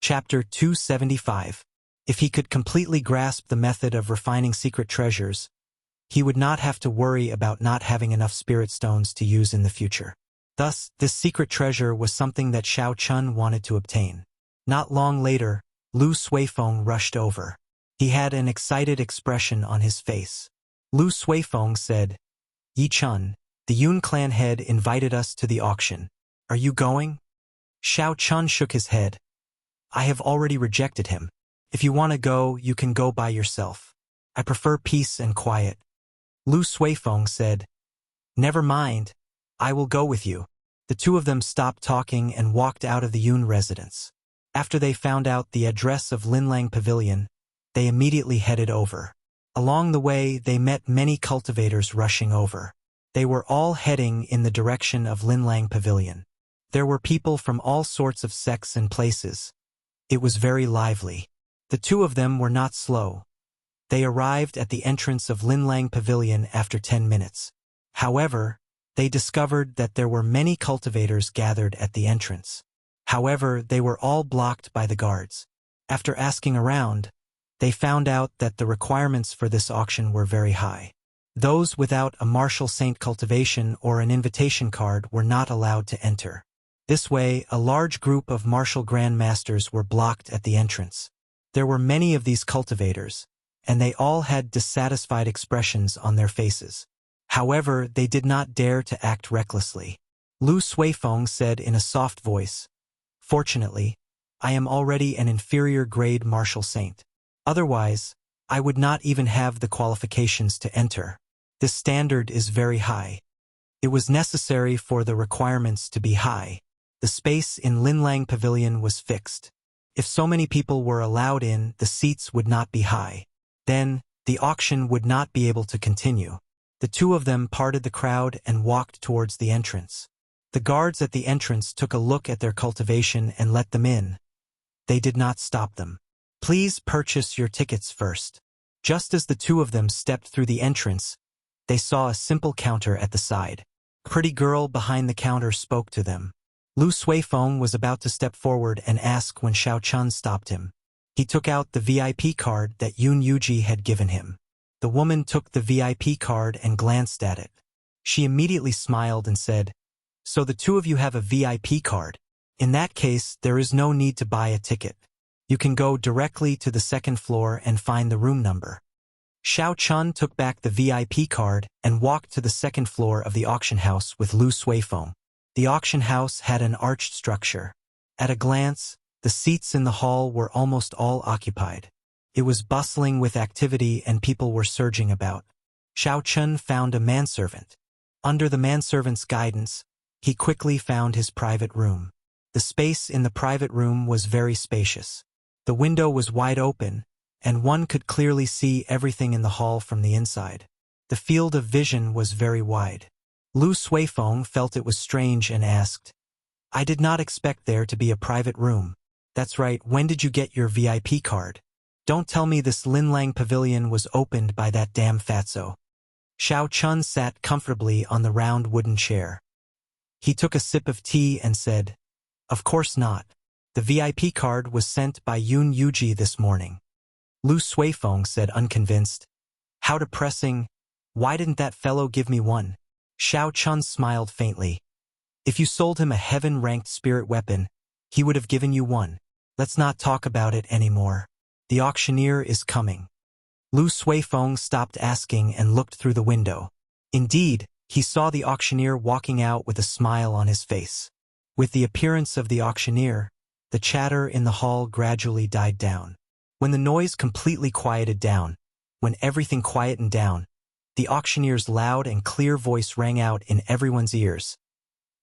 Chapter 275. If he could completely grasp the method of refining secret treasures, he would not have to worry about not having enough spirit stones to use in the future. Thus, this secret treasure was something that Xiao Chun wanted to obtain. Not long later, Lu Suifeng rushed over. He had an excited expression on his face. Lu Suifeng said, "Yi Chun, the Yun clan head invited us to the auction. Are you going?" Xiao Chun shook his head. "I have already rejected him. If you want to go, you can go by yourself. I prefer peace and quiet." Lu Suifeng said, "Never mind, I will go with you." The two of them stopped talking and walked out of the Yun residence. After they found out the address of Linlang Pavilion, they immediately headed over. Along the way, they met many cultivators rushing over. They were all heading in the direction of Linlang Pavilion. There were people from all sorts of sects and places. It was very lively. The two of them were not slow. They arrived at the entrance of Linlang Pavilion after 10 minutes. However, they discovered that there were many cultivators gathered at the entrance. However, they were all blocked by the guards. After asking around, they found out that the requirements for this auction were very high. Those without a martial saint cultivation or an invitation card were not allowed to enter. This way, a large group of martial grandmasters were blocked at the entrance. There were many of these cultivators, and they all had dissatisfied expressions on their faces. However, they did not dare to act recklessly. Lu Suifeng said in a soft voice, "Fortunately, I am already an inferior grade martial saint. Otherwise, I would not even have the qualifications to enter. This standard is very high. It was necessary for the requirements to be high. The space in Linlang Pavilion was fixed. If so many people were allowed in, the seats would not be high. Then, the auction would not be able to continue." The two of them parted the crowd and walked towards the entrance. The guards at the entrance took a look at their cultivation and let them in. They did not stop them. "Please purchase your tickets first." Just as the two of them stepped through the entrance, they saw a simple counter at the side. A pretty girl behind the counter spoke to them. Lu Suifeng was about to step forward and ask when Xiao Chun stopped him. He took out the VIP card that Yun Yuji had given him. The woman took the VIP card and glanced at it. She immediately smiled and said, "So the two of you have a VIP card. In that case, there is no need to buy a ticket. You can go directly to the second floor and find the room number." Xiao Chun took back the VIP card and walked to the second floor of the auction house with Lu Suifeng. The auction house had an arched structure. At a glance, the seats in the hall were almost all occupied. It was bustling with activity and people were surging about. Xiao Chun found a manservant. Under the manservant's guidance, he quickly found his private room. The space in the private room was very spacious. The window was wide open, and one could clearly see everything in the hall from the inside. The field of vision was very wide. Lu Suifeng felt it was strange and asked, "I did not expect there to be a private room." "That's right, when did you get your VIP card? Don't tell me this Linlang Pavilion was opened by that damn fatso." Xiao Chun sat comfortably on the round wooden chair. He took a sip of tea and said, "Of course not. The VIP card was sent by Yun Yuji this morning." Lu Suifeng said unconvinced, "How depressing. Why didn't that fellow give me one?" Xiao Chun smiled faintly. "If you sold him a heaven-ranked spirit weapon, he would have given you one. Let's not talk about it anymore. The auctioneer is coming." Lu Suifeng stopped asking and looked through the window. Indeed, he saw the auctioneer walking out with a smile on his face. With the appearance of the auctioneer, the chatter in the hall gradually died down. When the noise completely quieted down, when everything quietened down, the auctioneer's loud and clear voice rang out in everyone's ears.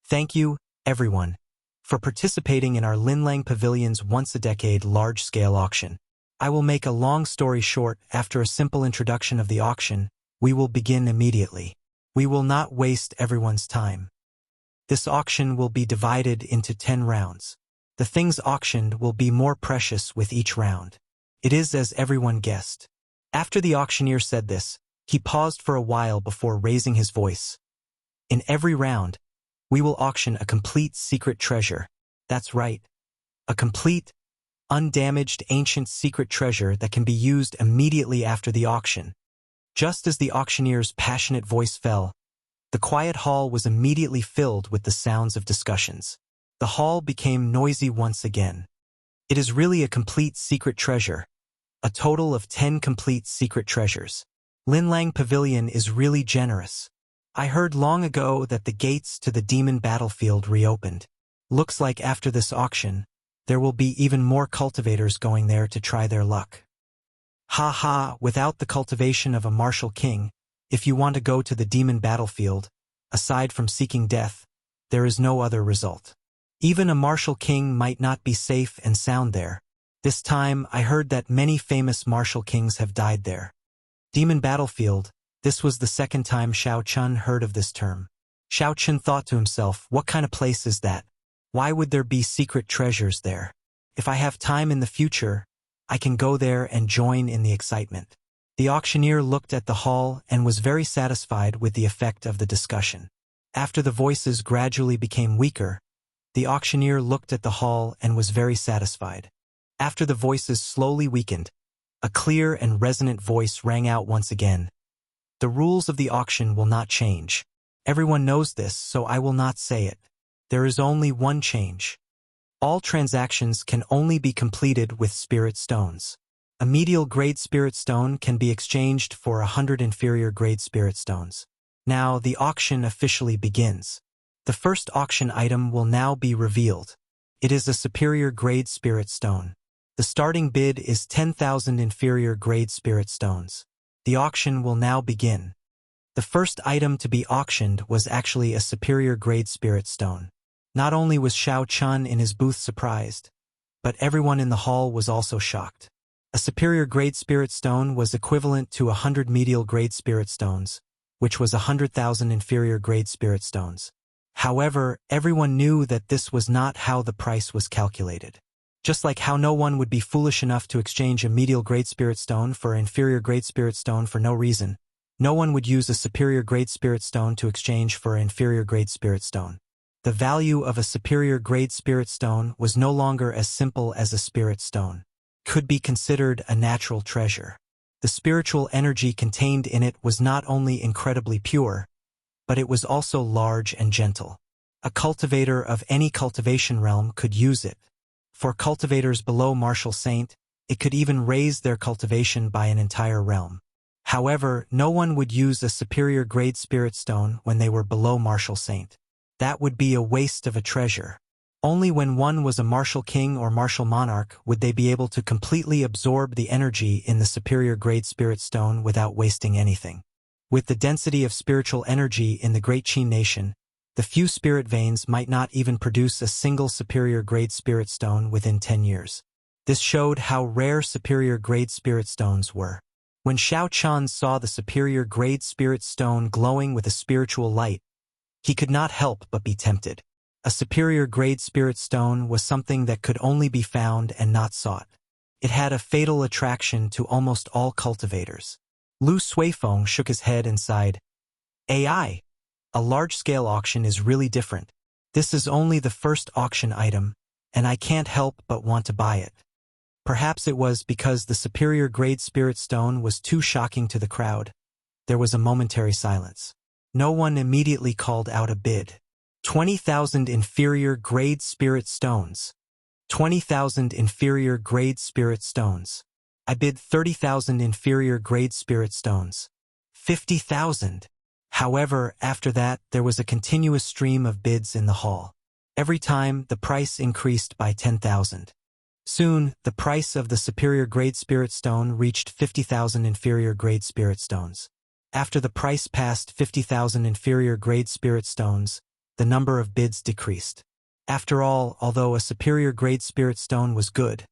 "Thank you, everyone, for participating in our Linlang Pavilion's once-a-decade large-scale auction. I will make a long story short. After a simple introduction of the auction, we will begin immediately. We will not waste everyone's time. This auction will be divided into 10 rounds. The things auctioned will be more precious with each round. It is as everyone guessed." After the auctioneer said this, he paused for a while before raising his voice. "In every round, we will auction a complete secret treasure. That's right, a complete, undamaged ancient secret treasure that can be used immediately after the auction. Just as the auctioneer's passionate voice fell, the quiet hall was immediately filled with the sounds of discussions. The hall became noisy once again. It is really a complete secret treasure. A total of 10 complete secret treasures. Linlang Pavilion is really generous. I heard long ago that the gates to the demon battlefield reopened. Looks like after this auction, there will be even more cultivators going there to try their luck. Ha ha, without the cultivation of a martial king, if you want to go to the demon battlefield, aside from seeking death, there is no other result. Even a martial king might not be safe and sound there. This time, I heard that many famous martial kings have died there. Demon battlefield, this was the second time Xiao Chun heard of this term. Xiao Chun thought to himself, what kind of place is that? Why would there be secret treasures there? If I have time in the future, I can go there and join in the excitement. The auctioneer looked at the hall and was very satisfied with the effect of the discussion. After the voices gradually became weaker, the auctioneer looked at the hall and was very satisfied. After the voices slowly weakened, a clear and resonant voice rang out once again. The rules of the auction will not change. Everyone knows this, so I will not say it. There is only one change. All transactions can only be completed with spirit stones. A medial grade spirit stone can be exchanged for 100 inferior grade spirit stones. Now the auction officially begins. The first auction item will now be revealed. It is a superior grade spirit stone. The starting bid is 10,000 inferior grade spirit stones. The auction will now begin. The first item to be auctioned was actually a superior grade spirit stone. Not only was Xiao Chun in his booth surprised, but everyone in the hall was also shocked. A superior grade spirit stone was equivalent to 100 medial grade spirit stones, which was 100,000 inferior grade spirit stones. However, everyone knew that this was not how the price was calculated. Just like how no one would be foolish enough to exchange a medial grade spirit stone for an inferior grade spirit stone for no reason, no one would use a superior grade spirit stone to exchange for an inferior grade spirit stone. The value of a superior grade spirit stone was no longer as simple as a spirit stone. Could be considered a natural treasure. The spiritual energy contained in it was not only incredibly pure, but it was also large and gentle. A cultivator of any cultivation realm could use it. For cultivators below Martial Saint, it could even raise their cultivation by an entire realm. However, no one would use a superior grade spirit stone when they were below Martial Saint. That would be a waste of a treasure. Only when one was a martial king or martial monarch would they be able to completely absorb the energy in the superior grade spirit stone without wasting anything. With the density of spiritual energy in the Great Qin Nation, the few spirit veins might not even produce a single superior grade spirit stone within 10 years. This showed how rare superior grade spirit stones were. When Xiao Chun saw the superior grade spirit stone glowing with a spiritual light, he could not help but be tempted. A superior grade spirit stone was something that could only be found and not sought. It had a fatal attraction to almost all cultivators. Lu Suifeng shook his head and sighed. AI. A large-scale auction is really different. This is only the first auction item, and I can't help but want to buy it. Perhaps it was because the superior grade spirit stone was too shocking to the crowd. There was a momentary silence. No one immediately called out a bid. 20,000 inferior grade spirit stones. 20,000 inferior grade spirit stones. I bid 30,000 inferior grade spirit stones. 50,000. However, after that, there was a continuous stream of bids in the hall. Every time, the price increased by 10,000. Soon, the price of the superior grade spirit stone reached 50,000 inferior grade spirit stones. After the price passed 50,000 inferior grade spirit stones, the number of bids decreased. After all, although a superior grade spirit stone was good,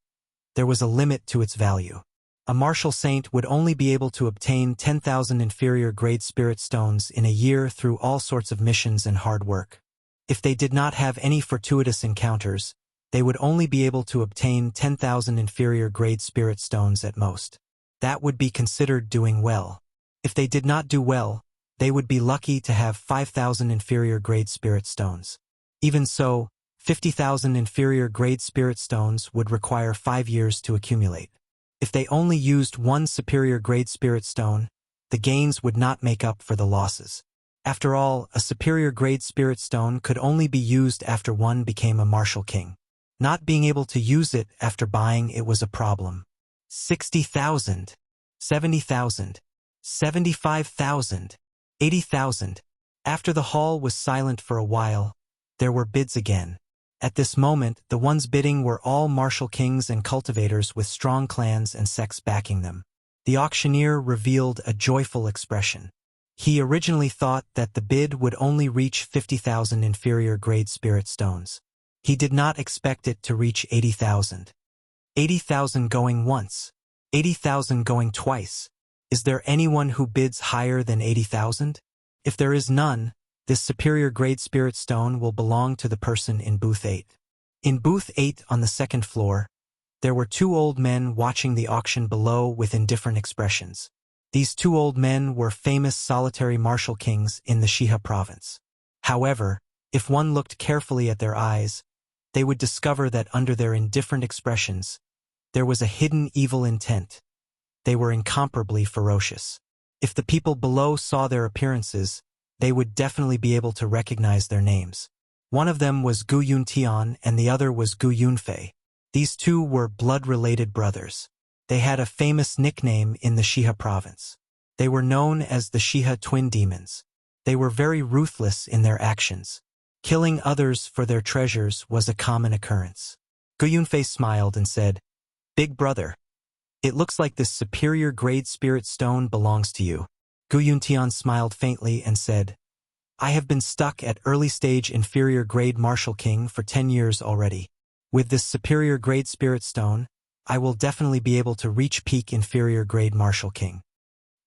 there was a limit to its value. A martial saint would only be able to obtain 10,000 inferior grade spirit stones in a year through all sorts of missions and hard work. If they did not have any fortuitous encounters, they would only be able to obtain 10,000 inferior grade spirit stones at most. That would be considered doing well. If they did not do well, they would be lucky to have 5,000 inferior grade spirit stones. Even so, 50,000 inferior grade spirit stones would require 5 years to accumulate. If they only used one superior grade spirit stone, the gains would not make up for the losses. After all, a superior grade spirit stone could only be used after one became a martial king. Not being able to use it after buying it was a problem. 60,000, 70,000, 75,000, 80,000. After the hall was silent for a while, there were bids again. At this moment, the ones bidding were all martial kings and cultivators with strong clans and sects backing them. The auctioneer revealed a joyful expression. He originally thought that the bid would only reach 50,000 inferior grade spirit stones. He did not expect it to reach 80,000. 80,000 going once. 80,000 going twice. Is there anyone who bids higher than 80,000? If there is none, this superior grade spirit stone will belong to the person in booth 8. In booth 8 on the second floor, there were 2 old men watching the auction below with indifferent expressions. These 2 old men were famous solitary martial kings in the Shiha province. However, if one looked carefully at their eyes, they would discover that under their indifferent expressions, there was a hidden evil intent. They were incomparably ferocious. If the people below saw their appearances, they would definitely be able to recognize their names. One of them was Gu Yuntian and the other was Gu Yunfei. These 2 were blood-related brothers. They had a famous nickname in the Shiha province. They were known as the Shiha twin demons. They were very ruthless in their actions. Killing others for their treasures was a common occurrence. Gu Yunfei smiled and said, "Big brother, it looks like this superior grade spirit stone belongs to you." Gu Yuntian smiled faintly and said, "I have been stuck at early stage inferior grade martial king for 10 years already. With this superior grade spirit stone, I will definitely be able to reach peak inferior grade martial king."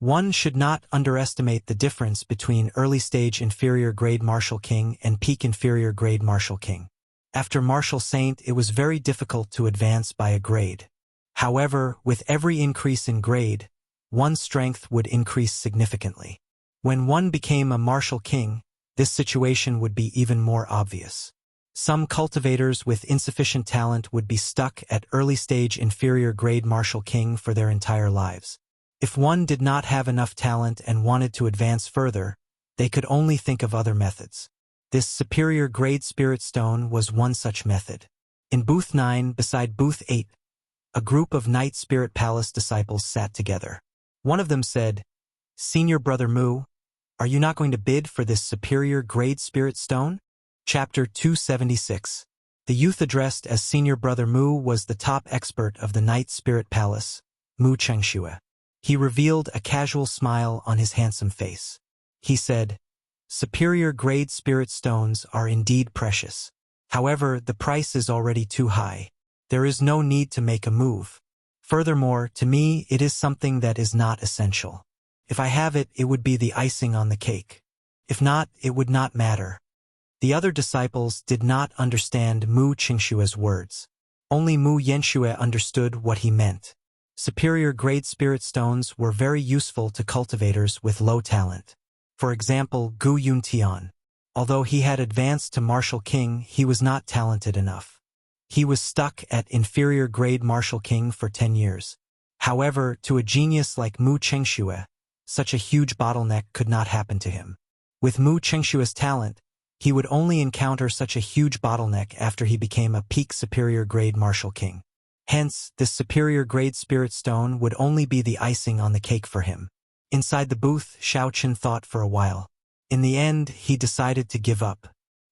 One should not underestimate the difference between early stage inferior grade martial king and peak inferior grade martial king. After martial saint, it was very difficult to advance by a grade. However, with every increase in grade, one's strength would increase significantly. When one became a martial king, this situation would be even more obvious. Some cultivators with insufficient talent would be stuck at early stage inferior grade martial king for their entire lives. If one did not have enough talent and wanted to advance further, they could only think of other methods. This superior grade spirit stone was one such method. In booth 9 beside booth 8, a group of Night Spirit Palace disciples sat together. One of them said, "Senior Brother Mu, are you not going to bid for this superior grade spirit stone?" Chapter 276. The youth addressed as Senior Brother Mu was the top expert of the Night Spirit Palace, Mu Chengxue. He revealed a casual smile on his handsome face. He said, "Superior grade spirit stones are indeed precious. However, the price is already too high. There is no need to make a move. Furthermore, to me, it is something that is not essential. If I have it, it would be the icing on the cake. If not, it would not matter." The other disciples did not understand Mu Qingshue's words. Only Mu Yanxue understood what he meant. Superior grade spirit stones were very useful to cultivators with low talent. For example, Gu Yuntian. Although he had advanced to martial king, he was not talented enough. He was stuck at inferior grade martial king for 10 years. However, to a genius like Mu Chengxue, such a huge bottleneck could not happen to him. With Mu Chengshue's talent, he would only encounter such a huge bottleneck after he became a peak superior grade martial king. Hence, this superior grade spirit stone would only be the icing on the cake for him. Inside the booth, Xiaoqin thought for a while. In the end, he decided to give up.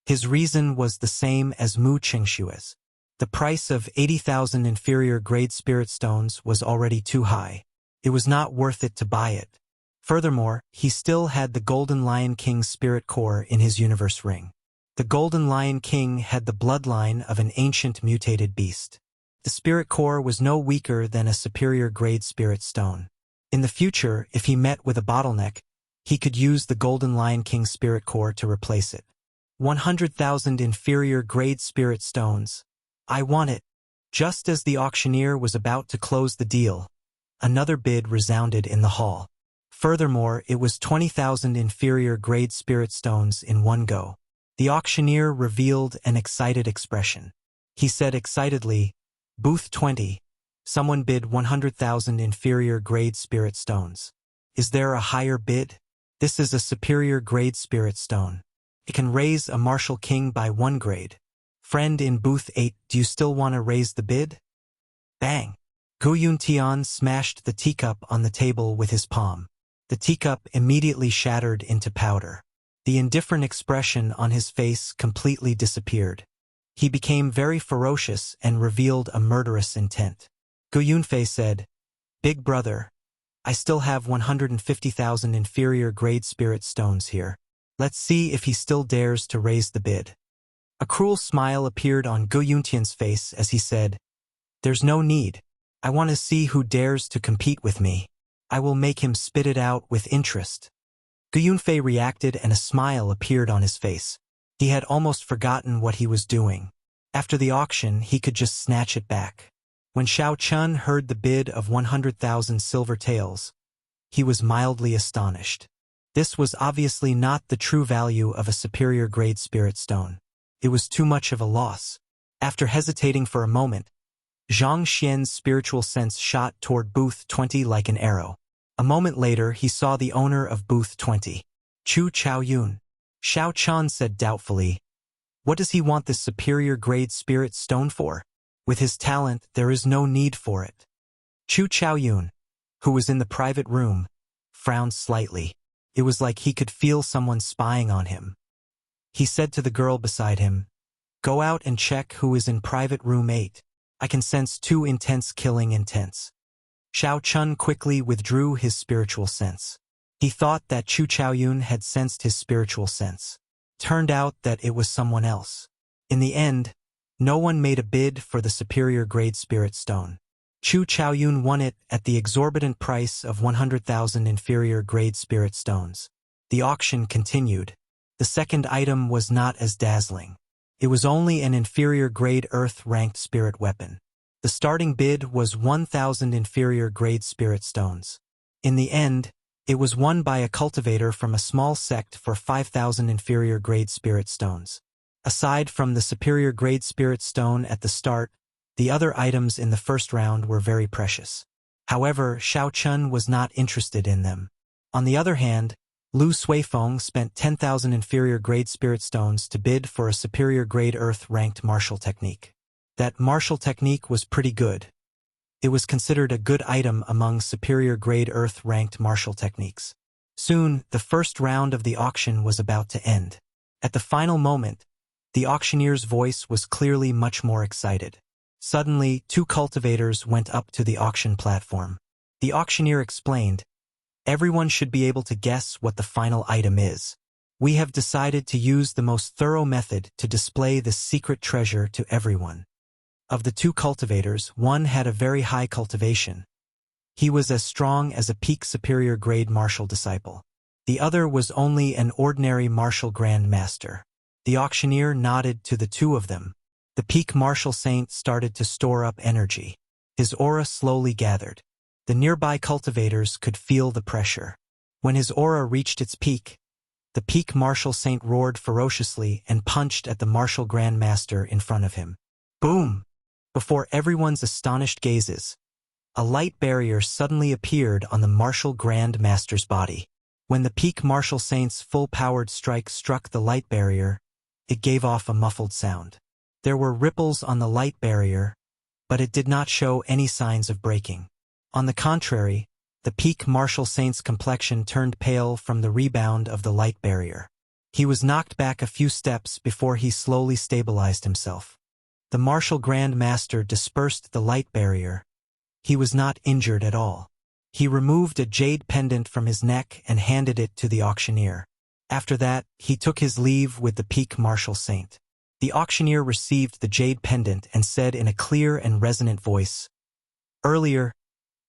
His reason was the same as Mu Chengshue's. The price of 80,000 inferior grade spirit stones was already too high. It was not worth it to buy it. Furthermore, he still had the Golden Lion King's spirit core in his universe ring. The Golden Lion King had the bloodline of an ancient mutated beast. The spirit core was no weaker than a superior grade spirit stone. In the future, if he met with a bottleneck, he could use the Golden Lion King's spirit core to replace it. 100,000 inferior grade spirit stones. I want it. Just as the auctioneer was about to close the deal, another bid resounded in the hall. Furthermore, it was 20,000 inferior grade spirit stones in one go. The auctioneer revealed an excited expression. He said excitedly, "Booth 20. Someone bid 100,000 inferior grade spirit stones. Is there a higher bid? This is a superior grade spirit stone. It can raise a martial king by 1 grade. Friend in booth 8, do you still want to raise the bid?" Bang! Gu Yuntian smashed the teacup on the table with his palm. The teacup immediately shattered into powder. The indifferent expression on his face completely disappeared. He became very ferocious and revealed a murderous intent. Gu Yunfei said, "Big brother, I still have 150,000 inferior grade spirit stones here. Let's see if he still dares to raise the bid." A cruel smile appeared on Gu Yuntian's face as he said, "There's no need. I want to see who dares to compete with me. I will make him spit it out with interest." Gu Yunfei reacted and a smile appeared on his face. He had almost forgotten what he was doing. After the auction, he could just snatch it back. When Xiao Chun heard the bid of 100,000 silver taels, he was mildly astonished. This was obviously not the true value of a superior grade spirit stone. It was too much of a loss. After hesitating for a moment, Zhang Xian's spiritual sense shot toward booth 20 like an arrow. A moment later, he saw the owner of booth 20. Chu Chaoyun. Xiao Chun said doubtfully, "What does he want this superior grade spirit stone for? With his talent, there is no need for it." Chu Chaoyun, who was in the private room, frowned slightly. It was like he could feel someone spying on him. He said to the girl beside him, "Go out and check who is in private room 8. I can sense 2 intense killing intents." Xiao Chun quickly withdrew his spiritual sense. He thought that Chu Chaoyun had sensed his spiritual sense. Turned out that it was someone else. In the end, no one made a bid for the superior grade spirit stone. Chu Chaoyun won it at the exorbitant price of 100,000 inferior grade spirit stones. The auction continued. The second item was not as dazzling. It was only an inferior grade earth-ranked spirit weapon. The starting bid was 1,000 inferior grade spirit stones. In the end, it was won by a cultivator from a small sect for 5,000 inferior grade spirit stones. Aside from the superior grade spirit stone at the start, the other items in the first round were very precious. However, Xiao Chun was not interested in them. On the other hand, Lu Suifeng spent 10,000 inferior grade spirit stones to bid for a superior grade earth-ranked martial technique. That martial technique was pretty good. It was considered a good item among superior grade earth-ranked martial techniques. Soon, the first round of the auction was about to end. At the final moment, the auctioneer's voice was clearly much more excited. Suddenly, 2 cultivators went up to the auction platform. The auctioneer explained, "Everyone should be able to guess what the final item is. We have decided to use the most thorough method to display this secret treasure to everyone." Of the 2 cultivators, one had a very high cultivation. He was as strong as a peak superior grade martial disciple. The other was only an ordinary martial grand master. The auctioneer nodded to the 2 of them. The peak martial saint started to store up energy. His aura slowly gathered. The nearby cultivators could feel the pressure. When his aura reached its peak, the peak martial saint roared ferociously and punched at the martial grand master in front of him. Boom! Before everyone's astonished gazes, a light barrier suddenly appeared on the martial grand master's body. When the peak martial saint's full-powered strike struck the light barrier, it gave off a muffled sound. There were ripples on the light barrier, but it did not show any signs of breaking. On the contrary, the peak martial saint's complexion turned pale from the rebound of the light barrier. He was knocked back a few steps before he slowly stabilized himself. The martial grand master dispersed the light barrier. He was not injured at all. He removed a jade pendant from his neck and handed it to the auctioneer. After that, he took his leave with the peak martial saint. The auctioneer received the jade pendant and said in a clear and resonant voice, "Earlier,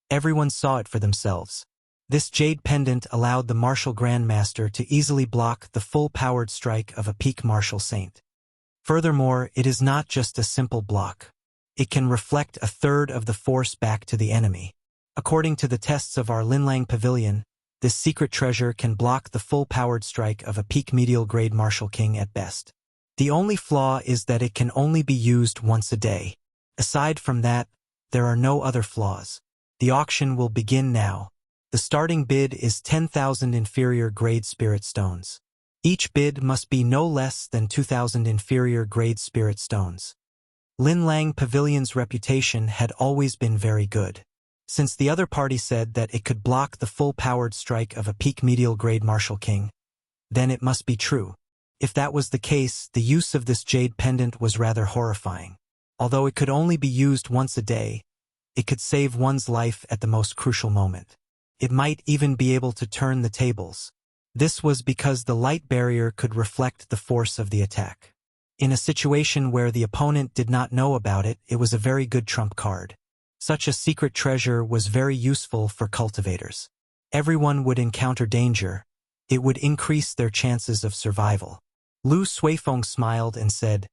everyone saw it for themselves. This jade pendant allowed the martial grandmaster to easily block the full-powered strike of a peak martial saint. Furthermore, it is not just a simple block. It can reflect a third of the force back to the enemy. According to the tests of our Linlang Pavilion, This secret treasure can block the full-powered strike of a peak medial-grade Martial King at best. The only flaw is that it can only be used once a day. Aside from that, there are no other flaws. The auction will begin now. The starting bid is 10,000 inferior-grade spirit stones. Each bid must be no less than 2,000 inferior-grade spirit stones. Lin Lang Pavilion's reputation had always been very good. Since the other party said that it could block the full-powered strike of a peak medial-grade Martial King, then it must be true. If that was the case, the use of this jade pendant was rather horrifying. Although it could only be used once a day, it could save one's life at the most crucial moment. It might even be able to turn the tables. This was because the light barrier could reflect the force of the attack. In a situation where the opponent did not know about it, it was a very good trump card. Such a secret treasure was very useful for cultivators. Everyone would encounter danger. It would increase their chances of survival. Lu Suifeng smiled and said,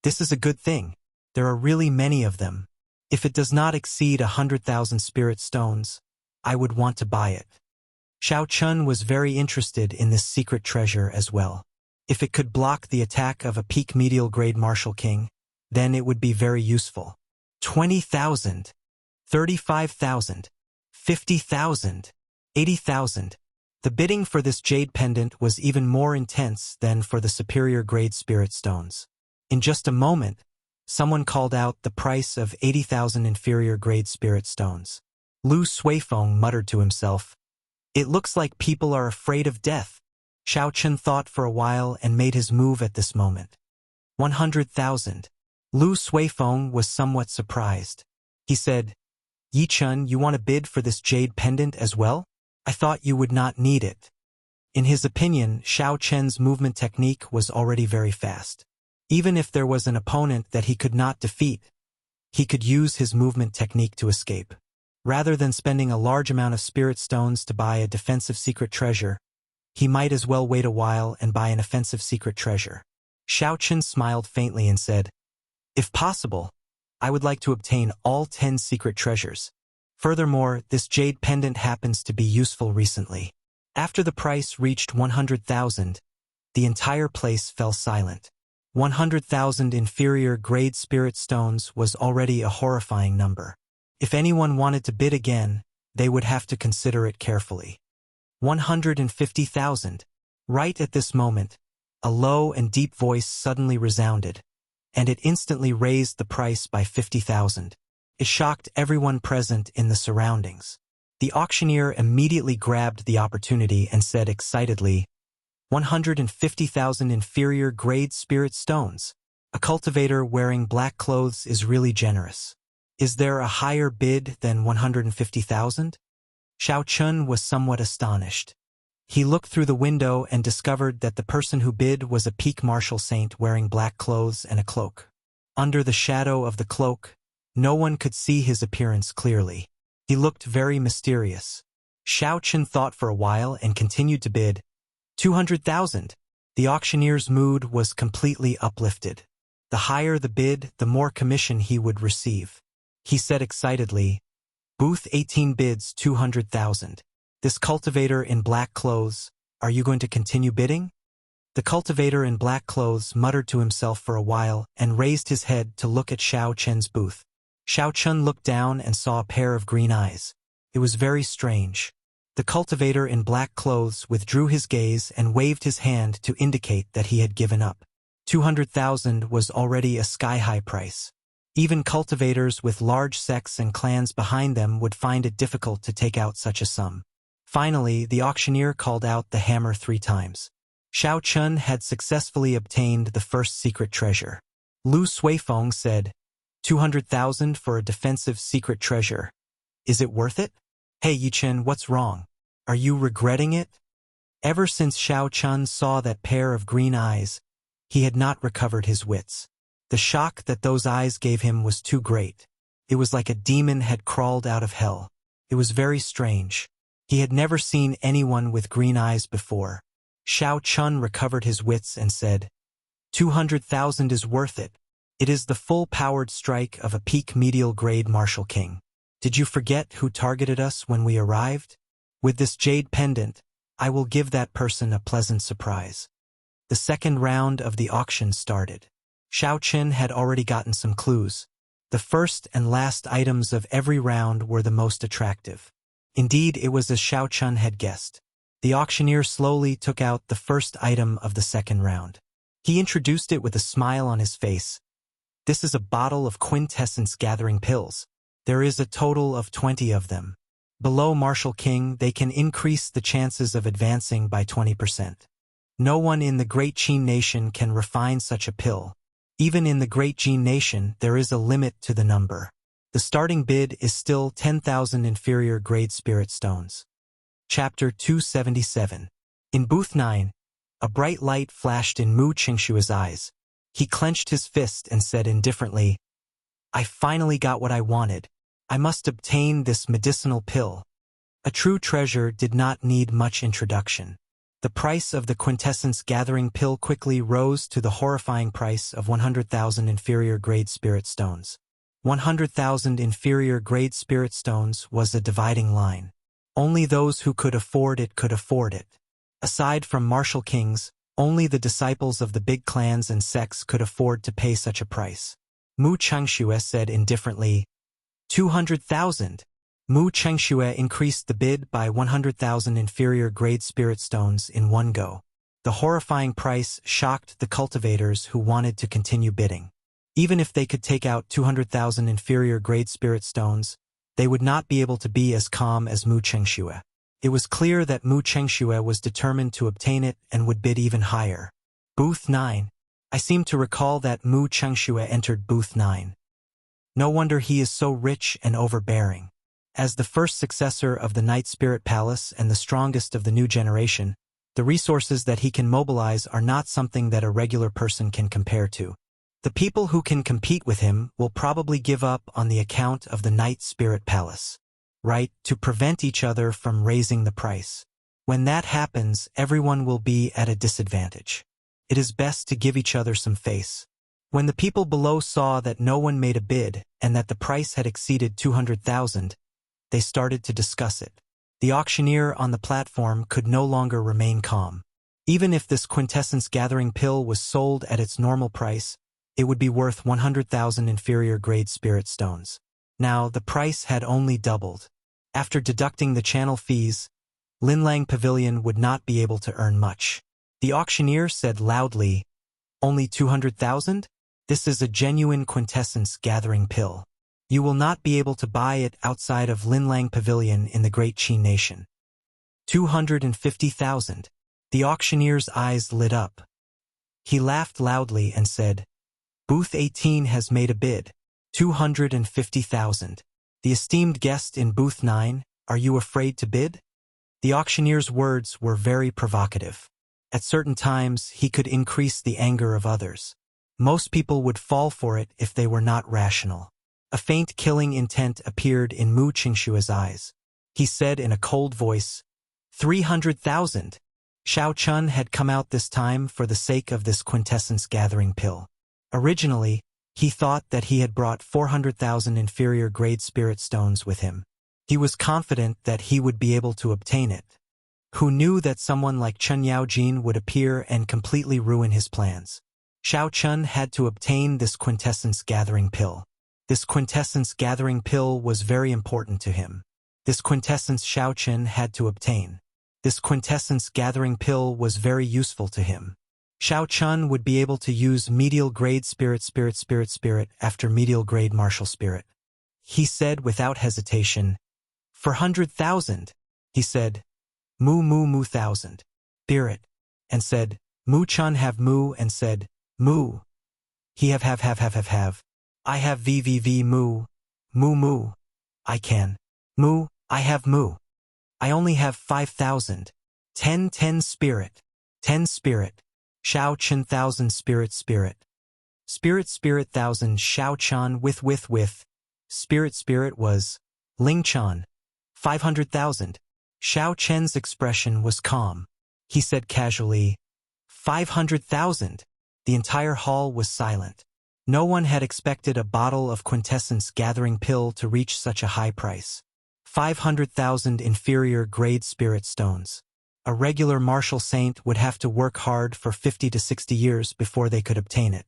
"This is a good thing. There are really many of them. If it does not exceed 100,000 spirit stones, I would want to buy it." Xiao Chun was very interested in this secret treasure as well. If it could block the attack of a peak medial-grade Martial King, then it would be very useful. 20,000, 35,000, 50,000, 80,000. The bidding for this jade pendant was even more intense than for the superior-grade spirit stones. In just a moment, someone called out the price of 80,000 inferior-grade spirit stones. Lu Suifeng muttered to himself, "It looks like people are afraid of death." Xiao Chun thought for a while and made his move at this moment. 100,000. Lu Suifeng was somewhat surprised. He said, "Yi Chun, you want to bid for this jade pendant as well? I thought you would not need it." In his opinion, Xiao Chen's movement technique was already very fast. Even if there was an opponent that he could not defeat, he could use his movement technique to escape. Rather than spending a large amount of spirit stones to buy a defensive secret treasure, he might as well wait a while and buy an offensive secret treasure. Xiao Chun smiled faintly and said, "If possible, I would like to obtain all 10 secret treasures. Furthermore, this jade pendant happens to be useful recently." After the price reached 100,000, the entire place fell silent. 100,000 inferior-grade spirit stones was already a horrifying number. If anyone wanted to bid again, they would have to consider it carefully. 150,000. Right at this moment, a low and deep voice suddenly resounded, and it instantly raised the price by 50,000. It shocked everyone present in the surroundings. The auctioneer immediately grabbed the opportunity and said excitedly, 150,000 inferior-grade spirit stones. A cultivator wearing black clothes is really generous. Is there a higher bid than 150,000? Xiao Chun was somewhat astonished. He looked through the window and discovered that the person who bid was a peak martial saint wearing black clothes and a cloak. Under the shadow of the cloak, no one could see his appearance clearly. He looked very mysterious. Xiao Chun thought for a while and continued to bid, 200,000. The auctioneer's mood was completely uplifted. The higher the bid, the more commission he would receive. He said excitedly, "Booth 18 bids 200,000. This cultivator in black clothes, are you going to continue bidding?" The cultivator in black clothes muttered to himself for a while and raised his head to look at Xiao Chen's booth. Xiao Chun looked down and saw a pair of green eyes. It was very strange. The cultivator in black clothes withdrew his gaze and waved his hand to indicate that he had given up. 200,000 was already a sky-high price. Even cultivators with large sects and clans behind them would find it difficult to take out such a sum. Finally, the auctioneer called out the hammer 3 times. Xiao Chun had successfully obtained the first secret treasure. Lu Suifeng said, 200,000 for a defensive secret treasure. Is it worth it? Hey Yi Chen, what's wrong? Are you regretting it? Ever since Xiao Chun saw that pair of green eyes, he had not recovered his wits. The shock that those eyes gave him was too great. It was like a demon had crawled out of hell. It was very strange. He had never seen anyone with green eyes before. Xiao Chun recovered his wits and said, 200,000 is worth it. It is the full-powered strike of a peak medial-grade Martial King. Did you forget who targeted us when we arrived? With this jade pendant, I will give that person a pleasant surprise. The second round of the auction started. Xiao Chen had already gotten some clues. The first and last items of every round were the most attractive. Indeed, it was as Xiao Chen had guessed. The auctioneer slowly took out the first item of the second round. He introduced it with a smile on his face. This is a bottle of quintessence gathering pills. There is a total of 20 of them. Below Martial King, they can increase the chances of advancing by 20%. No one in the Great Qin Nation can refine such a pill. Even in the Great Qin Nation, there is a limit to the number. The starting bid is still 10,000 inferior grade spirit stones. Chapter 277. In Booth 9, a bright light flashed in Mu Qingshua's eyes. He clenched his fist and said indifferently, I finally got what I wanted. I must obtain this medicinal pill. A true treasure did not need much introduction. The price of the quintessence gathering pill quickly rose to the horrifying price of 100,000 inferior grade spirit stones. 100,000 inferior grade spirit stones was a dividing line. Only those who could afford it could afford it. Aside from martial kings, only the disciples of the big clans and sects could afford to pay such a price. Mu Chengxue said indifferently, 200,000. Mu Chengxue increased the bid by 100,000 inferior grade spirit stones in one go. The horrifying price shocked the cultivators who wanted to continue bidding. Even if they could take out 200,000 inferior grade spirit stones, they would not be able to be as calm as Mu Chengxue. It was clear that Mu Chengxue was determined to obtain it and would bid even higher. Booth 9. I seem to recall that Mu Chengxue entered Booth 9. No wonder he is so rich and overbearing. As the first successor of the Night Spirit Palace and the strongest of the new generation, the resources that he can mobilize are not something that a regular person can compare to. The people who can compete with him will probably give up on the account of the Night Spirit Palace. Right, to prevent each other from raising the price. When that happens, everyone will be at a disadvantage. It is best to give each other some face. When the people below saw that no one made a bid and that the price had exceeded 200,000, they started to discuss it. The auctioneer on the platform could no longer remain calm. Even if this quintessence gathering pill was sold at its normal price, it would be worth 100,000 inferior grade spirit stones. Now, the price had only doubled. After deducting the channel fees, Linlang Pavilion would not be able to earn much. The auctioneer said loudly, only 200,000? This is a genuine quintessence gathering pill. You will not be able to buy it outside of Linlang Pavilion in the Great Qin Nation. 250,000. The auctioneer's eyes lit up. He laughed loudly and said, Booth 18 has made a bid. 250,000. The esteemed guest in Booth 9, are you afraid to bid? The auctioneer's words were very provocative. At certain times, he could increase the anger of others. Most people would fall for it if they were not rational. A faint killing intent appeared in Mu Qingshua's eyes. He said in a cold voice, 300,000. Xiao Chun had come out this time for the sake of this quintessence gathering pill. Originally, he thought that he had brought 400,000 inferior grade spirit stones with him. He was confident that he would be able to obtain it. Who knew that someone like Chen Yaojin would appear and completely ruin his plans? Xiao Chun had to obtain this quintessence gathering pill. This quintessence gathering pill was very important to him. This quintessence Xiao Chun had to obtain. This quintessence gathering pill was very useful to him. Xiao Chun would be able to use medial grade spirit after medial grade martial spirit. He said without hesitation, 400,000. He said, Mu thousand. Spirit. And said, Mu Chun have Mu and said, Mu. He have. I have VVV Mu. Mu. I can. Mu, I have Mu. I only have 5,000. 10 spirit. 10 spirit. Xiao Chun 1,000 spirit. Spirit 1,000 Xiao Chun with. Spirit was Ling Chan. 500,000. Xiao Chen's expression was calm. He said casually, 500,000. The entire hall was silent. No one had expected a bottle of quintessence gathering pill to reach such a high price. 500,000 inferior grade spirit stones. A regular martial saint would have to work hard for 50 to 60 years before they could obtain it.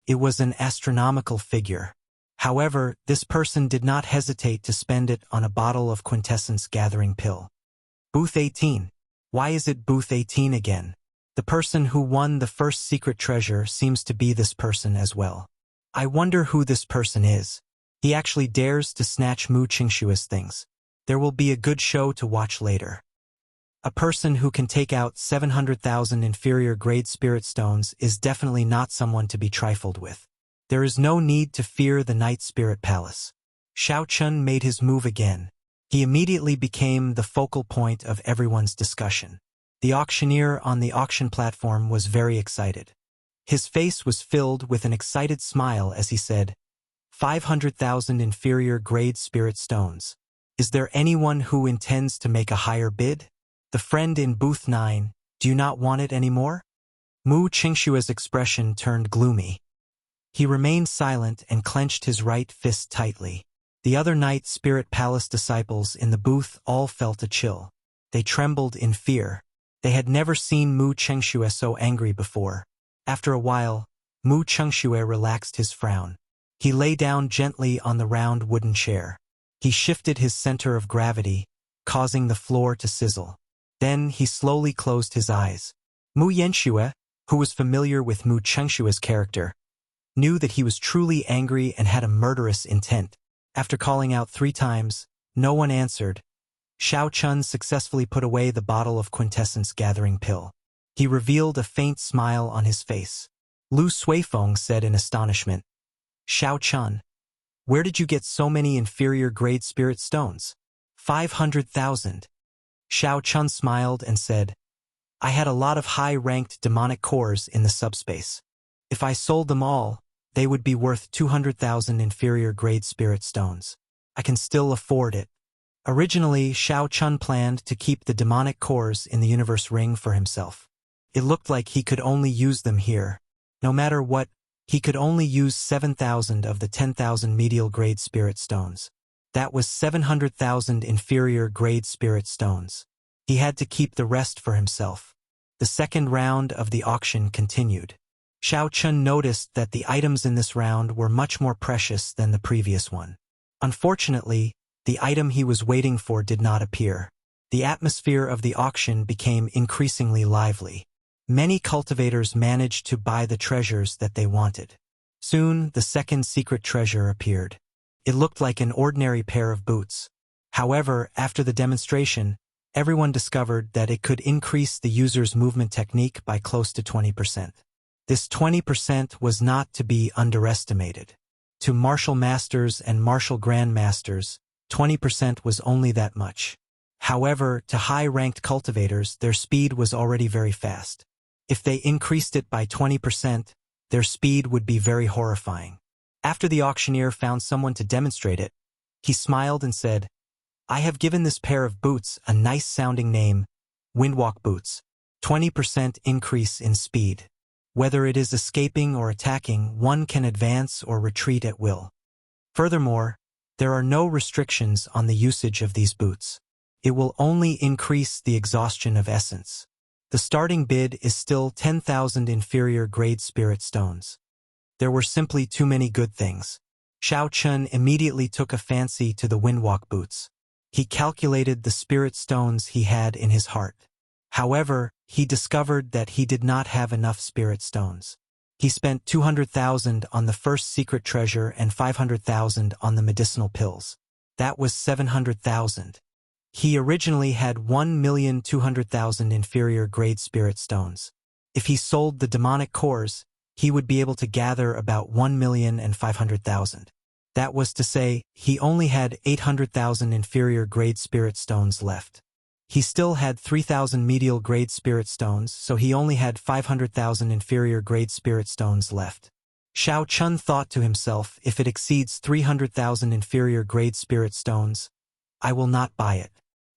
It was an astronomical figure. However, this person did not hesitate to spend it on a bottle of quintessence gathering pill. Booth 18. Why is it Booth 18 again? The person who won the first secret treasure seems to be this person as well. I wonder who this person is. He actually dares to snatch Mu Qingshua's things. There will be a good show to watch later. A person who can take out 700,000 inferior grade spirit stones is definitely not someone to be trifled with. There is no need to fear the Night Spirit Palace. Xiao Chun made his move again. He immediately became the focal point of everyone's discussion. The auctioneer on the auction platform was very excited. His face was filled with an excited smile as he said, 500,000 inferior grade spirit stones. Is there anyone who intends to make a higher bid? The friend in booth 9, do you not want it anymore? Mu Qingshua's expression turned gloomy. He remained silent and clenched his right fist tightly. The other Night Spirit Palace disciples in the booth all felt a chill. They trembled in fear. They had never seen Mu Qingshu so angry before. After a while, Mu Qingshu relaxed his frown. He lay down gently on the round wooden chair. He shifted his center of gravity, causing the floor to sizzle. Then he slowly closed his eyes. Mu Yanxue, who was familiar with Mu Qingshua's character, knew that he was truly angry and had a murderous intent. After calling out 3 times, no one answered. Xiao Chun successfully put away the bottle of quintessence gathering pill. He revealed a faint smile on his face. Lu Suifeng said in astonishment, Xiao Chun, where did you get so many inferior grade spirit stones? 500,000. Xiao Chun smiled and said, I had a lot of high-ranked demonic cores in the subspace. If I sold them all, they would be worth 200,000 inferior grade spirit stones. I can still afford it. Originally, Xiao Chun planned to keep the demonic cores in the universe ring for himself. It looked like he could only use them here. No matter what, he could only use 7,000 of the 10,000 medial grade spirit stones. That was 700,000 inferior grade spirit stones. He had to keep the rest for himself. The second round of the auction continued. Xiao Chun noticed that the items in this round were much more precious than the previous one. Unfortunately, the item he was waiting for did not appear. The atmosphere of the auction became increasingly lively. Many cultivators managed to buy the treasures that they wanted. Soon, the second secret treasure appeared. It looked like an ordinary pair of boots. However, after the demonstration, everyone discovered that it could increase the user's movement technique by close to 20%. This 20% was not to be underestimated. To martial masters and martial grandmasters, 20% was only that much. However, to high-ranked cultivators, their speed was already very fast. If they increased it by 20%, their speed would be very horrifying. After the auctioneer found someone to demonstrate it, he smiled and said, I have given this pair of boots a nice-sounding name, Windwalk Boots. 20% increase in speed. Whether it is escaping or attacking, one can advance or retreat at will. Furthermore, there are no restrictions on the usage of these boots. It will only increase the exhaustion of essence. The starting bid is still 10,000 inferior grade spirit stones. There were simply too many good things. Xiao Chun immediately took a fancy to the Windwalk boots. He calculated the spirit stones he had in his heart. However, he discovered that he did not have enough spirit stones. He spent 200,000 on the first secret treasure and 500,000 on the medicinal pills. That was 700,000. He originally had 1,200,000 inferior grade spirit stones. If he sold the demonic cores, he would be able to gather about 1,500,000. That was to say, he only had 800,000 inferior grade spirit stones left. He still had 3,000 medial grade spirit stones, so he only had 500,000 inferior grade spirit stones left. Xiao Chun thought to himself, if it exceeds 300,000 inferior grade spirit stones, I will not buy it.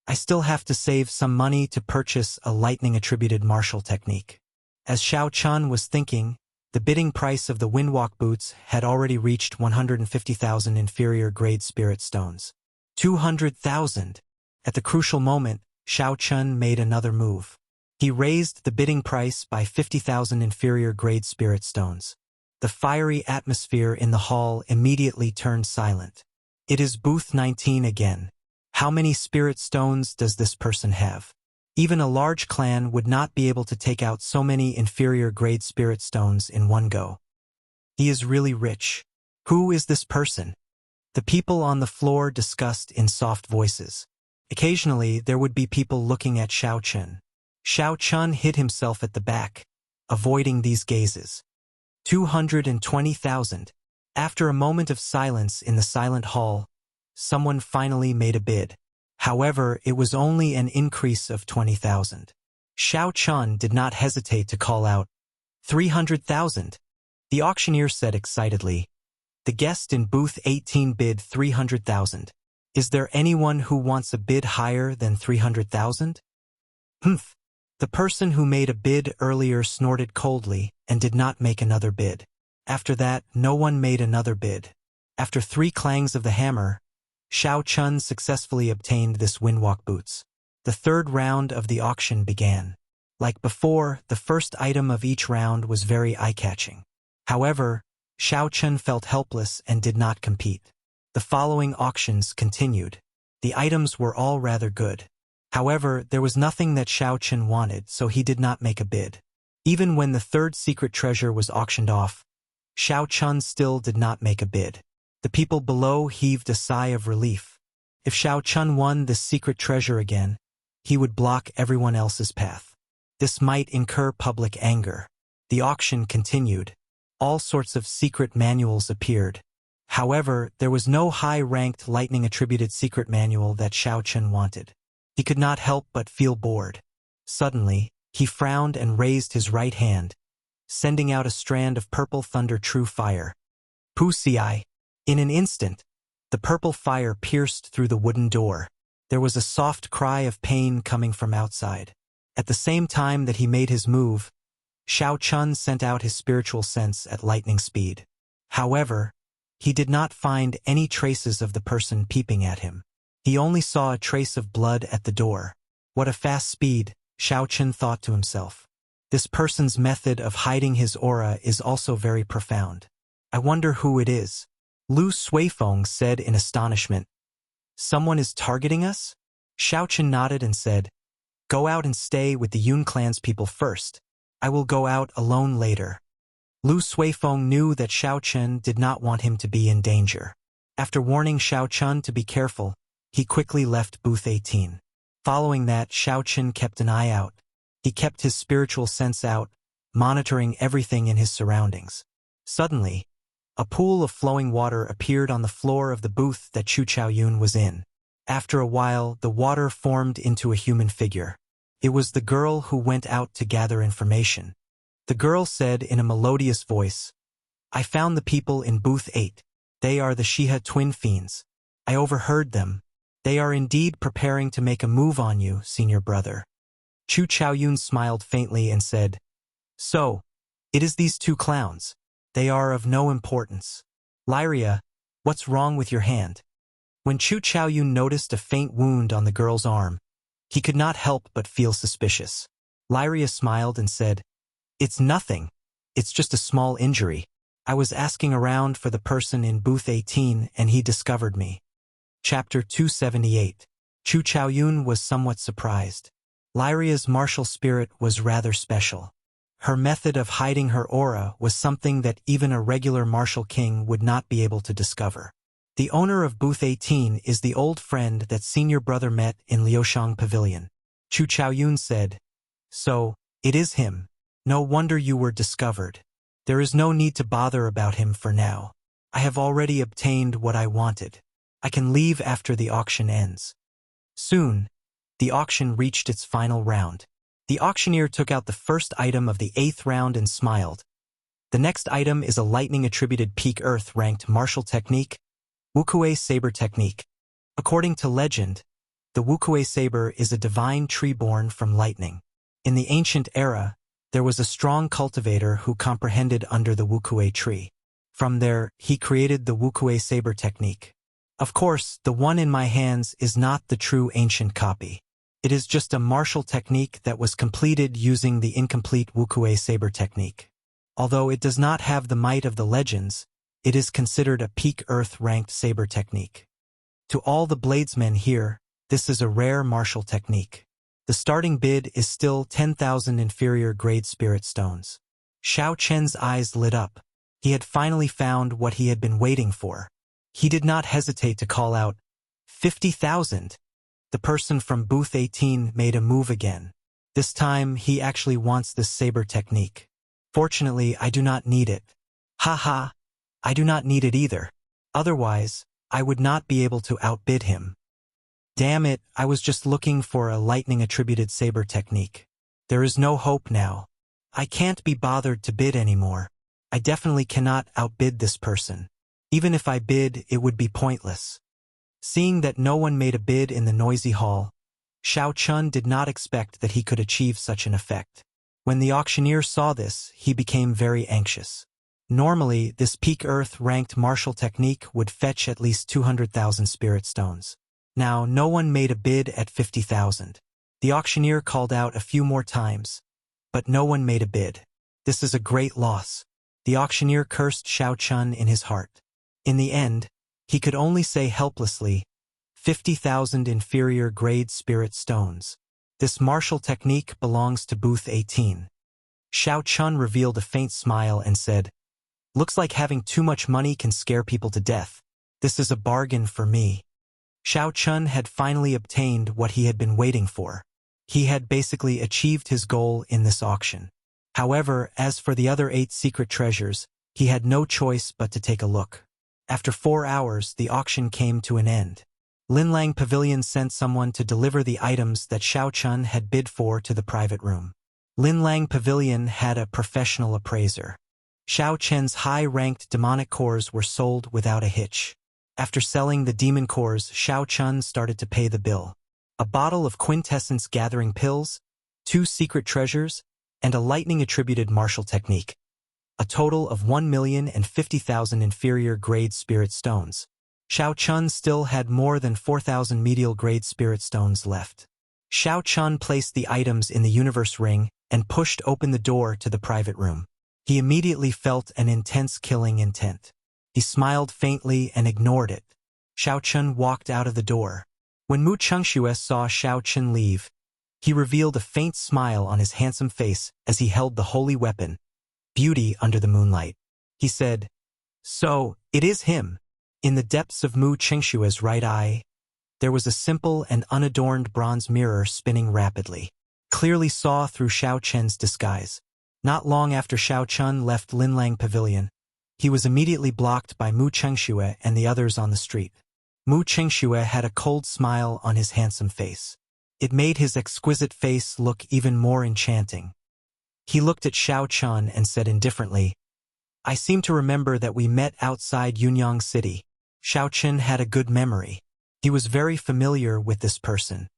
I still have to save some money to purchase a lightning-attributed martial technique. As Xiao Chun was thinking, the bidding price of the Windwalk boots had already reached 150,000 inferior grade spirit stones. 200,000. At the crucial moment, Xiao Chun made another move. He raised the bidding price by 50,000 inferior-grade spirit stones. The fiery atmosphere in the hall immediately turned silent. It is booth 19 again. How many spirit stones does this person have? Even a large clan would not be able to take out so many inferior-grade spirit stones in one go. He is really rich. Who is this person? The people on the floor discussed in soft voices. Occasionally, there would be people looking at Xiao Chun. Xiao Chun hid himself at the back, avoiding these gazes. 220,000. After a moment of silence in the silent hall, someone finally made a bid. However, it was only an increase of 20,000. Xiao Chun did not hesitate to call out, 300,000. The auctioneer said excitedly, the guest in booth 18 bid 300,000. Is there anyone who wants a bid higher than 300,000? Humph. The person who made a bid earlier snorted coldly and did not make another bid. After that, no one made another bid. After 3 clangs of the hammer, Xiao Chun successfully obtained this windwalk boots. The third round of the auction began. Like before, the first item of each round was very eye-catching. However, Xiao Chun felt helpless and did not compete. The following auctions continued. The items were all rather good. However, there was nothing that Xiao Chun wanted, so he did not make a bid. Even when the third secret treasure was auctioned off, Xiao Chun still did not make a bid. The people below heaved a sigh of relief. If Xiao Chun won this secret treasure again, he would block everyone else's path. This might incur public anger. The auction continued. All sorts of secret manuals appeared. However, there was no high-ranked lightning-attributed secret manual that Xiao Chun wanted. He could not help but feel bored. Suddenly, he frowned and raised his right hand, sending out a strand of purple thunder true fire. Wuxia. In an instant, the purple fire pierced through the wooden door. There was a soft cry of pain coming from outside. At the same time that he made his move, Xiao Chun sent out his spiritual sense at lightning speed. However, he did not find any traces of the person peeping at him. He only saw a trace of blood at the door. What a fast speed, Xiao Chun thought to himself. This person's method of hiding his aura is also very profound. I wonder who it is. Lu Suifeng said in astonishment. Someone is targeting us? Xiao Chun nodded and said, go out and stay with the Yun clan's people first. I will go out alone later. Lu Suifeng knew that Xiao Chun did not want him to be in danger. After warning Xiao Chun to be careful, he quickly left booth 18. Following that, Xiao Chun kept an eye out. He kept his spiritual sense out, monitoring everything in his surroundings. Suddenly, a pool of flowing water appeared on the floor of the booth that Chu Chaoyun was in. After a while, the water formed into a human figure. It was the girl who went out to gather information. The girl said in a melodious voice, I found the people in booth 8. They are the Shiha twin fiends. I overheard them. They are indeed preparing to make a move on you, senior brother. Chu Chaoyun smiled faintly and said, so, it is these 2 clowns. They are of no importance. Lyria, what's wrong with your hand? When Chu Chaoyun noticed a faint wound on the girl's arm, he could not help but feel suspicious. Lyria smiled and said, it's nothing. It's just a small injury. I was asking around for the person in booth 18 and he discovered me. Chapter 278. Chu Chaoyun was somewhat surprised. Lyria's martial spirit was rather special. Her method of hiding her aura was something that even a regular martial king would not be able to discover. The owner of booth 18 is the old friend that senior brother met in Liushang Pavilion. Chu Chaoyun said, so, it is him. No wonder you were discovered. There is no need to bother about him for now. I have already obtained what I wanted. I can leave after the auction ends. Soon, the auction reached its final round. The auctioneer took out the first item of the 8th round and smiled. The next item is a lightning-attributed peak earth-ranked martial technique, Wuxia saber technique. According to legend, the Wuxia saber is a divine tree born from lightning. In the ancient era, there was a strong cultivator who comprehended under the Wuxia tree. From there, he created the Wuxia saber technique. Of course, the one in my hands is not the true ancient copy. It is just a martial technique that was completed using the incomplete Wuxia saber technique. Although it does not have the might of the legends, it is considered a peak earth-ranked saber technique. To all the bladesmen here, this is a rare martial technique. The starting bid is still 10,000 inferior grade spirit stones. Xiao Chen's eyes lit up. He had finally found what he had been waiting for. He did not hesitate to call out, 50,000! The person from booth 18 made a move again. This time, he actually wants this saber technique. Fortunately, I do not need it. Haha, I do not need it either. Otherwise, I would not be able to outbid him. Damn it, I was just looking for a lightning-attributed saber technique. There is no hope now. I can't be bothered to bid anymore. I definitely cannot outbid this person. Even if I bid, it would be pointless. Seeing that no one made a bid in the noisy hall, Xiao Chun did not expect that he could achieve such an effect. When the auctioneer saw this, he became very anxious. Normally, this peak earth-ranked martial technique would fetch at least 200,000 spirit stones. Now, no one made a bid at 50,000. The auctioneer called out a few more times, but no one made a bid. This is a great loss. The auctioneer cursed Xiao Chun in his heart. In the end, he could only say helplessly, 50,000 inferior grade spirit stones. This martial technique belongs to booth 18. Xiao Chun revealed a faint smile and said, looks like having too much money can scare people to death. This is a bargain for me. Xiao Chun had finally obtained what he had been waiting for. He had basically achieved his goal in this auction. However, as for the other 8 secret treasures, he had no choice but to take a look. After 4 hours, the auction came to an end. Linlang Pavilion sent someone to deliver the items that Xiao Chun had bid for to the private room. Linlang Pavilion had a professional appraiser. Xiao Chen's high-ranked demonic cores were sold without a hitch. After selling the demon cores, Xiao Chun started to pay the bill. A bottle of quintessence gathering pills, 2 secret treasures, and a lightning-attributed martial technique. A total of 1,050,000 inferior grade spirit stones. Xiao Chun still had more than 4,000 medial grade spirit stones left. Xiao Chun placed the items in the universe ring and pushed open the door to the private room. He immediately felt an intense killing intent. He smiled faintly and ignored it. Xiao Chun walked out of the door. When Mu Chengxue saw Xiao Chun leave, he revealed a faint smile on his handsome face as he held the holy weapon, beauty under the moonlight. He said, so, it is him. In the depths of Mu Chengxue's right eye, there was a simple and unadorned bronze mirror spinning rapidly. Clearly saw through Xiao Chen's disguise. Not long after Xiao Chun left Linlang Pavilion, he was immediately blocked by Mu Chengxue and the others on the street. Mu Chengxue had a cold smile on his handsome face. It made his exquisite face look even more enchanting. He looked at Xiao Chun and said indifferently, I seem to remember that we met outside Yunyang City. Xiao Chun had a good memory. He was very familiar with this person.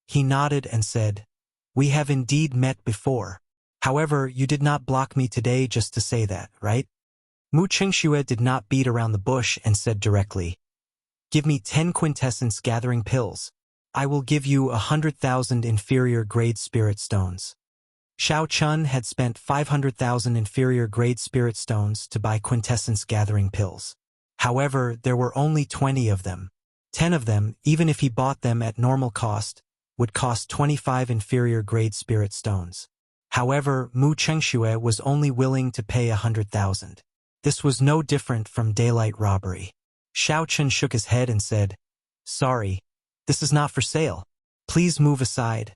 He nodded and said, we have indeed met before. However, you did not block me today just to say that, right? Mu Chengxue did not beat around the bush and said directly, give me 10 quintessence gathering pills. I will give you 100,000 inferior grade spirit stones. Xiao Chun had spent 500,000 inferior grade spirit stones to buy quintessence gathering pills. However, there were only 20 of them. 10 of them, even if he bought them at normal cost, would cost 25 inferior grade spirit stones. However, Mu Chengxue was only willing to pay 100,000. This was no different from daylight robbery. Xiao Chun shook his head and said, sorry, this is not for sale. Please move aside.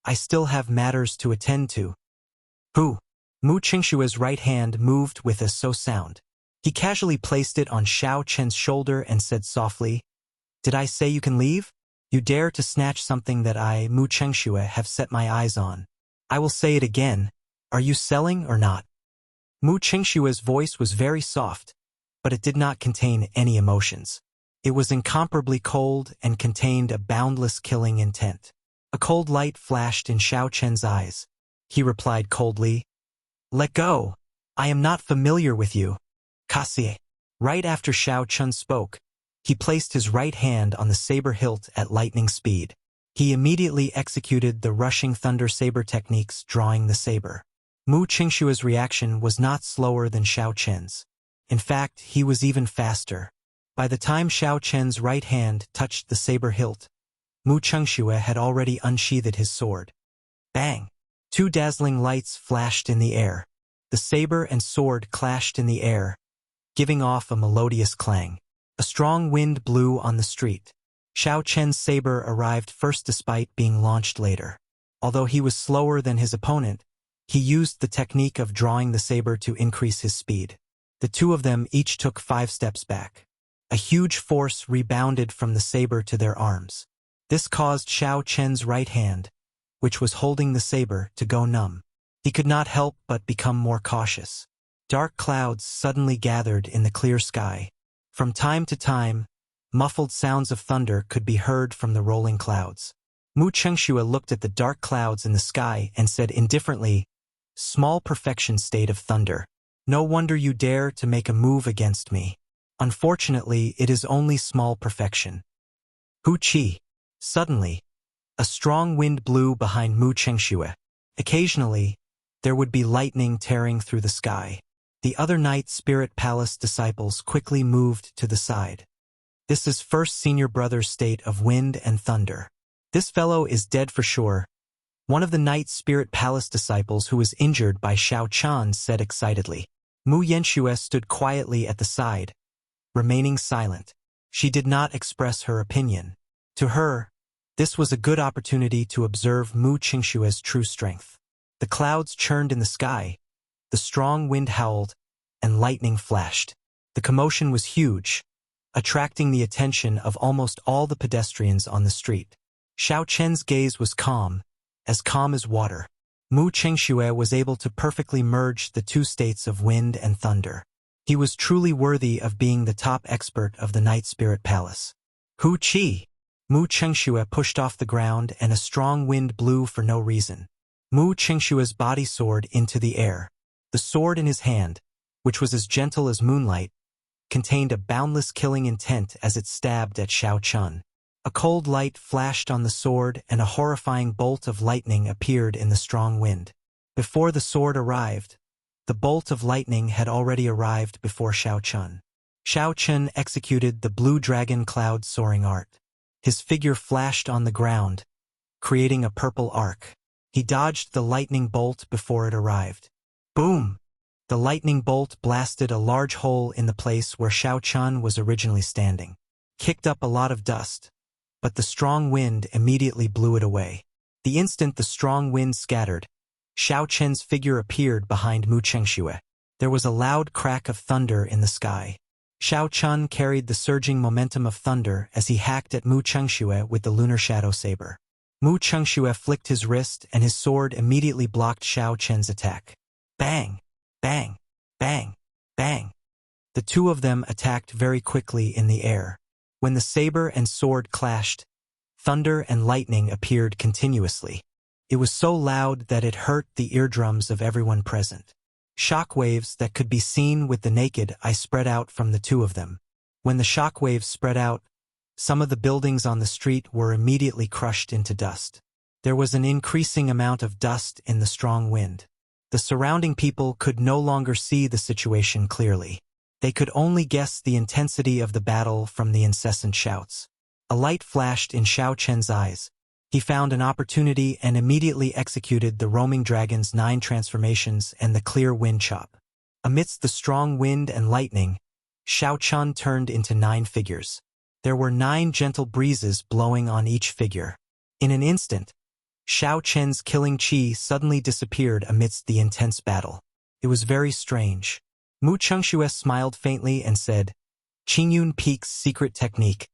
I still have matters to attend to. Who? Mu Chengxue's right hand moved with a so sound. He casually placed it on Xiao Chen's shoulder and said softly, did I say you can leave? You dare to snatch something that I, Mu Chengxue, have set my eyes on. I will say it again. Are you selling or not? Mu Chengxue's voice was very soft, but it did not contain any emotions. It was incomparably cold and contained a boundless killing intent. A cold light flashed in Xiao Chen's eyes. He replied coldly, let go. I am not familiar with you. Cassie. Right after Xiao Chun spoke, He placed his right hand on the saber hilt at lightning speed. He immediately executed the rushing thunder saber techniques, drawing the saber. Mu Qingshua's reaction was not slower than Xiao Chen's. In fact, he was even faster. By the time Xiao Chen's right hand touched the saber hilt, Mu Qingxue had already unsheathed his sword. Bang! Two dazzling lights flashed in the air. The saber and sword clashed in the air, giving off a melodious clang. A strong wind blew on the street. Xiao Chen's saber arrived first despite being launched later. Although he was slower than his opponent, he used the technique of drawing the saber to increase his speed. The two of them each took 5 steps back. A huge force rebounded from the saber to their arms. This caused Xiao Chen's right hand, which was holding the saber, to go numb. He could not help but become more cautious. Dark clouds suddenly gathered in the clear sky. From time to time, muffled sounds of thunder could be heard from the rolling clouds. Mu Qingshu looked at the dark clouds in the sky and said indifferently, "Small perfection state of thunder. No wonder you dare to make a move against me. Unfortunately, it is only small perfection." Hu Qi. Suddenly, a strong wind blew behind Mu Qingshu. Occasionally, there would be lightning tearing through the sky. The other Night Spirit Palace disciples quickly moved to the side. "This is first senior brother's state of wind and thunder. This fellow is dead for sure," one of the Night Spirit Palace disciples who was injured by Xiao Chan said excitedly. Mu Yanxue stood quietly at the side, remaining silent. She did not express her opinion. To her, this was a good opportunity to observe Mu Qingshue's true strength. The clouds churned in the sky, the strong wind howled, and lightning flashed. The commotion was huge, attracting the attention of almost all the pedestrians on the street. Xiao Chen's gaze was calm as water. Mu Qingshu was able to perfectly merge the two states of wind and thunder. He was truly worthy of being the top expert of the Night Spirit Palace. Hu Qi! Mu Qingshu pushed off the ground and a strong wind blew for no reason. Mu Qingshu's body soared into the air. The sword in his hand, which was as gentle as moonlight, contained a boundless killing intent as it stabbed at Xiao Chun. A cold light flashed on the sword and a horrifying bolt of lightning appeared in the strong wind. Before the sword arrived, the bolt of lightning had already arrived before Xiao Chun. Xiao Chun executed the blue dragon cloud soaring art. His figure flashed on the ground, creating a purple arc. He dodged the lightning bolt before it arrived. Boom! The lightning bolt blasted a large hole in the place where Xiao Chun was originally standing. Kicked up a lot of dust, but the strong wind immediately blew it away. The instant the strong wind scattered, Xiao Chen's figure appeared behind Mu Qingshu. There was a loud crack of thunder in the sky. Xiao Chun carried the surging momentum of thunder as he hacked at Mu Qingshu with the lunar shadow saber. Mu Qingshu flicked his wrist and his sword immediately blocked Xiao Chen's attack. Bang! Bang! Bang! Bang! The two of them attacked very quickly in the air. When the saber and sword clashed, thunder and lightning appeared continuously. It was so loud that it hurt the eardrums of everyone present. Shockwaves that could be seen with the naked eye spread out from the two of them. When the shockwaves spread out, some of the buildings on the street were immediately crushed into dust. There was an increasing amount of dust in the strong wind. The surrounding people could no longer see the situation clearly. They could only guess the intensity of the battle from the incessant shouts. A light flashed in Xiao Chen's eyes. He found an opportunity and immediately executed the roaming dragon's 9 transformations and the clear wind chop. Amidst the strong wind and lightning, Xiao Chen turned into 9 figures. There were 9 gentle breezes blowing on each figure. In an instant, Xiao Chen's killing chi suddenly disappeared amidst the intense battle. It was very strange. Mu Qingshu smiled faintly and said, "Qingyun Peak's secret technique.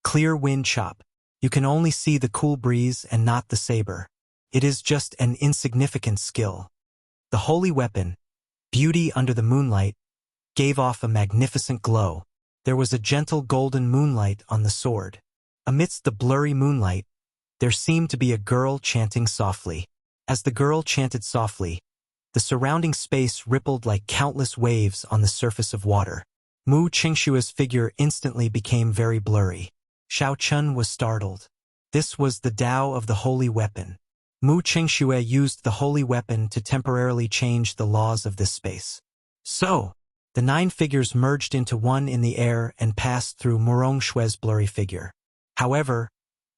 Clear wind chop. You can only see the cool breeze and not the saber. It is just an insignificant skill." The holy weapon, beauty under the moonlight, gave off a magnificent glow. There was a gentle golden moonlight on the sword. Amidst the blurry moonlight, there seemed to be a girl chanting softly. As the girl chanted softly, the surrounding space rippled like countless waves on the surface of water. Mu Qingshua's figure instantly became very blurry. Xiao Chun was startled. This was the Tao of the holy weapon. Mu Qingxue used the holy weapon to temporarily change the laws of this space. So, the 9 figures merged into one in the air and passed through Murong Shue's blurry figure. However,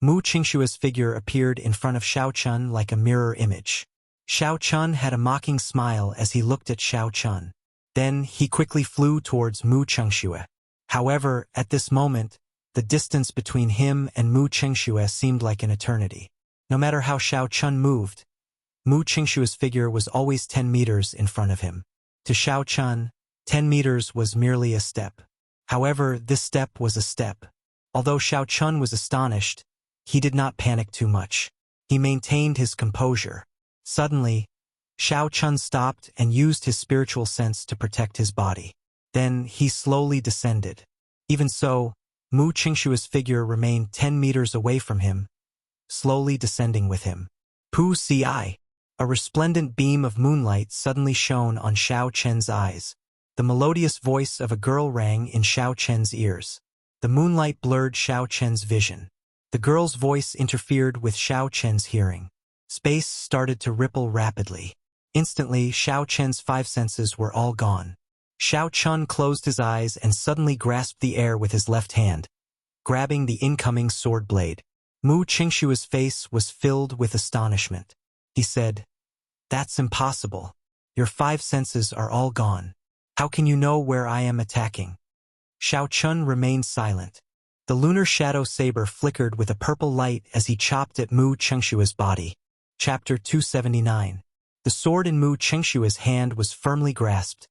Mu Qingshue's figure appeared in front of Xiao Chun like a mirror image. Xiao Chun had a mocking smile as he looked at Xiao Chun. Then he quickly flew towards Mu Qingsue. However, at this moment, the distance between him and Mu Qingsue seemed like an eternity. No matter how Xiao Chun moved, Mu Qingshue's figure was always 10 meters in front of him. To Xiao Chun, 10 meters was merely a step. However, this step was a step. Although Xiao Chun was astonished, he did not panic too much. He maintained his composure. Suddenly, Xiao Chun stopped and used his spiritual sense to protect his body. Then he slowly descended. Even so, Mu Qingshue's figure remained 10 meters away from him, slowly descending with him. Pu Si. A resplendent beam of moonlight suddenly shone on Xiao Chen's eyes. The melodious voice of a girl rang in Xiao Chen's ears. The moonlight blurred Xiao Chen's vision. The girl's voice interfered with Xiao Chen's hearing. Space started to ripple rapidly. Instantly, Xiao Chen's 5 senses were all gone. Xiao Chun closed his eyes and suddenly grasped the air with his left hand, grabbing the incoming sword blade. Mu Qingshue's face was filled with astonishment. He said, "That's impossible. Your 5 senses are all gone. How can you know where I am attacking?" Xiao Chun remained silent. The lunar shadow saber flickered with a purple light as he chopped at Mu Qingshue's body. Chapter 279. The sword in Mu Qingshue's hand was firmly grasped,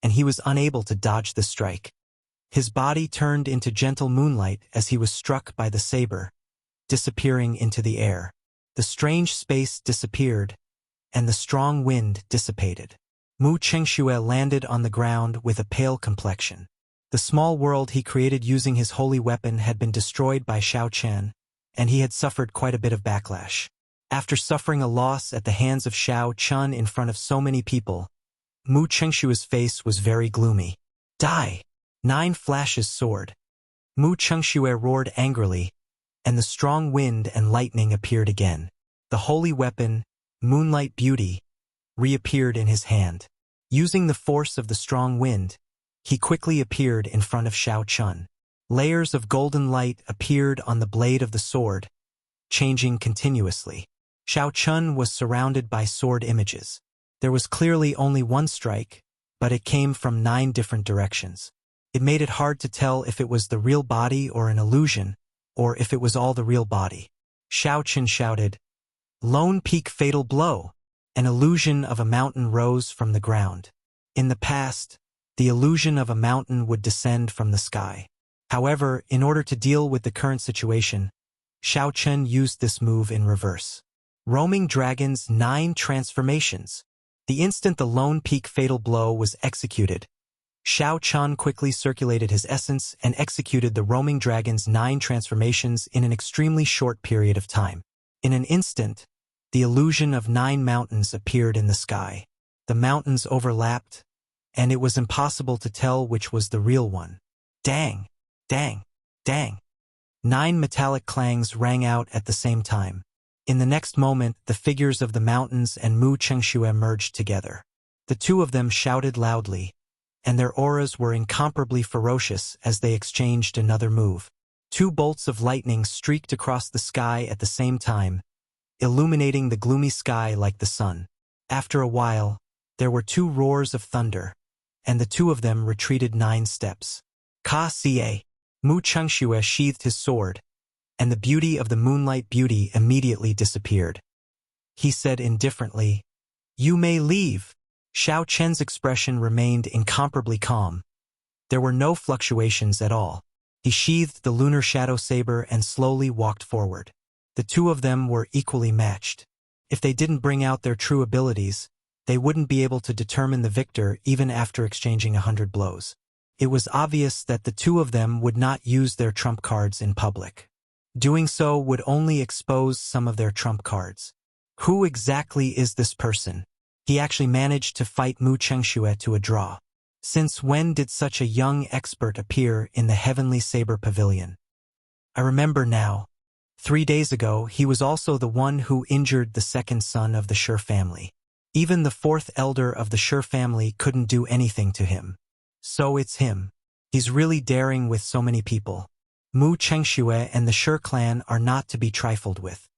and he was unable to dodge the strike. His body turned into gentle moonlight as he was struck by the saber, disappearing into the air. The strange space disappeared, and the strong wind dissipated. Mu Qingxue landed on the ground with a pale complexion. The small world he created using his holy weapon had been destroyed by Xiao Chen, and he had suffered quite a bit of backlash. After suffering a loss at the hands of Xiao Chun in front of so many people, Mu Qingshue's face was very gloomy. "Die!" 9 flashes sword. Mu Qingsue roared angrily, and the strong wind and lightning appeared again. The holy weapon, Moonlight Beauty, reappeared in his hand. Using the force of the strong wind, he quickly appeared in front of Xiao Chun. Layers of golden light appeared on the blade of the sword, changing continuously. Xiao Chun was surrounded by sword images. There was clearly only one strike, but it came from 9 different directions. It made it hard to tell if it was the real body or an illusion, or if it was all the real body. Xiao Chun shouted, "Lone Peak Fatal Blow!" An illusion of a mountain rose from the ground. In the past, the illusion of a mountain would descend from the sky. However, in order to deal with the current situation, Xiao Chun used this move in reverse. Roaming Dragon's 9 transformations. The instant the Lone Peak Fatal Blow was executed, Xiao Chun quickly circulated his essence and executed the Roaming Dragon's 9 transformations in an extremely short period of time. In an instant, the illusion of 9 mountains appeared in the sky. The mountains overlapped, and it was impossible to tell which was the real one. Dang! Dang! Dang! 9 metallic clangs rang out at the same time. In the next moment, the figures of the mountains and Mu Qingsue merged together. The 2 of them shouted loudly, and their auras were incomparably ferocious as they exchanged another move. 2 bolts of lightning streaked across the sky at the same time, illuminating the gloomy sky like the sun. After a while, there were 2 roars of thunder, and the 2 of them retreated 9 steps. Ka-ca! Mu Qingsue sheathed his sword, and the beauty of the Moonlight Beauty immediately disappeared. He said indifferently, "You may leave." Xiao Chen's expression remained incomparably calm. There were no fluctuations at all. He sheathed the lunar shadow saber and slowly walked forward. The 2 of them were equally matched. If they didn't bring out their true abilities, they wouldn't be able to determine the victor even after exchanging 100 blows. It was obvious that the 2 of them would not use their trump cards in public. Doing so would only expose some of their trump cards. Who exactly is this person? He actually managed to fight Mu Qingsue to a draw. Since when did such a young expert appear in the Heavenly Saber Pavilion? I remember now. 3 days ago, he was also the one who injured the second son of the Shi family. Even the fourth elder of the Shi family couldn't do anything to him. So it's him. He's really daring with so many people. Mu Chengxue and the Shi clan are not to be trifled with.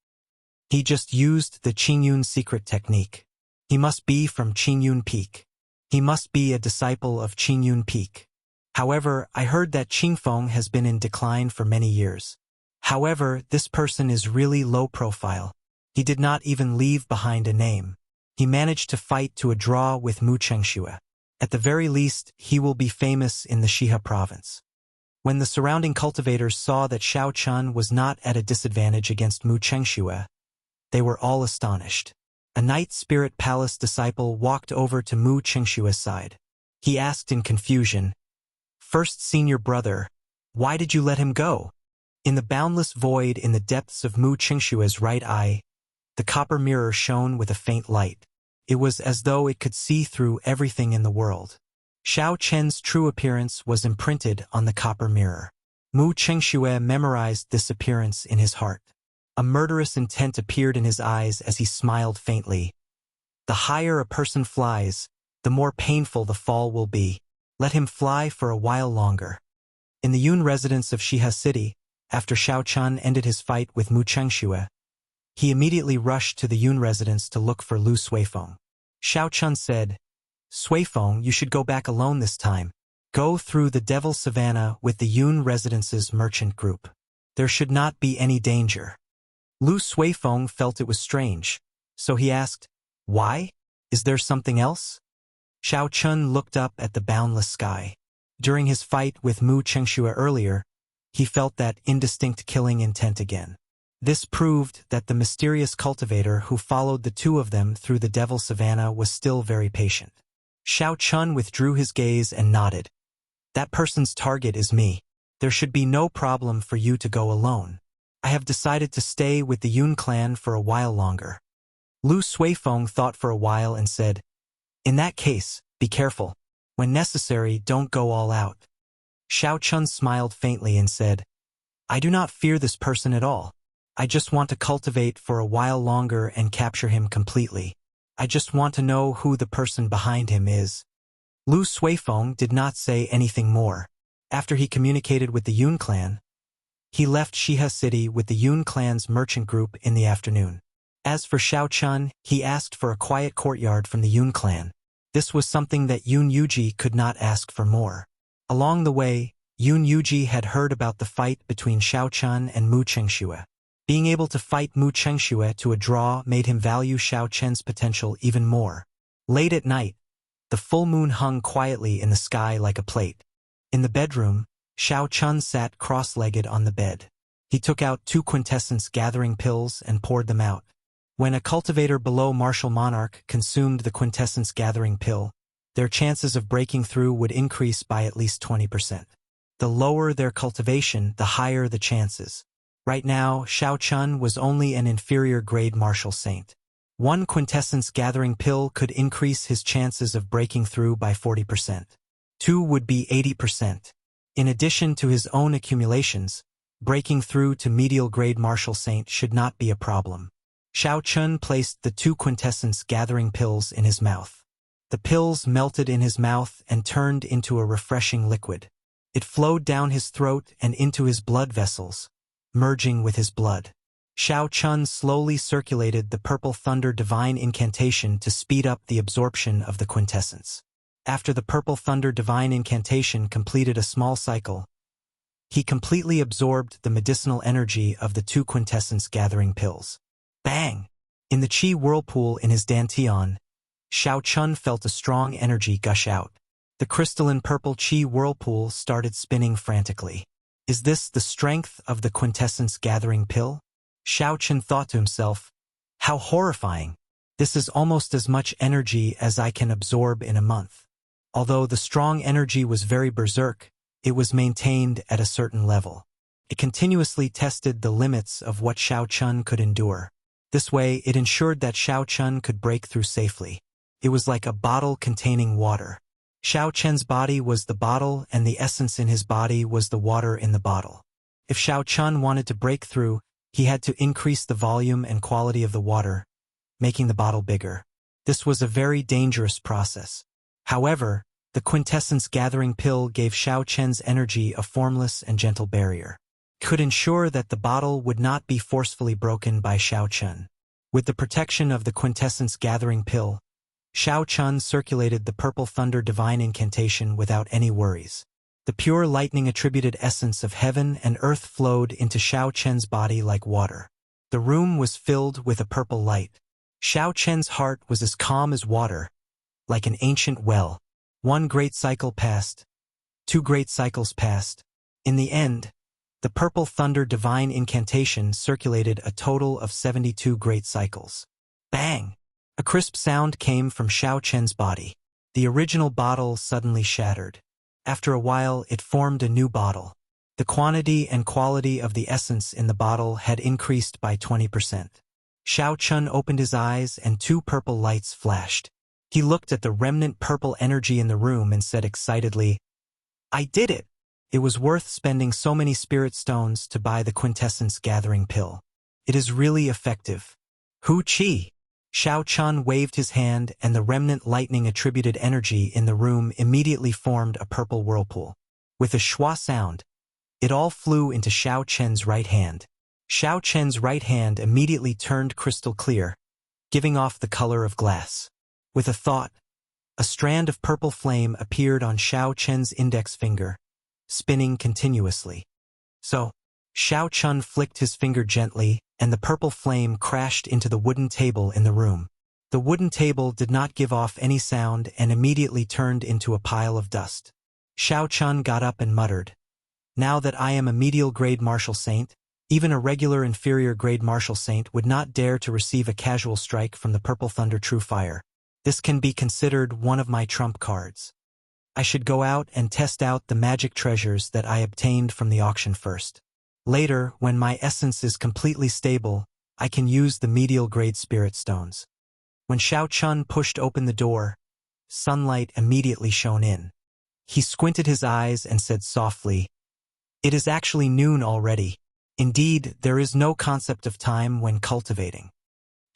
He just used the Qingyun secret technique. He must be from Qingyun Peak. He must be a disciple of Qingyun Peak. However, I heard that Qingfeng has been in decline for many years. However, this person is really low profile. He did not even leave behind a name. He managed to fight to a draw with Mu Chengxue. At the very least, he will be famous in the Shihe province. When the surrounding cultivators saw that Xiao Chun was not at a disadvantage against Mu Chengxue, they were all astonished. A Night Spirit Palace disciple walked over to Mu Chengshue's side. He asked in confusion, "First senior brother, why did you let him go?" In the boundless void in the depths of Mu Chengshue's right eye, the copper mirror shone with a faint light. It was as though it could see through everything in the world. Xiao Chen's true appearance was imprinted on the copper mirror. Mu Chengxue memorized this appearance in his heart. A murderous intent appeared in his eyes as he smiled faintly. The higher a person flies, the more painful the fall will be. Let him fly for a while longer. In the Yun residence of Shihe City, after Xiao Chun ended his fight with Mu Chengxue, he immediately rushed to the Yun residence to look for Lu Suifeng. Xiao Chun said, "Suifeng, you should go back alone this time. Go through the Devil Savannah with the Yun residence's merchant group. There should not be any danger." Lu Suifeng felt it was strange, so he asked, "Why? Is there something else?" Xiao Chun looked up at the boundless sky. During his fight with Mu Chengxue earlier, he felt that indistinct killing intent again. This proved that the mysterious cultivator who followed the two of them through the Devil Savannah was still very patient. Xiao Chun withdrew his gaze and nodded. "That person's target is me. There should be no problem for you to go alone. I have decided to stay with the Yun clan for a while longer." Lu Suifeng thought for a while and said, "In that case, be careful. When necessary, don't go all out." Xiao Chun smiled faintly and said, "I do not fear this person at all. I just want to cultivate for a while longer and capture him completely. I just want to know who the person behind him is." Lu Suifeng did not say anything more. After he communicated with the Yun clan, he left Shihe City with the Yun clan's merchant group in the afternoon. As for Xiao Chun, he asked for a quiet courtyard from the Yun clan. This was something that Yun Yuji could not ask for more. Along the way, Yun Yuji had heard about the fight between Xiao Chun and Mu Chengxue. Being able to fight Mu Chengxue to a draw made him value Xiao Chen's potential even more. Late at night, the full moon hung quietly in the sky like a plate. In the bedroom, Xiao Chun sat cross-legged on the bed. He took out 2 quintessence gathering pills and poured them out. When a cultivator below Martial Monarch consumed the quintessence gathering pill, their chances of breaking through would increase by at least 20%. The lower their cultivation, the higher the chances. Right now, Xiao Chun was only an inferior grade martial saint. 1 quintessence gathering pill could increase his chances of breaking through by 40%. 2 would be 80%. In addition to his own accumulations, breaking through to medial grade martial saint should not be a problem. Xiao Chun placed the 2 quintessence gathering pills in his mouth. The pills melted in his mouth and turned into a refreshing liquid. It flowed down his throat and into his blood vessels, merging with his blood. Xiao Chun slowly circulated the Purple Thunder Divine Incantation to speed up the absorption of the quintessence. After the Purple Thunder Divine Incantation completed a small cycle, he completely absorbed the medicinal energy of the 2 quintessence gathering pills. Bang! In the Qi whirlpool in his dantian, Xiao Chun felt a strong energy gush out. The crystalline purple Qi whirlpool started spinning frantically. Is this the strength of the quintessence gathering pill? Xiao Chun thought to himself, how horrifying. This is almost as much energy as I can absorb in a month. Although the strong energy was very berserk, it was maintained at a certain level. It continuously tested the limits of what Xiao Chun could endure. This way, it ensured that Xiao Chun could break through safely. It was like a bottle containing water. Xiao Chen's body was the bottle and the essence in his body was the water in the bottle. If Xiao Chun wanted to break through, he had to increase the volume and quality of the water, making the bottle bigger. This was a very dangerous process. However, the quintessence gathering pill gave Xiao Chen's energy a formless and gentle barrier. It could ensure that the bottle would not be forcefully broken by Xiao Chen. With the protection of the quintessence gathering pill, Xiao Chun circulated the purple thunder divine incantation without any worries. The pure lightning attributed essence of heaven and earth flowed into Xiao Chen's body like water. The room was filled with a purple light. Xiao Chen's heart was as calm as water, like an ancient well. One great cycle passed. 2 great cycles passed. In the end, the purple thunder divine incantation circulated a total of 72 great cycles. Bang! A crisp sound came from Xiao Chen's body. The original bottle suddenly shattered. After a while, it formed a new bottle. The quantity and quality of the essence in the bottle had increased by 20%. Xiao Chun opened his eyes and 2 purple lights flashed. He looked at the remnant purple energy in the room and said excitedly, "I did it! It was worth spending so many spirit stones to buy the quintessence gathering pill. It is really effective." Hu Qi! Xiao Chun waved his hand and the remnant lightning-attributed energy in the room immediately formed a purple whirlpool. With a schwa sound, it all flew into Xiao Chen's right hand. Xiao Chen's right hand immediately turned crystal clear, giving off the color of glass. With a thought, a strand of purple flame appeared on Xiao Chen's index finger, spinning continuously. So, Xiao Chun flicked his finger gently, and the purple flame crashed into the wooden table in the room. The wooden table did not give off any sound and immediately turned into a pile of dust. Xiao Chun got up and muttered, "Now that I am a medial grade martial saint, even a regular inferior grade martial saint would not dare to receive a casual strike from the purple thunder true fire. This can be considered one of my trump cards. I should go out and test out the magic treasures that I obtained from the auction first. Later, when my essence is completely stable, I can use the medial grade spirit stones." When Xiao Chun pushed open the door, sunlight immediately shone in. He squinted his eyes and said softly, "It is actually noon already. Indeed, there is no concept of time when cultivating."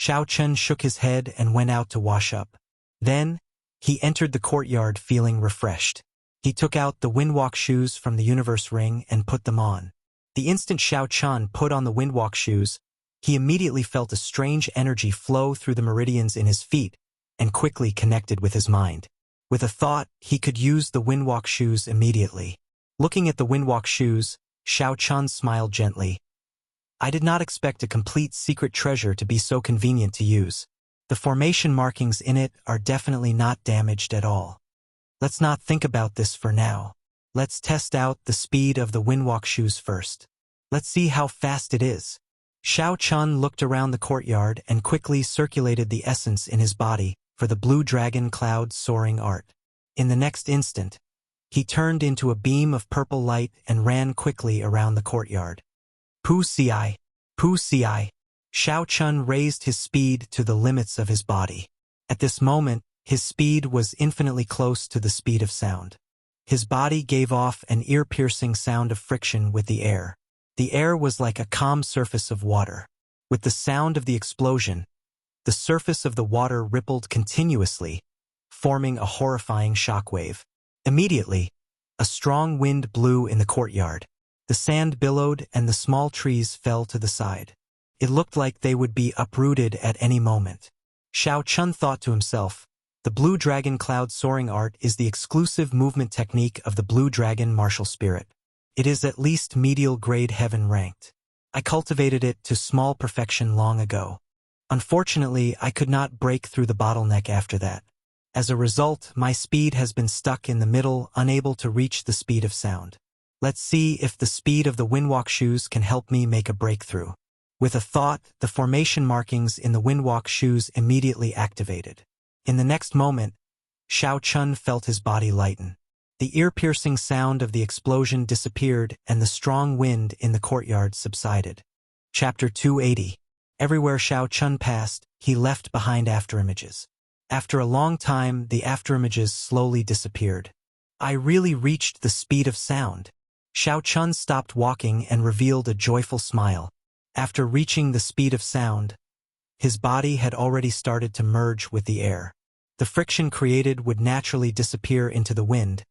Xiao Chun shook his head and went out to wash up. Then, he entered the courtyard feeling refreshed. He took out the windwalk shoes from the universe ring and put them on. The instant Xiao Chun put on the windwalk shoes, he immediately felt a strange energy flow through the meridians in his feet and quickly connected with his mind. With a thought, he could use the windwalk shoes immediately. Looking at the windwalk shoes, Xiao Chun smiled gently. "I did not expect a complete secret treasure to be so convenient to use. The formation markings in it are definitely not damaged at all. Let's not think about this for now. Let's test out the speed of the windwalk shoes first. Let's see how fast it is." Xiao Chun looked around the courtyard and quickly circulated the essence in his body for the blue dragon cloud soaring art. In the next instant, he turned into a beam of purple light and ran quickly around the courtyard. Pu Ci! Pu Ci! Xiao Chun raised his speed to the limits of his body. At this moment, his speed was infinitely close to the speed of sound. His body gave off an ear-piercing sound of friction with the air. The air was like a calm surface of water. With the sound of the explosion, the surface of the water rippled continuously, forming a horrifying shockwave. Immediately, a strong wind blew in the courtyard. The sand billowed and the small trees fell to the side. It looked like they would be uprooted at any moment. Xiao Chun thought to himself, "The blue dragon cloud soaring art is the exclusive movement technique of the blue dragon martial spirit. It is at least medial grade heaven ranked. I cultivated it to small perfection long ago. Unfortunately, I could not break through the bottleneck after that. As a result, my speed has been stuck in the middle, unable to reach the speed of sound. Let's see if the speed of the windwalk shoes can help me make a breakthrough." With a thought, the formation markings in the windwalk shoes immediately activated. In the next moment, Xiao Chun felt his body lighten. The ear-piercing sound of the explosion disappeared and the strong wind in the courtyard subsided. Chapter 280. Everywhere Xiao Chun passed, he left behind afterimages. After a long time, the afterimages slowly disappeared. I really reached the speed of sound. Xiao Chun stopped walking and revealed a joyful smile. After reaching the speed of sound, his body had already started to merge with the air. The friction created would naturally disappear into the wind,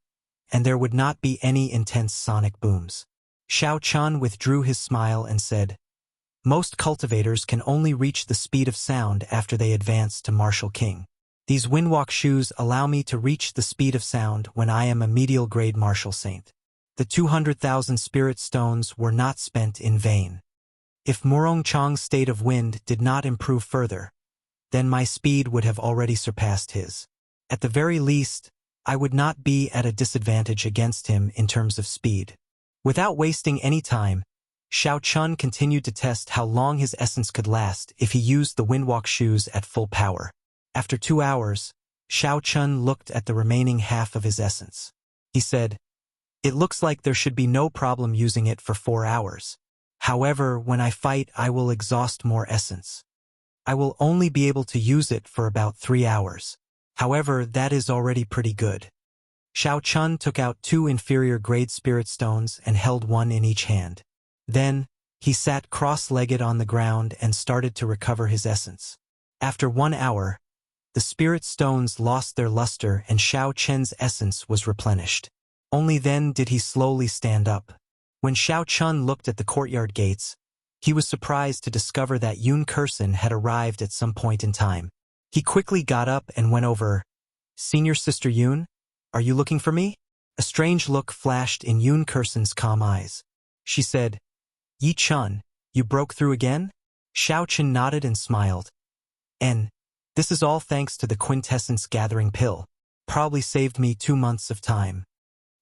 and there would not be any intense sonic booms. Xiao Chun withdrew his smile and said, "Most cultivators can only reach the speed of sound after they advance to Martial King. These windwalk shoes allow me to reach the speed of sound when I am a medial grade Martial Saint. The 200,000 spirit stones were not spent in vain. If Murong Chang's state of wind did not improve further, then my speed would have already surpassed his. At the very least, I would not be at a disadvantage against him in terms of speed." Without wasting any time, Xiao Chun continued to test how long his essence could last if he used the windwalk shoes at full power. After 2 hours, Xiao Chun looked at the remaining half of his essence. He said, "It looks like there should be no problem using it for 4 hours. However, when I fight, I will exhaust more essence. I will only be able to use it for about 3 hours. However, that is already pretty good." Xiao Chun took out 2 inferior-grade spirit stones and held one in each hand. Then, he sat cross-legged on the ground and started to recover his essence. After 1 hour, the spirit stones lost their luster and Xiao Chen's essence was replenished. Only then did he slowly stand up. When Xiao Chun looked at the courtyard gates, he was surprised to discover that Yun Kursen had arrived at some point in time. He quickly got up and went over. "Senior Sister Yun, are you looking for me?" A strange look flashed in Yun Kursen's calm eyes. She said, "Yi Chun, you broke through again?" Xiao Chun nodded and smiled. "And this is all thanks to the quintessence gathering pill. Probably saved me 2 months of time."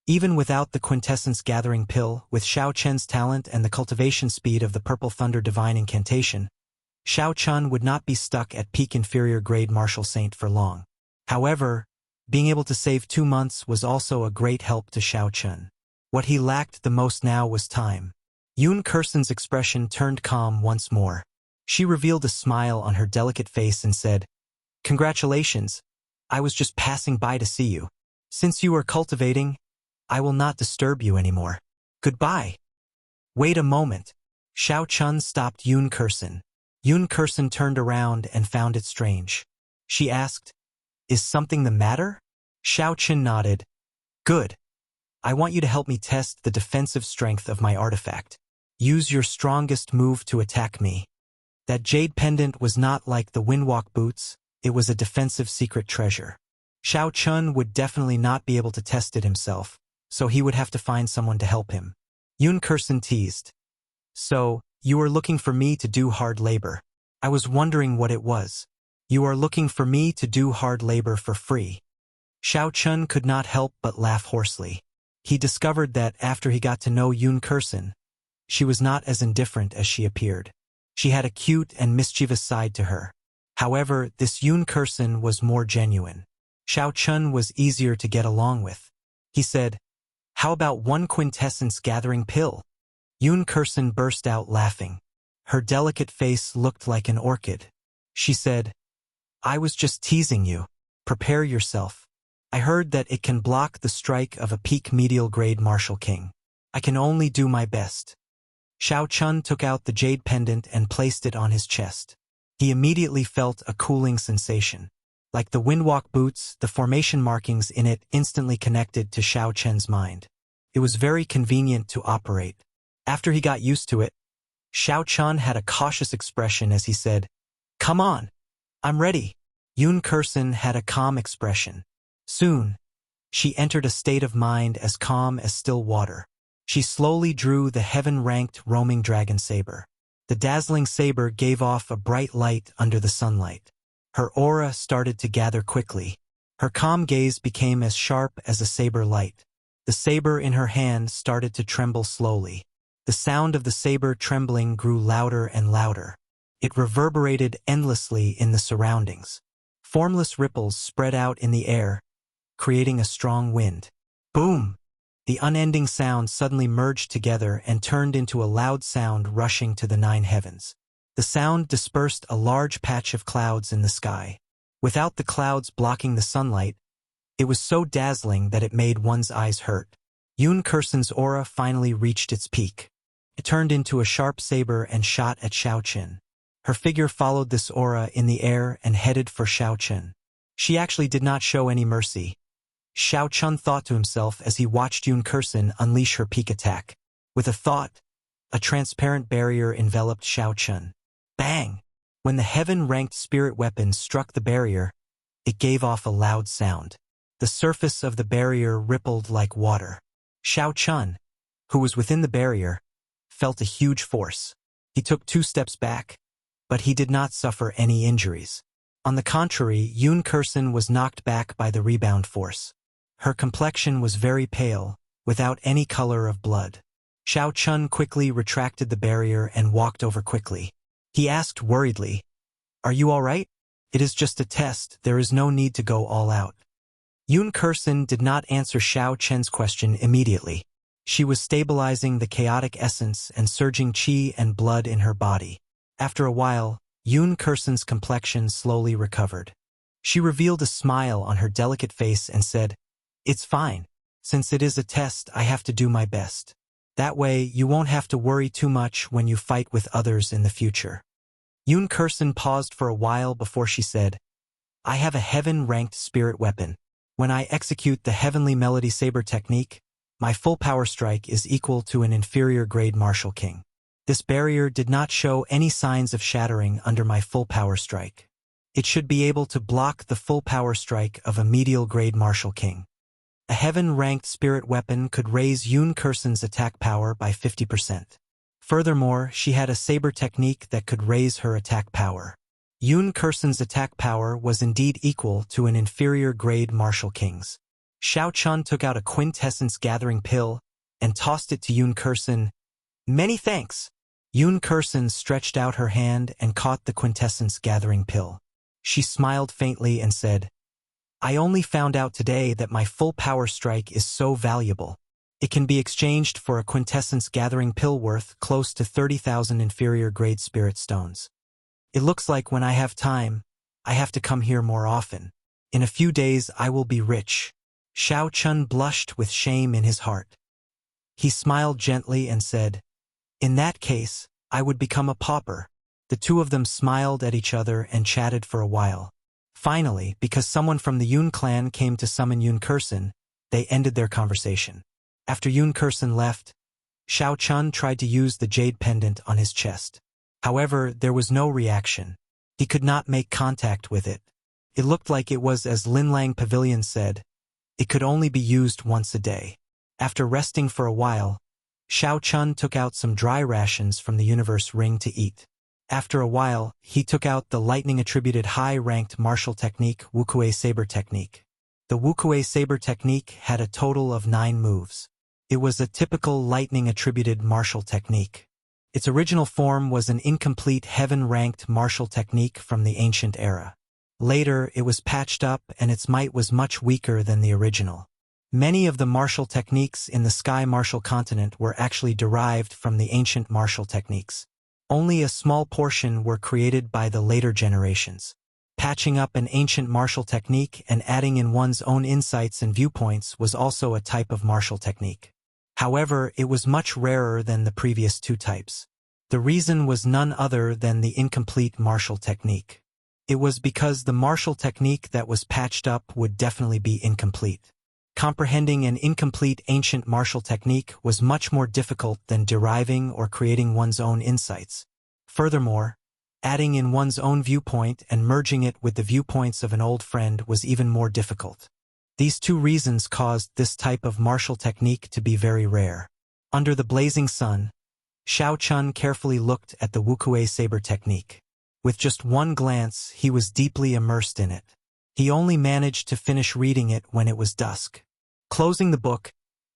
Even without the quintessence gathering pill, with Xiao Chen's talent and the cultivation speed of the Purple Thunder Divine Incantation, Xiao Chun would not be stuck at peak inferior grade Martial Saint for long. However, being able to save 2 months was also a great help to Xiao Chun. What he lacked the most now was time. Yun Kursen's expression turned calm once more. She revealed a smile on her delicate face and said, "Congratulations, I was just passing by to see you. Since you are cultivating, I will not disturb you anymore. Goodbye." "Wait a moment." Xiao Chun stopped Yun Kursen. Yun Kursen turned around and found it strange. She asked, "Is something the matter?" Xiao Chun nodded. "Good. I want you to help me test the defensive strength of my artifact. Use your strongest move to attack me." That jade pendant was not like the windwalk boots, it was a defensive secret treasure. Xiao Chun would definitely not be able to test it himself, so he would have to find someone to help him. Yun Kursen teased, "So, you are looking for me to do hard labor. I was wondering what it was. You are looking for me to do hard labor for free." Xiao Chun could not help but laugh hoarsely. He discovered that after he got to know Yun Kursen, she was not as indifferent as she appeared. She had a cute and mischievous side to her. However, this Yun Kursen was more genuine. Xiao Chun was easier to get along with. He said, "How about 1 quintessence gathering pill?" Yun Kursen burst out laughing. Her delicate face looked like an orchid. She said, "I was just teasing you. Prepare yourself. I heard that it can block the strike of a peak medial grade Martial King. I can only do my best." Xiao Chun took out the jade pendant and placed it on his chest. He immediately felt a cooling sensation. Like the windwalk boots, the formation markings in it instantly connected to Xiao Chen's mind. It was very convenient to operate. After he got used to it, Xiao Chun had a cautious expression as he said, "Come on, I'm ready." Yun Kursen had a calm expression. Soon, she entered a state of mind as calm as still water. She slowly drew the heaven-ranked roaming dragon saber. The dazzling saber gave off a bright light under the sunlight. Her aura started to gather quickly. Her calm gaze became as sharp as a saber light. The saber in her hand started to tremble slowly. The sound of the saber trembling grew louder and louder. It reverberated endlessly in the surroundings. Formless ripples spread out in the air, creating a strong wind. Boom! The unending sound suddenly merged together and turned into a loud sound rushing to the 9 heavens. The sound dispersed a large patch of clouds in the sky. Without the clouds blocking the sunlight, it was so dazzling that it made one's eyes hurt. Yun Kursen's aura finally reached its peak. It turned into a sharp saber and shot at Xiao Qin. Her figure followed this aura in the air and headed for Xiao Qin. She actually did not show any mercy. Xiao Qin thought to himself as he watched Yun Kursen unleash her peak attack. With a thought, a transparent barrier enveloped Xiao Qin. Bang! When the heaven-ranked spirit weapon struck the barrier, it gave off a loud sound. The surface of the barrier rippled like water. Xiao Qin, who was within the barrier, felt a huge force. He took 2 steps back, but he did not suffer any injuries. On the contrary, Yun Kursen was knocked back by the rebound force. Her complexion was very pale, without any color of blood. Xiao Qin quickly retracted the barrier and walked over quickly. He asked worriedly, "Are you all right? It is just a test, there is no need to go all out." Yun Kursen did not answer Xiao Qin's question immediately. She was stabilizing the chaotic essence and surging qi and blood in her body. After a while, Yun Kursen's complexion slowly recovered. She revealed a smile on her delicate face and said, "It's fine. Since it is a test, I have to do my best. That way, you won't have to worry too much when you fight with others in the future." Yun Kursen paused for a while before she said, "I have a heaven-ranked spirit weapon. When I execute the Heavenly Melody Saber technique, my full power strike is equal to an inferior grade Martial King. This barrier did not show any signs of shattering under my full power strike. It should be able to block the full power strike of a medial grade Martial King." A heaven-ranked spirit weapon could raise Yun Kursen's attack power by 50%. Furthermore, she had a saber technique that could raise her attack power. Yun Kursen's attack power was indeed equal to an inferior grade Martial King's. Xiao Qin took out a quintessence gathering pill and tossed it to Yun Kursen. "Many thanks." Yun Kursen stretched out her hand and caught the quintessence gathering pill. She smiled faintly and said, "I only found out today that my full power strike is so valuable. It can be exchanged for a quintessence gathering pill worth close to 30,000 inferior grade spirit stones. It looks like when I have time, I have to come here more often. In a few days I will be rich." Xiao Qin blushed with shame in his heart. He smiled gently and said, "In that case, I would become a pauper." The two of them smiled at each other and chatted for a while. Finally, because someone from the Yun clan came to summon Yun Kursen, they ended their conversation. After Yun Kursen left, Xiao Qin tried to use the jade pendant on his chest. However, there was no reaction. He could not make contact with it. It looked like it was as Linlang Pavilion said, it could only be used once a day. After resting for a while, Xiao Qin took out some dry rations from the universe ring to eat. After a while, he took out the lightning-attributed high-ranked martial technique Wuxia Saber Technique. The Wuxia Saber Technique had a total of 9 moves. It was a typical lightning-attributed martial technique. Its original form was an incomplete heaven-ranked martial technique from the ancient era. Later, it was patched up and its might was much weaker than the original. Many of the martial techniques in the Sky Martial Continent were actually derived from the ancient martial techniques. Only a small portion were created by the later generations. Patching up an ancient martial technique and adding in one's own insights and viewpoints was also a type of martial technique. However, it was much rarer than the previous 2 types. The reason was none other than the incomplete martial technique. It was because the martial technique that was patched up would definitely be incomplete. Comprehending an incomplete ancient martial technique was much more difficult than deriving or creating one's own insights. Furthermore, adding in one's own viewpoint and merging it with the viewpoints of an old friend was even more difficult. These 2 reasons caused this type of martial technique to be very rare. Under the blazing sun, Xiao Qin carefully looked at the Wuxia Saber Technique. With just one glance, he was deeply immersed in it. He only managed to finish reading it when it was dusk. Closing the book,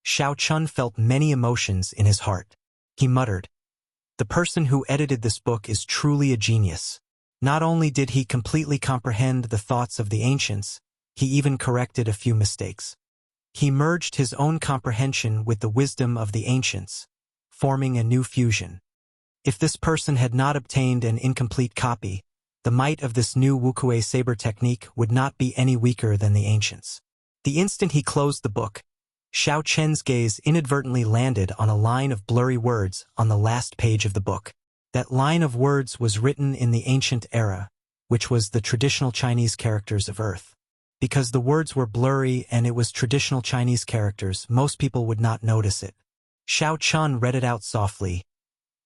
Xiao Qin felt many emotions in his heart. He muttered, "The person who edited this book is truly a genius. Not only did he completely comprehend the thoughts of the ancients, he even corrected a few mistakes. He merged his own comprehension with the wisdom of the ancients, forming a new fusion. If this person had not obtained an incomplete copy, the might of this new Wukuei saber technique would not be any weaker than the ancients. The instant he closed the book, Xiao Chen's gaze inadvertently landed on a line of blurry words on the last page of the book. That line of words was written in the ancient era, which was the traditional Chinese characters of Earth. Because the words were blurry and it was traditional Chinese characters, most people would not notice it. Xiao Chun read it out softly.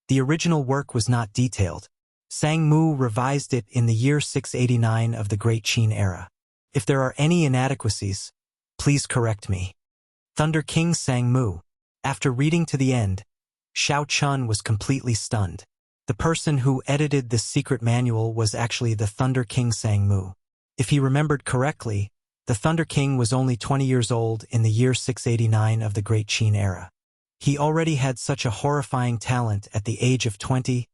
The original work was not detailed. Sang Mu revised it in the year 689 of the Great Qin era. If there are any inadequacies, please correct me. Thunder King Sang Mu. After reading to the end, Xiao Chun was completely stunned. The person who edited this secret manual was actually the Thunder King Sang Mu. If he remembered correctly, the Thunder King was only 20 years old in the year 689 of the Great Qin era. He already had such a horrifying talent at the age of 20,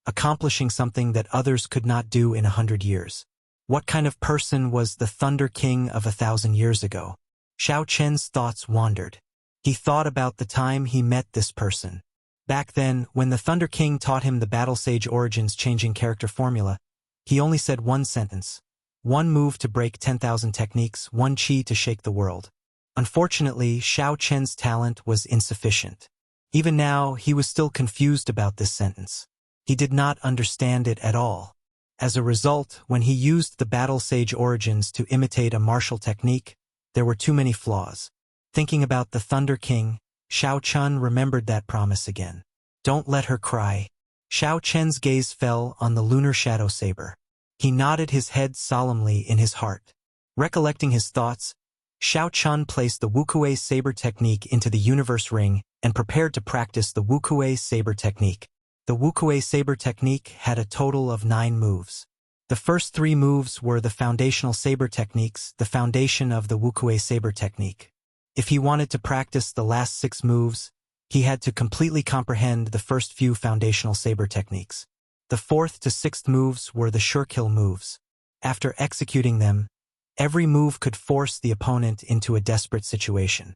accomplishing something that others could not do in 100 years. What kind of person was the Thunder King of 1,000 years ago? Xiao Chen's thoughts wandered. He thought about the time he met this person. Back then, when the Thunder King taught him the Battle Sage Origins changing character formula, he only said one sentence. One move to break 10,000 techniques, one chi to shake the world. Unfortunately, Xiao Chen's talent was insufficient. Even now, he was still confused about this sentence. He did not understand it at all. As a result, when he used the Battle Sage Origins to imitate a martial technique, there were too many flaws. Thinking about the Thunder King, Xiao Chun remembered that promise again. Don't let her cry. Xiao Chen's gaze fell on the lunar shadow saber. He nodded his head solemnly in his heart. Recollecting his thoughts, Xiao Chun placed the Wukuei saber technique into the universe ring and prepared to practice the Wukuei saber technique. The Wukuei saber technique had a total of 9 moves. The first 3 moves were the foundational saber techniques, the foundation of the Wukuei saber technique. If he wanted to practice the last 6 moves, he had to completely comprehend the first few foundational saber techniques. The 4th to 6th moves were the sure kill moves. After executing them, every move could force the opponent into a desperate situation.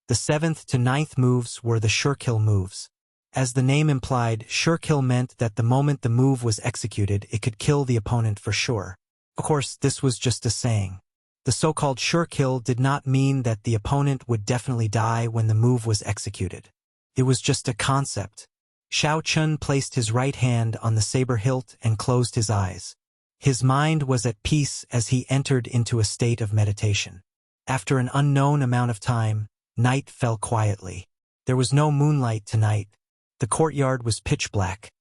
The 7th to 9th moves were the sure kill moves. As the name implied, sure kill meant that the moment the move was executed, it could kill the opponent for sure. Of course, this was just a saying. The so-called sure kill did not mean that the opponent would definitely die when the move was executed. It was just a concept. Xiao Chun placed his right hand on the saber hilt and closed his eyes. His mind was at peace as he entered into a state of meditation. After an unknown amount of time, night fell quietly. There was no moonlight tonight. The courtyard was pitch black.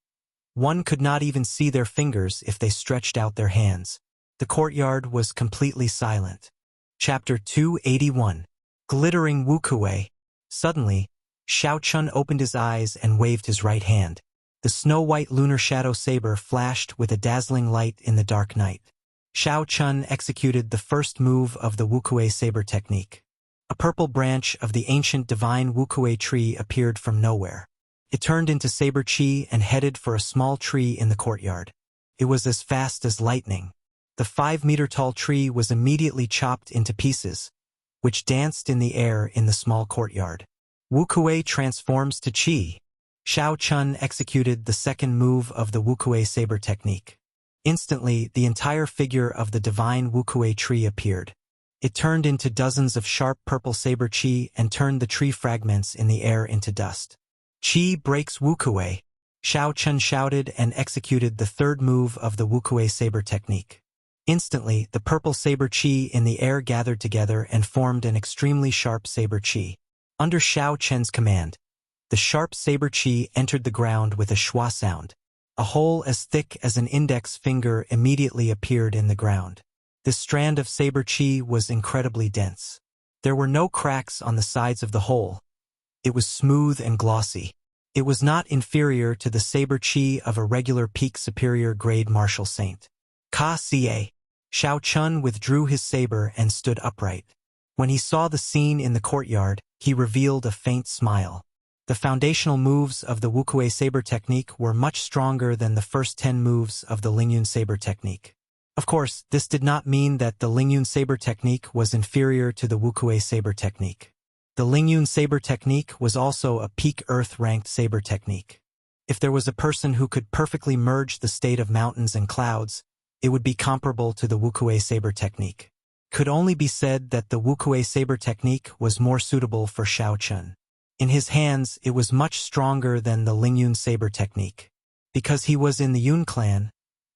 One could not even see their fingers if they stretched out their hands. The courtyard was completely silent. Chapter 281. Glittering Wukuei. Suddenly, Xiao Chun opened his eyes and waved his right hand. The snow-white lunar shadow saber flashed with a dazzling light in the dark night. Xiao Chun executed the first move of the Wukuei saber technique. A purple branch of the ancient divine Wukuei tree appeared from nowhere. It turned into saber chi and headed for a small tree in the courtyard. It was as fast as lightning. The 5-meter-tall tree was immediately chopped into pieces, which danced in the air in the small courtyard. Wukuei transforms to chi. Xiao Chun executed the second move of the Wukuei saber technique. Instantly, the entire figure of the divine Wukuei tree appeared. It turned into dozens of sharp purple saber chi and turned the tree fragments in the air into dust. Chi breaks Wukuei. Xiao Chun shouted and executed the third move of the Wukuei saber technique. Instantly, the purple saber chi in the air gathered together and formed an extremely sharp saber chi. Under Xiao Chen's command, the sharp saber chi entered the ground with a schwa sound. A hole as thick as an index finger immediately appeared in the ground. This strand of saber chi was incredibly dense. There were no cracks on the sides of the hole. It was smooth and glossy. It was not inferior to the saber chi of a regular peak superior grade martial saint. Ka-ca. Xiao Chun withdrew his saber and stood upright. When he saw the scene in the courtyard, he revealed a faint smile. The foundational moves of the Wukuei saber technique were much stronger than the first 10 moves of the Lingyun saber technique. Of course, this did not mean that the Lingyun saber technique was inferior to the Wukuei saber technique. The Lingyun saber technique was also a peak earth-ranked saber technique. If there was a person who could perfectly merge the state of mountains and clouds, it would be comparable to the Wuxia saber technique. Could only be said that the Wuxia saber technique was more suitable for Xiao Chun. In his hands, it was much stronger than the Lingyun saber technique. Because he was in the Yun clan,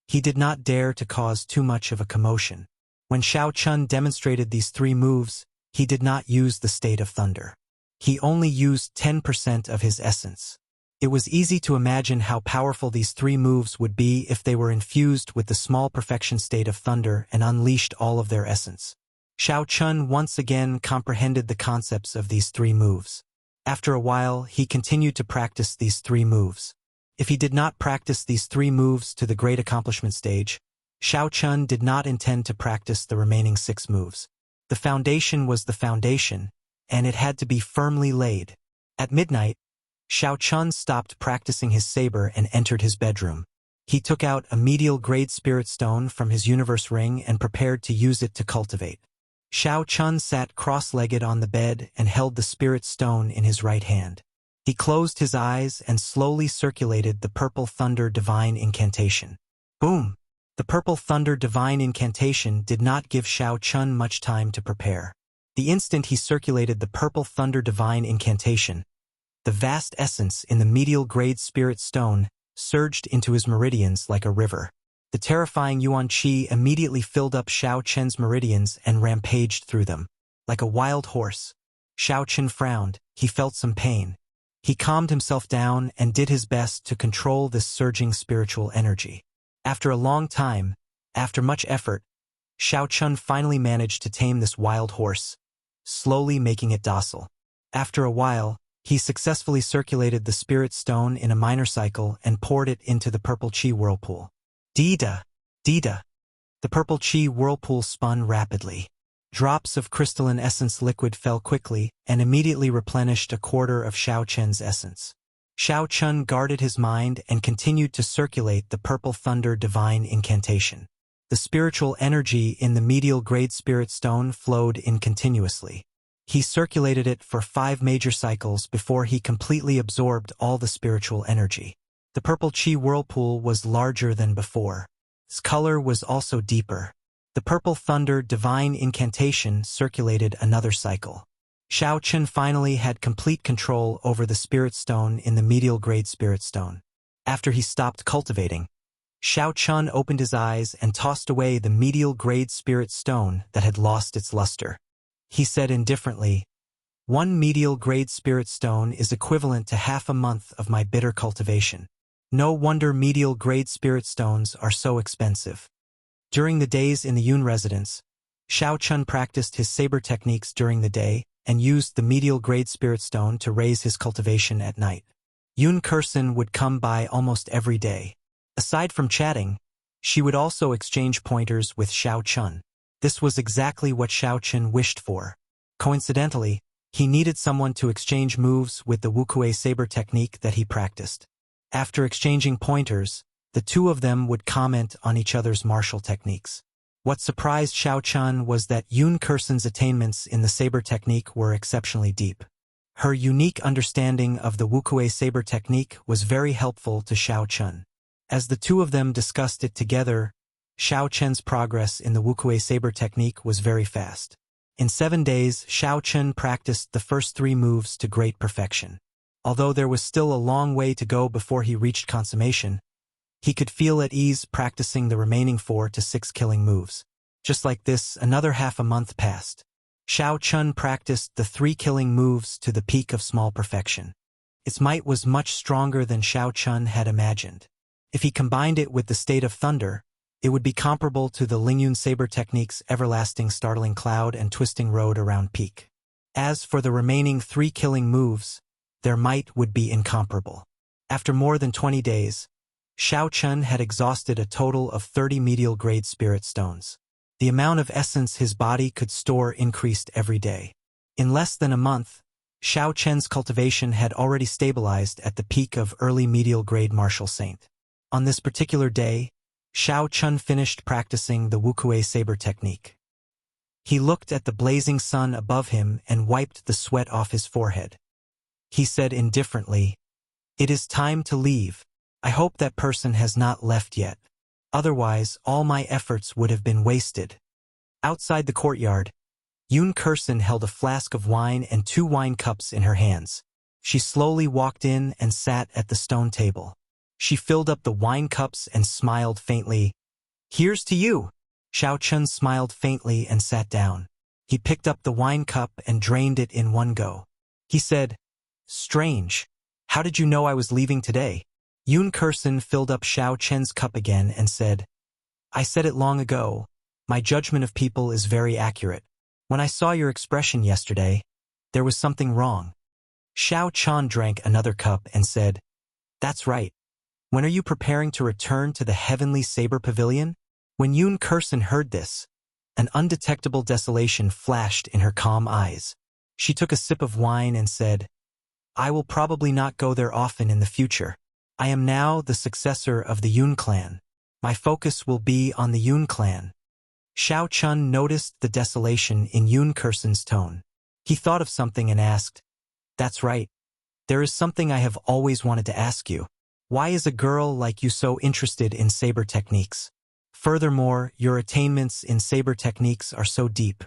he did not dare to cause too much of a commotion. When Xiao Chun demonstrated these 3 moves, he did not use the state of thunder. He only used 10% of his essence. It was easy to imagine how powerful these 3 moves would be if they were infused with the small perfection state of thunder and unleashed all of their essence. Xiao Chun once again comprehended the concepts of these 3 moves. After a while, he continued to practice these 3 moves. If he did not practice these 3 moves to the great accomplishment stage, Xiao Chun did not intend to practice the remaining 6 moves. The foundation was the foundation, and it had to be firmly laid. At midnight, Xiao Chun stopped practicing his saber and entered his bedroom. He took out a medial grade spirit stone from his universe ring and prepared to use it to cultivate. Xiao Chun sat cross-legged on the bed and held the spirit stone in his right hand. He closed his eyes and slowly circulated the purple thunder divine incantation. Boom! The purple thunder divine incantation did not give Xiao Chun much time to prepare. The instant he circulated the purple thunder divine incantation, the vast essence in the medial grade spirit stone surged into his meridians like a river. The terrifying Yuan Qi immediately filled up Xiao Chen's meridians and rampaged through them. Like a wild horse, Xiao Chen frowned. He felt some pain. He calmed himself down and did his best to control this surging spiritual energy. After a long time, after much effort, Xiao Chun finally managed to tame this wild horse, slowly making it docile. After a while, he successfully circulated the spirit stone in a minor cycle and poured it into the purple Qi whirlpool. Dida! Dida! The purple Qi whirlpool spun rapidly. Drops of crystalline essence liquid fell quickly and immediately replenished a quarter of Xiao Chen's essence. Xiao Chun guarded his mind and continued to circulate the purple thunder divine incantation. The spiritual energy in the medial grade spirit stone flowed in continuously. He circulated it for 5 major cycles before he completely absorbed all the spiritual energy. The purple Qi whirlpool was larger than before. Its color was also deeper. The purple thunder divine incantation circulated another cycle. Xiao Chun finally had complete control over the spirit stone in the medial grade spirit stone. After he stopped cultivating, Xiao Chun opened his eyes and tossed away the medial grade spirit stone that had lost its luster. He said indifferently, "1 medial grade spirit stone is equivalent to half a month of my bitter cultivation. No wonder medial grade spirit stones are so expensive." During the days in the Yun residence, Xiao Chun practiced his saber techniques during the day and used the medial grade spirit stone to raise his cultivation at night. Yun Kursen would come by almost every day. Aside from chatting, she would also exchange pointers with Xiao Chun. This was exactly what Xiao Chun wished for. Coincidentally, he needed someone to exchange moves with the Wuxia saber technique that he practiced. After exchanging pointers, the 2 of them would comment on each other's martial techniques. What surprised Xiao Chun was that Yun Kursen's attainments in the saber technique were exceptionally deep. Her unique understanding of the Wuxia saber technique was very helpful to Xiao Chun. As the 2 of them discussed it together, Xiao Chen's progress in the Wuxia saber technique was very fast. In 7 days, Xiao Chun practiced the first 3 moves to great perfection. Although there was still a long way to go before he reached consummation, he could feel at ease practicing the remaining 4 to 6 killing moves. Just like this, another half a month passed. Xiao Chun practiced the 3 killing moves to the peak of small perfection. Its might was much stronger than Xiao Chun had imagined. If he combined it with the state of thunder, it would be comparable to the Lingyun saber technique's everlasting startling cloud and twisting road around peak. As for the remaining 3 killing moves, their might would be incomparable. After more than 20 days, Xiao Chun had exhausted a total of 30 medial grade spirit stones. The amount of essence his body could store increased every day. In less than a month, Xiao Chen's cultivation had already stabilized at the peak of early medial grade martial saint. On this particular day, Xiao Chun finished practicing the Wuxia saber technique. He looked at the blazing sun above him and wiped the sweat off his forehead. He said indifferently, "It is time to leave. I hope that person has not left yet." Otherwise, all my efforts would have been wasted. Outside the courtyard, Yoon Kursin held a flask of wine and 2 wine cups in her hands. She slowly walked in and sat at the stone table. She filled up the wine cups and smiled faintly. "Here's to you." Xiao Chun smiled faintly and sat down. He picked up the wine cup and drained it in one go. He said, "Strange. How did you know I was leaving today?" Yoon Kursin filled up Xiao Chen's cup again and said, "I said it long ago. My judgment of people is very accurate. When I saw your expression yesterday, there was something wrong." Xiao Chen drank another cup and said, "That's right. When are you preparing to return to the Heavenly Saber Pavilion?" When Yoon Kursin heard this, an undetectable desolation flashed in her calm eyes. She took a sip of wine and said, "I will probably not go there often in the future. I am now the successor of the Yoon clan. My focus will be on the Yoon clan." Xiao Chun noticed the desolation in Yoon Kursin's tone. He thought of something and asked, "That's right. There is something I have always wanted to ask you. Why is a girl like you so interested in saber techniques? Furthermore, your attainments in saber techniques are so deep."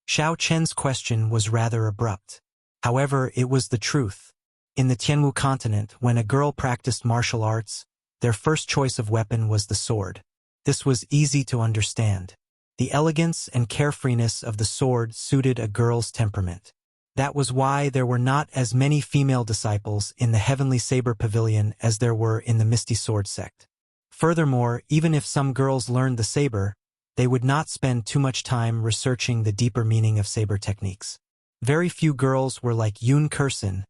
Xiao Chen's question was rather abrupt. However, it was the truth. In the Tianwu continent, when a girl practiced martial arts, their first choice of weapon was the sword. This was easy to understand. The elegance and carefreeness of the sword suited a girl's temperament. That was why there were not as many female disciples in the Heavenly Saber Pavilion as there were in the Misty Sword sect. Furthermore, even if some girls learned the saber, they would not spend too much time researching the deeper meaning of saber techniques. Very few girls were like Yoon Kursin,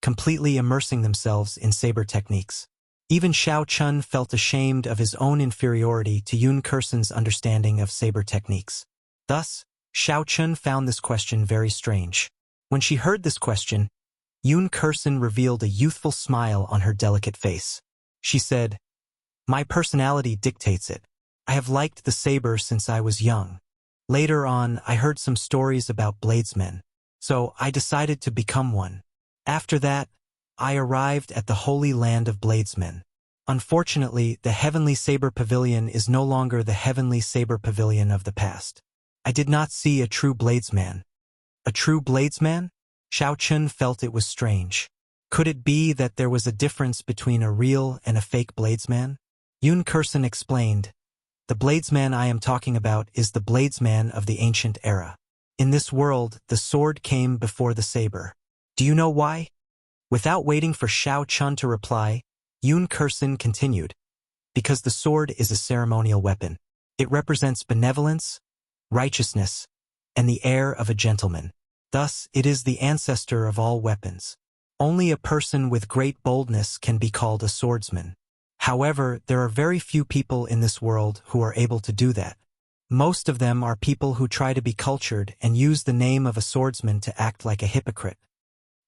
completely immersing themselves in saber techniques. Even Xiao Chun felt ashamed of his own inferiority to Yoon Kursin's understanding of saber techniques. Thus, Xiao Chun found this question very strange. When she heard this question, Yoon Kursin revealed a youthful smile on her delicate face. She said, "My personality dictates it. I have liked the saber since I was young. Later on, I heard some stories about bladesmen, so I decided to become one. After that, I arrived at the Holy Land of Bladesmen. Unfortunately, the Heavenly Saber Pavilion is no longer the Heavenly Saber Pavilion of the past. I did not see a true bladesman." A true bladesman? Xiao Chun felt it was strange. Could it be that there was a difference between a real and a fake bladesman? Yoon Kursin explained, "The bladesman I am talking about is the bladesman of the ancient era. In this world, the sword came before the saber. Do you know why?" Without waiting for Xiao Chun to reply, Yoon Kursin continued, "Because the sword is a ceremonial weapon. It represents benevolence, righteousness, and the air of a gentleman. Thus, it is the ancestor of all weapons. Only a person with great boldness can be called a swordsman. However, there are very few people in this world who are able to do that. Most of them are people who try to be cultured and use the name of a swordsman to act like a hypocrite.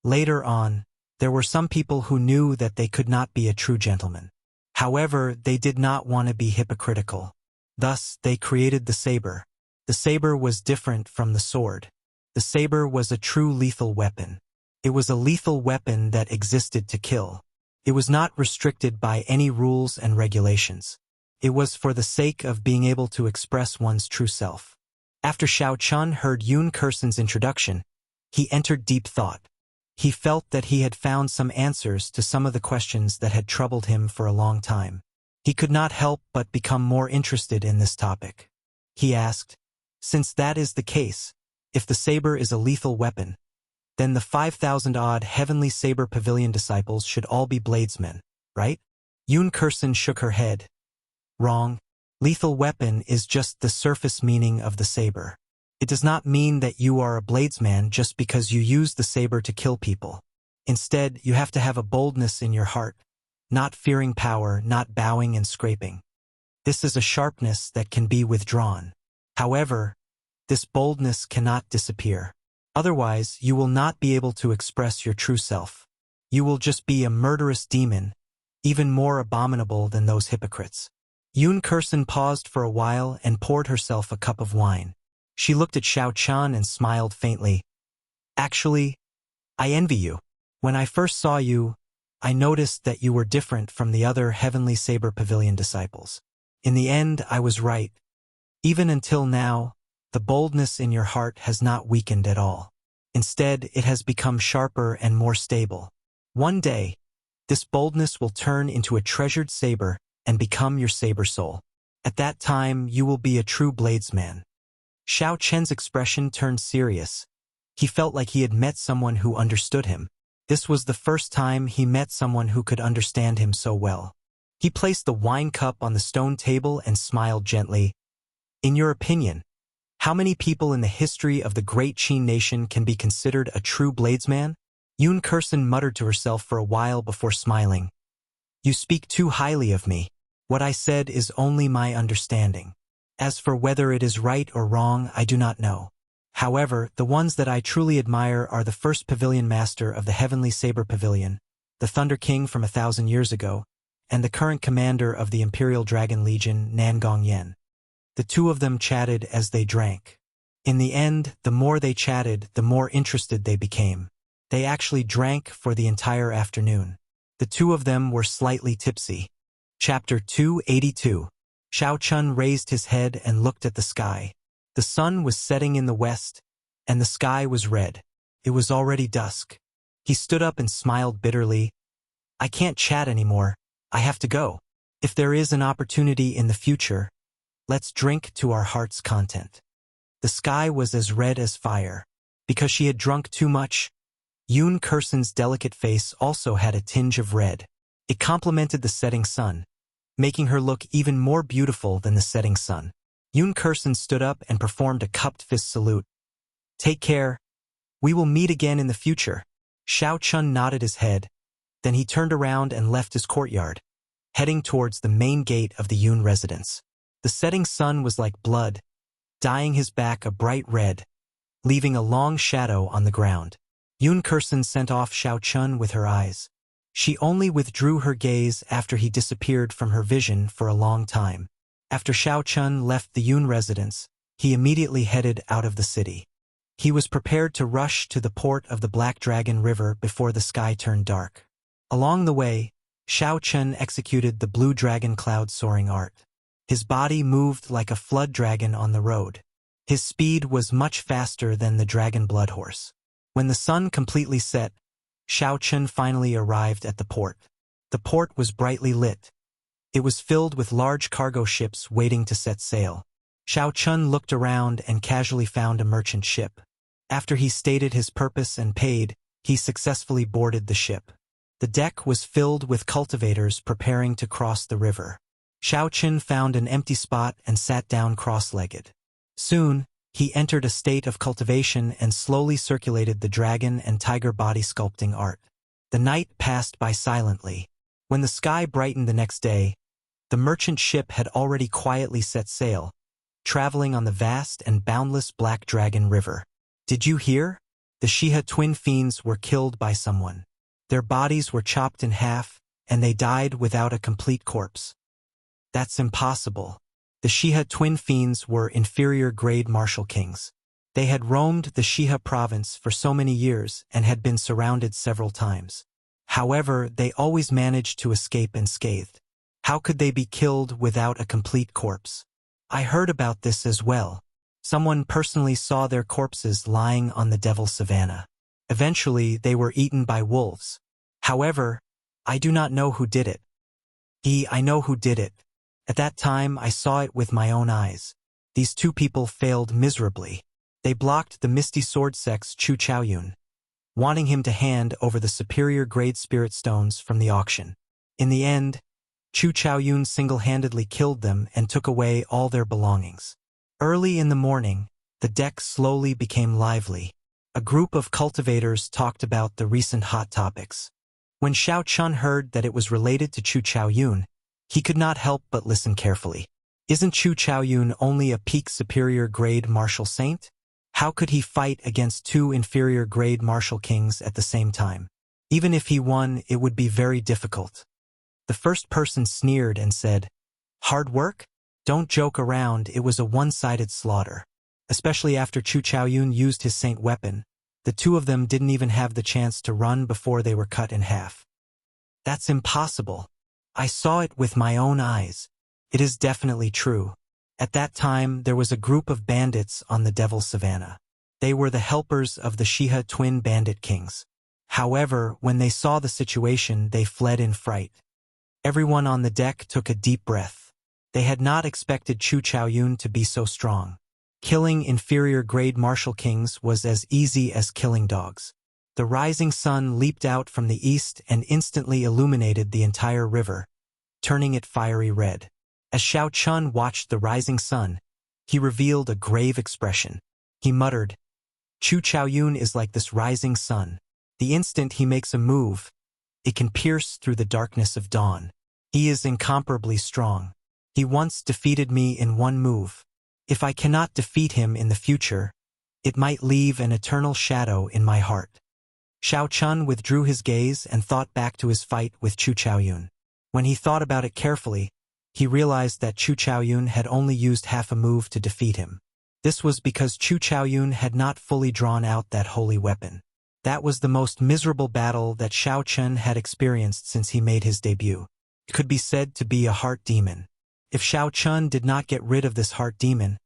Later on, there were some people who knew that they could not be a true gentleman. However, they did not want to be hypocritical. Thus, they created the saber. The saber was different from the sword. The saber was a true lethal weapon. It was a lethal weapon that existed to kill. It was not restricted by any rules and regulations. It was for the sake of being able to express one's true self." After Xiao Chun heard Yoon Kursin's introduction, he entered deep thought. He felt that he had found some answers to some of the questions that had troubled him for a long time. He could not help but become more interested in this topic. He asked, "Since that is the case, if the saber is a lethal weapon, then the 5,000-odd Heavenly Saber Pavilion disciples should all be bladesmen, right?" Yoon Kursin shook her head. "Wrong. Lethal weapon is just the surface meaning of the saber. It does not mean that you are a bladesman just because you use the saber to kill people. Instead, you have to have a boldness in your heart, not fearing power, not bowing and scraping. This is a sharpness that can be withdrawn. However, this boldness cannot disappear. Otherwise, you will not be able to express your true self. You will just be a murderous demon, even more abominable than those hypocrites." Yoon Kursin paused for a while and poured herself a cup of wine. She looked at Xiao Chun and smiled faintly. "Actually, I envy you. When I first saw you, I noticed that you were different from the other Heavenly Saber Pavilion disciples. In the end, I was right. Even until now, the boldness in your heart has not weakened at all. Instead, it has become sharper and more stable. One day, this boldness will turn into a treasured saber and become your saber soul. At that time, you will be a true bladesman. Xiao Chen's expression turned serious. He felt like he had met someone who understood him. This was the first time he met someone who could understand him so well. He placed the wine cup on the stone table and smiled gently. In your opinion, how many people in the history of the great Qin nation can be considered a true bladesman? Yun Kursen muttered to herself for a while before smiling. You speak too highly of me. What I said is only my understanding. As for whether it is right or wrong, I do not know. However, the ones that I truly admire are the first pavilion master of the Heavenly Saber Pavilion, the Thunder King from 1,000 years ago, and the current commander of the Imperial Dragon Legion, Nangong Yen. The two of them chatted as they drank. In the end, the more they chatted, the more interested they became. They actually drank for the entire afternoon. The two of them were slightly tipsy. Chapter 282. Xiao Chun raised his head and looked at the sky. The sun was setting in the west, and the sky was red. It was already dusk. He stood up and smiled bitterly. I can't chat anymore. I have to go. If there is an opportunity in the future, let's drink to our heart's content. The sky was as red as fire. Because she had drunk too much, Yun Kursen's delicate face also had a tinge of red. It complemented the setting sun, making her look even more beautiful than the setting sun. Yun Kursen stood up and performed a cupped fist salute. Take care. We will meet again in the future. Xiao Chun nodded his head. Then he turned around and left his courtyard, heading towards the main gate of the Yun residence. The setting sun was like blood, dyeing his back a bright red, leaving a long shadow on the ground. Yun Kursen sent off Xiao Chun with her eyes. She only withdrew her gaze after he disappeared from her vision for a long time. After Xiao Chun left the Yun residence, he immediately headed out of the city. He was prepared to rush to the port of the Black Dragon River before the sky turned dark. Along the way, Xiao Chun executed the blue dragon cloud soaring art. His body moved like a flood dragon on the road. His speed was much faster than the dragon blood horse. When the sun completely set, Xiao Chun finally arrived at the port. The port was brightly lit. It was filled with large cargo ships waiting to set sail. Xiao Chun looked around and casually found a merchant ship. After he stated his purpose and paid, he successfully boarded the ship. The deck was filled with cultivators preparing to cross the river. Xiao Chun found an empty spot and sat down cross-legged. Soon, he entered a state of cultivation and slowly circulated the dragon and tiger body sculpting art. The night passed by silently. When the sky brightened the next day, the merchant ship had already quietly set sail, traveling on the vast and boundless Black Dragon River. Did you hear? The Shiha twin fiends were killed by someone. Their bodies were chopped in half, and they died without a complete corpse. That's impossible. The Shiha twin fiends were inferior-grade martial kings. They had roamed the Shiha province for so many years and had been surrounded several times. However, they always managed to escape unscathed. How could they be killed without a complete corpse? I heard about this as well. Someone personally saw their corpses lying on the Devil Savannah. Eventually, they were eaten by wolves. However, I do not know who did it. I know who did it. At that time, I saw it with my own eyes. These two people failed miserably. They blocked the Misty Sword Sect's Chu Chaoyun, wanting him to hand over the superior-grade spirit stones from the auction. In the end, Chu Chaoyun single-handedly killed them and took away all their belongings. Early in the morning, the deck slowly became lively. A group of cultivators talked about the recent hot topics. When Xiao Chun heard that it was related to Chu Chaoyun, he could not help but listen carefully. Isn't Chu Chaoyun only a peak superior-grade martial saint? How could he fight against two inferior-grade martial kings at the same time? Even if he won, it would be very difficult. The first person sneered and said, "Hard work? Don't joke around, it was a one-sided slaughter." Especially after Chu Chaoyun used his saint weapon, the two of them didn't even have the chance to run before they were cut in half. That's impossible. I saw it with my own eyes. It is definitely true. At that time, there was a group of bandits on the Devil's Savannah. They were the helpers of the Shiha twin bandit kings. However, when they saw the situation, they fled in fright. Everyone on the deck took a deep breath. They had not expected Chu Chaoyun to be so strong. Killing inferior-grade martial kings was as easy as killing dogs. The rising sun leaped out from the east and instantly illuminated the entire river, turning it fiery red. As Xiao Chun watched the rising sun, he revealed a grave expression. He muttered, "Chu Chaoyun is like this rising sun. The instant he makes a move, it can pierce through the darkness of dawn. He is incomparably strong. He once defeated me in one move. If I cannot defeat him in the future, it might leave an eternal shadow in my heart." Xiao Chun withdrew his gaze and thought back to his fight with Chu Chaoyun. When he thought about it carefully, he realized that Chu Chaoyun had only used half a move to defeat him. This was because Chu Chaoyun had not fully drawn out that holy weapon. That was the most miserable battle that Xiao Chun had experienced since he made his debut. It could be said to be a heart demon. If Xiao Chun did not get rid of this heart demon,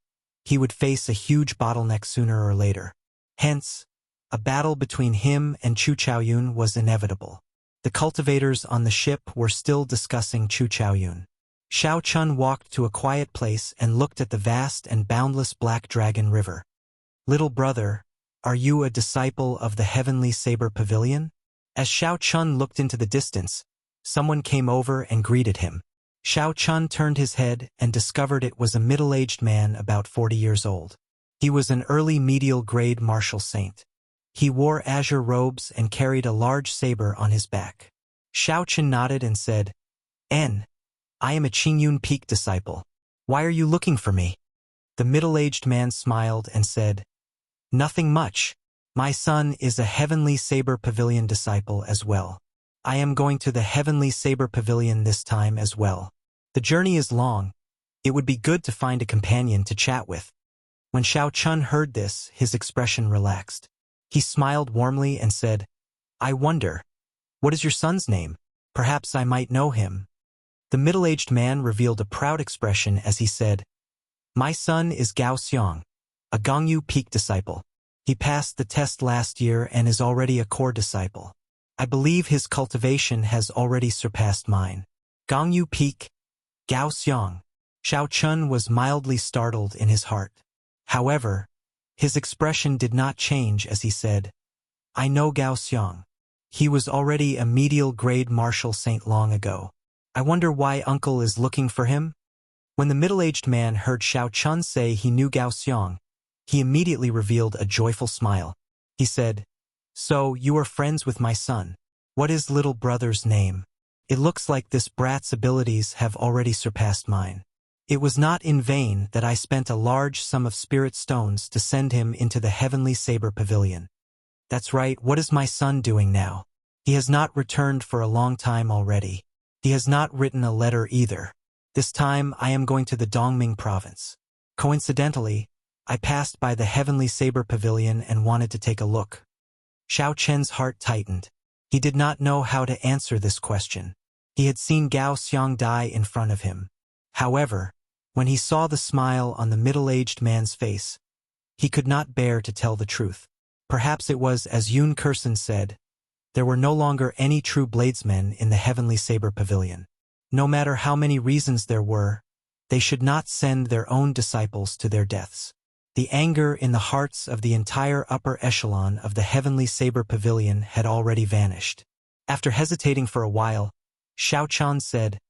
he would face a huge bottleneck sooner or later. Hence, a battle between him and Chu Chaoyun was inevitable. The cultivators on the ship were still discussing Chu Chaoyun. Xiao Chun walked to a quiet place and looked at the vast and boundless Black Dragon River. "Little brother, are you a disciple of the Heavenly Saber Pavilion?" As Xiao Chun looked into the distance, someone came over and greeted him. Xiao Chun turned his head and discovered it was a middle-aged man about 40 years old. He was an early medial-grade martial saint. He wore azure robes and carried a large saber on his back. Xiao Chun nodded and said, "N. I am a Qingyun Peak disciple. Why are you looking for me?" The middle-aged man smiled and said, "Nothing much. My son is a Heavenly Saber Pavilion disciple as well. I am going to the Heavenly Saber Pavilion this time as well. The journey is long. It would be good to find a companion to chat with." When Xiao Chun heard this, his expression relaxed. He smiled warmly and said, "I wonder, what is your son's name? Perhaps I might know him." The middle-aged man revealed a proud expression as he said, "My son is Gao Xiong, a Gongyu Peak disciple. He passed the test last year and is already a core disciple. I believe his cultivation has already surpassed mine." Gongyu Peak, Gao Xiong. Xiao Chun was mildly startled in his heart. However, his expression did not change as he said, "I know Gao Xiong. He was already a medial-grade martial saint long ago. I wonder why uncle is looking for him?" When the middle-aged man heard Xiao Chun say he knew Gao Xiong, he immediately revealed a joyful smile. He said, "So, you are friends with my son. What is little brother's name? It looks like this brat's abilities have already surpassed mine. It was not in vain that I spent a large sum of spirit stones to send him into the Heavenly Saber Pavilion." "That's right, what is my son doing now? He has not returned for a long time already. He has not written a letter either. This time I am going to the Dongming province. Coincidentally, I passed by the Heavenly Saber Pavilion and wanted to take a look." Xiao Chen's heart tightened. He did not know how to answer this question. He had seen Gao Xiong die in front of him. However, when he saw the smile on the middle-aged man's face, he could not bear to tell the truth. Perhaps it was as Yun Kursen said, there were no longer any true bladesmen in the Heavenly Saber Pavilion. No matter how many reasons there were, they should not send their own disciples to their deaths. The anger in the hearts of the entire upper echelon of the Heavenly Saber Pavilion had already vanished. After hesitating for a while, Xiao Chun said,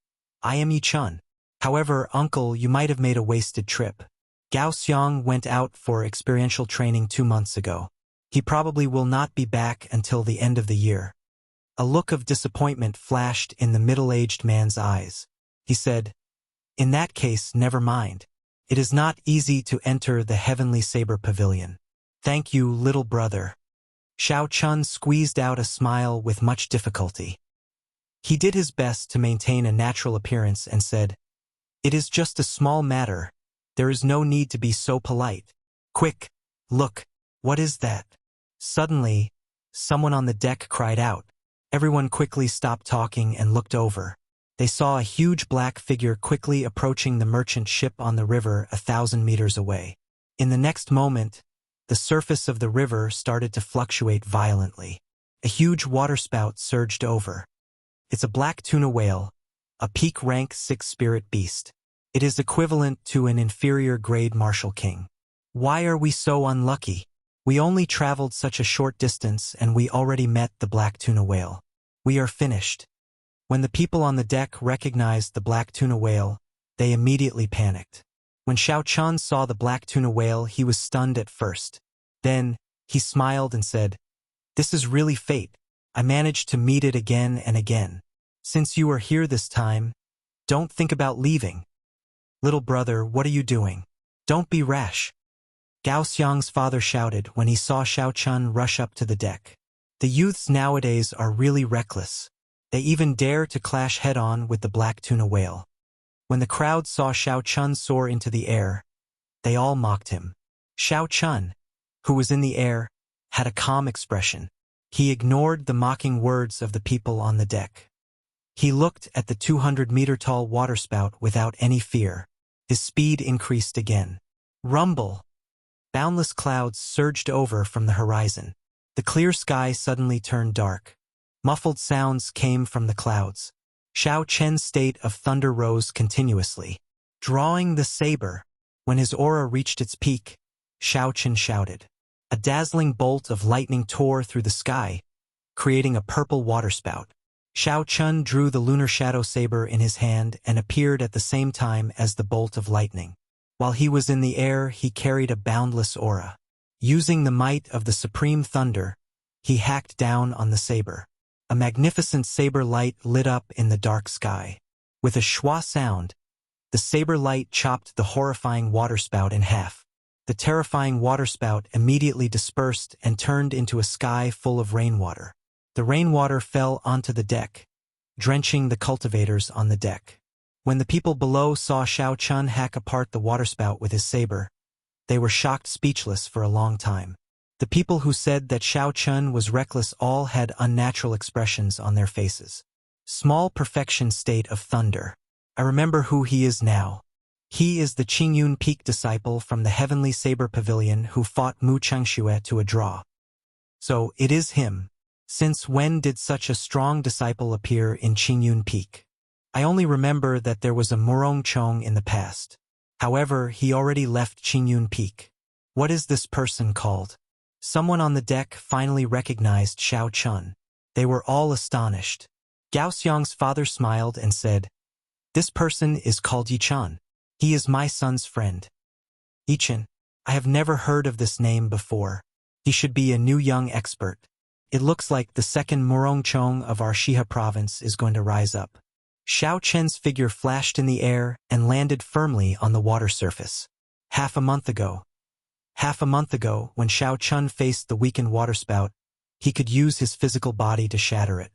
"I am Yi Chun. However, uncle, you might have made a wasted trip. Gao Xiong went out for experiential training 2 months ago. He probably will not be back until the end of the year." A look of disappointment flashed in the middle-aged man's eyes. He said, "In that case, never mind. It is not easy to enter the Heavenly Saber Pavilion. Thank you, little brother." Xiao Chun squeezed out a smile with much difficulty. He did his best to maintain a natural appearance and said, "It is just a small matter. There is no need to be so polite. Quick, look, what is that?" Suddenly, someone on the deck cried out. Everyone quickly stopped talking and looked over. They saw a huge black figure quickly approaching the merchant ship on the river 1,000 meters away. In the next moment, the surface of the river started to fluctuate violently. A huge waterspout surged over. It's a black tuna whale, a peak rank 6 spirit beast. It is equivalent to an inferior grade martial king. Why are we so unlucky? We only traveled such a short distance and we already met the black tuna whale. We are finished. When the people on the deck recognized the black tuna whale, they immediately panicked. When Xiao Chun saw the black tuna whale, he was stunned at first. Then, he smiled and said, "This is really fate. I managed to meet it again and again. Since you are here this time, don't think about leaving. Little brother, what are you doing? Don't be rash." Gao Xiang's father shouted when he saw Xiao Chun rush up to the deck. The youths nowadays are really reckless. They even dare to clash head-on with the black tuna whale. When the crowd saw Xiao Chun soar into the air, they all mocked him. Xiao Chun, who was in the air, had a calm expression. He ignored the mocking words of the people on the deck. He looked at the 200-meter-tall waterspout without any fear. His speed increased again. Rumble! Boundless clouds surged over from the horizon. The clear sky suddenly turned dark. Muffled sounds came from the clouds. Xiao Chen's state of thunder rose continuously. Drawing the saber. When his aura reached its peak, Xiao Chen shouted. A dazzling bolt of lightning tore through the sky, creating a purple waterspout. Xiao Chun drew the lunar shadow saber in his hand and appeared at the same time as the bolt of lightning. While he was in the air, he carried a boundless aura. Using the might of the supreme thunder, he hacked down on the saber. A magnificent saber light lit up in the dark sky. With a schwa sound, the saber light chopped the horrifying waterspout in half. The terrifying waterspout immediately dispersed and turned into a sky full of rainwater. The rainwater fell onto the deck, drenching the cultivators on the deck. When the people below saw Xiao Chun hack apart the waterspout with his saber, they were shocked speechless for a long time. The people who said that Xiao Chun was reckless all had unnatural expressions on their faces. Small perfection state of thunder. I remember who he is now. He is the Qingyun Peak disciple from the Heavenly Saber Pavilion who fought Mu Changxue to a draw. So, it is him. Since when did such a strong disciple appear in Qingyun Peak? I only remember that there was a Murong Chong in the past. However, he already left Qingyun Peak. What is this person called? Someone on the deck finally recognized Xiao Chun. They were all astonished. Gao Xiang's father smiled and said, "This person is called Yichan. He is my son's friend." Yichan, I have never heard of this name before. He should be a new young expert. It looks like the second Murong Chong of our Shiha province is going to rise up. Xiao Chen's figure flashed in the air and landed firmly on the water surface. Half a month ago, when Xiao Chun faced the weakened waterspout, he could use his physical body to shatter it.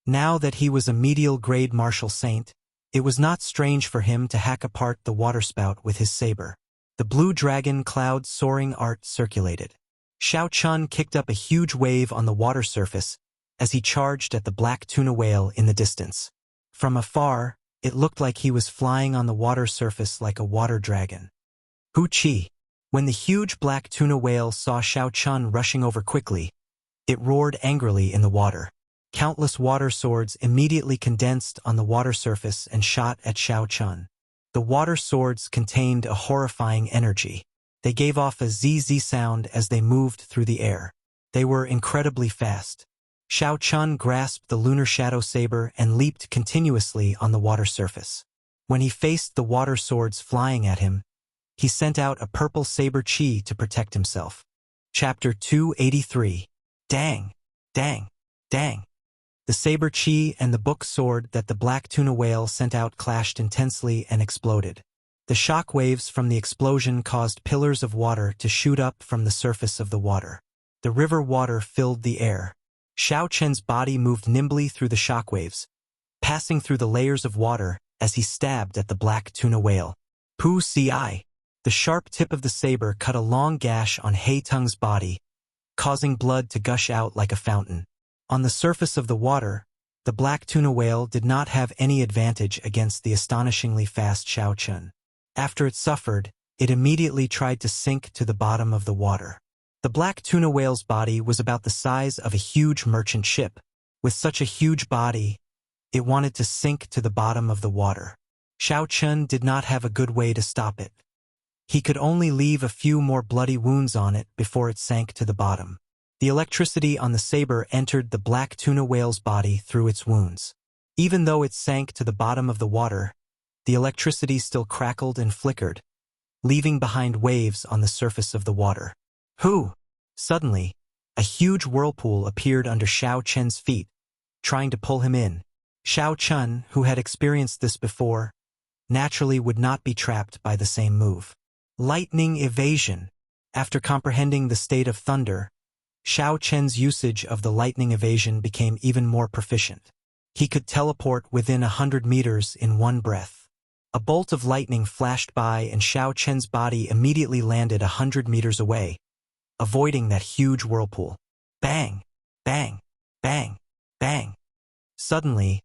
Now that he was a medial grade martial saint, it was not strange for him to hack apart the waterspout with his saber. The blue dragon cloud soaring art circulated. Xiao Chun kicked up a huge wave on the water surface as he charged at the black tuna whale in the distance. From afar, it looked like he was flying on the water surface like a water dragon. Hu Chi. When the huge black tuna whale saw Xiao Chun rushing over quickly, it roared angrily in the water. Countless water swords immediately condensed on the water surface and shot at Xiao Chun. The water swords contained a horrifying energy. They gave off a ZZ sound as they moved through the air. They were incredibly fast. Xiao Chun grasped the lunar shadow saber and leaped continuously on the water surface. When he faced the water swords flying at him, he sent out a purple saber chi to protect himself. Chapter 283. Dang! Dang! Dang! The saber chi and the book sword that the black tuna whale sent out clashed intensely and exploded. The shock waves from the explosion caused pillars of water to shoot up from the surface of the water. The river water filled the air. Xiao Chen's body moved nimbly through the shock waves, passing through the layers of water as he stabbed at the black tuna whale. Pu Ci. The sharp tip of the saber cut a long gash on Hei Tung's body, causing blood to gush out like a fountain. On the surface of the water, The black tuna whale did not have any advantage against the astonishingly fast Xiao Chun. After it suffered, it immediately tried to sink to the bottom of the water. The black tuna whale's body was about the size of a huge merchant ship. With such a huge body, it wanted to sink to the bottom of the water. Xiao Chun did not have a good way to stop it. He could only leave a few more bloody wounds on it before it sank to the bottom. The electricity on the saber entered the black tuna whale's body through its wounds. Even though it sank to the bottom of the water, the electricity still crackled and flickered, leaving behind waves on the surface of the water. Who? Suddenly, a huge whirlpool appeared under Xiao Chun's feet, trying to pull him in. Xiao Chun, who had experienced this before, naturally would not be trapped by the same move. Lightning evasion. After comprehending the state of thunder, Xiao Chun's usage of the lightning evasion became even more proficient. He could teleport within 100 meters in one breath. A bolt of lightning flashed by and Xiao Chun's body immediately landed 100 meters away, avoiding that huge whirlpool. Bang! Bang! Bang! Bang! Suddenly,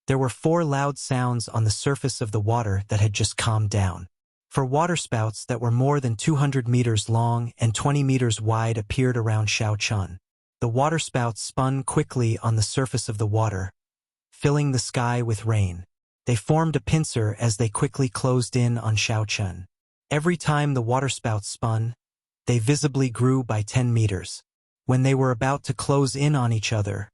there were 4 loud sounds on the surface of the water that had just calmed down. 4 waterspouts that were more than 200 meters long and 20 meters wide appeared around Xiao Chun. The waterspouts spun quickly on the surface of the water, filling the sky with rain. They formed a pincer as they quickly closed in on Xiao Chun. Every time the waterspouts spun, they visibly grew by 10 meters. When they were about to close in on each other,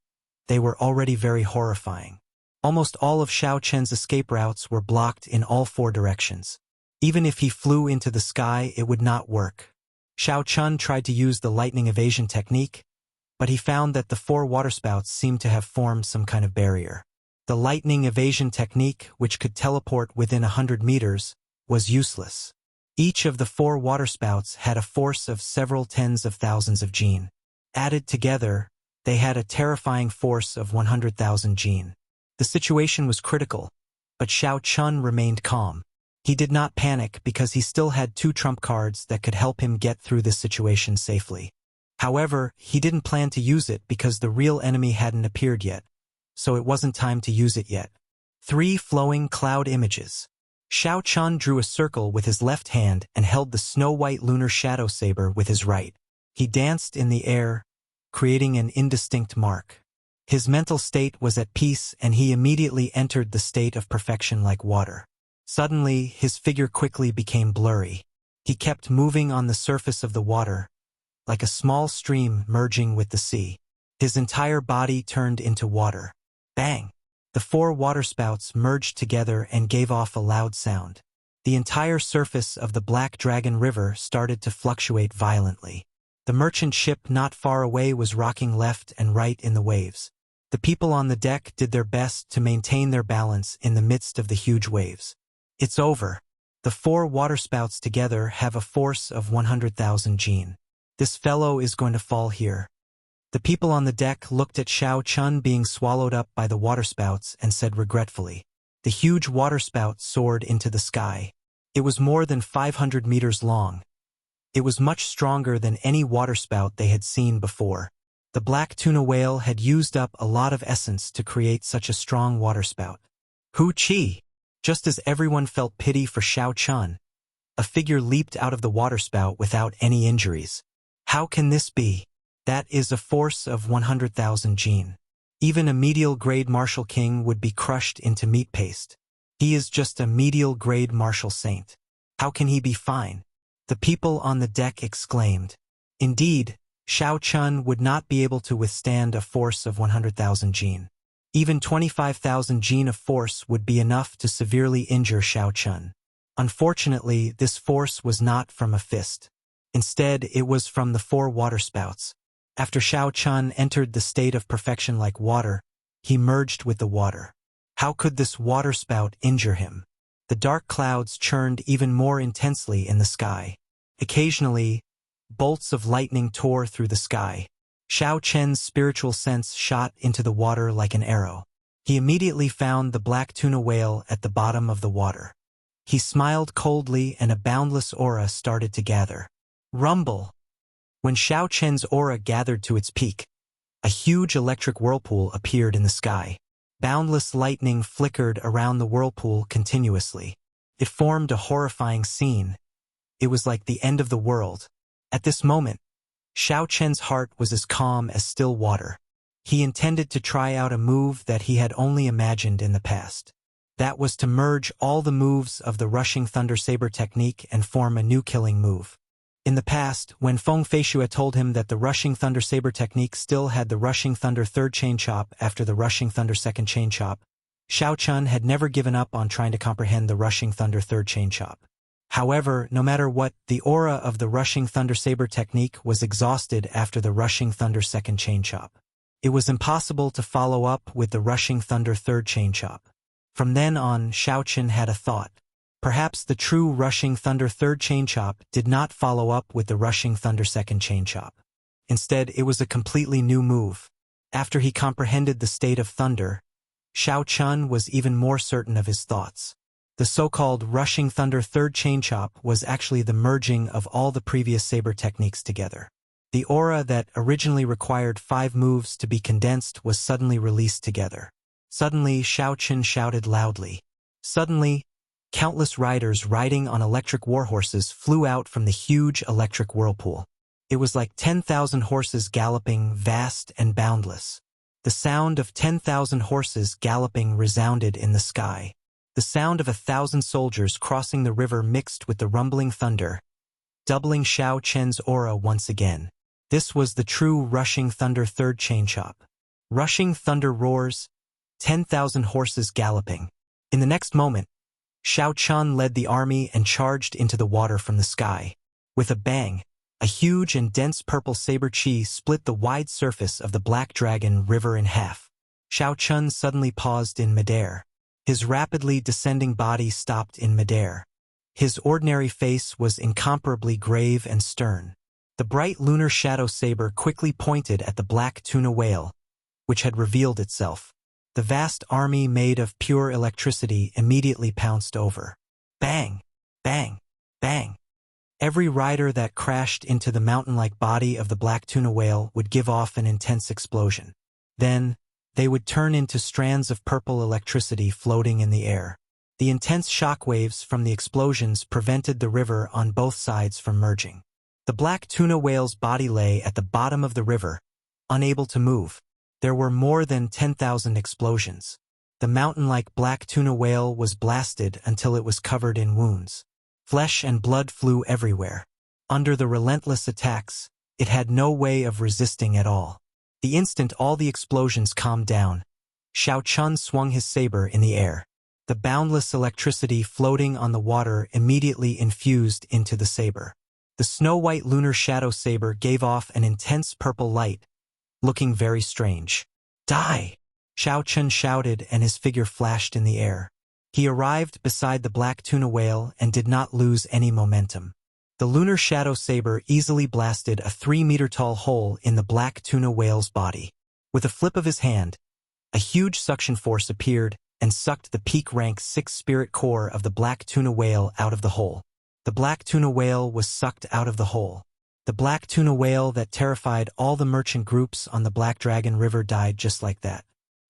they were already very horrifying. Almost all of Xiao Chun's escape routes were blocked in all 4 directions. Even if he flew into the sky, it would not work. Xiao Chun tried to use the lightning evasion technique, but he found that the 4 waterspouts seemed to have formed some kind of barrier. The lightning evasion technique, which could teleport within 100 meters, was useless. Each of the 4 waterspouts had a force of several tens of thousands of jin. Added together, they had a terrifying force of 100,000 jin. The situation was critical, but Xiao Chun remained calm. He did not panic because he still had 2 trump cards that could help him get through this situation safely. However, he didn't plan to use it because the real enemy hadn't appeared yet, so it wasn't time to use it yet. 3 flowing cloud images. Xiao Chun drew a circle with his left hand and held the snow-white lunar shadow saber with his right. He danced in the air, creating an indistinct mark. His mental state was at peace and he immediately entered the state of perfection like water. Suddenly, his figure quickly became blurry. He kept moving on the surface of the water, like a small stream merging with the sea. His entire body turned into water. Bang! The 4 waterspouts merged together and gave off a loud sound. The entire surface of the Black Dragon River started to fluctuate violently. The merchant ship not far away was rocking left and right in the waves. The people on the deck did their best to maintain their balance in the midst of the huge waves. It's over. The 4 waterspouts together have a force of 100,000 jin. This fellow is going to fall here. The people on the deck looked at Xiao Chun being swallowed up by the waterspouts and said regretfully. The huge waterspout soared into the sky. It was more than 500 meters long. It was much stronger than any waterspout they had seen before. The black tuna whale had used up a lot of essence to create such a strong waterspout. Hu Chi! Just as everyone felt pity for Xiao Chun, a figure leaped out of the waterspout without any injuries. How can this be? That is a force of 100,000 jin. Even a medial-grade martial king would be crushed into meat paste. He is just a medial-grade martial saint. How can he be fine? The people on the deck exclaimed. Indeed, Xiao Chun would not be able to withstand a force of 100,000 jin. Even 25,000 jin of force would be enough to severely injure Xiao Chun. Unfortunately, this force was not from a fist. Instead, it was from the 4 waterspouts. After Xiao Chun entered the state of perfection like water, he merged with the water. How could this waterspout injure him? The dark clouds churned even more intensely in the sky. Occasionally, bolts of lightning tore through the sky. Xiao Chun's spiritual sense shot into the water like an arrow. He immediately found the black tuna whale at the bottom of the water. He smiled coldly and a boundless aura started to gather. Rumble! When Xiao Chun's aura gathered to its peak, a huge electric whirlpool appeared in the sky. Boundless lightning flickered around the whirlpool continuously. It formed a horrifying scene. It was like the end of the world. At this moment, Xiao Chen's heart was as calm as still water. He intended to try out a move that he had only imagined in the past. That was to merge all the moves of the Rushing Thunder Saber technique and form a new killing move. In the past, when Feng Feishue told him that the Rushing Thunder Saber technique still had the Rushing Thunder Third Chain Chop after the Rushing Thunder Second Chain Chop, Xiao Chun had never given up on trying to comprehend the Rushing Thunder Third Chain Chop. However, no matter what, the aura of the Rushing Thunder Saber technique was exhausted after the Rushing Thunder Second Chain Chop. It was impossible to follow up with the Rushing Thunder Third Chain Chop. From then on, Xiao Chun had a thought. Perhaps the true Rushing Thunder Third Chain Chop did not follow up with the Rushing Thunder Second Chain Chop. Instead, it was a completely new move. After he comprehended the state of thunder, Xiao Chun was even more certain of his thoughts. The so-called Rushing Thunder Third Chain Chop was actually the merging of all the previous saber techniques together. The aura that originally required 5 moves to be condensed was suddenly released together. Suddenly, Xiao Chun shouted loudly. Suddenly, countless riders riding on electric warhorses flew out from the huge electric whirlpool. It was like 10,000 horses galloping, vast and boundless. The sound of 10,000 horses galloping resounded in the sky. The sound of 1,000 soldiers crossing the river mixed with the rumbling thunder, doubling Xiao Chen's aura once again. This was the true Rushing Thunder Third Chain Chop. Rushing thunder roars, 10,000 horses galloping. In the next moment, Xiao Chun led the army and charged into the water from the sky. With a bang, a huge and dense purple saber chi split the wide surface of the Black Dragon River in half. Xiao Chun suddenly paused in midair. His rapidly descending body stopped in midair. His ordinary face was incomparably grave and stern. The bright lunar shadow saber quickly pointed at the black tuna whale, which had revealed itself. The vast army made of pure electricity immediately pounced over. Bang! Bang! Bang! Every rider that crashed into the mountain-like body of the black tuna whale would give off an intense explosion. Then, they would turn into strands of purple electricity floating in the air. The intense shock waves from the explosions prevented the river on both sides from merging. The black tuna whale's body lay at the bottom of the river, unable to move. There were more than 10,000 explosions. The mountain-like black tuna whale was blasted until it was covered in wounds. Flesh and blood flew everywhere. Under the relentless attacks, it had no way of resisting at all. The instant all the explosions calmed down, Xiao Chun swung his saber in the air. The boundless electricity floating on the water immediately infused into the saber. The snow-white lunar shadow saber gave off an intense purple light, looking very strange. Die! Xiao Chun shouted and his figure flashed in the air. He arrived beside the black tuna whale and did not lose any momentum. The lunar shadow saber easily blasted a 3-meter-tall hole in the black tuna whale's body. With a flip of his hand, a huge suction force appeared and sucked the peak rank 6 spirit core of the black tuna whale out of the hole. The black tuna whale was sucked out of the hole. The black tuna whale that terrified all the merchant groups on the Black Dragon River died just like that.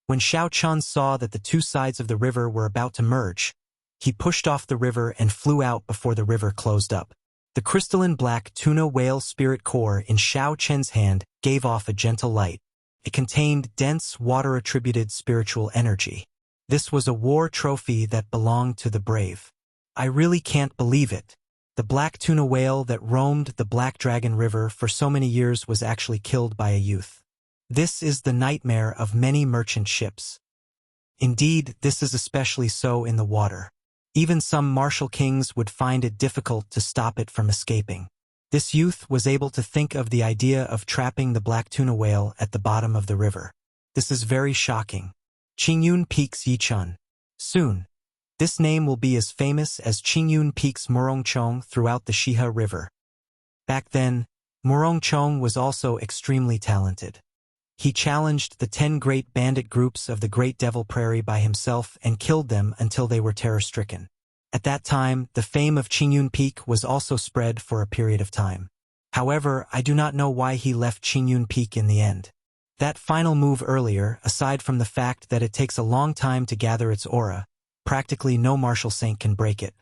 When Xiao Chun saw that the two sides of the river were about to merge, he pushed off the river and flew out before the river closed up. The crystalline black tuna whale spirit core in Xiao Chen's hand gave off a gentle light. It contained dense water-attributed spiritual energy. This was a war trophy that belonged to the brave. I really can't believe it. The black tuna whale that roamed the Black Dragon River for so many years was actually killed by a youth. This is the nightmare of many merchant ships. Indeed, this is especially so in the water. Even some martial kings would find it difficult to stop it from escaping. This youth was able to think of the idea of trapping the black tuna whale at the bottom of the river. This is very shocking. Qingyun Peak's Yichun. Soon, this name will be as famous as Qingyun Peak's Murongchong throughout the Shihe River. Back then, Murongchong was also extremely talented. He challenged the 10 great bandit groups of the Great Devil Prairie by himself and killed them until they were terror-stricken. At that time, the fame of Qingyun Peak was also spread for a period of time. However, I do not know why he left Qingyun Peak in the end. That final move earlier, aside from the fact that it takes a long time to gather its aura, practically no martial saint can break it.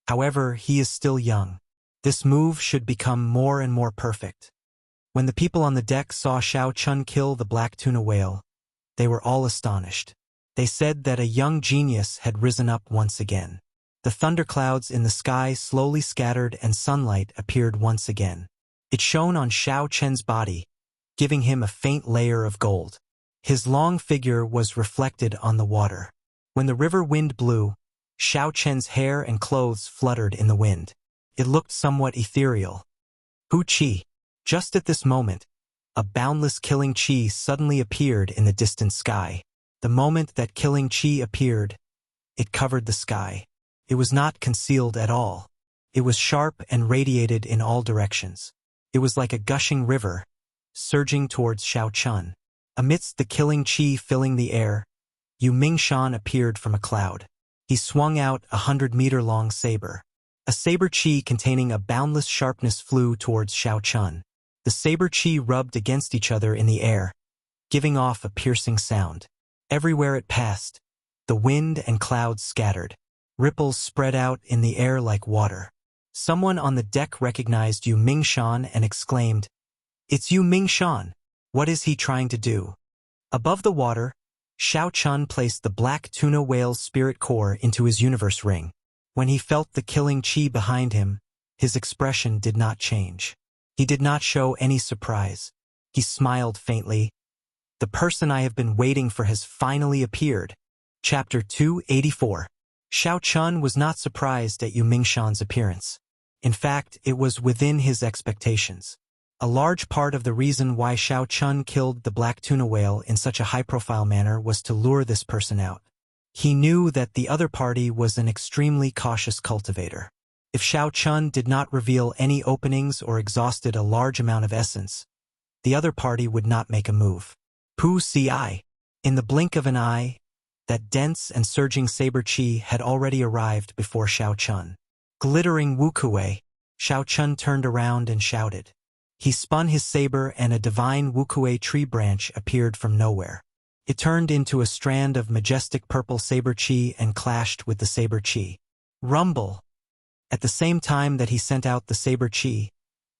However, he is still young. This move should become more and more perfect. When the people on the deck saw Xiao Chun kill the black tuna whale, they were all astonished. They said that a young genius had risen up once again. The thunderclouds in the sky slowly scattered and sunlight appeared once again. It shone on Xiao Chen's body, giving him a faint layer of gold. His long figure was reflected on the water. When the river wind blew, Xiao Chen's hair and clothes fluttered in the wind. It looked somewhat ethereal. Hu Qi. Just at this moment, a boundless killing Qi suddenly appeared in the distant sky. The moment that killing Qi appeared, it covered the sky. It was not concealed at all. It was sharp and radiated in all directions. It was like a gushing river, surging towards Xiao Chun. Amidst the killing Qi filling the air, Yu Mingshan appeared from a cloud. He swung out a 100-meter-long saber. A saber Qi containing a boundless sharpness flew towards Xiao Chun. The saber Qi rubbed against each other in the air, giving off a piercing sound. Everywhere it passed, the wind and clouds scattered. Ripples spread out in the air like water. Someone on the deck recognized Yu Mingshan and exclaimed, "It's Yu Mingshan! What is he trying to do?" Above the water, Xiao Chun placed the black tuna whale's spirit core into his universe ring. When he felt the killing Qi behind him, his expression did not change. He did not show any surprise. He smiled faintly. The person I have been waiting for has finally appeared. Chapter 284. Xiao Chun was not surprised at Yu Mingshan's appearance. In fact, it was within his expectations. A large part of the reason why Xiao Chun killed the black tuna whale in such a high-profile manner was to lure this person out. He knew that the other party was an extremely cautious cultivator. If Xiao Chun did not reveal any openings or exhausted a large amount of essence, the other party would not make a move. Pu Ci. In the blink of an eye, that dense and surging saber Qi had already arrived before Xiao Chun. Glittering Wuxia, Xiao Chun turned around and shouted. He spun his saber and a divine Wuxia tree branch appeared from nowhere. It turned into a strand of majestic purple saber Qi and clashed with the saber Qi. Rumble! At the same time that he sent out the saber Qi,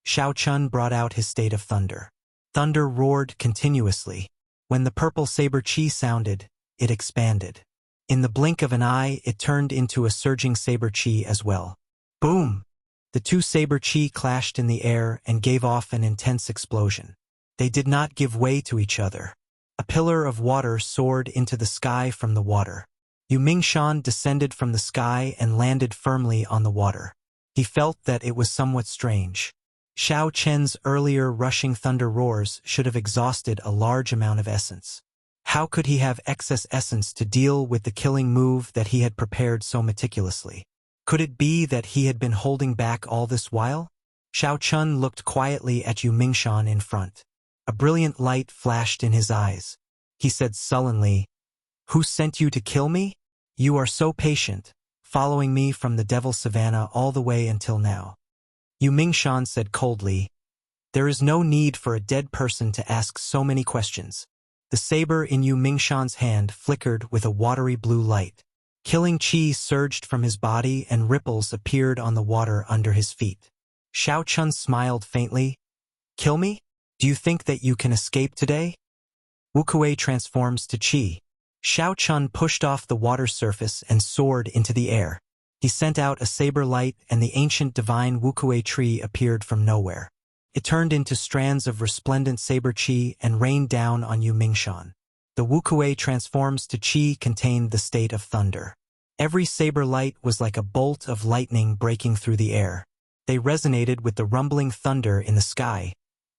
Xiao Chun brought out his state of thunder. Thunder roared continuously. When the purple saber Qi sounded, it expanded. In the blink of an eye, it turned into a surging saber Qi as well. Boom! The two saber Qi clashed in the air and gave off an intense explosion. They did not give way to each other. A pillar of water soared into the sky from the water. Yu Mingshan descended from the sky and landed firmly on the water. He felt that it was somewhat strange. Xiao Chen's earlier rushing thunder roars should have exhausted a large amount of essence. How could he have excess essence to deal with the killing move that he had prepared so meticulously? Could it be that he had been holding back all this while? Xiao Chun looked quietly at Yu Mingshan in front. A brilliant light flashed in his eyes. He said sullenly, "Who sent you to kill me? You are so patient, following me from the Devil Savannah all the way until now." Yu Mingshan said coldly, "There is no need for a dead person to ask so many questions." The saber in Yu Mingshan's hand flickered with a watery blue light. Killing Qi surged from his body and ripples appeared on the water under his feet. Xiao Chun smiled faintly. "Kill me? Do you think that you can escape today?" Wuxia transforms to Qi. Xiao Chun pushed off the water surface and soared into the air. He sent out a saber light and the ancient divine Wuxia tree appeared from nowhere. It turned into strands of resplendent saber Qi and rained down on Yu Mingshan. The Wuxia transforms to Qi contained the state of thunder. Every saber light was like a bolt of lightning breaking through the air. They resonated with the rumbling thunder in the sky,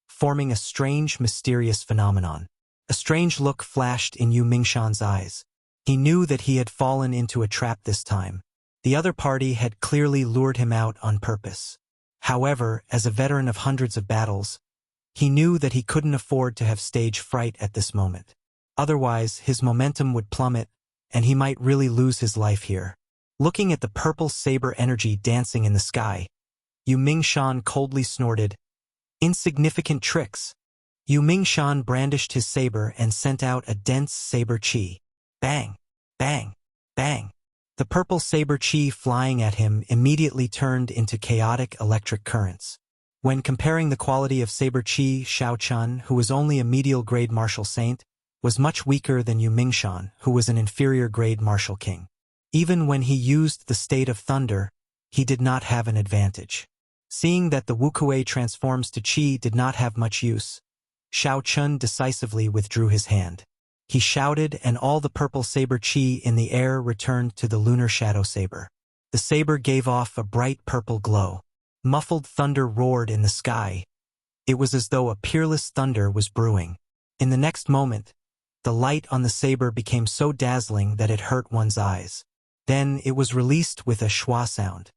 forming a strange, mysterious phenomenon. A strange look flashed in Yu Mingshan's eyes. He knew that he had fallen into a trap this time. The other party had clearly lured him out on purpose. However, as a veteran of hundreds of battles, he knew that he couldn't afford to have stage fright at this moment. Otherwise, his momentum would plummet, and he might really lose his life here. Looking at the purple saber energy dancing in the sky, Yu Mingshan coldly snorted, "Insignificant tricks. Yu Mingshan brandished his saber and sent out a dense saber chi. Bang! Bang! Bang! The purple saber chi flying at him immediately turned into chaotic electric currents. When comparing the quality of saber chi, Xiao Chun, who was only a medial grade martial saint, was much weaker than Yu Mingshan, who was an inferior grade martial king. Even when he used the state of thunder, he did not have an advantage. Seeing that the Wuxia transforms to chi did not have much use, Xiao Chun decisively withdrew his hand. He shouted, and all the purple saber chi in the air returned to the lunar shadow saber. The saber gave off a bright purple glow. Muffled thunder roared in the sky. It was as though a peerless thunder was brewing. In the next moment, the light on the saber became so dazzling that it hurt one's eyes. Then it was released with a schwa sound.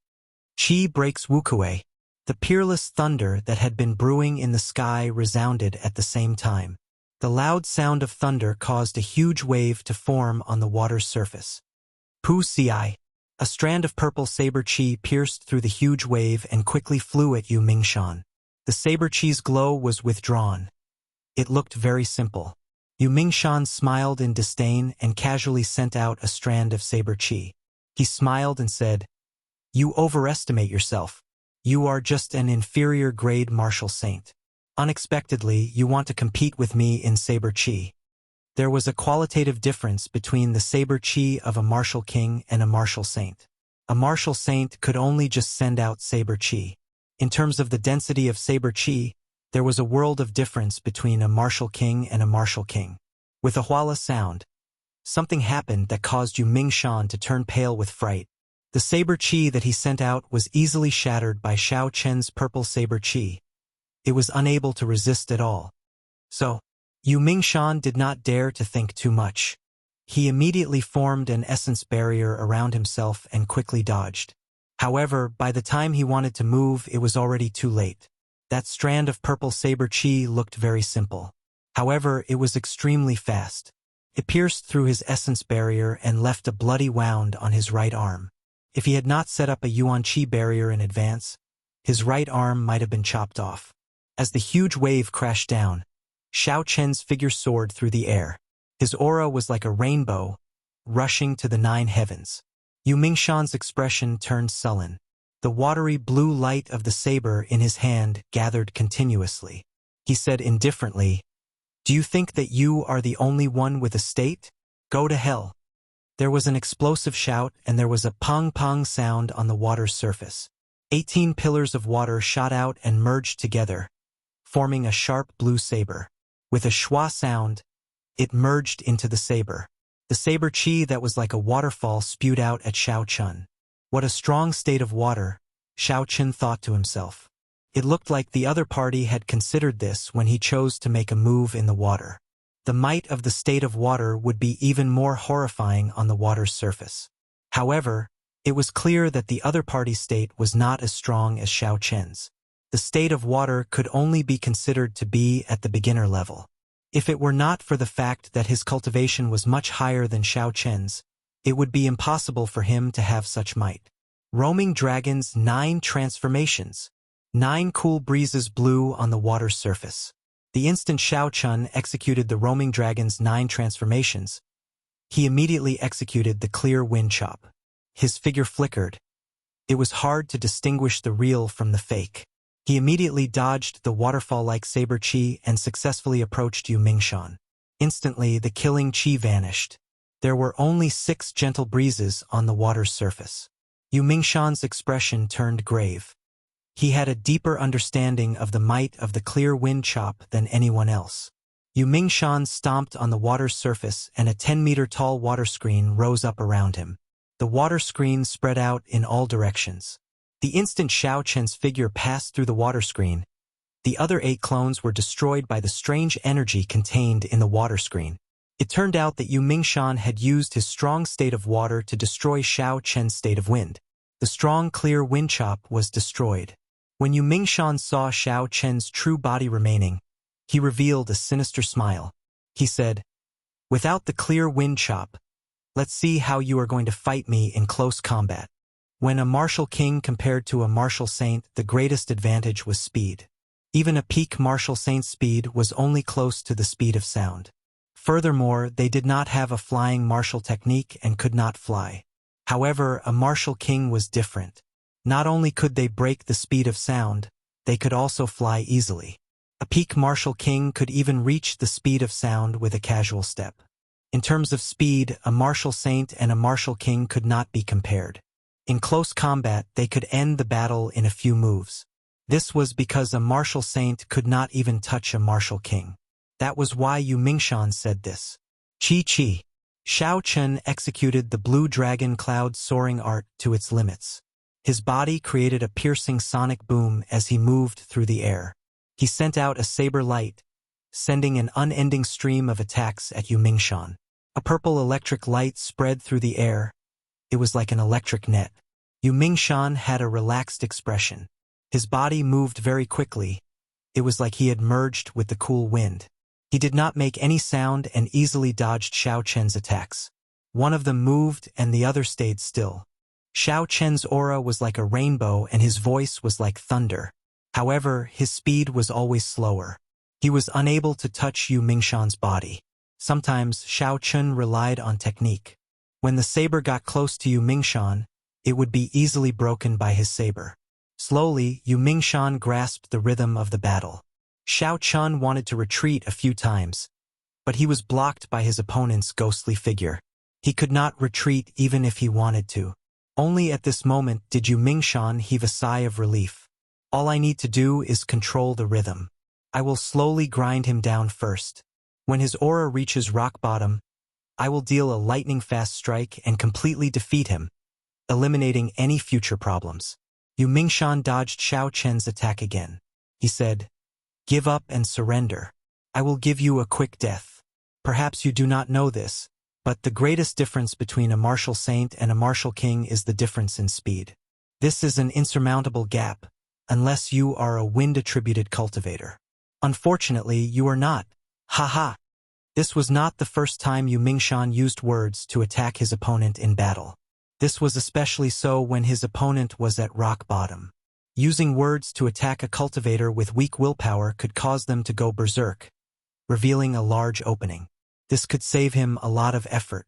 Chi breaks Wuxia. The peerless thunder that had been brewing in the sky resounded at the same time. The loud sound of thunder caused a huge wave to form on the water's surface. Pu Ci. A strand of purple saber chi pierced through the huge wave and quickly flew at Yu Mingshan. The saber chi's glow was withdrawn. It looked very simple. Yu Mingshan smiled in disdain and casually sent out a strand of saber chi. He smiled and said, "You overestimate yourself. You are just an inferior grade martial saint. Unexpectedly, you want to compete with me in saber chi." There was a qualitative difference between the saber chi of a martial king and a martial saint. A martial saint could only just send out saber chi. In terms of the density of saber chi, there was a world of difference between a martial king and a martial king. With a huala sound, something happened that caused Yu Mingshan to turn pale with fright. The saber chi that he sent out was easily shattered by Xiao Chen's purple saber chi. It was unable to resist at all. So, Yu Mingshan did not dare to think too much. He immediately formed an essence barrier around himself and quickly dodged. However, by the time he wanted to move, it was already too late. That strand of purple saber chi looked very simple. However, it was extremely fast. It pierced through his essence barrier and left a bloody wound on his right arm. If he had not set up a Yuan Qi barrier in advance, his right arm might have been chopped off. As the huge wave crashed down, Xiao Chen's figure soared through the air. His aura was like a rainbow, rushing to the 9 heavens. Yu Mingshan's expression turned sullen. The watery blue light of the saber in his hand gathered continuously. He said indifferently, "Do you think that you are the only one with a state? Go to hell." There was an explosive shout and there was a pong-pong sound on the water's surface. 18 pillars of water shot out and merged together, forming a sharp blue saber. With a schwa sound, it merged into the saber. The saber chi that was like a waterfall spewed out at Xiao Chun. What a strong state of water, Xiao Chun thought to himself. It looked like the other party had considered this when he chose to make a move in the water. The might of the state of water would be even more horrifying on the water's surface. However, it was clear that the other party's state was not as strong as Xiao Chen's. The state of water could only be considered to be at the beginner level. If it were not for the fact that his cultivation was much higher than Xiao Chen's, it would be impossible for him to have such might. Roaming Dragon's 9 transformations. 9 cool breezes blew on the water's surface. The instant Xiao Chun executed the Roaming Dragon's 9 transformations, he immediately executed the clear wind chop. His figure flickered. It was hard to distinguish the real from the fake. He immediately dodged the waterfall-like saber chi and successfully approached Yu Mingshan. Instantly, the killing chi vanished. There were only 6 gentle breezes on the water's surface. Yu Mingshan's expression turned grave. He had a deeper understanding of the might of the clear wind chop than anyone else. Yu Mingshan stomped on the water's surface and a 10-meter-tall water screen rose up around him. The water screen spread out in all directions. The instant Xiao Chen's figure passed through the water screen, the other 8 clones were destroyed by the strange energy contained in the water screen. It turned out that Yu Mingshan had used his strong state of water to destroy Xiao Chen's state of wind. The strong, clear wind chop was destroyed. When Yu Mingshan saw Xiao Chen's true body remaining, he revealed a sinister smile. He said, "Without the clear wind chop, let's see how you are going to fight me in close combat." When a martial king compared to a martial saint, the greatest advantage was speed. Even a peak martial saint's speed was only close to the speed of sound. Furthermore, they did not have a flying martial technique and could not fly. However, a martial king was different. Not only could they break the speed of sound, they could also fly easily. A peak martial king could even reach the speed of sound with a casual step. In terms of speed, a martial saint and a martial king could not be compared. In close combat, they could end the battle in a few moves. This was because a martial saint could not even touch a martial king. That was why Yu Mingshan said this. Chi. Shao Chen executed the blue dragon cloud soaring art to its limits. His body created a piercing sonic boom as he moved through the air. He sent out a saber light, sending an unending stream of attacks at Yu Mingshan. A purple electric light spread through the air. It was like an electric net. Yu Mingshan had a relaxed expression. His body moved very quickly. It was like he had merged with the cool wind. He did not make any sound and easily dodged Shao Chen's attacks. One of them moved and the other stayed still. Shao Chen's aura was like a rainbow and his voice was like thunder. However, his speed was always slower. He was unable to touch Yu Mingshan's body. Sometimes Shao Chen relied on technique. When the saber got close to Yu Mingshan, it would be easily broken by his saber. Slowly, Yu Mingshan grasped the rhythm of the battle. Shao Chen wanted to retreat a few times, but he was blocked by his opponent's ghostly figure. He could not retreat even if he wanted to. Only at this moment did Yu Mingshan heave a sigh of relief. All I need to do is control the rhythm. I will slowly grind him down first. When his aura reaches rock bottom, I will deal a lightning-fast strike and completely defeat him, eliminating any future problems. Yu Mingshan dodged Shao Chen's attack again. He said, "Give up and surrender. I will give you a quick death." Perhaps you do not know this, but the greatest difference between a martial saint and a martial king is the difference in speed. This is an insurmountable gap, unless you are a wind-attributed cultivator. Unfortunately, you are not. Haha. This was not the first time Yu Mingshan used words to attack his opponent in battle. This was especially so when his opponent was at rock bottom. Using words to attack a cultivator with weak willpower could cause them to go berserk, revealing a large opening. This could save him a lot of effort.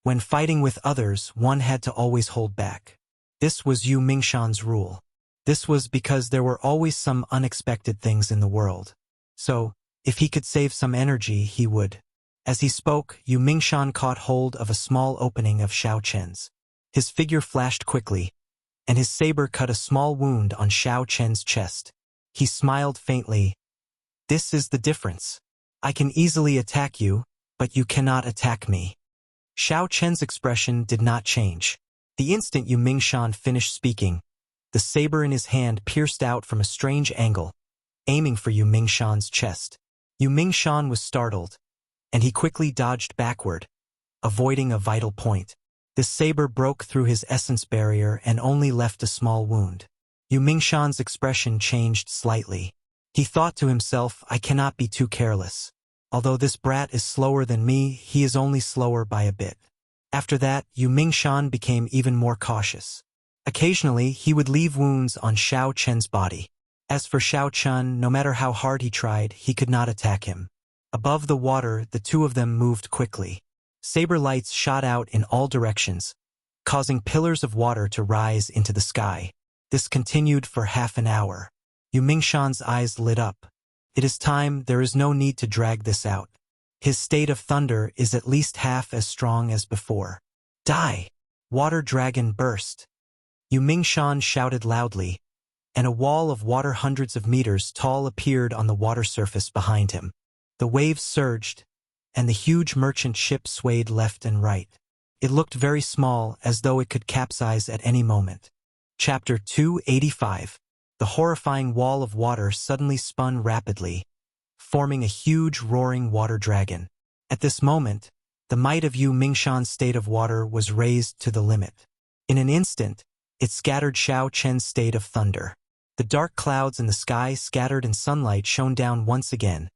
When fighting with others, one had to always hold back. This was Yu Mingshan's rule. This was because there were always some unexpected things in the world. So, if he could save some energy, he would. As he spoke, Yu Mingshan caught hold of a small opening of Shao Chen's. His figure flashed quickly, and his saber cut a small wound on Shao Chen's chest. He smiled faintly. "This is the difference. I can easily attack you, but you cannot attack me." Shao Chen's expression did not change. The instant Yu Mingshan finished speaking, the saber in his hand pierced out from a strange angle, aiming for Yu Mingshan's chest. Yu Mingshan was startled, and he quickly dodged backward, avoiding a vital point. The saber broke through his essence barrier and only left a small wound. Yu Mingshan's expression changed slightly. He thought to himself, "I cannot be too careless. Although this brat is slower than me, he is only slower by a bit." After that, Yu Mingshan became even more cautious. Occasionally, he would leave wounds on Shao Chen's body. As for Shao Chen, no matter how hard he tried, he could not attack him. Above the water, the two of them moved quickly. Saber lights shot out in all directions, causing pillars of water to rise into the sky. This continued for half an hour. Yu Mingshan's eyes lit up. It is time, there is no need to drag this out. His state of thunder is at least half as strong as before. Die! Water dragon burst. Yu Mingshan shouted loudly, and a wall of water hundreds of meters tall appeared on the water surface behind him. The waves surged, and the huge merchant ship swayed left and right. It looked very small, as though it could capsize at any moment. Chapter 285. The horrifying wall of water suddenly spun rapidly, forming a huge roaring water dragon. At this moment, the might of Yu Mingshan's state of water was raised to the limit. In an instant, it scattered Shao Chen's state of thunder. The dark clouds in the sky scattered and sunlight shone down once again,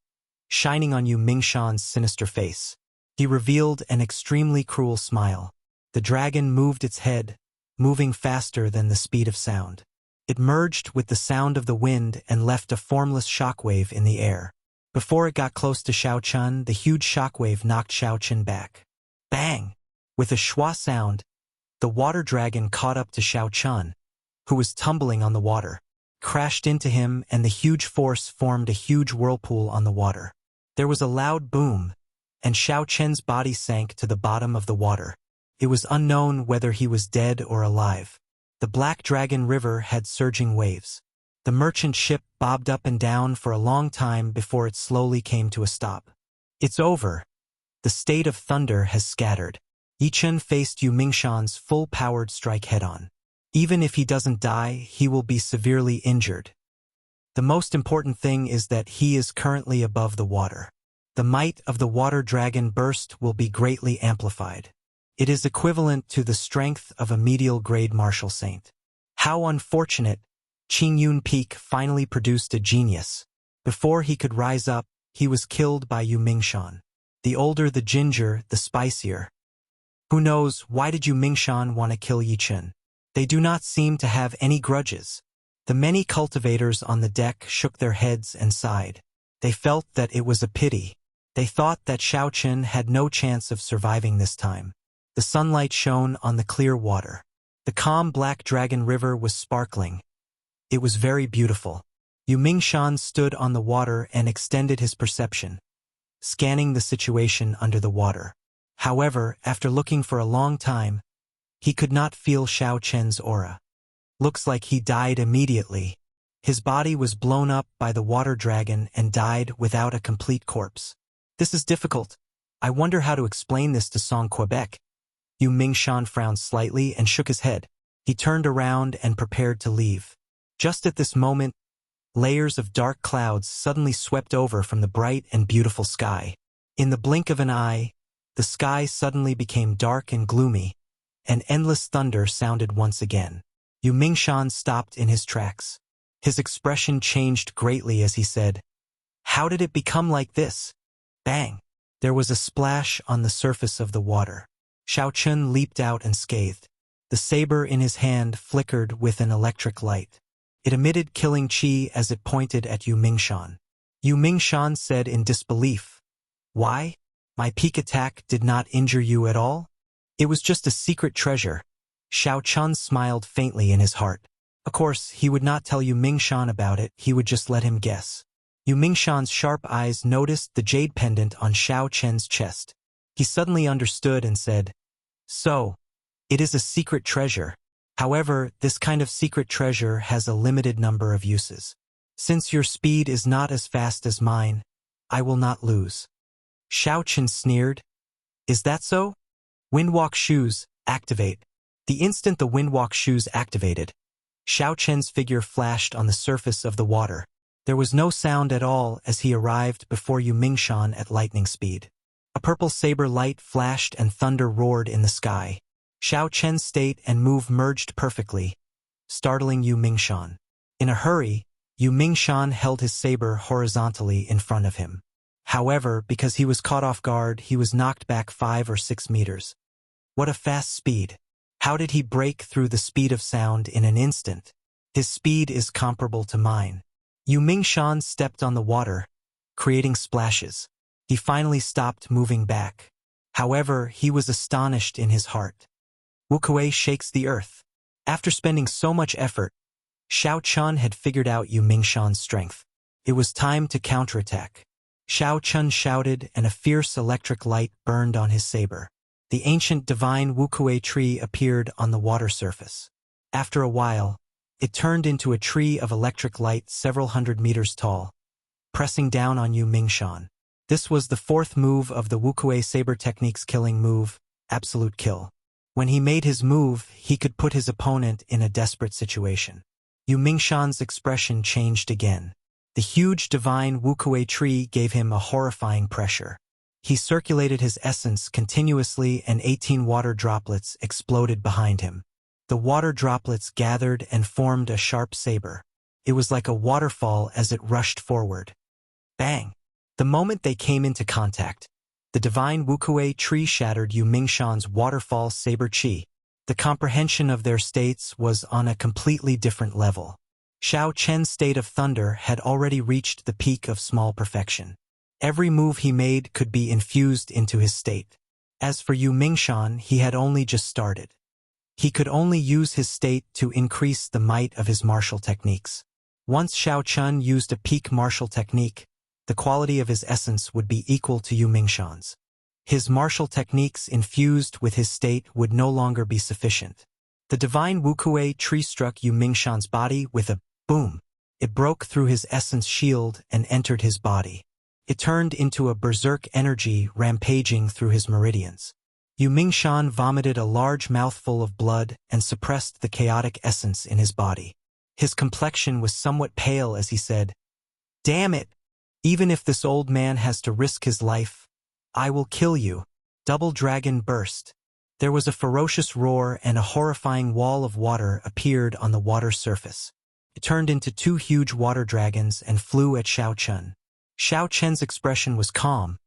shining on Yu Mingshan's sinister face. He revealed an extremely cruel smile. The dragon moved its head, moving faster than the speed of sound. It merged with the sound of the wind and left a formless shockwave in the air. Before it got close to Xiao Chun, the huge shockwave knocked Xiao Chun back. Bang! With a schwa sound, the water dragon caught up to Xiao Chun, who was tumbling on the water, crashed into him, and the huge force formed a huge whirlpool on the water. There was a loud boom, and Xiao Chun's body sank to the bottom of the water. It was unknown whether he was dead or alive. The Black Dragon River had surging waves. The merchant ship bobbed up and down for a long time before it slowly came to a stop. It's over. The state of thunder has scattered. Yichen faced Yu Mingshan's full-powered strike head-on. Even if he doesn't die, he will be severely injured. The most important thing is that he is currently above the water. The might of the water dragon burst will be greatly amplified. It is equivalent to the strength of a medial-grade martial saint. How unfortunate! Qing Yun Peak finally produced a genius. Before he could rise up, he was killed by Yu Mingshan. The older the ginger, the spicier. Who knows, why did Yu Mingshan want to kill Yichen? They do not seem to have any grudges. The many cultivators on the deck shook their heads and sighed. They felt that it was a pity. They thought that Xiao Chun had no chance of surviving this time. The sunlight shone on the clear water. The calm Black Dragon River was sparkling. It was very beautiful. Yu Mingshan stood on the water and extended his perception, scanning the situation under the water. However, after looking for a long time, he could not feel Xiao Chun's aura. Looks like he died immediately. His body was blown up by the water dragon and died without a complete corpse. This is difficult. I wonder how to explain this to Song Quebec. Yu Mingshan frowned slightly and shook his head. He turned around and prepared to leave. Just at this moment, layers of dark clouds suddenly swept over from the bright and beautiful sky. In the blink of an eye, the sky suddenly became dark and gloomy, and endless thunder sounded once again. Yu Mingshan stopped in his tracks. His expression changed greatly as he said, "How did it become like this?" Bang! There was a splash on the surface of the water. Xiao Chun leaped out unscathed. The saber in his hand flickered with an electric light. It emitted killing chi as it pointed at Yu Mingshan. Yu Mingshan said in disbelief, "Why? My peak attack did not injure you at all? It was just a secret treasure." Xiao Chun smiled faintly in his heart. Of course, he would not tell Yu Mingshan about it, he would just let him guess. Yu Mingshan's sharp eyes noticed the jade pendant on Xiao Chun's chest. He suddenly understood and said, "So, it is a secret treasure. However, this kind of secret treasure has a limited number of uses. Since your speed is not as fast as mine, I will not lose." Xiao Chun sneered, "Is that so? Windwalk shoes, activate." The instant the windwalk shoes activated, Xiao Chun's figure flashed on the surface of the water. There was no sound at all as he arrived before Yu Mingshan at lightning speed. A purple saber light flashed and thunder roared in the sky. Xiao Chun's state and move merged perfectly, startling Yu Mingshan. In a hurry, Yu Mingshan held his saber horizontally in front of him. However, because he was caught off guard, he was knocked back 5 or 6 meters. What a fast speed! How did he break through the speed of sound in an instant? His speed is comparable to mine. Yu Mingshan stepped on the water, creating splashes. He finally stopped moving back. However, he was astonished in his heart. Wuxia shakes the earth. After spending so much effort, Xiao Chun had figured out Yu Mingshan's strength. It was time to counterattack. Xiao Chun shouted and a fierce electric light burned on his saber. The ancient divine Wuxia tree appeared on the water surface. After a while, it turned into a tree of electric light several hundred meters tall, pressing down on Yu Mingshan. This was the 4th move of the Wuxia saber technique's killing move, Absolute Kill. When he made his move, he could put his opponent in a desperate situation. Yu Mingshan's expression changed again. The huge divine Wuxia tree gave him a horrifying pressure. He circulated his essence continuously and 18 water droplets exploded behind him. The water droplets gathered and formed a sharp saber. It was like a waterfall as it rushed forward. Bang! The moment they came into contact, the divine Wuxia tree shattered Yu Mingshan's waterfall saber chi. The comprehension of their states was on a completely different level. Xiao Chen's state of thunder had already reached the peak of small perfection. Every move he made could be infused into his state. As for Yu Mingshan, he had only just started. He could only use his state to increase the might of his martial techniques. Once Xiao Chun used a peak martial technique, the quality of his essence would be equal to Yu Mingshan's. His martial techniques infused with his state would no longer be sufficient. The divine Wukuei tree struck Yu Mingshan's body with a boom. It broke through his essence shield and entered his body. It turned into a berserk energy rampaging through his meridians. Yu Mingshan vomited a large mouthful of blood and suppressed the chaotic essence in his body. His complexion was somewhat pale as he said, "Damn it! Even if this old man has to risk his life, I will kill you." Double Dragon burst. There was a ferocious roar and a horrifying wall of water appeared on the water's surface. It turned into two huge water dragons and flew at Xiao Chun. Xiao Chen's expression was calm.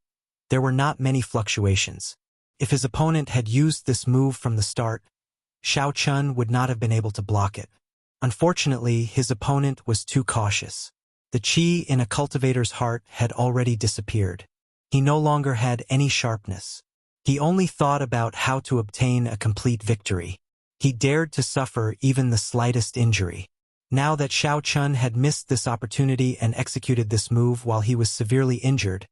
There were not many fluctuations. If his opponent had used this move from the start, Xiao Chun would not have been able to block it. Unfortunately, his opponent was too cautious. The qi in a cultivator's heart had already disappeared. He no longer had any sharpness. He only thought about how to obtain a complete victory. He dared to suffer even the slightest injury. Now that Xiao Chun had missed this opportunity and executed this move while he was severely injured,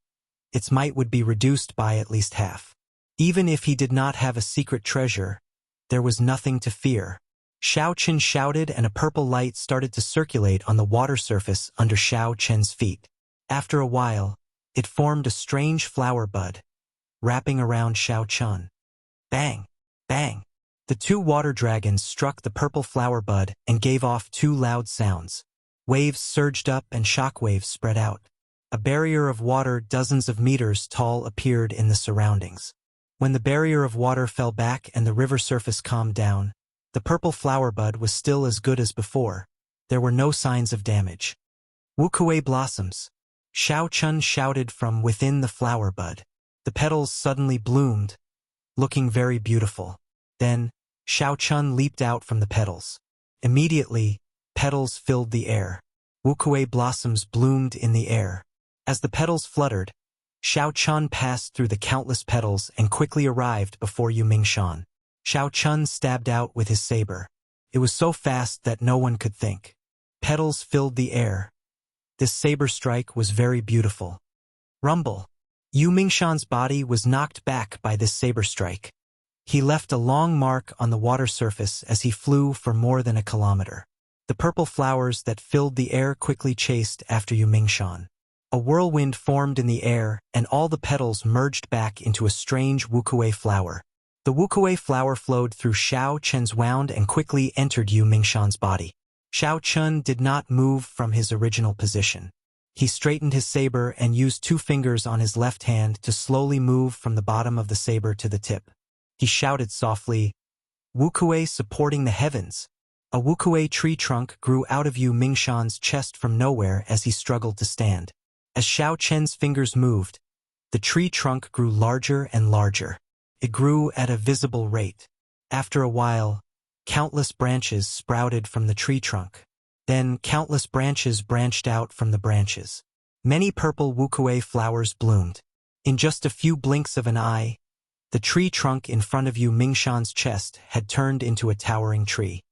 its might would be reduced by at least half. Even if he did not have a secret treasure, there was nothing to fear. Xiao Chun shouted and a purple light started to circulate on the water surface under Xiao Chen's feet. After a while, it formed a strange flower bud, wrapping around Xiao Chun. Bang! Bang! The two water dragons struck the purple flower bud and gave off two loud sounds. Waves surged up and shock waves spread out. A barrier of water dozens of meters tall appeared in the surroundings. When the barrier of water fell back and the river surface calmed down, the purple flower bud was still as good as before. There were no signs of damage. "Wukuei blossoms!" Xiao Chun shouted from within the flower bud. The petals suddenly bloomed, looking very beautiful. Then, Xiao Chun leaped out from the petals. Immediately, petals filled the air. Wukuei blossoms bloomed in the air. As the petals fluttered, Xiao Chun passed through the countless petals and quickly arrived before Yu Mingshan. Xiao Chun stabbed out with his saber. It was so fast that no one could think. Petals filled the air. This saber strike was very beautiful. Rumble! Yu Mingshan's body was knocked back by this saber strike. He left a long mark on the water surface as he flew for more than a kilometer. The purple flowers that filled the air quickly chased after Yu Mingshan. A whirlwind formed in the air, and all the petals merged back into a strange Wukuei flower. The Wukuei flower flowed through Xiao Chen's wound and quickly entered Yu Mingshan's body. Xiao Chun did not move from his original position. He straightened his saber and used two fingers on his left hand to slowly move from the bottom of the saber to the tip. He shouted softly, "Wukuei supporting the heavens!" A Wukuei tree trunk grew out of Yu Mingshan's chest from nowhere as he struggled to stand. As Xiao Chen's fingers moved, the tree trunk grew larger and larger. It grew at a visible rate. After a while, countless branches sprouted from the tree trunk. Then countless branches branched out from the branches. Many purple Wukuei flowers bloomed. In just a few blinks of an eye, the tree trunk in front of Yu Mingshan's chest had turned into a towering tree.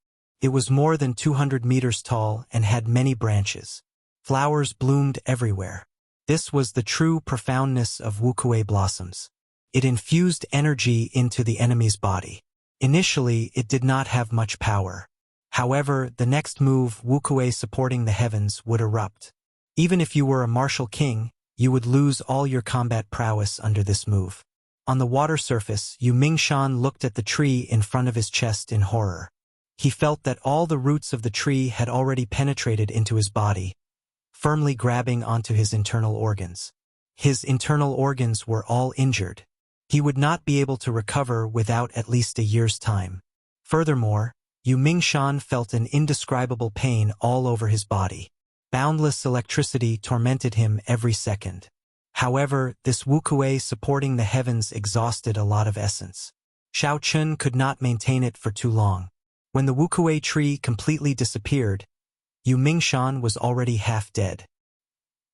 It was more than 200 meters tall and had many branches. Flowers bloomed everywhere. This was the true profoundness of Wukuei blossoms. It infused energy into the enemy's body. Initially, it did not have much power. However, the next move, Wukuei supporting the heavens, would erupt. Even if you were a martial king, you would lose all your combat prowess under this move. On the water surface, Yu Mingshan looked at the tree in front of his chest in horror. He felt that all the roots of the tree had already penetrated into his body, firmly grabbing onto his internal organs. His internal organs were all injured. He would not be able to recover without at least a year's time. Furthermore, Yu Mingshan felt an indescribable pain all over his body. Boundless electricity tormented him every second. However, this Wukuei supporting the heavens exhausted a lot of essence. Xiao Chun could not maintain it for too long. When the Wuxia tree completely disappeared, Yu Mingshan was already half dead.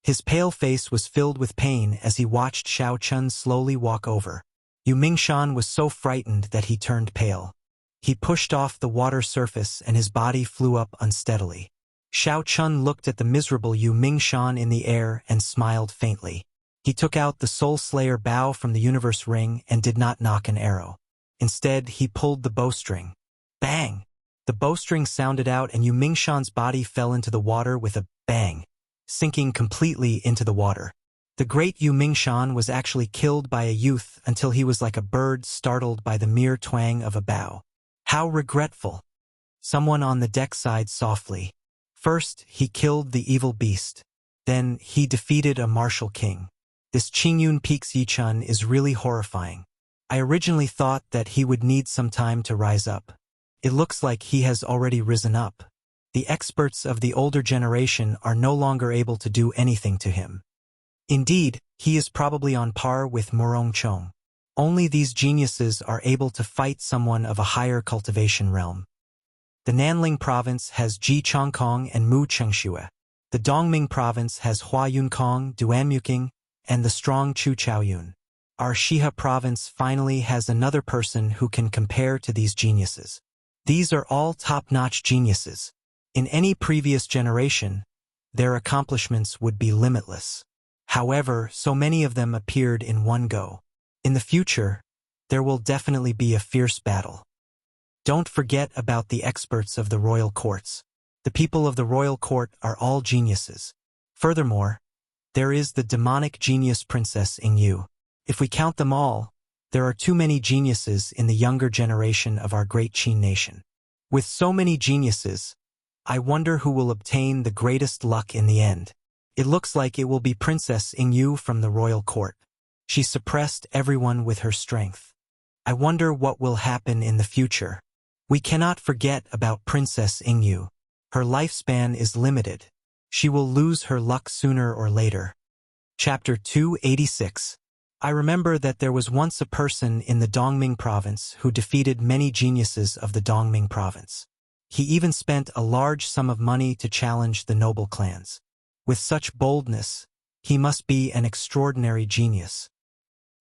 His pale face was filled with pain as he watched Xiao Chun slowly walk over. Yu Mingshan was so frightened that he turned pale. He pushed off the water surface and his body flew up unsteadily. Xiao Chun looked at the miserable Yu Mingshan in the air and smiled faintly. He took out the Soul Slayer bow from the universe ring and did not nock an arrow. Instead, he pulled the bowstring. Bang! The bowstring sounded out and Yu Mingshan's body fell into the water with a bang, sinking completely into the water. The great Yu Mingshan was actually killed by a youth until he was like a bird startled by the mere twang of a bow. How regretful! Someone on the deck sighed softly. First, he killed the evil beast. Then, he defeated a martial king. This Qingyun Peaks Yichun is really horrifying. I originally thought that he would need some time to rise up. It looks like he has already risen up. The experts of the older generation are no longer able to do anything to him. Indeed, he is probably on par with Murong Chong. Only these geniuses are able to fight someone of a higher cultivation realm. The Nanling province has Ji Chongkong and Mu Chengxue. The Dongming province has Hua Yunkong, Duanmuking, and the strong Chu Chaoyun. Our Shiha province finally has another person who can compare to these geniuses. These are all top-notch geniuses. In any previous generation, their accomplishments would be limitless. However, so many of them appeared in one go. In the future, there will definitely be a fierce battle. Don't forget about the experts of the royal courts. The people of the royal court are all geniuses. Furthermore, there is the demonic genius Princess Yingyu. If we count them all, there are too many geniuses in the younger generation of our great Qin nation. With so many geniuses, I wonder who will obtain the greatest luck in the end. It looks like it will be Princess Yingyu from the royal court. She suppressed everyone with her strength. I wonder what will happen in the future. We cannot forget about Princess Yingyu. Her lifespan is limited. She will lose her luck sooner or later. Chapter 286. I remember that there was once a person in the Dongming province who defeated many geniuses of the Dongming province. He even spent a large sum of money to challenge the noble clans. With such boldness, he must be an extraordinary genius.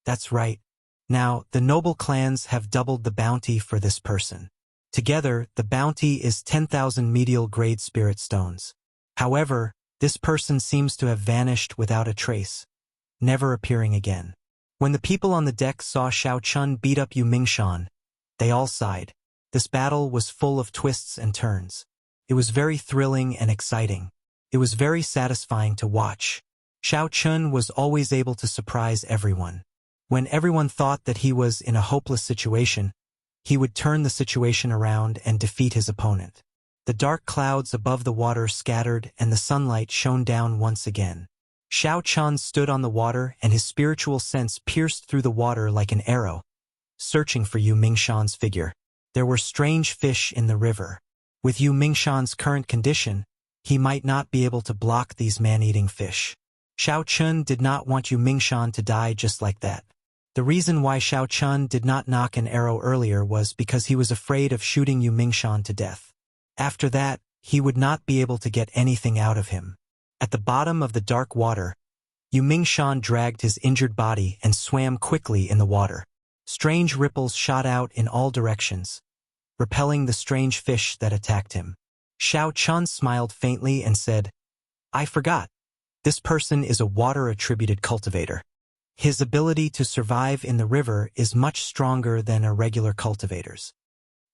That's right. Now, the noble clans have doubled the bounty for this person. Together, the bounty is 10,000 medial grade spirit stones. However, this person seems to have vanished without a trace, never appearing again. When the people on the deck saw Xiao Chun beat up Yu Mingshan, they all sighed. This battle was full of twists and turns. It was very thrilling and exciting. It was very satisfying to watch. Xiao Chun was always able to surprise everyone. When everyone thought that he was in a hopeless situation, he would turn the situation around and defeat his opponent. The dark clouds above the water scattered and the sunlight shone down once again. Xiao Chun stood on the water and his spiritual sense pierced through the water like an arrow, searching for Yu Mingshan's figure. There were strange fish in the river. With Yu Mingshan's current condition, he might not be able to block these man-eating fish. Xiao Chun did not want Yu Mingshan to die just like that. The reason why Xiao Chun did not knock an arrow earlier was because he was afraid of shooting Yu Mingshan to death. After that, he would not be able to get anything out of him. At the bottom of the dark water, Yu Mingshan dragged his injured body and swam quickly in the water. Strange ripples shot out in all directions, repelling the strange fish that attacked him. Xiao Chun smiled faintly and said, "I forgot. This person is a water-attributed cultivator. His ability to survive in the river is much stronger than a regular cultivator's."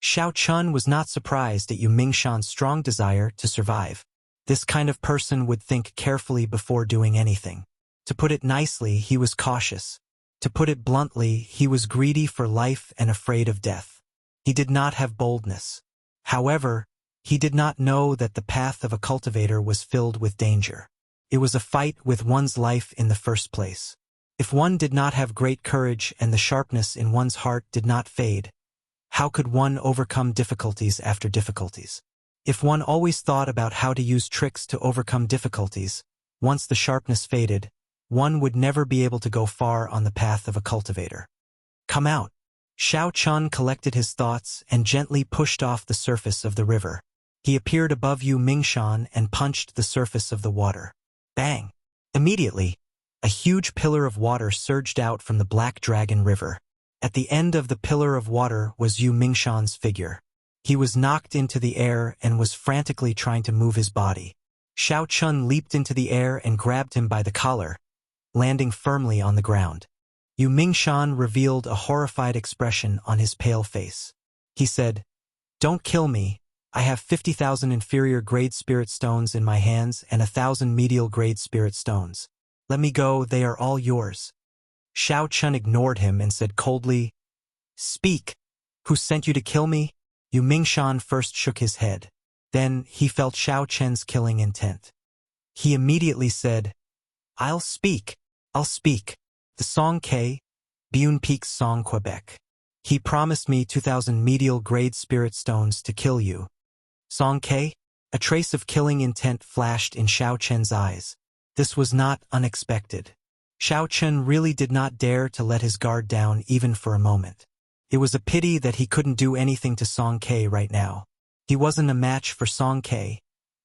Xiao Chun was not surprised at Yu Mingshan's strong desire to survive. This kind of person would think carefully before doing anything. To put it nicely, he was cautious. To put it bluntly, he was greedy for life and afraid of death. He did not have boldness. However, he did not know that the path of a cultivator was filled with danger. It was a fight with one's life in the first place. If one did not have great courage and the sharpness in one's heart did not fade, how could one overcome difficulties after difficulties? If one always thought about how to use tricks to overcome difficulties, once the sharpness faded, one would never be able to go far on the path of a cultivator. "Come out." Xiao Chun collected his thoughts and gently pushed off the surface of the river. He appeared above Yu Mingshan and punched the surface of the water. Bang! Immediately, a huge pillar of water surged out from the Black Dragon River. At the end of the pillar of water was Yu Mingshan's figure. He was knocked into the air and was frantically trying to move his body. Xiao Chun leaped into the air and grabbed him by the collar, landing firmly on the ground. Yu Mingshan revealed a horrified expression on his pale face. He said, "Don't kill me. I have 50,000 inferior grade spirit stones in my hands and 1,000 medial grade spirit stones. Let me go, they are all yours." Xiao Chun ignored him and said coldly, "Speak. Who sent you to kill me?" Yu Mingshan first shook his head. Then he felt Xiao Chen's killing intent. He immediately said, I'll speak. The Song K, Bune Peak's Song Quebec. He promised me 2,000 medial grade spirit stones to kill you. Song K? A trace of killing intent flashed in Xiao Chen's eyes. This was not unexpected. Xiao Chen really did not dare to let his guard down even for a moment. It was a pity that he couldn't do anything to Song K right now. He wasn't a match for Song K,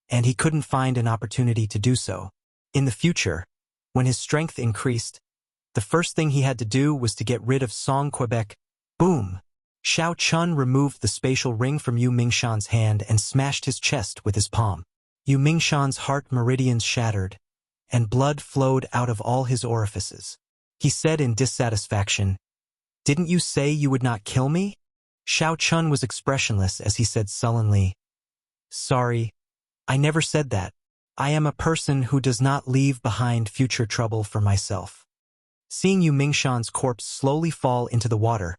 and he couldn't find an opportunity to do so. In the future, when his strength increased, the first thing he had to do was to get rid of Song Quebec. Boom! Xiao Chun removed the spatial ring from Yu Mingshan's hand and smashed his chest with his palm. Yu Mingshan's heart meridians shattered, and blood flowed out of all his orifices. He said in dissatisfaction, "Didn't you say you would not kill me?" Xiao Chun was expressionless as he said sullenly, "Sorry, I never said that. I am a person who does not leave behind future trouble for myself." Seeing Yu Mingshan's corpse slowly fall into the water,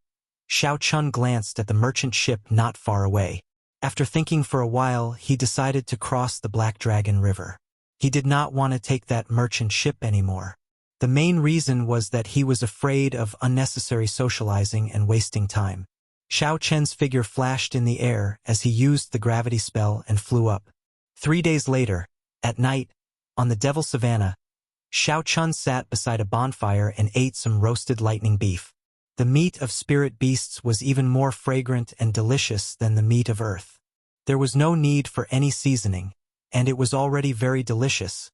Xiao Chun glanced at the merchant ship not far away. After thinking for a while, he decided to cross the Black Dragon River. He did not want to take that merchant ship anymore. The main reason was that he was afraid of unnecessary socializing and wasting time. Xiao Chen's figure flashed in the air as he used the gravity spell and flew up. 3 days later, at night, on the Devil Savannah, Xiao Chun sat beside a bonfire and ate some roasted lightning beef. The meat of spirit beasts was even more fragrant and delicious than the meat of earth. There was no need for any seasoning, and it was already very delicious,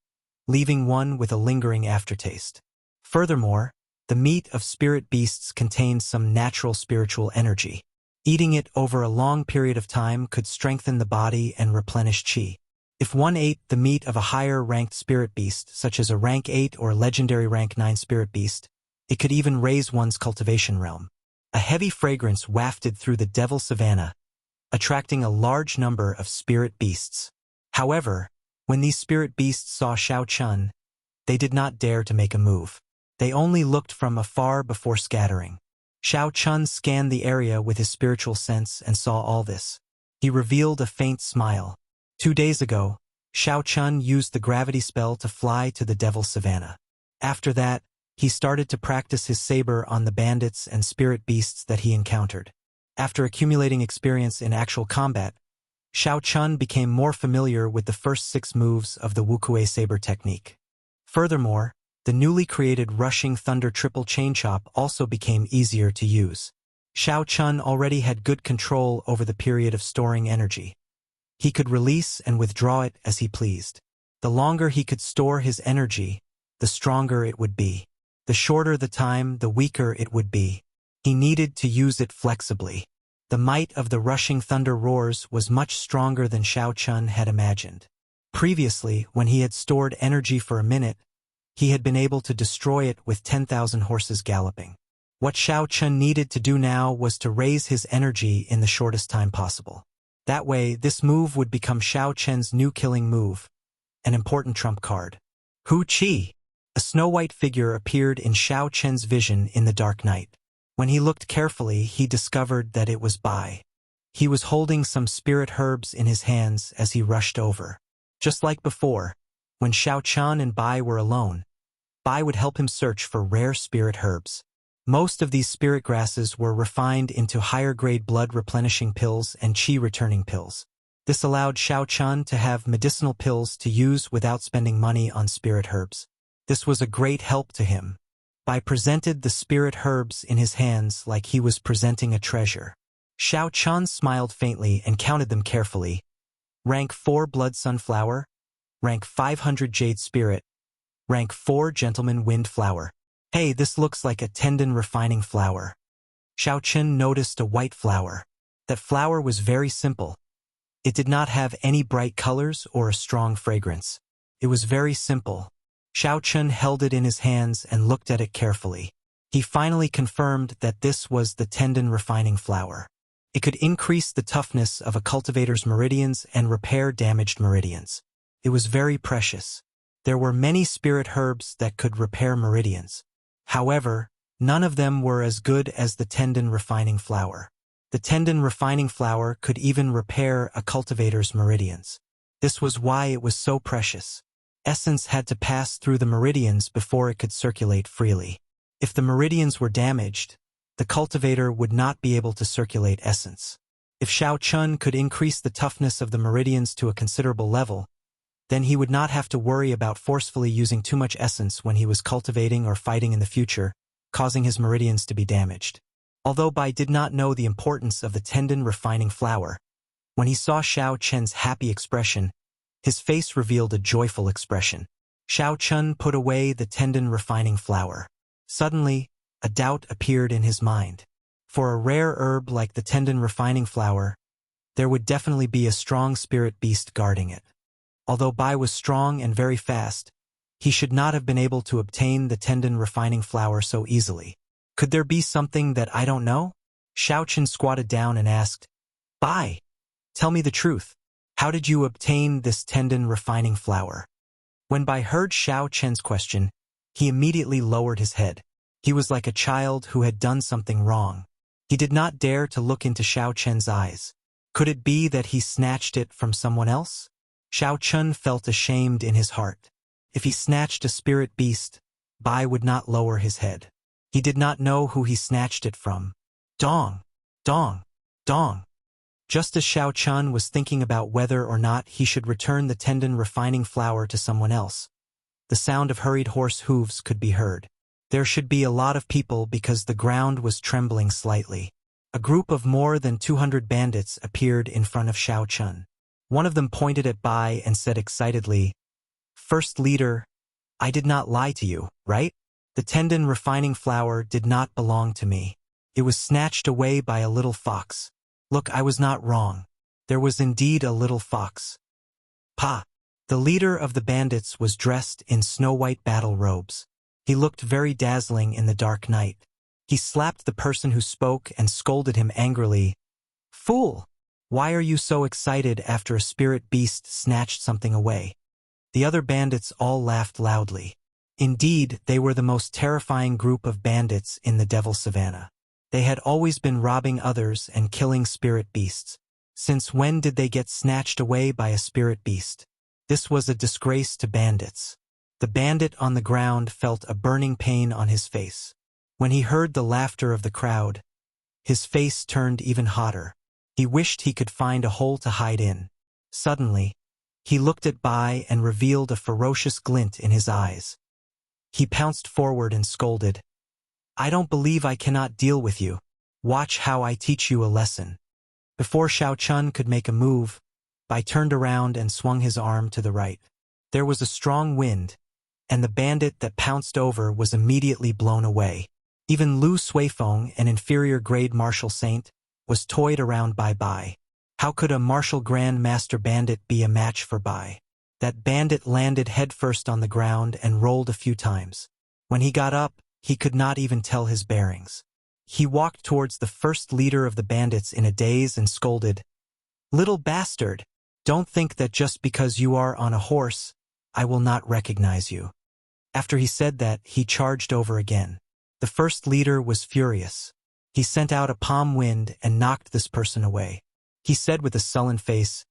leaving one with a lingering aftertaste. Furthermore, the meat of spirit beasts contained some natural spiritual energy. Eating it over a long period of time could strengthen the body and replenish qi. If one ate the meat of a higher-ranked spirit beast, such as a rank 8 or legendary rank 9 spirit beast, it could even raise one's cultivation realm. A heavy fragrance wafted through the Devil Savannah, attracting a large number of spirit beasts. However, when these spirit beasts saw Xiao Chun, they did not dare to make a move. They only looked from afar before scattering. Xiao Chun scanned the area with his spiritual sense and saw all this. He revealed a faint smile. 2 days ago, Xiao Chun used the gravity spell to fly to the Devil Savannah. After that, he started to practice his saber on the bandits and spirit beasts that he encountered. After accumulating experience in actual combat, Xiao Chun became more familiar with the first 6 moves of the Wuxia saber technique. Furthermore, the newly created Rushing Thunder Triple Chain Chop also became easier to use. Xiao Chun already had good control over the period of storing energy. He could release and withdraw it as he pleased. The longer he could store his energy, the stronger it would be. The shorter the time, the weaker it would be. He needed to use it flexibly. The might of the Rushing Thunder roars was much stronger than Xiao Chun had imagined. Previously, when he had stored energy for a minute, he had been able to destroy it with 10,000 horses galloping. What Xiao Chun needed to do now was to raise his energy in the shortest time possible. That way, this move would become Xiao Chen's new killing move, an important trump card. Hu Qi! A snow-white figure appeared in Xiao Chen's vision in the dark night. When he looked carefully, he discovered that it was Bai. He was holding some spirit herbs in his hands as he rushed over. Just like before, when Xiao Chun and Bai were alone, Bai would help him search for rare spirit herbs. Most of these spirit grasses were refined into higher-grade blood-replenishing pills and qi-returning pills. This allowed Xiao Chun to have medicinal pills to use without spending money on spirit herbs. This was a great help to him. Bai presented the spirit herbs in his hands like he was presenting a treasure. Xiao Chun smiled faintly and counted them carefully. Rank 4 Blood Sunflower, rank 500 Jade Spirit, rank 4 Gentleman Wind Flower. Hey, this looks like a tendon refining flower. Xiao Chun noticed a white flower. That flower was very simple. It did not have any bright colors or a strong fragrance. It was very simple. Xiao Chun held it in his hands and looked at it carefully. He finally confirmed that this was the tendon refining flower. It could increase the toughness of a cultivator's meridians and repair damaged meridians. It was very precious. There were many spirit herbs that could repair meridians. However, none of them were as good as the tendon refining flower. The tendon refining flower could even repair a cultivator's meridians. This was why it was so precious. Essence had to pass through the meridians before it could circulate freely. If the meridians were damaged, the cultivator would not be able to circulate essence. If Xiao Chun could increase the toughness of the meridians to a considerable level, then he would not have to worry about forcefully using too much essence when he was cultivating or fighting in the future, causing his meridians to be damaged. Although Bai did not know the importance of the tendon refining flower, when he saw Xiao Chen's happy expression, his face revealed a joyful expression. Xiao Chun put away the tendon refining flower. Suddenly, a doubt appeared in his mind. For a rare herb like the tendon refining flower, there would definitely be a strong spirit beast guarding it. Although Bai was strong and very fast, he should not have been able to obtain the tendon refining flower so easily. Could there be something that I don't know? Xiao Chun squatted down and asked, Bai, tell me the truth. How did you obtain this tendon refining flower? When Bai heard Xiao Chen's question, he immediately lowered his head. He was like a child who had done something wrong. He did not dare to look into Xiao Chen's eyes. Could it be that he snatched it from someone else? Xiao Chun felt ashamed in his heart. If he snatched a spirit beast, Bai would not lower his head. He did not know who he snatched it from. Dong! Dong! Dong! Just as Xiao Chun was thinking about whether or not he should return the tendon refining flower to someone else, the sound of hurried horse hooves could be heard. There should be a lot of people because the ground was trembling slightly. A group of more than 200 bandits appeared in front of Xiao Chun. One of them pointed at Bai and said excitedly, First leader, I did not lie to you, right? The tendon refining flower did not belong to me. It was snatched away by a little fox. Look, I was not wrong. There was indeed a little fox. Pa! The leader of the bandits was dressed in snow-white battle robes. He looked very dazzling in the dark night. He slapped the person who spoke and scolded him angrily. Fool! Why are you so excited after a spirit beast snatched something away? The other bandits all laughed loudly. Indeed, they were the most terrifying group of bandits in the Devil Savannah. They had always been robbing others and killing spirit beasts. Since when did they get snatched away by a spirit beast? This was a disgrace to bandits. The bandit on the ground felt a burning pain on his face. When he heard the laughter of the crowd, his face turned even hotter. He wished he could find a hole to hide in. Suddenly, he looked at Bai and revealed a ferocious glint in his eyes. He pounced forward and scolded, I don't believe I cannot deal with you. Watch how I teach you a lesson. Before Xiao Chun could make a move, Bai turned around and swung his arm to the right. There was a strong wind, and the bandit that pounced over was immediately blown away. Even Lu Suifeng, an inferior-grade martial saint, was toyed around by Bai. How could a martial Grand Master bandit be a match for Bai? That bandit landed headfirst on the ground and rolled a few times. When he got up, he could not even tell his bearings. He walked towards the first leader of the bandits in a daze and scolded, Little bastard, don't think that just because you are on a horse, I will not recognize you. After he said that, he charged over again. The first leader was furious. He sent out a palm wind and knocked this person away. He said with a sullen face,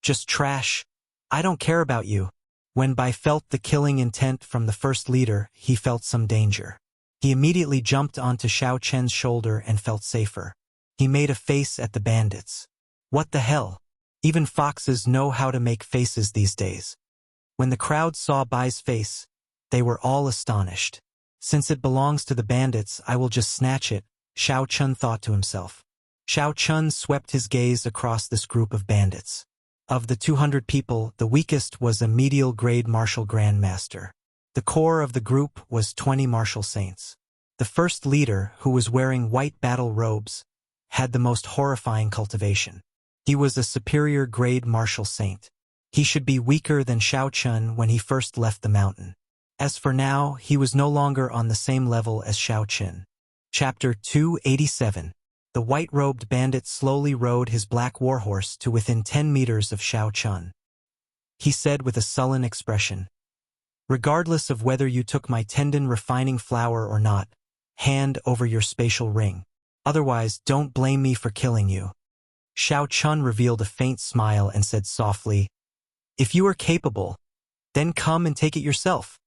Just trash. I don't care about you. When Bai felt the killing intent from the first leader, he felt some danger. He immediately jumped onto Xiao Chen's shoulder and felt safer. He made a face at the bandits. What the hell? Even foxes know how to make faces these days. When the crowd saw Bai's face, they were all astonished. Since it belongs to the bandits, I will just snatch it, Xiao Chun thought to himself. Xiao Chun swept his gaze across this group of bandits. Of the 200 people, the weakest was a medial-grade martial grandmaster. The core of the group was 20 martial saints. The first leader, who was wearing white battle robes, had the most horrifying cultivation. He was a superior-grade martial saint. He should be weaker than Xiao Chun when he first left the mountain. As for now, he was no longer on the same level as Xiao Chun. Chapter 287. The white-robed bandit slowly rode his black warhorse to within 10 meters of Xiao Chun. He said with a sullen expression, "Regardless of whether you took my tendon-refining flower or not, hand over your spatial ring. Otherwise, don't blame me for killing you." Xiao Chun revealed a faint smile and said softly, "If you are capable, then come and take it yourself."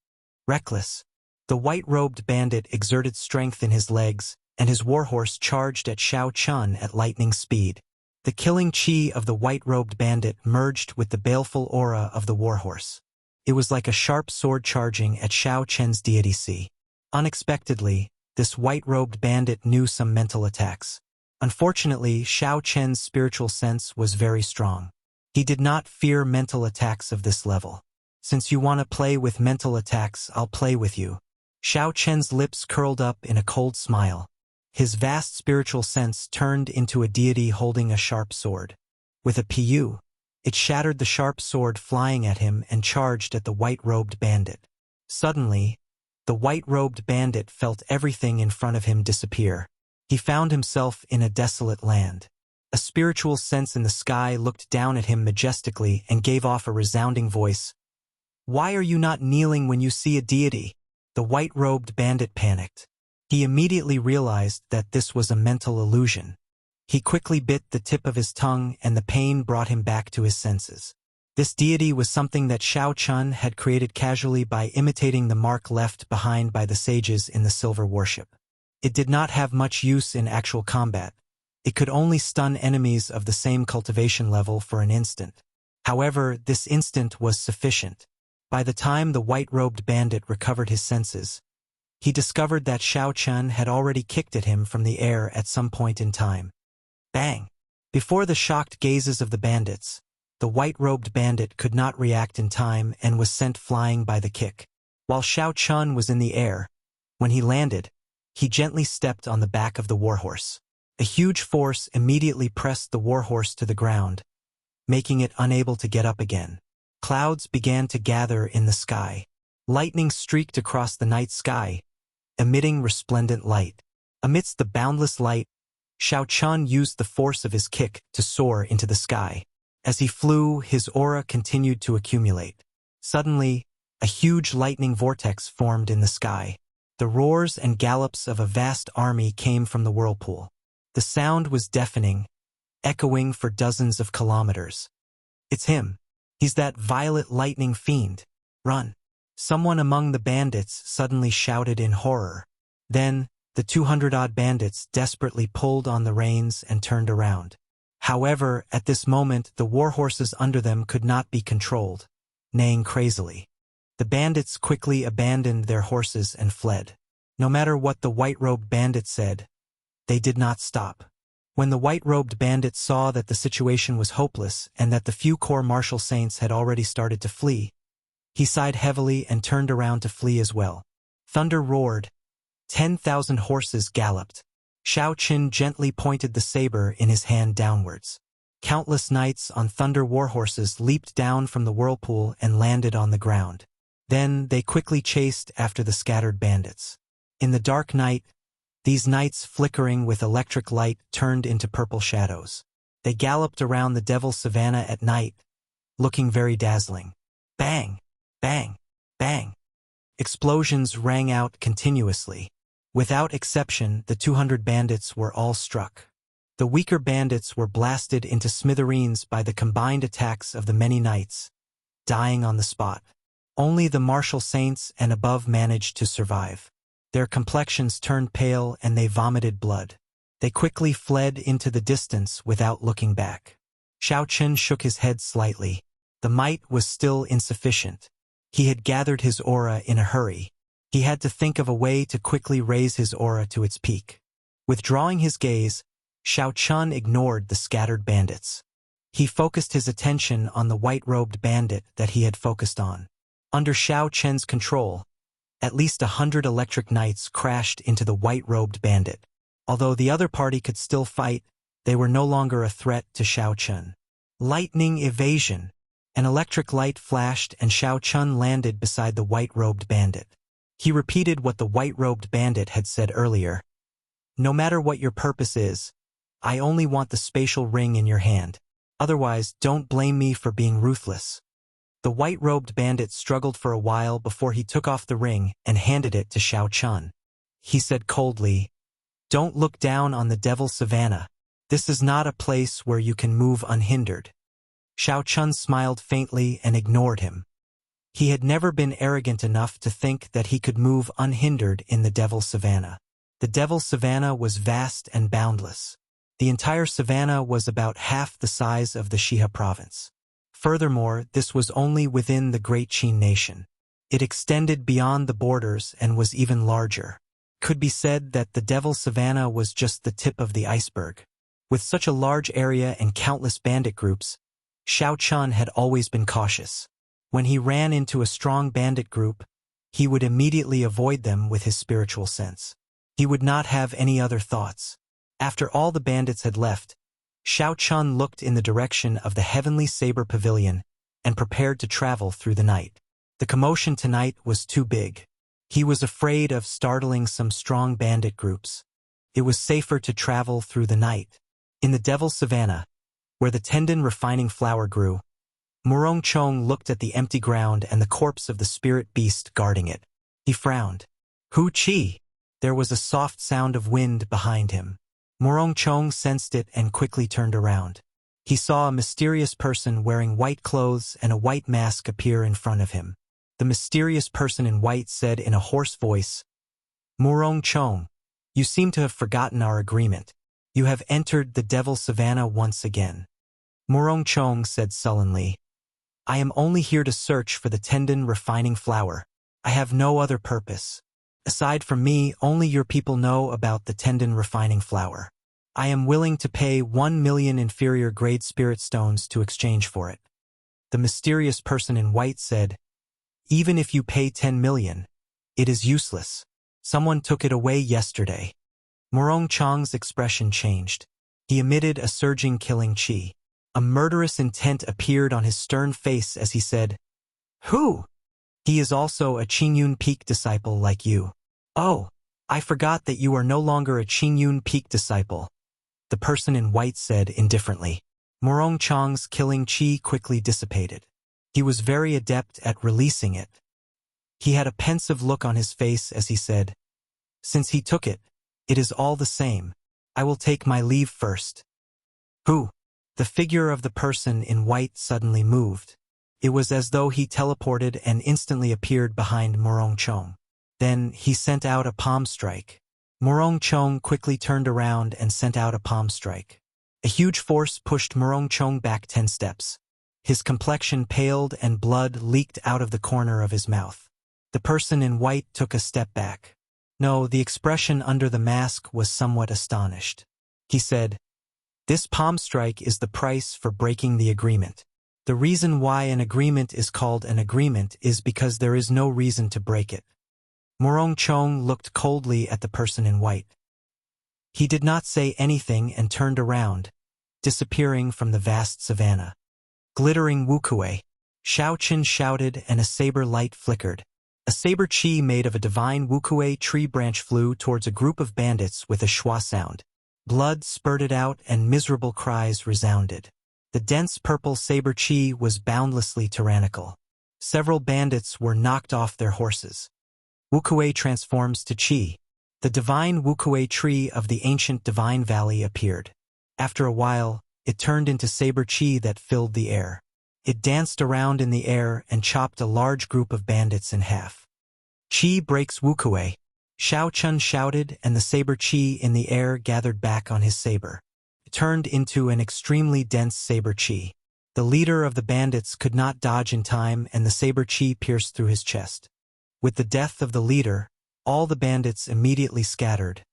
Reckless. The white-robed bandit exerted strength in his legs, and his warhorse charged at Xiao Chun at lightning speed. The killing chi of the white-robed bandit merged with the baleful aura of the warhorse. It was like a sharp sword charging at Xiao Chun's deity C. Unexpectedly, this white-robed bandit knew some mental attacks. Unfortunately, Xiao Chun's spiritual sense was very strong. He did not fear mental attacks of this level. "Since you want to play with mental attacks, I'll play with you." Xiao Chun's lips curled up in a cold smile. His vast spiritual sense turned into a deity holding a sharp sword. With a pu, it shattered the sharp sword flying at him and charged at the white-robed bandit. Suddenly, the white-robed bandit felt everything in front of him disappear. He found himself in a desolate land. A spiritual sense in the sky looked down at him majestically and gave off a resounding voice. "Why are you not kneeling when you see a deity?" The white-robed bandit panicked. He immediately realized that this was a mental illusion. He quickly bit the tip of his tongue, and the pain brought him back to his senses. This deity was something that Xiao Chun had created casually by imitating the mark left behind by the sages in the silver worship. It did not have much use in actual combat. It could only stun enemies of the same cultivation level for an instant. However, this instant was sufficient. By the time the white-robed bandit recovered his senses, he discovered that Xiao Chun had already kicked at him from the air at some point in time. Bang! Before the shocked gazes of the bandits, the white-robed bandit could not react in time and was sent flying by the kick. While Xiao Chun was in the air, when he landed, he gently stepped on the back of the warhorse. A huge force immediately pressed the warhorse to the ground, making it unable to get up again. Clouds began to gather in the sky. Lightning streaked across the night sky, emitting resplendent light. Amidst the boundless light, Xiao Chun used the force of his kick to soar into the sky. As he flew, his aura continued to accumulate. Suddenly, a huge lightning vortex formed in the sky. The roars and gallops of a vast army came from the whirlpool. The sound was deafening, echoing for dozens of kilometers. "It's him. He's that violet lightning fiend. Run!" Someone among the bandits suddenly shouted in horror. Then, the 200-odd bandits desperately pulled on the reins and turned around. However, at this moment, the warhorses under them could not be controlled, neighing crazily. The bandits quickly abandoned their horses and fled. No matter what the white-robed bandit said, they did not stop. When the white-robed bandit saw that the situation was hopeless and that the few core martial saints had already started to flee, he sighed heavily and turned around to flee as well. Thunder roared. 10,000 horses galloped. Xiao Chun gently pointed the saber in his hand downwards. Countless knights on thunder warhorses leaped down from the whirlpool and landed on the ground. Then they quickly chased after the scattered bandits. In the dark night, these knights flickering with electric light turned into purple shadows. They galloped around the Devil's Savannah at night, looking very dazzling. Bang! Bang! Bang! Explosions rang out continuously. Without exception, the 200 bandits were all struck. The weaker bandits were blasted into smithereens by the combined attacks of the many knights, dying on the spot. Only the martial saints and above managed to survive. Their complexions turned pale and they vomited blood. They quickly fled into the distance without looking back. Xiao Chun shook his head slightly. The might was still insufficient. He had gathered his aura in a hurry. He had to think of a way to quickly raise his aura to its peak. Withdrawing his gaze, Xiao Chun ignored the scattered bandits. He focused his attention on the white-robed bandit that he had focused on. Under Xiao Chen's control, at least 100 electric knights crashed into the white-robed bandit. Although the other party could still fight, they were no longer a threat to Xiao Chun. Lightning evasion. An electric light flashed and Xiao Chun landed beside the white-robed bandit. He repeated what the white-robed bandit had said earlier. No matter what your purpose is, I only want the spatial ring in your hand. Otherwise, don't blame me for being ruthless. The white-robed bandit struggled for a while before he took off the ring and handed it to Xiao Chun. He said coldly, "Don't look down on the Devil Savannah. This is not a place where you can move unhindered." Xiao Chun smiled faintly and ignored him. He had never been arrogant enough to think that he could move unhindered in the Devil Savannah. The Devil Savannah was vast and boundless. The entire savannah was about half the size of the Shiha province. Furthermore, this was only within the Great Qin nation. It extended beyond the borders and was even larger. Could be said that the Devil Savannah was just the tip of the iceberg. With such a large area and countless bandit groups, Xiao Chun had always been cautious. When he ran into a strong bandit group, he would immediately avoid them with his spiritual sense. He would not have any other thoughts. After all the bandits had left, Xiao Chun looked in the direction of the Heavenly Saber Pavilion and prepared to travel through the night. The commotion tonight was too big. He was afraid of startling some strong bandit groups. It was safer to travel through the night. In the Devil Savannah, where the tendon refining flower grew, Murong Chong looked at the empty ground and the corpse of the spirit beast guarding it. He frowned. Hu Qi! There was a soft sound of wind behind him. Murong Chong sensed it and quickly turned around. He saw a mysterious person wearing white clothes and a white mask appear in front of him. The mysterious person in white said in a hoarse voice, "Murong Chong, you seem to have forgotten our agreement. You have entered the Devil Savannah once again." Murong Chong said sullenly, "I am only here to search for the tendon refining flower. I have no other purpose. Aside from me, only your people know about the tendon refining flower. I am willing to pay 1 million inferior grade spirit stones to exchange for it." The mysterious person in white said, "Even if you pay 10 million, it is useless. Someone took it away yesterday." Murong Chong's expression changed. He emitted a surging killing chi. A murderous intent appeared on his stern face as he said, "Who? He is also a Qingyun Peak disciple like you." "Oh, I forgot that you are no longer a Qingyun Peak disciple," the person in white said indifferently. Murong Chong's killing chi quickly dissipated. He was very adept at releasing it. He had a pensive look on his face as he said, "Since he took it, it is all the same. I will take my leave first." "Who?" The figure of the person in white suddenly moved. It was as though he teleported and instantly appeared behind Murong Chong. Then he sent out a palm strike. Murong Chong quickly turned around and sent out a palm strike. A huge force pushed Murong Chong back 10 steps. His complexion paled and blood leaked out of the corner of his mouth. The person in white took a step back. No, the expression under the mask was somewhat astonished. He said, "This palm strike is the price for breaking the agreement. The reason why an agreement is called an agreement is because there is no reason to break it." Murong Chong looked coldly at the person in white. He did not say anything and turned around, disappearing from the vast savannah. Glittering Wuxia, Xiao Qin shouted and a saber light flickered. A saber chi made of a divine Wuxia tree branch flew towards a group of bandits with a schwa sound. Blood spurted out and miserable cries resounded. The dense purple saber chi was boundlessly tyrannical. Several bandits were knocked off their horses. Wuxia transforms to chi. The divine Wuxia tree of the ancient divine valley appeared. After a while, it turned into saber chi that filled the air. It danced around in the air and chopped a large group of bandits in half. "Chi breaks Wuxia," Xiao Chun shouted, and the saber chi in the air gathered back on his saber. It turned into an extremely dense saber chi. The leader of the bandits could not dodge in time and the saber chi pierced through his chest. With the death of the leader, all the bandits immediately scattered,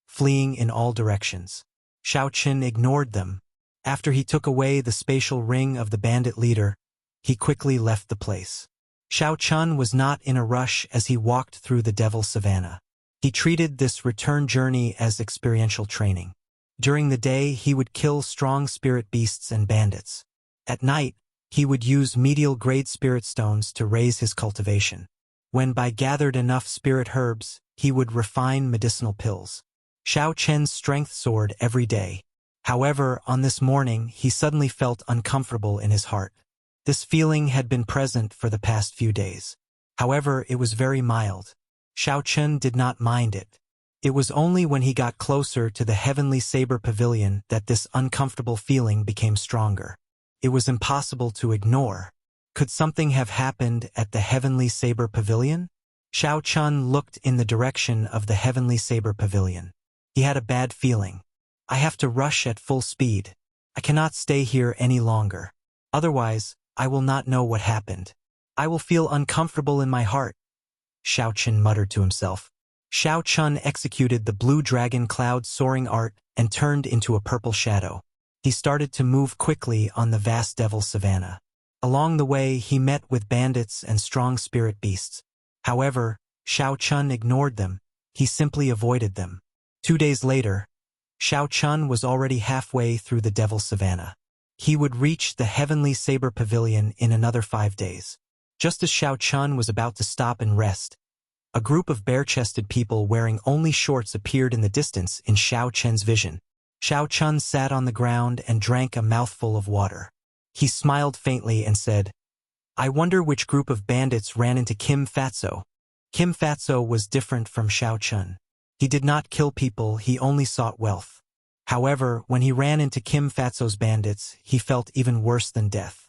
fleeing in all directions. Xiao Chen ignored them. After he took away the spatial ring of the bandit leader, he quickly left the place. Xiao Chen was not in a rush as he walked through the Devil Savannah. He treated this return journey as experiential training. During the day, he would kill strong spirit beasts and bandits. At night, he would use medial-grade spirit stones to raise his cultivation. When by gathered enough spirit herbs, he would refine medicinal pills. Xiao Chen's strength soared every day. However, on this morning, he suddenly felt uncomfortable in his heart. This feeling had been present for the past few days. However, it was very mild. Xiao Chen did not mind it. It was only when he got closer to the Heavenly Saber Pavilion that this uncomfortable feeling became stronger. It was impossible to ignore. Could something have happened at the Heavenly Saber Pavilion? Xiao Chen looked in the direction of the Heavenly Saber Pavilion. He had a bad feeling. I have to rush at full speed. I cannot stay here any longer. Otherwise, I will not know what happened. I will feel uncomfortable in my heart. Xiao Chen muttered to himself. Xiao Chen executed the blue dragon cloud soaring art and turned into a purple shadow. He started to move quickly on the vast devil savannah. Along the way, he met with bandits and strong spirit beasts. However, Xiao Chen ignored them. He simply avoided them. 2 days later, Xiao Chen was already halfway through the devil savannah. He would reach the Heavenly Saber Pavilion in another 5 days. Just as Xiao Chen was about to stop and rest, a group of bare-chested people wearing only shorts appeared in the distance in Xiao Chen's vision. Xiao Chen sat on the ground and drank a mouthful of water. He smiled faintly and said, I wonder which group of bandits ran into Kim Fatso. Kim Fatso was different from Xiao Chen. He did not kill people, he only sought wealth. However, when he ran into Kim Fatso's bandits, he felt even worse than death.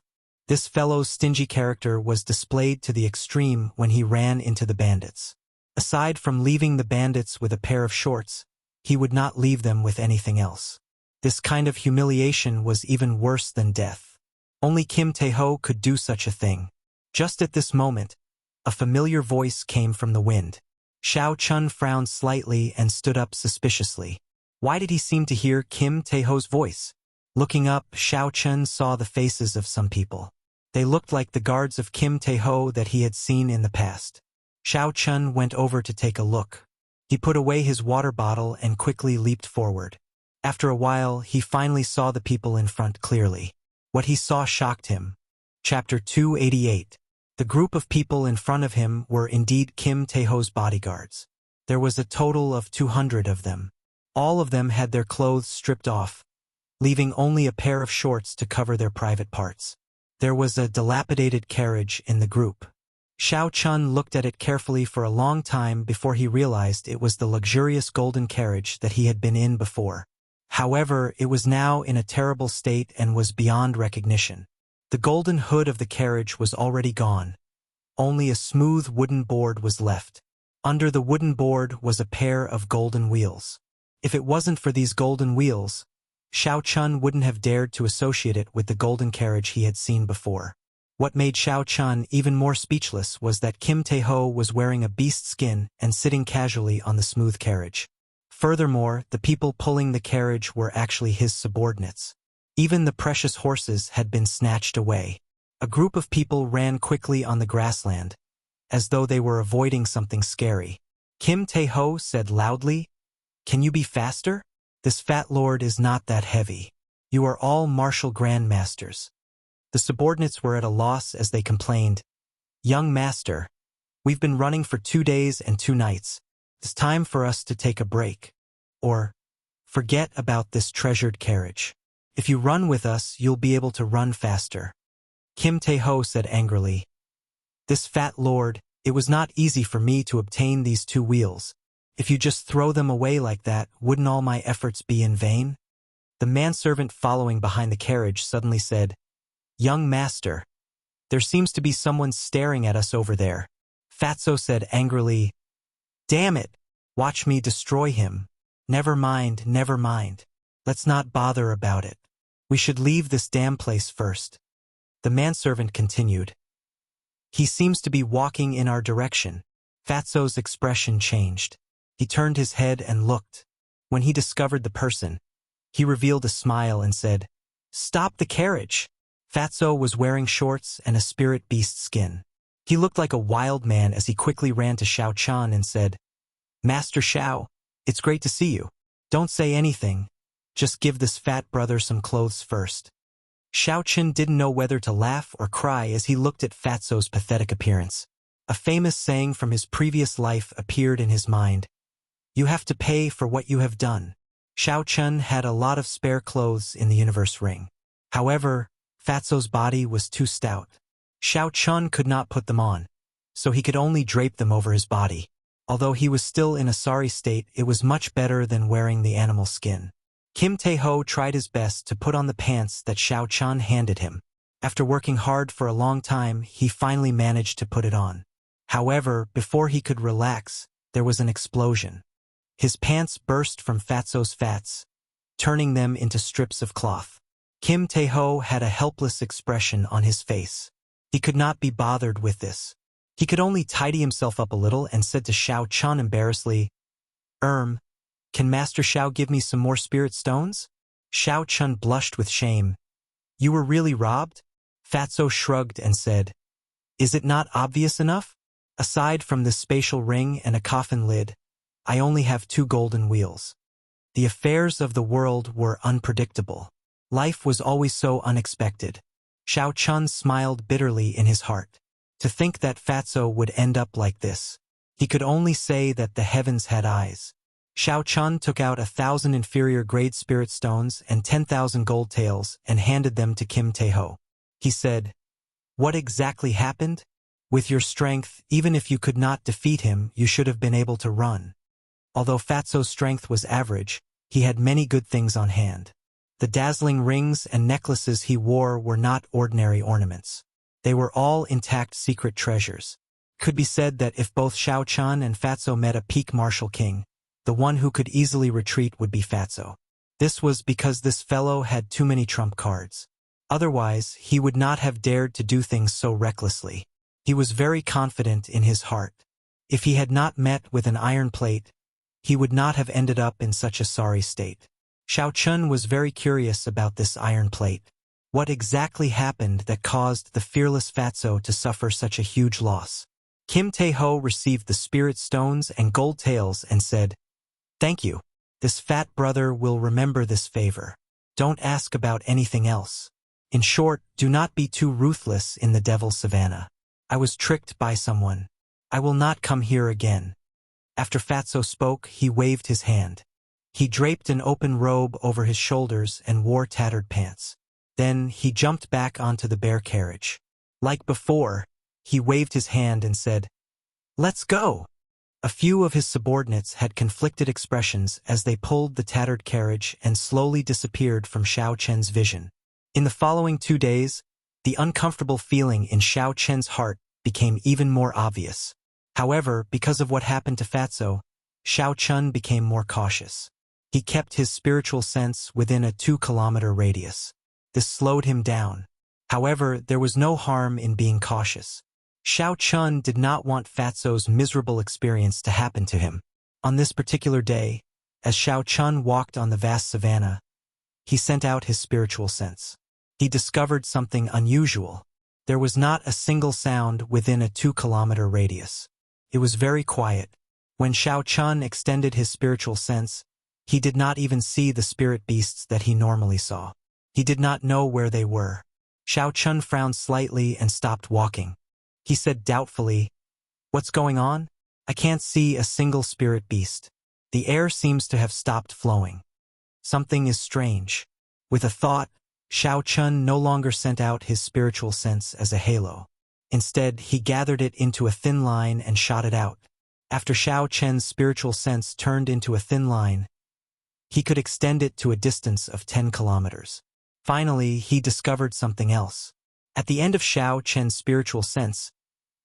This fellow's stingy character was displayed to the extreme when he ran into the bandits. Aside from leaving the bandits with a pair of shorts, he would not leave them with anything else. This kind of humiliation was even worse than death. Only Kim Tae-ho could do such a thing. Just at this moment, a familiar voice came from the wind. Xiao Chen frowned slightly and stood up suspiciously. Why did he seem to hear Kim Tae-ho's voice? Looking up, Xiao Chen saw the faces of some people. They looked like the guards of Kim Tae-ho that he had seen in the past. Xiao Chen went over to take a look. He put away his water bottle and quickly leaped forward. After a while, he finally saw the people in front clearly. What he saw shocked him. Chapter 288. The group of people in front of him were indeed Kim Tae-ho's bodyguards. There was a total of 200 of them. All of them had their clothes stripped off, leaving only a pair of shorts to cover their private parts. There was a dilapidated carriage in the group. Xiao Chen looked at it carefully for a long time before he realized it was the luxurious golden carriage that he had been in before. However, it was now in a terrible state and was beyond recognition. The golden hood of the carriage was already gone. Only a smooth wooden board was left. Under the wooden board was a pair of golden wheels. If it wasn't for these golden wheels, Xiao Chen wouldn't have dared to associate it with the golden carriage he had seen before. What made Xiao Chen even more speechless was that Kim Tae-ho was wearing a beast skin and sitting casually on the smooth carriage. Furthermore, the people pulling the carriage were actually his subordinates. Even the precious horses had been snatched away. A group of people ran quickly on the grassland, as though they were avoiding something scary. Kim Tae-ho said loudly, "Can you be faster? This fat lord is not that heavy. You are all martial grandmasters." The subordinates were at a loss as they complained, "Young master, we've been running for 2 days and 2 nights. It's time for us to take a break. Or, forget about this treasured carriage. If you run with us, you'll be able to run faster." Kim Tae-ho said angrily, "This fat lord, it was not easy for me to obtain these 2 wheels. If you just throw them away like that, wouldn't all my efforts be in vain?" The manservant following behind the carriage suddenly said, "Young master, there seems to be someone staring at us over there." Fatso said angrily, "Damn it, watch me destroy him." Never mind. Let's not bother about it. We should leave this damn place first." The manservant continued, "He seems to be walking in our direction. Fatso's expression changed. He turned his head and looked. When he discovered the person, he revealed a smile and said, "Stop the carriage." Fatso was wearing shorts and a spirit beast skin. He looked like a wild man as he quickly ran to Xiao Chan and said, "Master Xiao, it's great to see you. Don't say anything. Just give this fat brother some clothes first." Xiao Chen didn't know whether to laugh or cry as he looked at Fatso's pathetic appearance. A famous saying from his previous life appeared in his mind. "You have to pay for what you have done." Xiao Chen had a lot of spare clothes in the universe ring. However, Fatso's body was too stout. Xiao Chen could not put them on, so he could only drape them over his body. Although he was still in a sorry state, it was much better than wearing the animal skin. Kim Tae-ho tried his best to put on the pants that Xiao Chen handed him. After working hard for a long time, he finally managed to put it on. However, before he could relax, there was an explosion. His pants burst from Fatso's fats, turning them into strips of cloth. Kim Tae-ho had a helpless expression on his face. He could not be bothered with this. He could only tidy himself up a little and said to Xiao Chen embarrassedly, "Can Master Xiao give me some more spirit stones?" Xiao Chen blushed with shame. "You were really robbed?" Fatso shrugged and said, "Is it not obvious enough? Aside from this spatial ring and a coffin lid, I only have 2 golden wheels." The affairs of the world were unpredictable. Life was always so unexpected. Xiao Chen smiled bitterly in his heart. To think that Fatso would end up like this. He could only say that the heavens had eyes. Xiao Chen took out 1,000 inferior grade spirit stones and 10,000 gold taels and handed them to Kim Tae-ho. He said, "What exactly happened? With your strength, even if you could not defeat him, you should have been able to run." Although Fatso's strength was average, he had many good things on hand. The dazzling rings and necklaces he wore were not ordinary ornaments. They were all intact secret treasures. Could be said that if both Xiao Chen and Fatso met a peak martial king, the one who could easily retreat would be Fatso. This was because this fellow had too many trump cards. Otherwise, he would not have dared to do things so recklessly. He was very confident in his heart. If he had not met with an iron plate, he would not have ended up in such a sorry state. Xiao Chen was very curious about this iron plate. What exactly happened that caused the fearless Fatso to suffer such a huge loss? Kim Tae-ho received the spirit stones and gold taels and said, "Thank you. This fat brother will remember this favor. Don't ask about anything else. In short, do not be too ruthless in the Devil's Savannah. I was tricked by someone. I will not come here again." After Fatso spoke, he waved his hand. He draped an open robe over his shoulders and wore tattered pants. Then he jumped back onto the bear carriage. Like before, he waved his hand and said, "Let's go." A few of his subordinates had conflicted expressions as they pulled the tattered carriage and slowly disappeared from Xiao Chen's vision. In the following 2 days, the uncomfortable feeling in Xiao Chen's heart became even more obvious. However, because of what happened to Fatso, Xiao Chen became more cautious. He kept his spiritual sense within a 2-kilometer radius. This slowed him down. However, there was no harm in being cautious. Xiao Chen did not want Fatso's miserable experience to happen to him. On this particular day, as Xiao Chen walked on the vast savannah, he sent out his spiritual sense. He discovered something unusual. There was not a single sound within a 2-kilometer radius. It was very quiet. When Xiao Chen extended his spiritual sense, he did not even see the spirit beasts that he normally saw. He did not know where they were. Xiao Chen frowned slightly and stopped walking. He said doubtfully, "What's going on? I can't see a single spirit beast. The air seems to have stopped flowing. Something is strange." With a thought, Xiao Chen no longer sent out his spiritual sense as a halo. Instead, he gathered it into a thin line and shot it out. After Xiao Chen's spiritual sense turned into a thin line, he could extend it to a distance of 10 kilometers. Finally, he discovered something else. At the end of Xiao Chen's spiritual sense,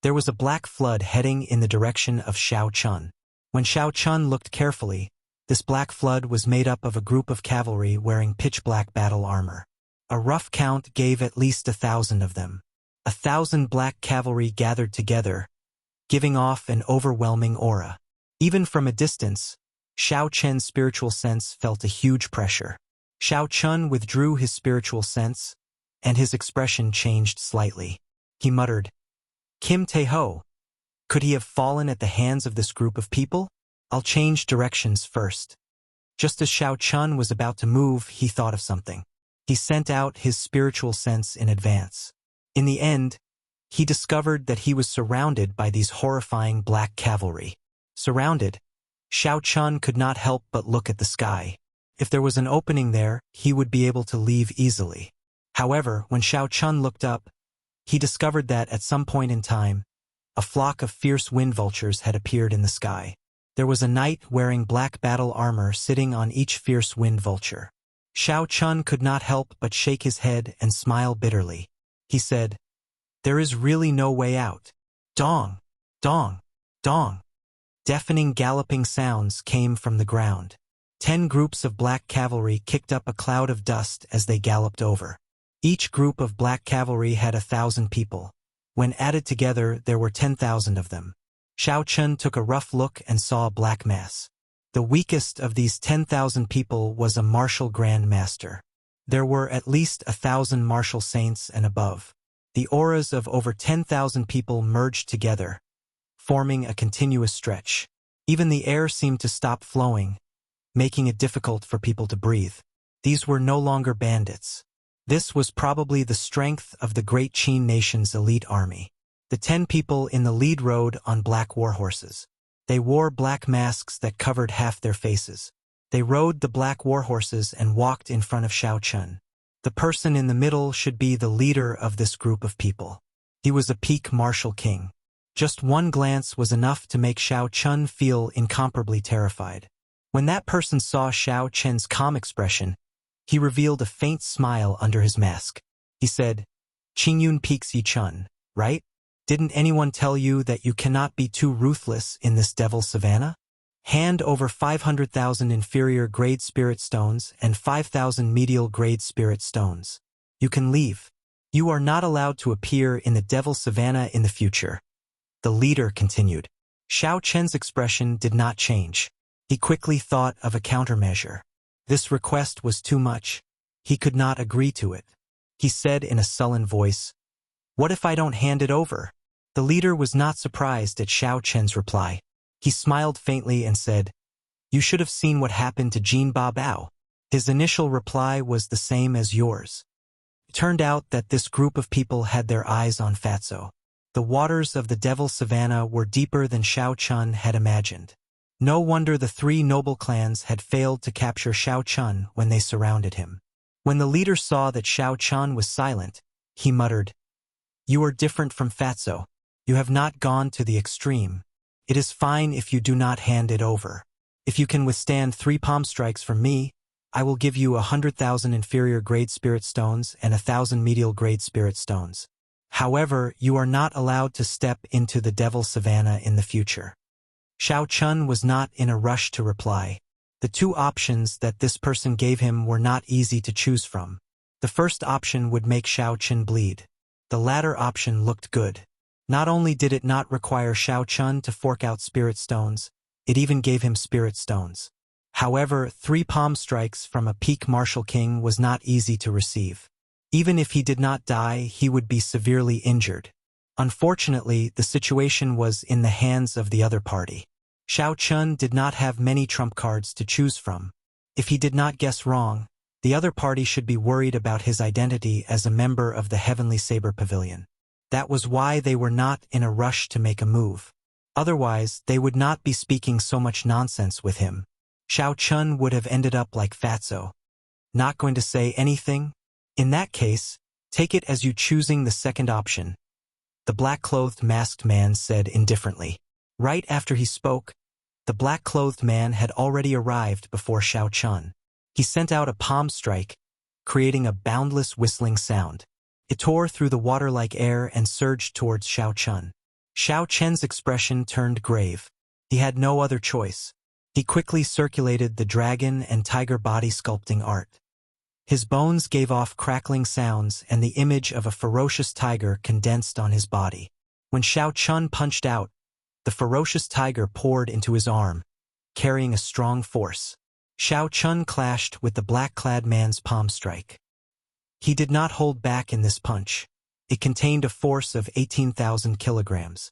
there was a black flood heading in the direction of Xiao Chen. When Xiao Chen looked carefully, this black flood was made up of a group of cavalry wearing pitch-black battle armor. A rough count gave at least 1,000 of them. 1,000 black cavalry gathered together, giving off an overwhelming aura. Even from a distance, Xiao Chen's spiritual sense felt a huge pressure. Xiao Chun withdrew his spiritual sense, and his expression changed slightly. He muttered, "Kim Tae-ho. Could he have fallen at the hands of this group of people? I'll change directions first." Just as Xiao Chun was about to move, he thought of something. He sent out his spiritual sense in advance. In the end, he discovered that he was surrounded by these horrifying black cavalry. Surrounded, Xiao Chun could not help but look at the sky. If there was an opening there, he would be able to leave easily. However, when Xiao Chun looked up, he discovered that at some point in time, a flock of fierce wind vultures had appeared in the sky. There was a knight wearing black battle armor sitting on each fierce wind vulture. Xiao Chun could not help but shake his head and smile bitterly. He said, "There is really no way out." Dong! Dong! Dong! Deafening galloping sounds came from the ground. 10 groups of black cavalry kicked up a cloud of dust as they galloped over. Each group of black cavalry had 1,000 people. When added together, there were 10,000 of them. Xiao Chun took a rough look and saw a black mass. The weakest of these 10,000 people was a martial grand master. There were at least 1,000 martial saints and above. The auras of over 10,000 people merged together, forming a continuous stretch. Even the air seemed to stop flowing, making it difficult for people to breathe. These were no longer bandits. This was probably the strength of the great Qin nation's elite army. The 10 people in the lead rode on black warhorses. They wore black masks that covered half their faces. They rode the black warhorses and walked in front of Xiao Chun. The person in the middle should be the leader of this group of people. He was a peak martial king. Just one glance was enough to make Xiao Chun feel incomparably terrified. When that person saw Xiao Chen's calm expression, he revealed a faint smile under his mask. He said, "Qingyun Peaks Yi Chun, right? Didn't anyone tell you that you cannot be too ruthless in this devil savannah? Hand over 500,000 inferior grade spirit stones and 5,000 medial grade spirit stones. You can leave. You are not allowed to appear in the devil savannah in the future." The leader continued. Xiao Chen's expression did not change. He quickly thought of a countermeasure. This request was too much. He could not agree to it. He said in a sullen voice, "What if I don't hand it over?" The leader was not surprised at Xiao Chen's reply. He smiled faintly and said, "You should have seen what happened to Jin Ba Bao. His initial reply was the same as yours." It turned out that this group of people had their eyes on Fatso. The waters of the Devil Savannah were deeper than Xiao Chun had imagined. No wonder the 3 noble clans had failed to capture Xiao Chun when they surrounded him. When the leader saw that Xiao Chun was silent, he muttered, "You are different from Fatso. You have not gone to the extreme. It is fine if you do not hand it over. If you can withstand 3 palm strikes from me, I will give you 100,000 inferior grade spirit stones and 1,000 medial grade spirit stones. However, you are not allowed to step into the Devil Savannah in the future." Xiao Chun was not in a rush to reply. The 2 options that this person gave him were not easy to choose from. The first option would make Xiao Chun bleed. The latter option looked good. Not only did it not require Xiao Chun to fork out spirit stones, it even gave him spirit stones. However, 3 palm strikes from a peak martial king was not easy to receive. Even if he did not die, he would be severely injured. Unfortunately, the situation was in the hands of the other party. Xiao Chun did not have many trump cards to choose from. If he did not guess wrong, the other party should be worried about his identity as a member of the Heavenly Saber Pavilion. That was why they were not in a rush to make a move. Otherwise, they would not be speaking so much nonsense with him. Xiao Chun would have ended up like Fatso. Not going to say anything? In that case, take it as you choosing the second option, the black-clothed masked man said indifferently. Right after he spoke, the black-clothed man had already arrived before Xiao Chun. He sent out a palm strike, creating a boundless whistling sound. It tore through the water-like air and surged towards Xiao Chun. Xiao Chen's expression turned grave. He had no other choice. He quickly circulated the dragon and tiger body sculpting art. His bones gave off crackling sounds and the image of a ferocious tiger condensed on his body. When Xiao Chun punched out, The ferocious tiger poured into his arm, carrying a strong force. Xiao Chun clashed with the black-clad man's palm strike. He did not hold back in this punch. It contained a force of 18,000 kilograms.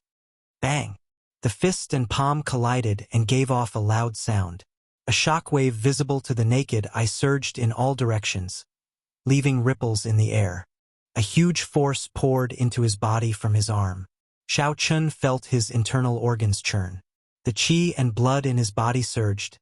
Bang! The fist and palm collided and gave off a loud sound. A shockwave visible to the naked eye surged in all directions, leaving ripples in the air. A huge force poured into his body from his arm. Xiao Chun felt his internal organs churn. The qi and blood in his body surged,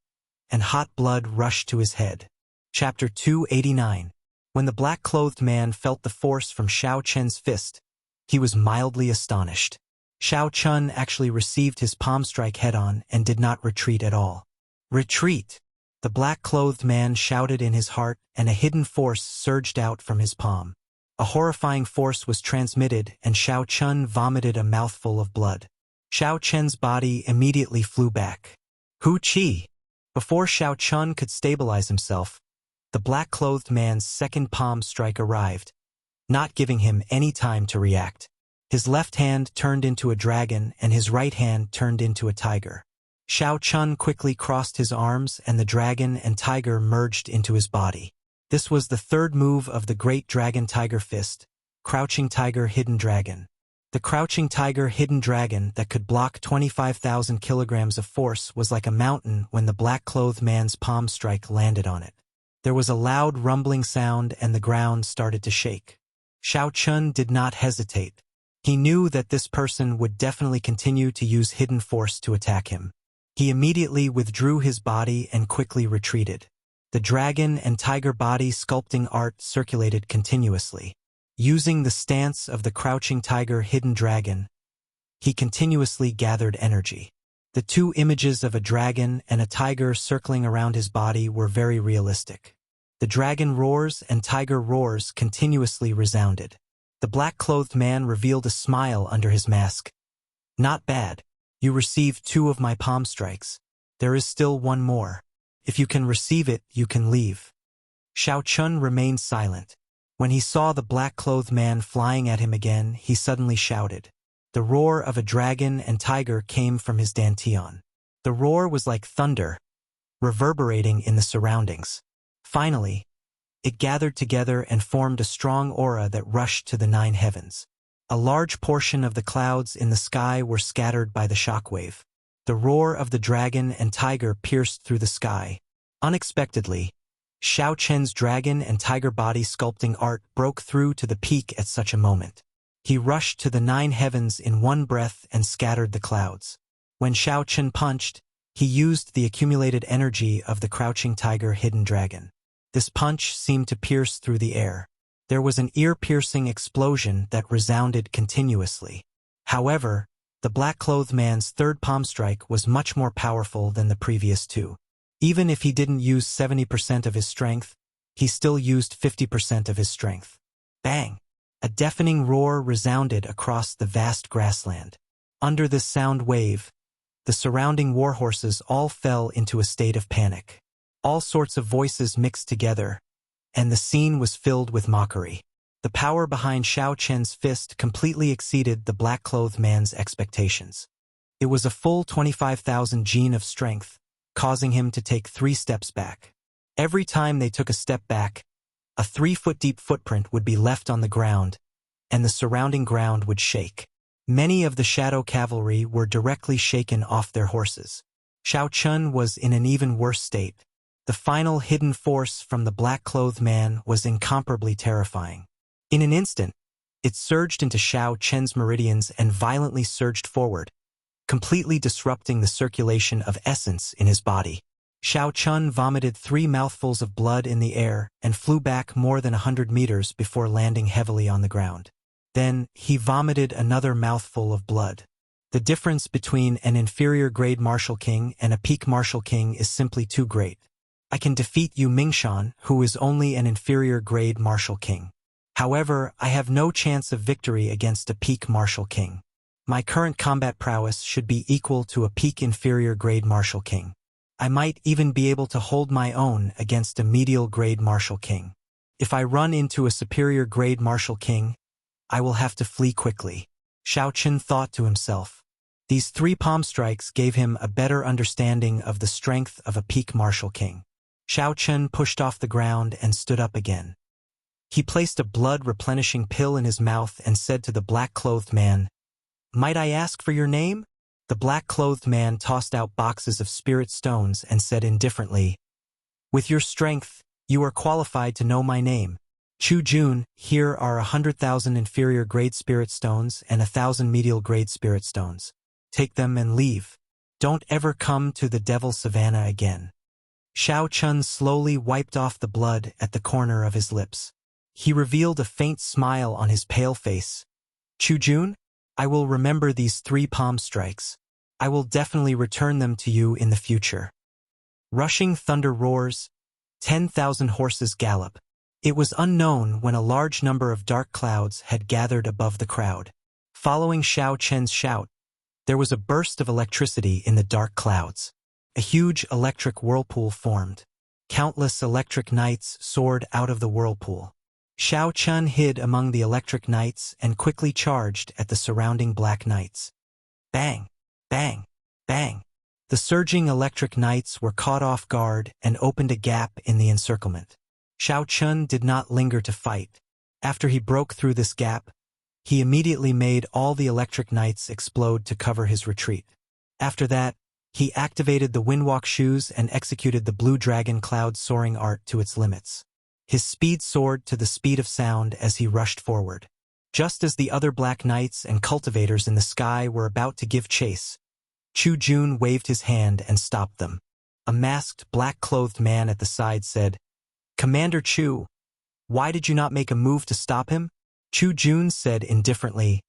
and hot blood rushed to his head. Chapter 289. When the black-clothed man felt the force from Xiao Chun's fist, he was mildly astonished. Xiao Chun actually received his palm strike head-on and did not retreat at all. Retreat! The black-clothed man shouted in his heart, and a hidden force surged out from his palm. A horrifying force was transmitted, and Xiao Chun vomited a mouthful of blood. Xiao Chun's body immediately flew back. Hu Qi! Before Xiao Chun could stabilize himself, the black-clothed man's second palm strike arrived, not giving him any time to react. His left hand turned into a dragon and his right hand turned into a tiger. Xiao Chun quickly crossed his arms and the dragon and tiger merged into his body. This was the third move of the Great Dragon Tiger Fist, Crouching Tiger Hidden Dragon. The Crouching Tiger Hidden Dragon that could block 25,000 kilograms of force was like a mountain when the black-clothed man's palm strike landed on it. There was a loud rumbling sound and the ground started to shake. Xiao Chun did not hesitate. He knew that this person would definitely continue to use hidden force to attack him. He immediately withdrew his body and quickly retreated. The dragon and tiger body sculpting art circulated continuously. Using the stance of the Crouching Tiger Hidden Dragon, he continuously gathered energy. The two images of a dragon and a tiger circling around his body were very realistic. The dragon roars and tiger roars continuously resounded. The black-clothed man revealed a smile under his mask. Not bad. You received 2 of my palm strikes. There is still 1 more. If you can receive it, you can leave. Xiao Chun remained silent. When he saw the black-clothed man flying at him again, he suddenly shouted. The roar of a dragon and tiger came from his dantian. The roar was like thunder, reverberating in the surroundings. Finally, it gathered together and formed a strong aura that rushed to the 9 heavens. A large portion of the clouds in the sky were scattered by the shockwave. The roar of the dragon and tiger pierced through the sky. Unexpectedly, Xiao Chun's dragon and tiger body sculpting art broke through to the peak at such a moment. He rushed to the 9 heavens in one breath and scattered the clouds. When Xiao Chun punched, he used the accumulated energy of the Crouching Tiger Hidden Dragon. This punch seemed to pierce through the air. There was an ear-piercing explosion that resounded continuously. However, the black-clothed man's third palm strike was much more powerful than the previous 2. Even if he didn't use 70% of his strength, he still used 50% of his strength. Bang! A deafening roar resounded across the vast grassland. Under this sound wave, the surrounding warhorses all fell into a state of panic. All sorts of voices mixed together, and the scene was filled with mockery. The power behind Xiao Chun's fist completely exceeded the black-clothed man's expectations. It was a full 25,000 gene of strength, causing him to take 3 steps back. Every time they took a step back, a 3-foot-deep footprint would be left on the ground, and the surrounding ground would shake. Many of the shadow cavalry were directly shaken off their horses. Xiao Chun was in an even worse state. The final hidden force from the black-clothed man was incomparably terrifying. In an instant, it surged into Xiao Chun's meridians and violently surged forward, completely disrupting the circulation of essence in his body. Xiao Chun vomited 3 mouthfuls of blood in the air and flew back more than 100 meters before landing heavily on the ground. Then, he vomited another mouthful of blood. The difference between an inferior grade martial king and a peak martial king is simply too great. I can defeat Yu Mingshan, who is only an inferior grade martial king. However, I have no chance of victory against a peak martial king. My current combat prowess should be equal to a peak inferior grade martial king. I might even be able to hold my own against a medial grade martial king. If I run into a superior grade martial king, I will have to flee quickly. Xiao Chun thought to himself. These 3 palm strikes gave him a better understanding of the strength of a peak martial king. Xiao Chun pushed off the ground and stood up again. He placed a blood-replenishing pill in his mouth and said to the black-clothed man, "Might I ask for your name?" The black-clothed man tossed out boxes of spirit stones and said indifferently, "With your strength, you are qualified to know my name. Chu Jun, here are 100,000 inferior grade spirit stones and 1,000 medial grade spirit stones. Take them and leave. Don't ever come to the Devil Savannah again." Xiao Chun slowly wiped off the blood at the corner of his lips. He revealed a faint smile on his pale face. "Chu Jun, I will remember these 3 palm strikes. I will definitely return them to you in the future." Rushing thunder roars, 10,000 horses gallop. It was unknown when a large number of dark clouds had gathered above the crowd. Following Xiao Chen's shout, there was a burst of electricity in the dark clouds. A huge electric whirlpool formed. Countless electric knights soared out of the whirlpool. Xiao Chun hid among the electric knights and quickly charged at the surrounding black knights. Bang! Bang! Bang! The surging electric knights were caught off guard and opened a gap in the encirclement. Xiao Chun did not linger to fight. After he broke through this gap, he immediately made all the electric knights explode to cover his retreat. After that, he activated the Windwalk shoes and executed the Blue Dragon Cloud soaring art to its limits. His speed soared to the speed of sound as he rushed forward. Just as the other black knights and cultivators in the sky were about to give chase, Chu Jun waved his hand and stopped them. A masked, black-clothed man at the side said, "Commander Chu, why did you not make a move to stop him?" Chu Jun said indifferently,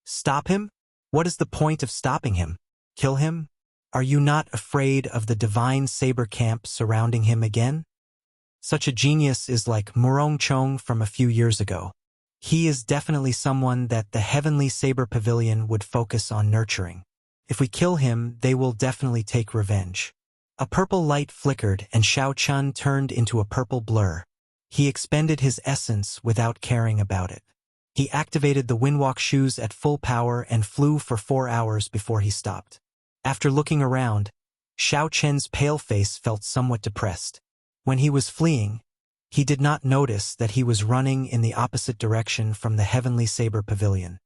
"Stop him? What is the point of stopping him? Kill him? Are you not afraid of the divine saber camp surrounding him again? Such a genius is like Murong Chong from a few years ago. He is definitely someone that the Heavenly Saber Pavilion would focus on nurturing. If we kill him, they will definitely take revenge." A purple light flickered and Xiao Chun turned into a purple blur. He expended his essence without caring about it. He activated the Windwalk shoes at full power and flew for 4 hours before he stopped. After looking around, Xiao Chen's pale face felt somewhat depressed. When he was fleeing, he did not notice that he was running in the opposite direction from the Heavenly Saber Pavilion.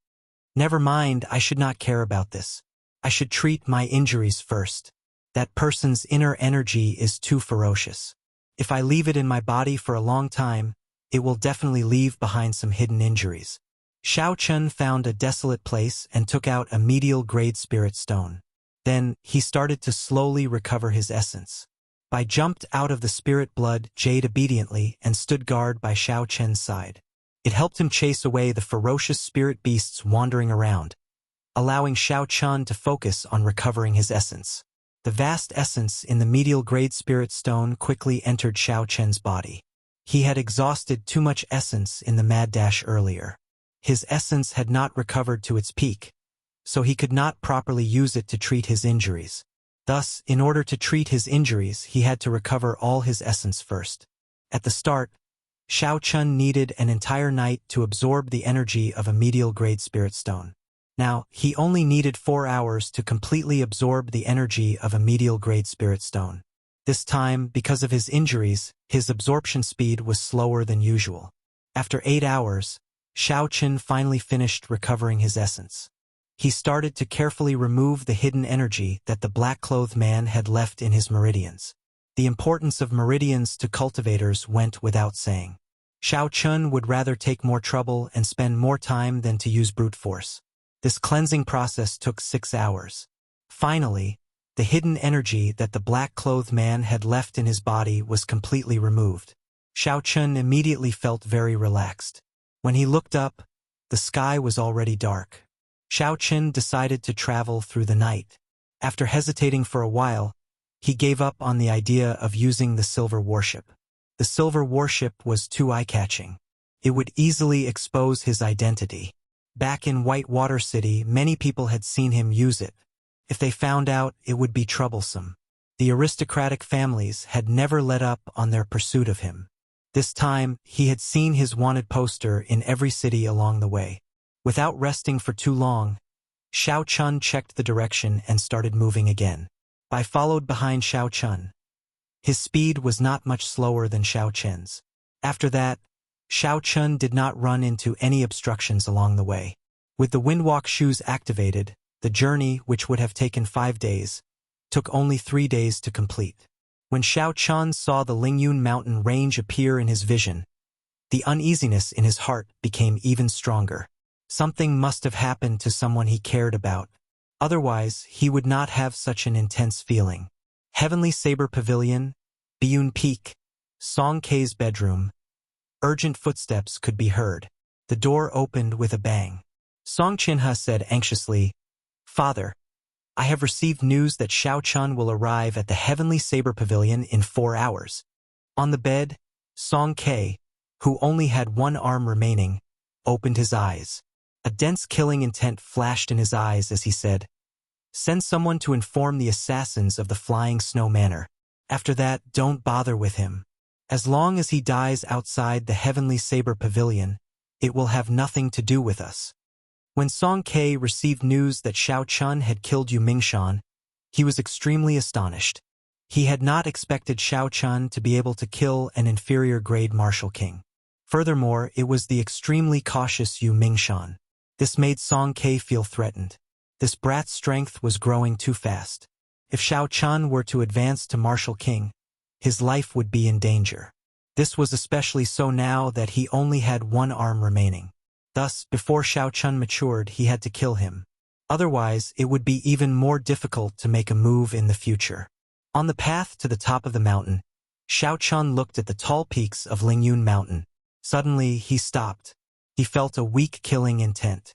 "Never mind, I should not care about this. I should treat my injuries first. That person's inner energy is too ferocious. If I leave it in my body for a long time, it will definitely leave behind some hidden injuries." Xiao Chun found a desolate place and took out a medial grade spirit stone. Then, he started to slowly recover his essence. Bai jumped out of the spirit blood jade obediently and stood guard by Xiao Chen's side. It helped him chase away the ferocious spirit beasts wandering around, allowing Xiao Chun to focus on recovering his essence. The vast essence in the medial grade spirit stone quickly entered Xiao Chen's body. He had exhausted too much essence in the mad dash earlier. His essence had not recovered to its peak, so he could not properly use it to treat his injuries. Thus, in order to treat his injuries, he had to recover all his essence first. At the start, Xiao Chun needed an entire night to absorb the energy of a medial grade spirit stone. Now, he only needed 4 hours to completely absorb the energy of a medial grade spirit stone. This time, because of his injuries, his absorption speed was slower than usual. After 8 hours, Xiao Chun finally finished recovering his essence. He started to carefully remove the hidden energy that the black-clothed man had left in his meridians. The importance of meridians to cultivators went without saying. Xiao Chun would rather take more trouble and spend more time than to use brute force. This cleansing process took 6 hours. Finally, the hidden energy that the black-clothed man had left in his body was completely removed. Xiao Chun immediately felt very relaxed. When he looked up, the sky was already dark. Xiao Chun decided to travel through the night. After hesitating for a while, he gave up on the idea of using the silver warship. The silver warship was too eye-catching. It would easily expose his identity. Back in Whitewater City, many people had seen him use it. If they found out, it would be troublesome. The aristocratic families had never let up on their pursuit of him. This time, he had seen his wanted poster in every city along the way. Without resting for too long, Xiao Chun checked the direction and started moving again. I followed behind Xiao Chun. His speed was not much slower than Xiao Chen's. After that, Xiao Chun did not run into any obstructions along the way. With the windwalk shoes activated, the journey, which would have taken 5 days, took only 3 days to complete. When Xiao Chun saw the Lingyun mountain range appear in his vision, the uneasiness in his heart became even stronger. Something must have happened to someone he cared about. Otherwise, he would not have such an intense feeling. Heavenly Saber Pavilion, Biyun Peak, Song Kei's bedroom. Urgent footsteps could be heard. The door opened with a bang. Song Chinha said anxiously, "Father, I have received news that Xiao Chun will arrive at the Heavenly Saber Pavilion in 4 hours." On the bed, Song Kei, who only had one arm remaining, opened his eyes. A dense killing intent flashed in his eyes as he said, "Send someone to inform the assassins of the Flying Snow Manor. After that, don't bother with him. As long as he dies outside the Heavenly Saber Pavilion, it will have nothing to do with us." When Song Kei received news that Xiao Chun had killed Yu Mingshan, he was extremely astonished. He had not expected Xiao Chun to be able to kill an inferior-grade martial king. Furthermore, it was the extremely cautious Yu Mingshan. This made Song Kei feel threatened. This brat's strength was growing too fast. If Xiao Chun were to advance to martial king, his life would be in danger. This was especially so now that he only had one arm remaining. Thus, before Xiao Chun matured, he had to kill him. Otherwise, it would be even more difficult to make a move in the future. On the path to the top of the mountain, Xiao Chun looked at the tall peaks of Lingyun Mountain. Suddenly, he stopped. He felt a weak killing intent.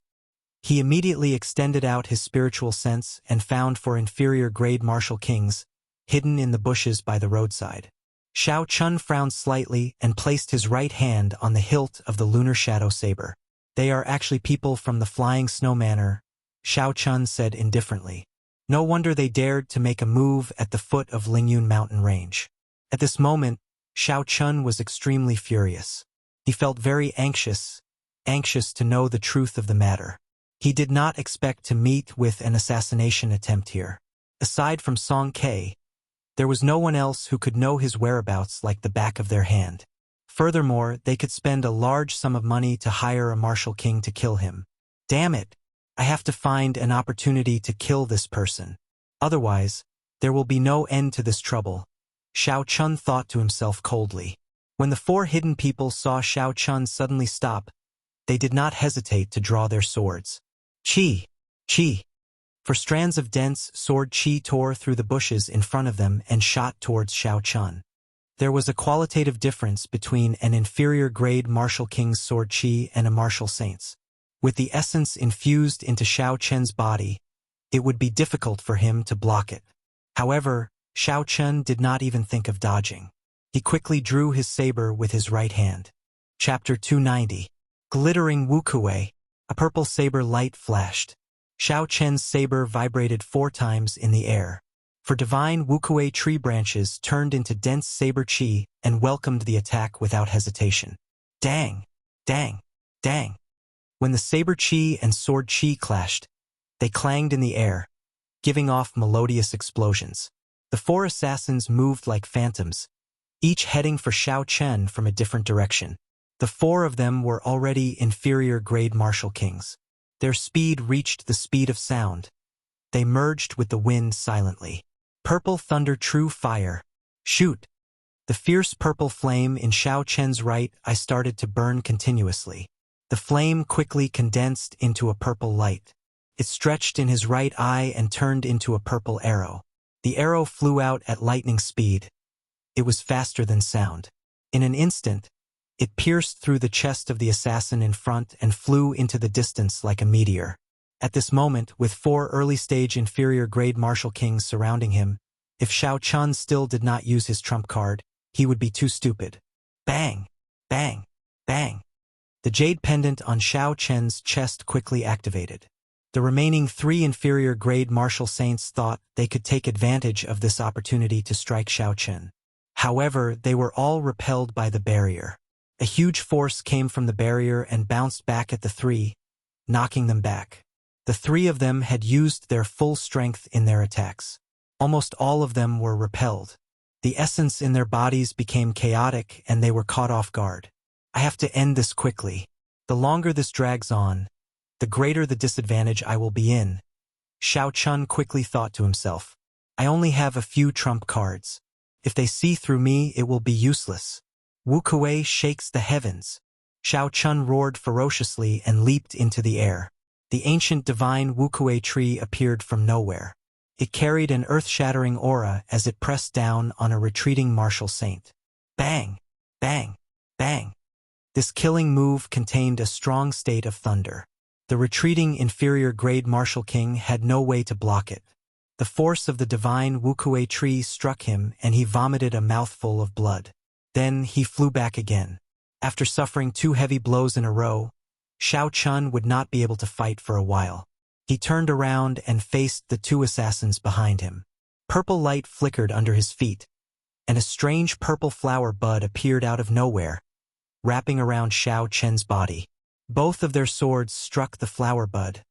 He immediately extended out his spiritual sense and found 4 inferior-grade martial kings, hidden in the bushes by the roadside. Xiao Chun frowned slightly and placed his right hand on the hilt of the lunar shadow saber. "They are actually people from the Flying Snow Manor," Xiao Chun said indifferently. No wonder they dared to make a move at the foot of Lingyun mountain range. At this moment, Xiao Chun was extremely furious. He felt very anxious to know the truth of the matter. He did not expect to meet with an assassination attempt here. Aside from Song Kei, there was no one else who could know his whereabouts like the back of their hand. Furthermore, they could spend a large sum of money to hire a martial king to kill him. Damn it! I have to find an opportunity to kill this person. Otherwise, there will be no end to this trouble, Xiao Chun thought to himself coldly. When the 4 hidden people saw Xiao Chun suddenly stop, they did not hesitate to draw their swords. Chi! Chi! For strands of dense sword chi tore through the bushes in front of them and shot towards Xiao Chun. There was a qualitative difference between an inferior-grade martial king's sword chi and a martial saint's. With the essence infused into Xiao Chen's body, it would be difficult for him to block it. However, Xiao Chen did not even think of dodging. He quickly drew his saber with his right hand. Chapter 290. Glittering Wuxia. A purple saber light flashed. Xiao Chen's saber vibrated 4 times in the air. For divine Wuxia tree branches turned into dense saber chi and welcomed the attack without hesitation. Dang! Dang! Dang! When the saber chi and sword chi clashed, they clanged in the air, giving off melodious explosions. The 4 assassins moved like phantoms, each heading for Xiao Chen from a different direction. The 4 of them were already inferior-grade martial kings. Their speed reached the speed of sound. They merged with the wind silently. Purple thunder, true fire. Shoot! The fierce purple flame in Xiao Chen's right eye started to burn continuously. The flame quickly condensed into a purple light. It stretched in his right eye and turned into a purple arrow. The arrow flew out at lightning speed. It was faster than sound. In an instant, it pierced through the chest of the assassin in front and flew into the distance like a meteor. At this moment, with 4 early-stage inferior-grade martial kings surrounding him, if Xiao Chun still did not use his trump card, he would be too stupid. Bang! Bang! Bang! The jade pendant on Xiao Chen's chest quickly activated. The remaining 3 inferior-grade martial saints thought they could take advantage of this opportunity to strike Xiao Chen. However, they were all repelled by the barrier. A huge force came from the barrier and bounced back at the 3, knocking them back. The three of them had used their full strength in their attacks. Almost all of them were repelled. The essence in their bodies became chaotic and they were caught off guard. I have to end this quickly. The longer this drags on, the greater the disadvantage I will be in. Xiao Chun quickly thought to himself. I only have a few trump cards. If they see through me, it will be useless. Wu Kuei shakes the heavens. Xiao Chun roared ferociously and leaped into the air. The ancient divine Wu Kuei tree appeared from nowhere. It carried an earth-shattering aura as it pressed down on a retreating martial saint. Bang! Bang! Bang! This killing move contained a strong state of thunder. The retreating inferior-grade martial king had no way to block it. The force of the divine Wu Kuei tree struck him and he vomited a mouthful of blood. Then he flew back again. After suffering 2 heavy blows in a row, Xiao Chun would not be able to fight for a while. He turned around and faced the 2 assassins behind him. Purple light flickered under his feet, and a strange purple flower bud appeared out of nowhere, wrapping around Xiao Chen's body. Both of their swords struck the flower bud,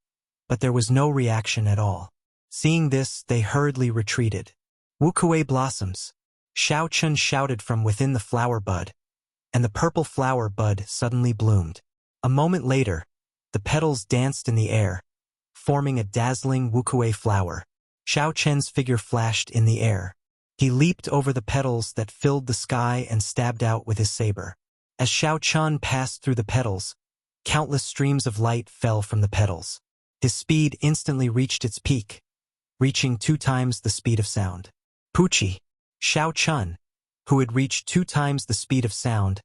but there was no reaction at all. Seeing this, they hurriedly retreated. Wu Kuei blossoms, Xiao Chun shouted from within the flower bud, and the purple flower bud suddenly bloomed. A moment later, the petals danced in the air, forming a dazzling Wu Kuei flower. Xiao Chen's figure flashed in the air. He leaped over the petals that filled the sky and stabbed out with his saber. As Xiao Chun passed through the petals, countless streams of light fell from the petals. His speed instantly reached its peak, reaching 2 times the speed of sound. Pucci, Xiao Chun, who had reached 2 times the speed of sound,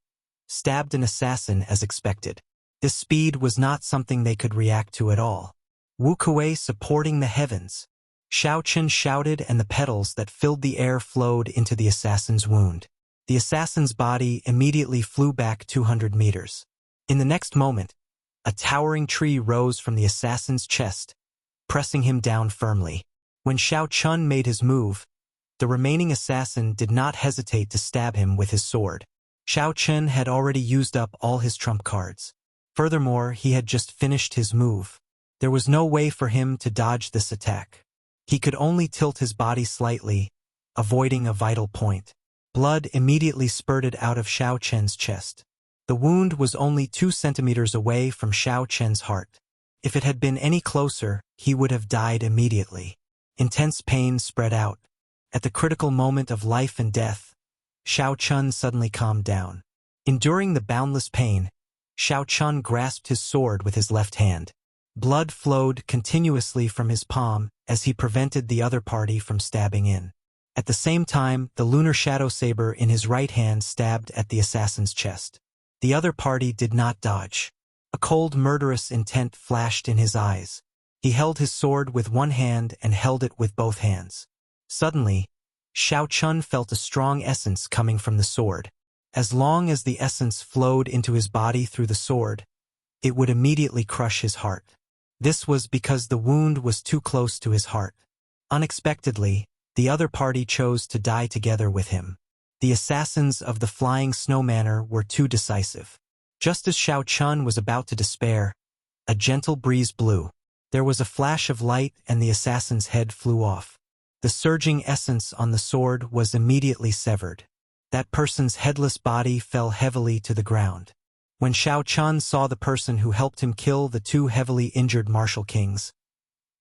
stabbed an assassin as expected. This speed was not something they could react to at all. Wu Kuei supporting the heavens. Xiao Chun shouted and the petals that filled the air flowed into the assassin's wound. The assassin's body immediately flew back 200 meters. In the next moment, a towering tree rose from the assassin's chest, pressing him down firmly. When Xiao Chun made his move, the remaining assassin did not hesitate to stab him with his sword. Xiao Chun had already used up all his trump cards. Furthermore, he had just finished his move. There was no way for him to dodge this attack. He could only tilt his body slightly, avoiding a vital point. Blood immediately spurted out of Xiao Chen's chest. The wound was only 2 centimeters away from Xiao Chen's heart. If it had been any closer, he would have died immediately. Intense pain spread out. At the critical moment of life and death, Xiao Chun suddenly calmed down. Enduring the boundless pain, Xiao Chun grasped his sword with his left hand. Blood flowed continuously from his palm as he prevented the other party from stabbing in. At the same time, the lunar shadow saber in his right hand stabbed at the assassin's chest. The other party did not dodge. A cold, murderous intent flashed in his eyes. He held his sword with one hand and held it with both hands. Suddenly, Xiao Chun felt a strong essence coming from the sword. As long as the essence flowed into his body through the sword, it would immediately crush his heart. This was because the wound was too close to his heart. Unexpectedly, the other party chose to die together with him. The assassins of the Flying Snow Manor were too decisive. Just as Xiao Chun was about to despair, a gentle breeze blew. There was a flash of light and the assassin's head flew off. The surging essence on the sword was immediately severed. That person's headless body fell heavily to the ground. When Xiao Chun saw the person who helped him kill the 2 heavily injured martial kings,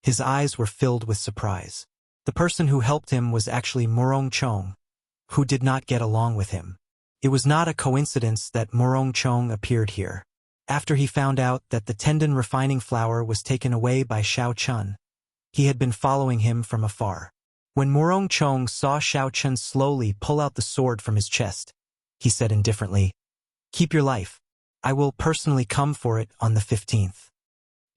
his eyes were filled with surprise. The person who helped him was actually Murong Chong, who did not get along with him. It was not a coincidence that Murong Chong appeared here. After he found out that the tendon refining flower was taken away by Xiao Chun, he had been following him from afar. When Murong Chong saw Xiao Chun slowly pull out the sword from his chest, he said indifferently, "Keep your life. I will personally come for it on the 15th.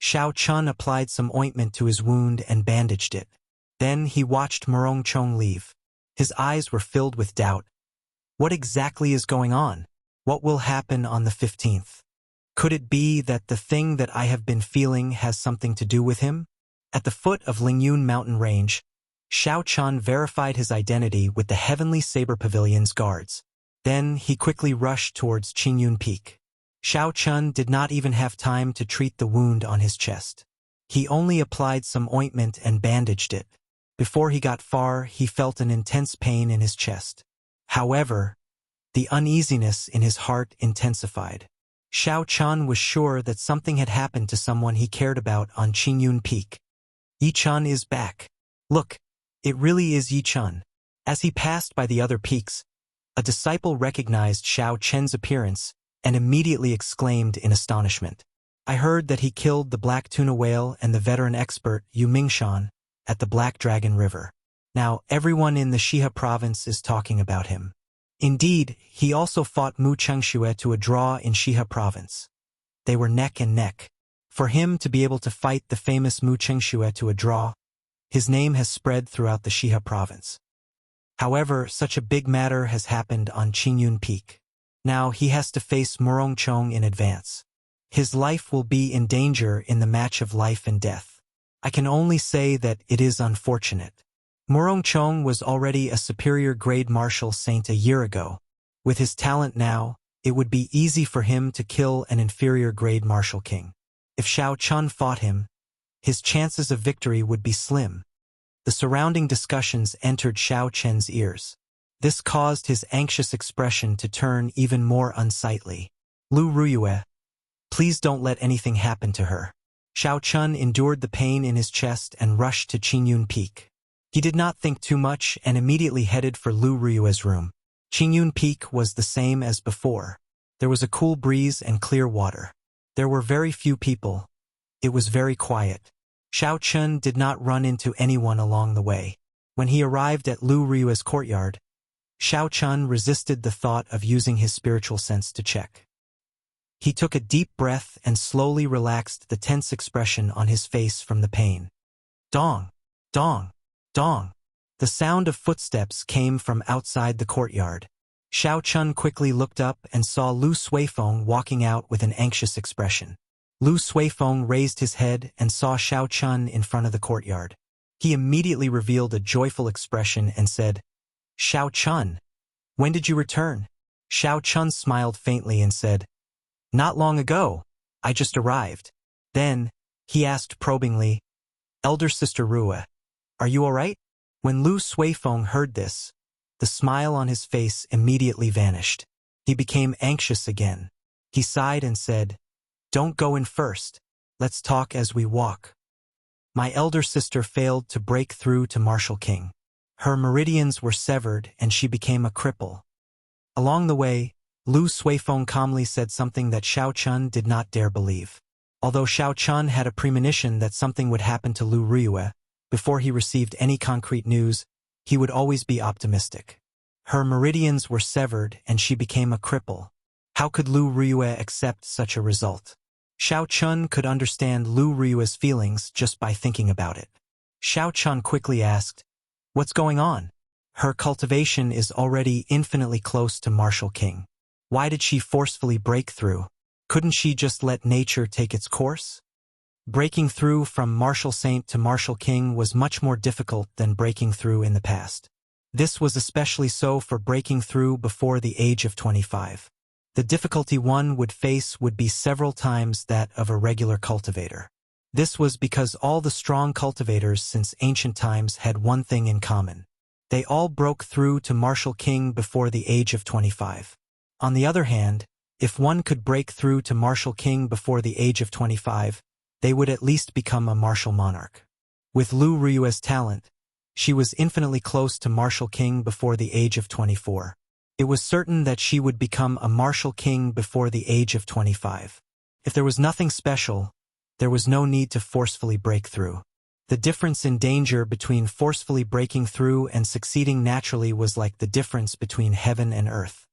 Xiao Chun applied some ointment to his wound and bandaged it. Then he watched Murong Chong leave. His eyes were filled with doubt. What exactly is going on? What will happen on the 15th? Could it be that the thing that I have been feeling has something to do with him? At the foot of Lingyun mountain range, Xiao Chun verified his identity with the Heavenly Saber Pavilion's guards. Then he quickly rushed towards Qingyun Peak. Xiao Chun did not even have time to treat the wound on his chest. He only applied some ointment and bandaged it. Before he got far, he felt an intense pain in his chest. However, the uneasiness in his heart intensified. Xiao Chun was sure that something had happened to someone he cared about on Qingyun Peak. Yi Chun is back. Look, it really is Yi Chun. As he passed by the other peaks, a disciple recognized Xiao Chen's appearance and immediately exclaimed in astonishment. I heard that he killed the black tuna whale and the veteran expert Yu Mingshan at the Black Dragon River. Now everyone in the Shihe province is talking about him. Indeed, he also fought Mu Chengxue to a draw in Shihe province. They were neck and neck. For him to be able to fight the famous Mu Chengxue to a draw, his name has spread throughout the Shihe province. However, such a big matter has happened on Qingyun Peak. Now he has to face Murong Chong in advance. His life will be in danger in the match of life and death. I can only say that it is unfortunate. Murong Chong was already a superior grade martial saint a year ago. With his talent now, it would be easy for him to kill an inferior grade martial king. If Xiao Chun fought him, his chances of victory would be slim. The surrounding discussions entered Xiao Chen's ears. This caused his anxious expression to turn even more unsightly. Lu Ruyue, please don't let anything happen to her. Xiao Chun endured the pain in his chest and rushed to Qingyun Peak. He did not think too much and immediately headed for Lu Ruyue's room. Qingyun Peak was the same as before. There was a cool breeze and clear water. There were very few people. It was very quiet. Xiao Chun did not run into anyone along the way. When he arrived at Lu Ruyue's courtyard, Xiao Chun resisted the thought of using his spiritual sense to check. He took a deep breath and slowly relaxed the tense expression on his face from the pain. Dong! Dong! Dong! The sound of footsteps came from outside the courtyard. Xiao Chun quickly looked up and saw Lu Suifeng walking out with an anxious expression. Lu Suifeng raised his head and saw Xiao Chun in front of the courtyard. He immediately revealed a joyful expression and said, Xiao Chun, when did you return? Xiao Chun smiled faintly and said, Not long ago. I just arrived. Then, he asked probingly, Elder Sister Rue, are you all right? When Lu Suifeng heard this, the smile on his face immediately vanished. He became anxious again. He sighed and said, Don't go in first. Let's talk as we walk. My elder sister failed to break through to Martial King. Her meridians were severed and she became a cripple. Along the way, Lu Suifeng calmly said something that Xiao Chun did not dare believe. Although Xiao Chun had a premonition that something would happen to Lu Ruyue, before he received any concrete news, he would always be optimistic. Her meridians were severed and she became a cripple. How could Lu Ruyue accept such a result? Xiao Chun could understand Lu Ruyue's feelings just by thinking about it. Xiao Chun quickly asked, What's going on? Her cultivation is already infinitely close to Martial King. Why did she forcefully break through? Couldn't she just let nature take its course? Breaking through from Martial Saint to Martial King was much more difficult than breaking through in the past. This was especially so for breaking through before the age of 25. The difficulty one would face would be several times that of a regular cultivator. This was because all the strong cultivators since ancient times had one thing in common. They all broke through to Martial King before the age of 25. On the other hand, if one could break through to Martial King before the age of 25, they would at least become a martial monarch. With Lu Ruyue's talent, she was infinitely close to Martial King before the age of 24. It was certain that she would become a Martial King before the age of 25. If there was nothing special, there was no need to forcefully break through. The difference in danger between forcefully breaking through and succeeding naturally was like the difference between heaven and earth.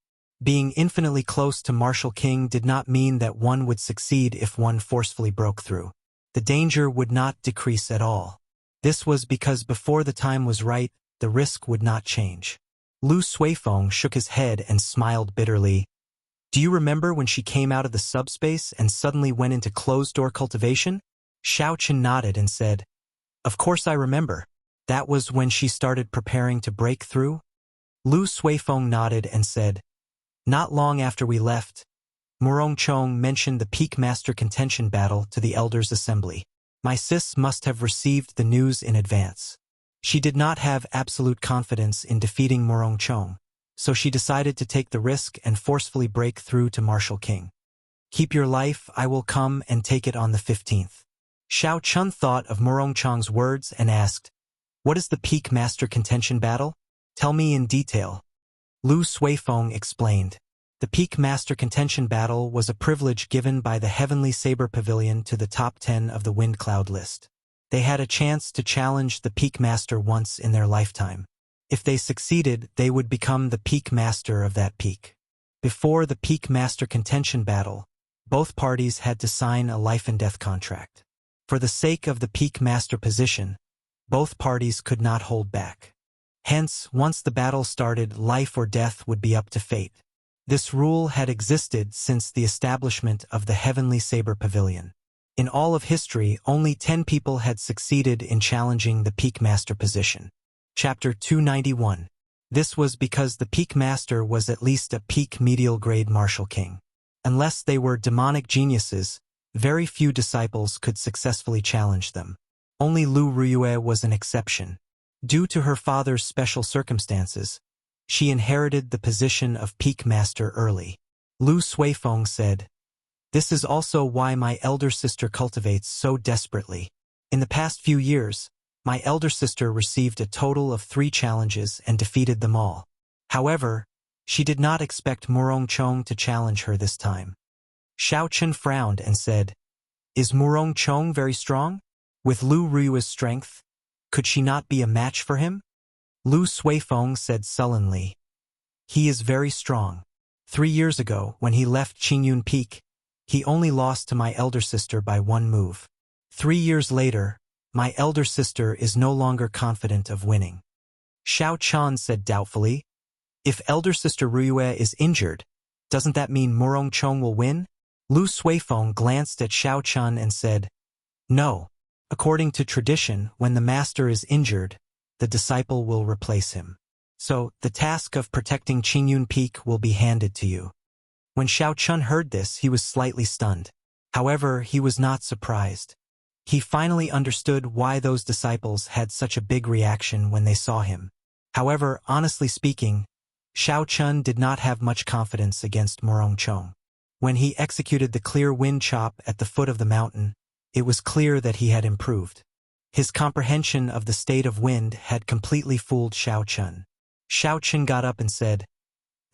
Being infinitely close to Martial King did not mean that one would succeed if one forcefully broke through. The danger would not decrease at all. This was because before the time was right, the risk would not change. Lu Suifeng shook his head and smiled bitterly. Do you remember when she came out of the subspace and suddenly went into closed-door cultivation? Xiao Chun nodded and said, Of course I remember. That was when she started preparing to break through? Lu Suifeng nodded and said, Not long after we left, Murong Chong mentioned the Peak Master Contention battle to the Elders' Assembly. My sis must have received the news in advance. She did not have absolute confidence in defeating Morong Chong, so she decided to take the risk and forcefully break through to Martial King. Keep your life, I will come and take it on the 15th. Xiao Chun thought of Morong Chong's words and asked, "What is the Peak Master Contention battle? Tell me in detail." Lu Suifeng explained. The Peak Master Contention battle was a privilege given by the Heavenly Saber Pavilion to the top 10 of the Wind Cloud list. They had a chance to challenge the Peak Master once in their lifetime. If they succeeded, they would become the Peak Master of that peak. Before the Peak Master Contention battle, both parties had to sign a life-and-death contract. For the sake of the Peak Master position, both parties could not hold back. Hence, once the battle started, life or death would be up to fate. This rule had existed since the establishment of the Heavenly Saber Pavilion. In all of history, only 10 people had succeeded in challenging the Peak Master position. Chapter 291. This was because the Peak Master was at least a peak medial grade Martial King. Unless they were demonic geniuses, very few disciples could successfully challenge them. Only Lu Ruyue was an exception. Due to her father's special circumstances, she inherited the position of Peak Master early. Lu Suifeng said, "This is also why my elder sister cultivates so desperately. In the past few years, my elder sister received a total of 3 challenges and defeated them all. However, she did not expect Morong Chong to challenge her this time." Xiao Chen frowned and said, "Is Morong Chong very strong? With Lu Ruyue's strength, could she not be a match for him?" Lu Suifeng said sullenly, "He is very strong. 3 years ago, when he left Qingyun Peak, he only lost to my elder sister by 1 move. 3 years later, my elder sister is no longer confident of winning." Xiao Chan said doubtfully, "If elder sister Ruyue is injured, doesn't that mean Morong Chong will win?" Lu Suifeng glanced at Xiao Chan and said, "No. According to tradition, when the master is injured, the disciple will replace him. So, the task of protecting Qingyun Peak will be handed to you." When Xiao Chun heard this, he was slightly stunned. However, he was not surprised. He finally understood why those disciples had such a big reaction when they saw him. However, honestly speaking, Xiao Chun did not have much confidence against Morong Chong. When he executed the clear wind chop at the foot of the mountain, it was clear that he had improved. His comprehension of the state of wind had completely fooled Xiao Chun. Xiao Chun got up and said,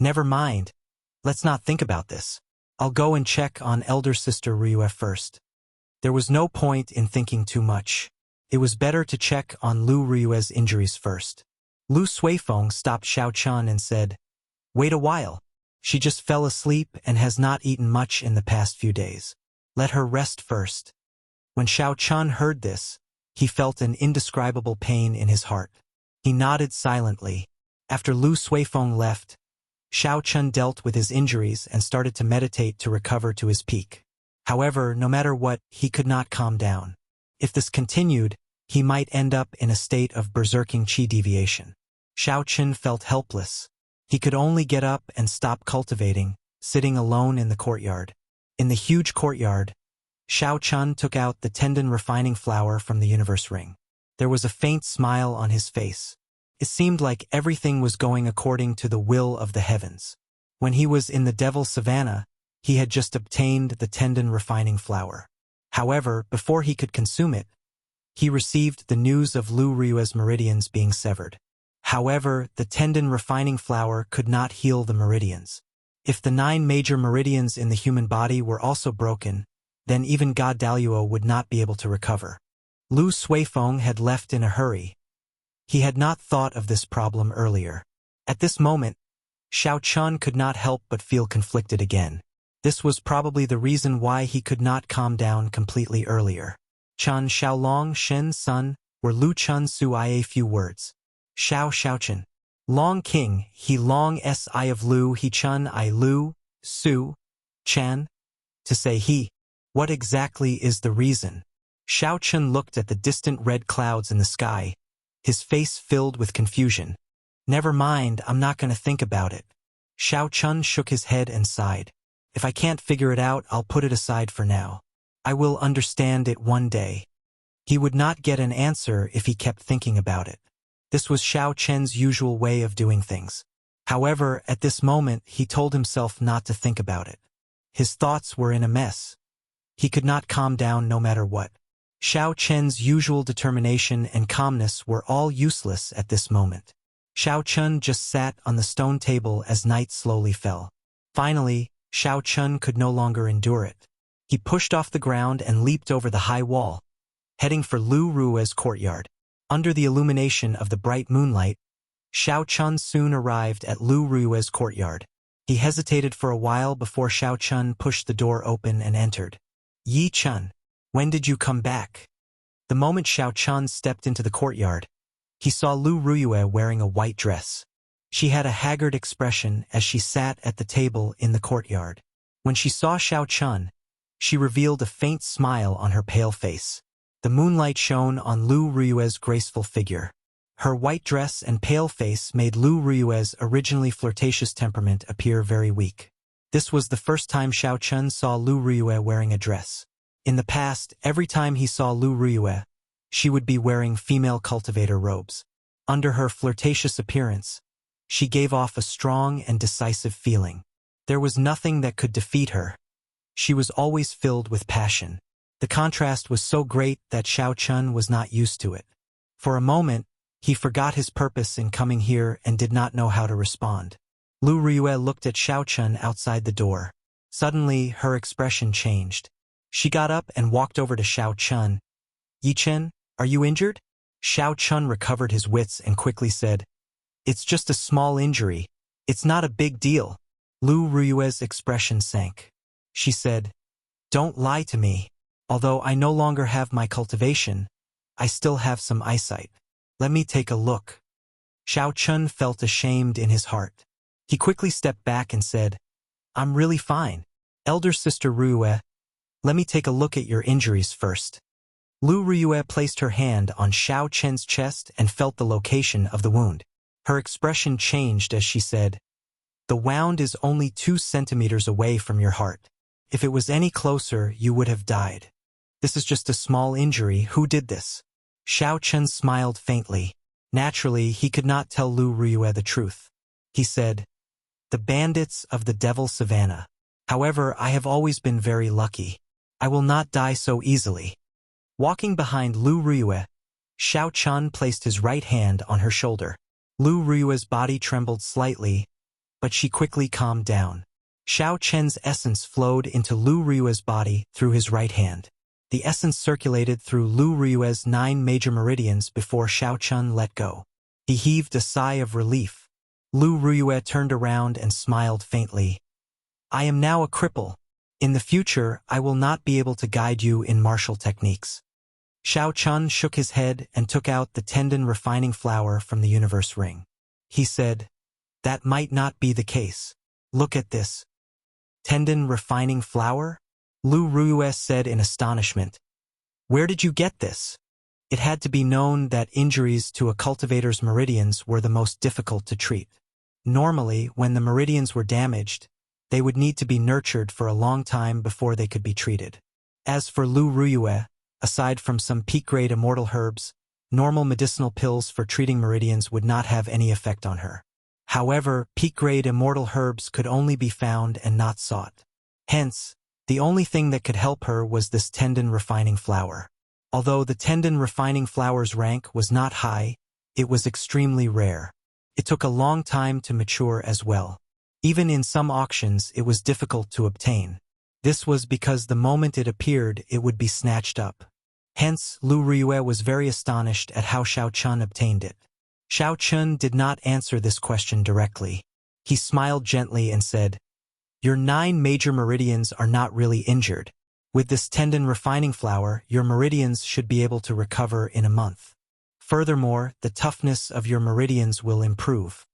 "Never mind. Let's not think about this. I'll go and check on elder sister Ruyue first." There was no point in thinking too much. It was better to check on Lu Ruyue's injuries first. Lu Suifeng stopped Xiao Chun and said, "Wait a while. She just fell asleep and has not eaten much in the past few days. Let her rest first." When Xiao Chun heard this, he felt an indescribable pain in his heart. He nodded silently. After Lu Suifeng left, Xiao Chun dealt with his injuries and started to meditate to recover to his peak. However, no matter what, he could not calm down. If this continued, he might end up in a state of berserking qi deviation. Xiao Chun felt helpless. He could only get up and stop cultivating, sitting alone in the courtyard. In the huge courtyard, Xiao Chun took out the tendon refining flower from the universe ring. There was a faint smile on his face. It seemed like everything was going according to the will of the heavens. When he was in the Devil Savannah, he had just obtained the tendon refining flower. However, before he could consume it, he received the news of Lu Ruyue's meridians being severed. However, the tendon refining flower could not heal the meridians. If the 9 major meridians in the human body were also broken, then even God Daluo would not be able to recover. Lu Suifeng had left in a hurry. He had not thought of this problem earlier. At this moment, Xiao Chun could not help but feel conflicted again. This was probably the reason why he could not calm down completely earlier. Chun Xiaolong Shen Sun, were Lu Chun Su I a few words. Xiao Chun. Long King, he long si of Lu he Chun I Lu, Su, Chan. To say he. What exactly is the reason? Xiao Chun looked at the distant red clouds in the sky, his face filled with confusion. Never mind, I'm not going to think about it. Xiao Chun shook his head and sighed. If I can't figure it out, I'll put it aside for now. I will understand it one day. He would not get an answer if he kept thinking about it. This was Xiao Chen's usual way of doing things. However, at this moment, he told himself not to think about it. His thoughts were in a mess. He could not calm down no matter what. Xiao Chen's usual determination and calmness were all useless at this moment. Xiao Chen just sat on the stone table as night slowly fell. Finally, Xiao Chen could no longer endure it. He pushed off the ground and leaped over the high wall, heading for Lu Rue's courtyard. Under the illumination of the bright moonlight, Xiao Chen soon arrived at Lu Rue's courtyard. He hesitated for a while before Xiao Chen pushed the door open and entered. "Yi Chen, when did you come back?" The moment Xiao Chen stepped into the courtyard, he saw Lu Rue wearing a white dress. She had a haggard expression as she sat at the table in the courtyard. When she saw Xiao Chen, she revealed a faint smile on her pale face. The moonlight shone on Lu Rue's graceful figure. Her white dress and pale face made Lu Rue's originally flirtatious temperament appear very weak. This was the first time Xiao Chen saw Lu Rue wearing a dress. In the past, every time he saw Lu Rue, she would be wearing female cultivator robes. Under her flirtatious appearance, she gave off a strong and decisive feeling. There was nothing that could defeat her. She was always filled with passion. The contrast was so great that Xiao Chen was not used to it. For a moment, he forgot his purpose in coming here and did not know how to respond. Lu Rue looked at Xiao Chen outside the door. Suddenly, her expression changed. She got up and walked over to Xiao Chen. "Yi Chen, are you injured?" Xiao Chen recovered his wits and quickly said, "It's just a small injury. It's not a big deal." Lu Rue's expression sank. She said, "Don't lie to me. Although I no longer have my cultivation, I still have some eyesight. Let me take a look." Xiao Chen felt ashamed in his heart. He quickly stepped back and said, "I'm really fine. Elder Sister Rue, let me take a look at your injuries first." Lu Rue placed her hand on Xiao Chen's chest and felt the location of the wound. Her expression changed as she said, "The wound is only 2 centimeters away from your heart. If it was any closer, you would have died. This is just a small injury. Who did this?" Xiao Chen smiled faintly. Naturally, he could not tell Lu Rue the truth. He said, "The bandits of the Devil Savannah. However, I have always been very lucky. I will not die so easily." Walking behind Lu Rue, Xiao Chen placed his right hand on her shoulder. Lu Rue's body trembled slightly, but she quickly calmed down. Xiao Chen's essence flowed into Lu Rue's body through his right hand. The essence circulated through Lu Rue's 9 major meridians before Xiao Chen let go. He heaved a sigh of relief. Lu Rue turned around and smiled faintly. "I am now a cripple. In the future, I will not be able to guide you in martial techniques." Xiao Chen shook his head and took out the tendon refining flower from the universe ring. He said, "That might not be the case. Look at this." "Tendon refining flower?" Lu Rue said in astonishment. "Where did you get this?" It had to be known that injuries to a cultivator's meridians were the most difficult to treat. Normally, when the meridians were damaged, they would need to be nurtured for a long time before they could be treated. As for Lu Rue, aside from some peak-grade immortal herbs, normal medicinal pills for treating meridians would not have any effect on her. However, peak-grade immortal herbs could only be found and not sought. Hence, the only thing that could help her was this tendon refining flower. Although the tendon refining flower's rank was not high, it was extremely rare. It took a long time to mature as well. Even in some auctions, it was difficult to obtain. This was because the moment it appeared, it would be snatched up. Hence, Lu Rue was very astonished at how Xiao Chen obtained it. Xiao Chen did not answer this question directly. He smiled gently and said, "Your 9 major meridians are not really injured. With this tendon refining flower, your meridians should be able to recover in a month. Furthermore, the toughness of your meridians will improve."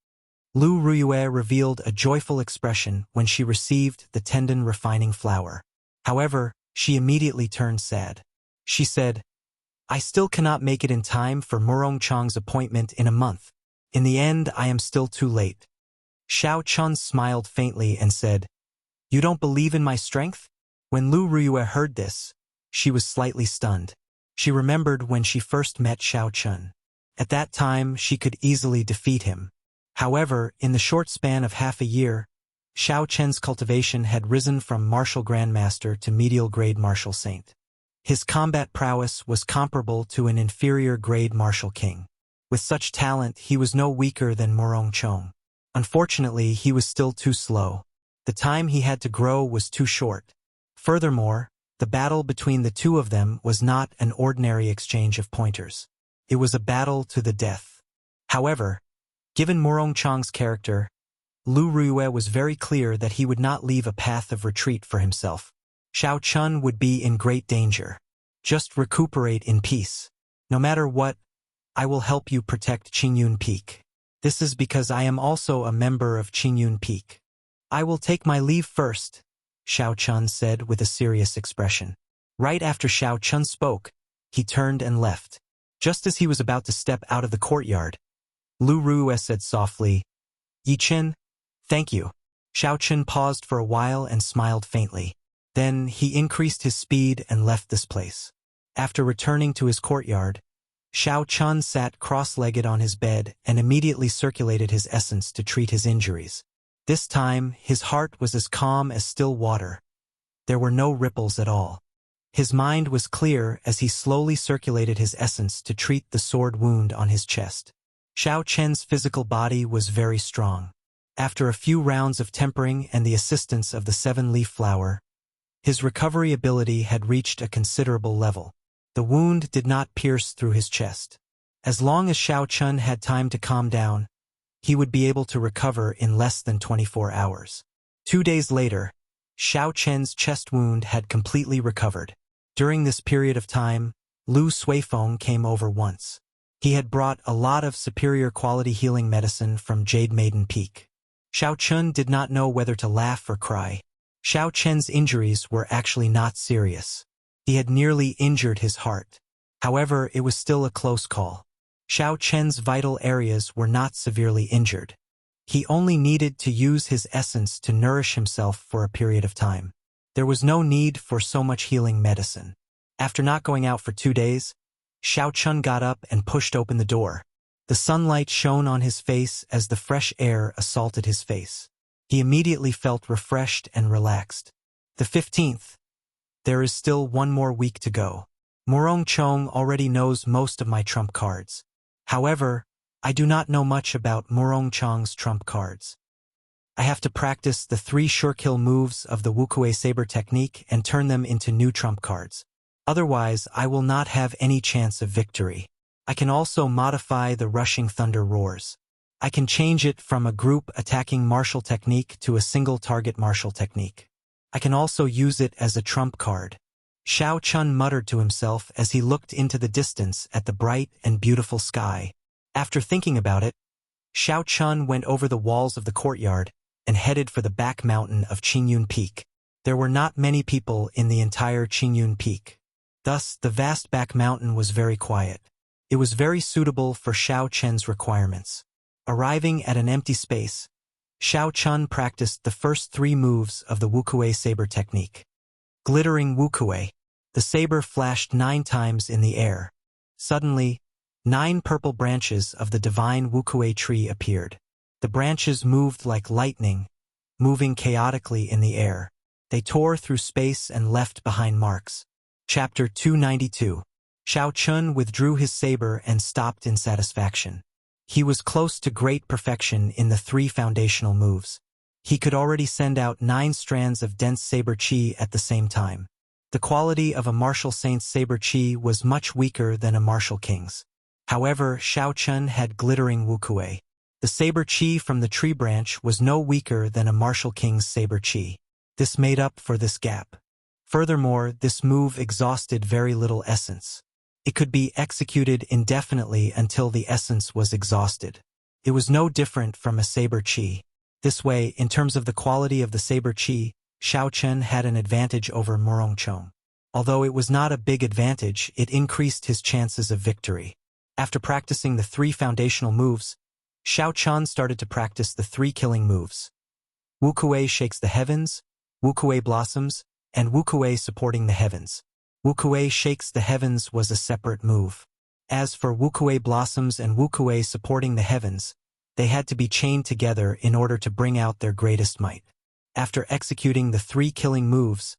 Lu Rue revealed a joyful expression when she received the tendon refining flower. However, she immediately turned sad. She said, "I still cannot make it in time for Murong Chang's appointment in a month. In the end, I am still too late." Xiao Chen smiled faintly and said, "You don't believe in my strength?" When Lu Rue heard this, she was slightly stunned. She remembered when she first met Xiao Chun. At that time, she could easily defeat him. However, in the short span of half a year, Xiao Chen's cultivation had risen from martial grandmaster to medial-grade martial saint. His combat prowess was comparable to an inferior-grade martial king. With such talent, he was no weaker than Murong Chong. Unfortunately, he was still too slow. The time he had to grow was too short. Furthermore, the battle between the two of them was not an ordinary exchange of pointers. It was a battle to the death. However, given Murong Chong's character, Lu Ruiyue was very clear that he would not leave a path of retreat for himself. Xiao Chun would be in great danger. Just recuperate in peace. No matter what, I will help you protect Qingyun Peak. This is because I am also a member of Qingyun Peak. I will take my leave first, Xiao Chun said with a serious expression. Right after Xiao Chun spoke, he turned and left. Just as he was about to step out of the courtyard, Lu Ruiyue said softly, "Yi Chen, thank you." Xiao Chun paused for a while and smiled faintly. Then he increased his speed and left this place. After returning to his courtyard, Xiao Chun sat cross-legged on his bed and immediately circulated his essence to treat his injuries. This time, his heart was as calm as still water. There were no ripples at all. His mind was clear as he slowly circulated his essence to treat the sword wound on his chest. Xiao Chen's physical body was very strong. After a few rounds of tempering and the assistance of the 7-leaf flower, his recovery ability had reached a considerable level. The wound did not pierce through his chest. As long as Xiao Chun had time to calm down, he would be able to recover in less than 24 hours. 2 days later, Xiao Chen's chest wound had completely recovered. During this period of time, Lu Suifeng came over once. He had brought a lot of superior quality healing medicine from Jade Maiden Peak. Xiao Chun did not know whether to laugh or cry. Xiao Chen's injuries were actually not serious. He had nearly injured his heart. However, it was still a close call. Xiao Chen's vital areas were not severely injured. He only needed to use his essence to nourish himself for a period of time. There was no need for so much healing medicine. After not going out for 2 days, Xiao Chun got up and pushed open the door. The sunlight shone on his face as the fresh air assaulted his face. He immediately felt refreshed and relaxed. The 15th. There is still 1 more week to go. Murong Chong already knows most of my trump cards. However, I do not know much about Murong Chong's trump cards. I have to practice the 3 sure-kill moves of the Wuxia saber technique and turn them into new trump cards. Otherwise, I will not have any chance of victory. I can also modify the rushing thunder roars. I can change it from a group attacking martial technique to a single target martial technique. I can also use it as a trump card. Xiao Chun muttered to himself as he looked into the distance at the bright and beautiful sky. After thinking about it, Xiao Chun went over the walls of the courtyard and headed for the back mountain of Qingyun Peak. There were not many people in the entire Qingyun Peak. Thus, the vast back mountain was very quiet. It was very suitable for Xiao Chen's requirements. Arriving at an empty space, Xiao Chun practiced the first 3 moves of the Wuxia saber technique. Glittering Wuxia. The saber flashed 9 times in the air. Suddenly, 9 purple branches of the divine Wuxia tree appeared. The branches moved like lightning, moving chaotically in the air. They tore through space and left behind marks. Chapter 292. Xiao Chun withdrew his saber and stopped in satisfaction. He was close to great perfection in the 3 foundational moves. He could already send out 9 strands of dense saber chi at the same time. The quality of a martial saint's saber chi was much weaker than a martial king's. However, Xiao Chun had glittering Wuxia. The saber chi from the tree branch was no weaker than a martial king's saber chi. This made up for this gap. Furthermore, this move exhausted very little essence. It could be executed indefinitely until the essence was exhausted. It was no different from a saber chi. This way, in terms of the quality of the saber chi, Xiao Chun had an advantage over Murong Chong. Although it was not a big advantage, it increased his chances of victory. After practicing the 3 foundational moves, Xiao Chun started to practice the 3 killing moves. Wuxia shakes the heavens, Wuxia blossoms, and Wuxia supporting the heavens. Wukuei shakes the heavens was a separate move. As for Wukuei blossoms and Wukuei supporting the heavens, they had to be chained together in order to bring out their greatest might. After executing the 3 killing moves,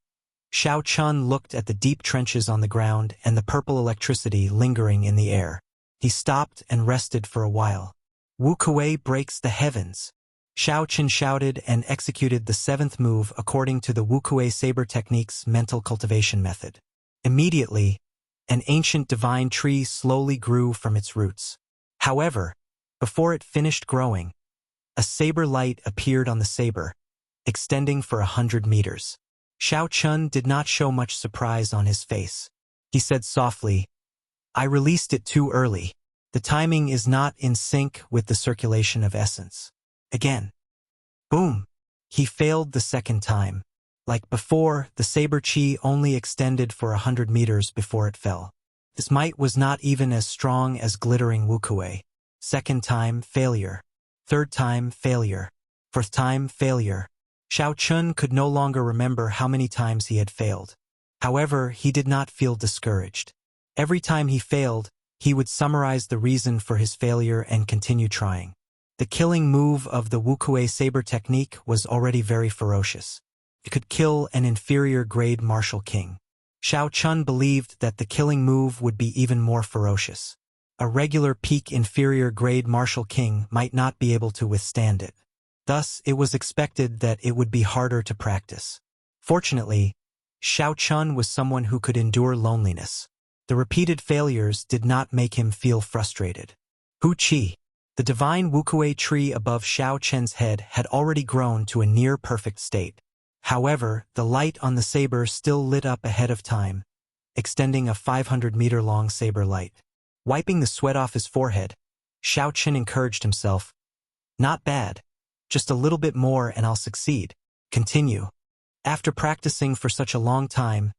Xiao Chun looked at the deep trenches on the ground and the purple electricity lingering in the air. He stopped and rested for a while. Wukuei breaks the heavens. Xiao Chun shouted and executed the 7th move according to the Wukuei saber technique's mental cultivation method. Immediately, an ancient divine tree slowly grew from its roots. However, before it finished growing, a saber light appeared on the saber, extending for 100 meters. Xiao Chun did not show much surprise on his face. He said softly, "I released it too early. The timing is not in sync with the circulation of essence." Again. Boom! He failed the second time. Like before, the saber chi only extended for 100 meters before it fell. This might was not even as strong as glittering Wukuei. Second time, failure. Third time, failure. Fourth time, failure. Xiao Chun could no longer remember how many times he had failed. However, he did not feel discouraged. Every time he failed, he would summarize the reason for his failure and continue trying. The killing move of the Wukuei saber technique was already very ferocious. It could kill an inferior grade martial king. Xiao Chun believed that the killing move would be even more ferocious. A regular peak inferior grade martial king might not be able to withstand it. Thus, it was expected that it would be harder to practice. Fortunately, Xiao Chun was someone who could endure loneliness. The repeated failures did not make him feel frustrated. Hu Qi. The divine Wukuei tree above Xiao Chen's head had already grown to a near-perfect state. However, the light on the saber still lit up ahead of time, extending a 500-meter-long saber light. Wiping the sweat off his forehead, Xiao Chen encouraged himself, "Not bad. Just a little bit more and I'll succeed. Continue." After practicing for such a long time,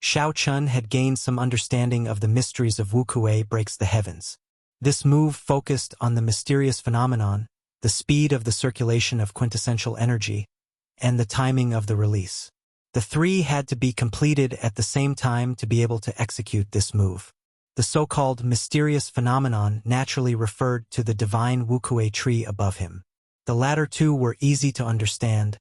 Xiao Chun had gained some understanding of the mysteries of Wukuei breaks the heavens. This move focused on the mysterious phenomenon, the speed of the circulation of quintessential energy, and the timing of the release. The 3 had to be completed at the same time to be able to execute this move. The so-called mysterious phenomenon naturally referred to the divine Wukuei tree above him. The latter 2 were easy to understand,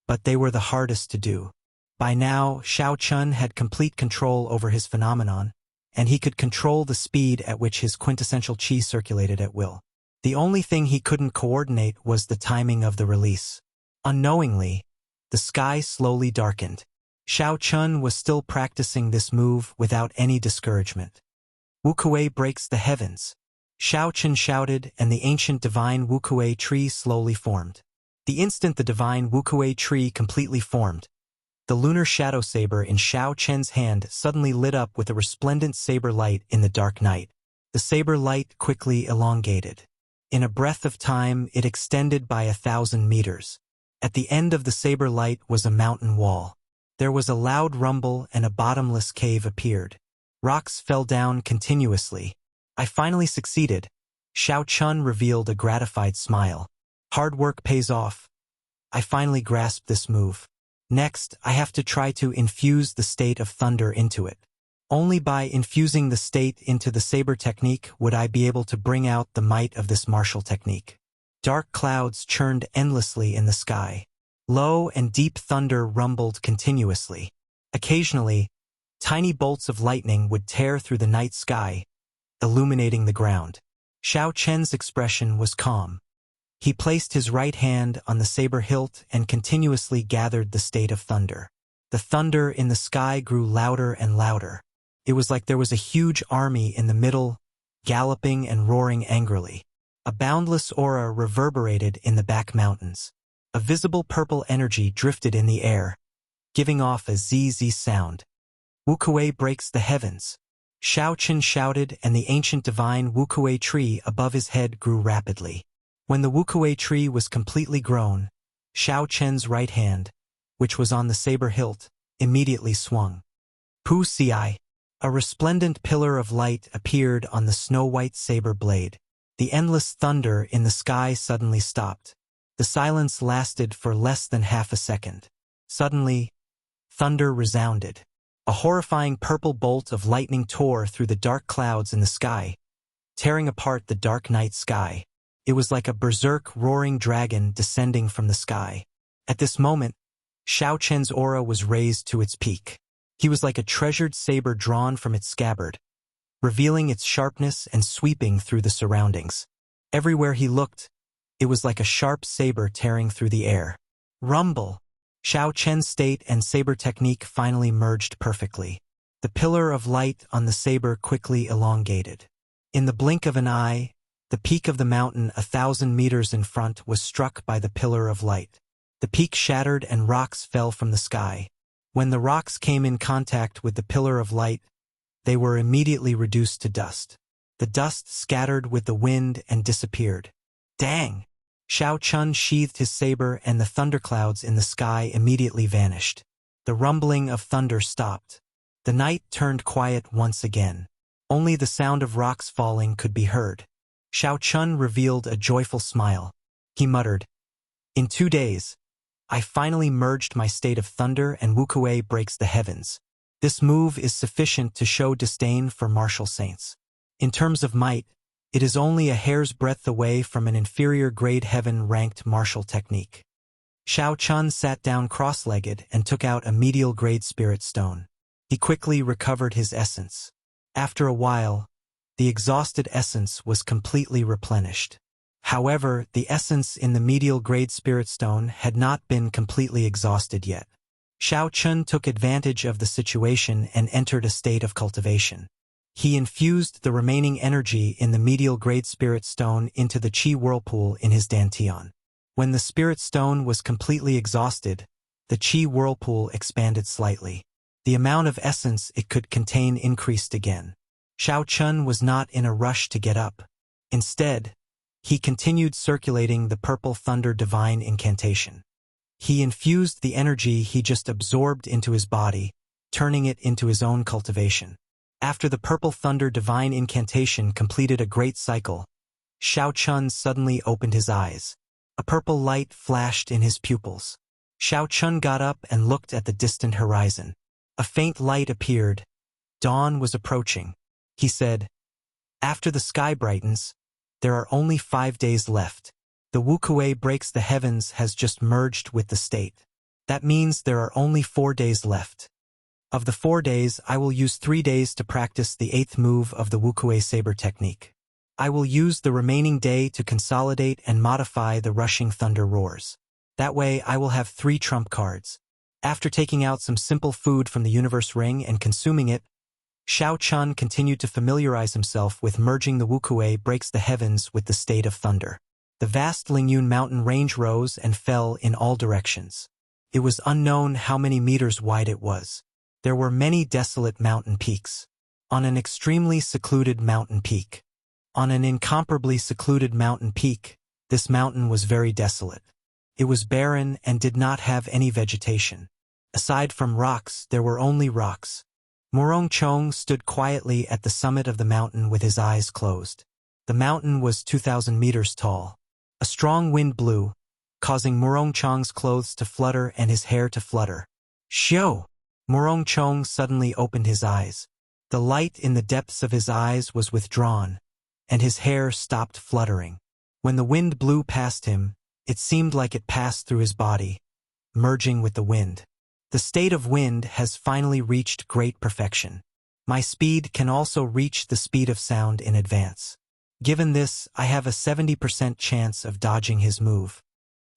but they were the hardest to do. By now, Xiao Chun had complete control over his phenomenon, and he could control the speed at which his quintessential chi circulated at will. The only thing he couldn't coordinate was the timing of the release. Unknowingly, the sky slowly darkened. Xiao Chun was still practicing this move without any discouragement. Wukuei breaks the heavens. Xiao Chun shouted, and the ancient divine Wukuei tree slowly formed. The instant the divine Wukuei tree completely formed, the lunar shadow saber in Xiao Chen's hand suddenly lit up with a resplendent saber light in the dark night. The saber light quickly elongated. In a breath of time, it extended by 1,000 meters. At the end of the saber light was a mountain wall. There was a loud rumble and a bottomless cave appeared. Rocks fell down continuously. "I finally succeeded." Xiao Chun revealed a gratified smile. "Hard work pays off. I finally grasped this move. Next, I have to try to infuse the state of thunder into it. Only by infusing the state into the saber technique would I be able to bring out the might of this martial technique." Dark clouds churned endlessly in the sky. Low and deep thunder rumbled continuously. Occasionally, tiny bolts of lightning would tear through the night sky, illuminating the ground. Xiao Chen's expression was calm. He placed his right hand on the saber hilt and continuously gathered the state of thunder. The thunder in the sky grew louder and louder. It was like there was a huge army in the middle, galloping and roaring angrily. A boundless aura reverberated in the back mountains. A visible purple energy drifted in the air, giving off a zzz sound. "Wukuei breaks the heavens." Xiao Chen shouted, and the ancient divine Wukuei tree above his head grew rapidly. When the Wukuei tree was completely grown, Xiao Chen's right hand, which was on the saber hilt, immediately swung. Pu Ci. A resplendent pillar of light appeared on the snow-white saber blade. The endless thunder in the sky suddenly stopped. The silence lasted for less than half a second. Suddenly, thunder resounded. A horrifying purple bolt of lightning tore through the dark clouds in the sky, tearing apart the dark night sky. It was like a berserk roaring dragon descending from the sky. At this moment, Xiao Chen's aura was raised to its peak. He was like a treasured saber drawn from its scabbard, revealing its sharpness and sweeping through the surroundings. Everywhere he looked, it was like a sharp saber tearing through the air. Rumble! Xiao Chen's state and saber technique finally merged perfectly. The pillar of light on the saber quickly elongated. In the blink of an eye, the peak of the mountain 1,000 meters in front was struck by the pillar of light. The peak shattered and rocks fell from the sky. When the rocks came in contact with the pillar of light, they were immediately reduced to dust. The dust scattered with the wind and disappeared. Dang! Xiao Chun sheathed his saber and the thunderclouds in the sky immediately vanished. The rumbling of thunder stopped. The night turned quiet once again. Only the sound of rocks falling could be heard. Xiao Chun revealed a joyful smile. He muttered, "In 2 days, I finally merged my state of thunder and Wuxia breaks the heavens. This move is sufficient to show disdain for martial saints. In terms of might, it is only a hair's breadth away from an inferior grade heaven-ranked martial technique." Xiao Chun sat down cross-legged and took out a medial grade spirit stone. He quickly recovered his essence. After a while, the exhausted essence was completely replenished. However, the essence in the medial grade spirit stone had not been completely exhausted yet. Xiao Chun took advantage of the situation and entered a state of cultivation. He infused the remaining energy in the medial grade spirit stone into the qi whirlpool in his dantian. When the spirit stone was completely exhausted, the qi whirlpool expanded slightly. The amount of essence it could contain increased again. Xiao Chun was not in a rush to get up. Instead, he continued circulating the purple thunder divine incantation. He infused the energy he just absorbed into his body, turning it into his own cultivation. After the purple thunder divine incantation completed a great cycle, Xiao Chun suddenly opened his eyes. A purple light flashed in his pupils. Xiao Chun got up and looked at the distant horizon. A faint light appeared. Dawn was approaching. He said, "After the sky brightens, there are only 5 days left. The Wuxia breaks the heavens has just merged with the state. That means there are only 4 days left. Of the 4 days, I will use 3 days to practice the 8th move of the Wuxia saber technique. I will use the remaining day to consolidate and modify the rushing thunder roars. That way, I will have 3 trump cards." After taking out some simple food from the universe ring and consuming it, Xiao Chun continued to familiarize himself with merging the Wuxia breaks the heavens with the state of thunder. The vast Lingyun mountain range rose and fell in all directions. It was unknown how many meters wide it was. There were many desolate mountain peaks. On an extremely secluded mountain peak. On an incomparably secluded mountain peak, this mountain was very desolate. It was barren and did not have any vegetation. Aside from rocks, there were only rocks. Murong Chong stood quietly at the summit of the mountain with his eyes closed. The mountain was 2,000 meters tall. A strong wind blew, causing Murong Chong's clothes to flutter and his hair to flutter. "Shio!" Murong Chong suddenly opened his eyes. The light in the depths of his eyes was withdrawn, and his hair stopped fluttering. When the wind blew past him, it seemed like it passed through his body, merging with the wind. The state of wind has finally reached great perfection. My speed can also reach the speed of sound in advance. Given this, I have a 70% chance of dodging his move.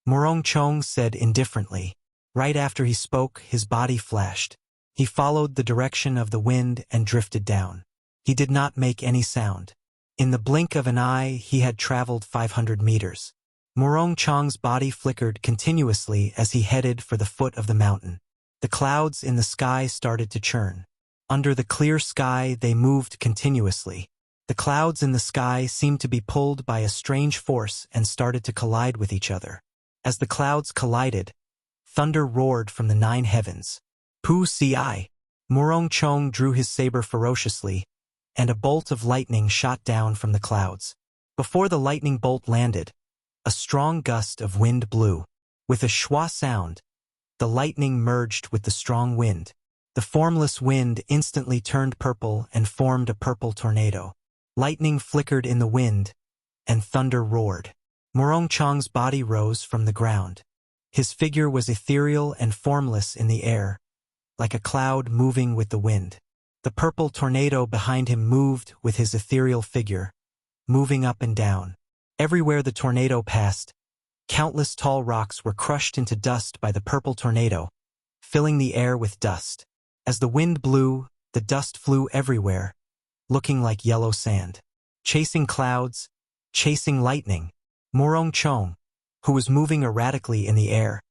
Murong Chong said indifferently. Right after he spoke, his body flashed. He followed the direction of the wind and drifted down. He did not make any sound. In the blink of an eye, he had traveled 500 meters. Murong Chong's body flickered continuously as he headed for the foot of the mountain. The clouds in the sky started to churn. Under the clear sky, they moved continuously. The clouds in the sky seemed to be pulled by a strange force and started to collide with each other. As the clouds collided, thunder roared from the 9 heavens. Pu Ci! Murong Chong drew his saber ferociously, and a bolt of lightning shot down from the clouds. Before the lightning bolt landed, a strong gust of wind blew. With a schwa sound, the lightning merged with the strong wind. The formless wind instantly turned purple and formed a purple tornado. Lightning flickered in the wind, and thunder roared. Morong Chong's body rose from the ground. His figure was ethereal and formless in the air, like a cloud moving with the wind. The purple tornado behind him moved with his ethereal figure, moving up and down. Everywhere the tornado passed, countless tall rocks were crushed into dust by the purple tornado, filling the air with dust. As the wind blew, the dust flew everywhere, looking like yellow sand. Chasing clouds, chasing lightning, Morong Chong, who was moving erratically in the air,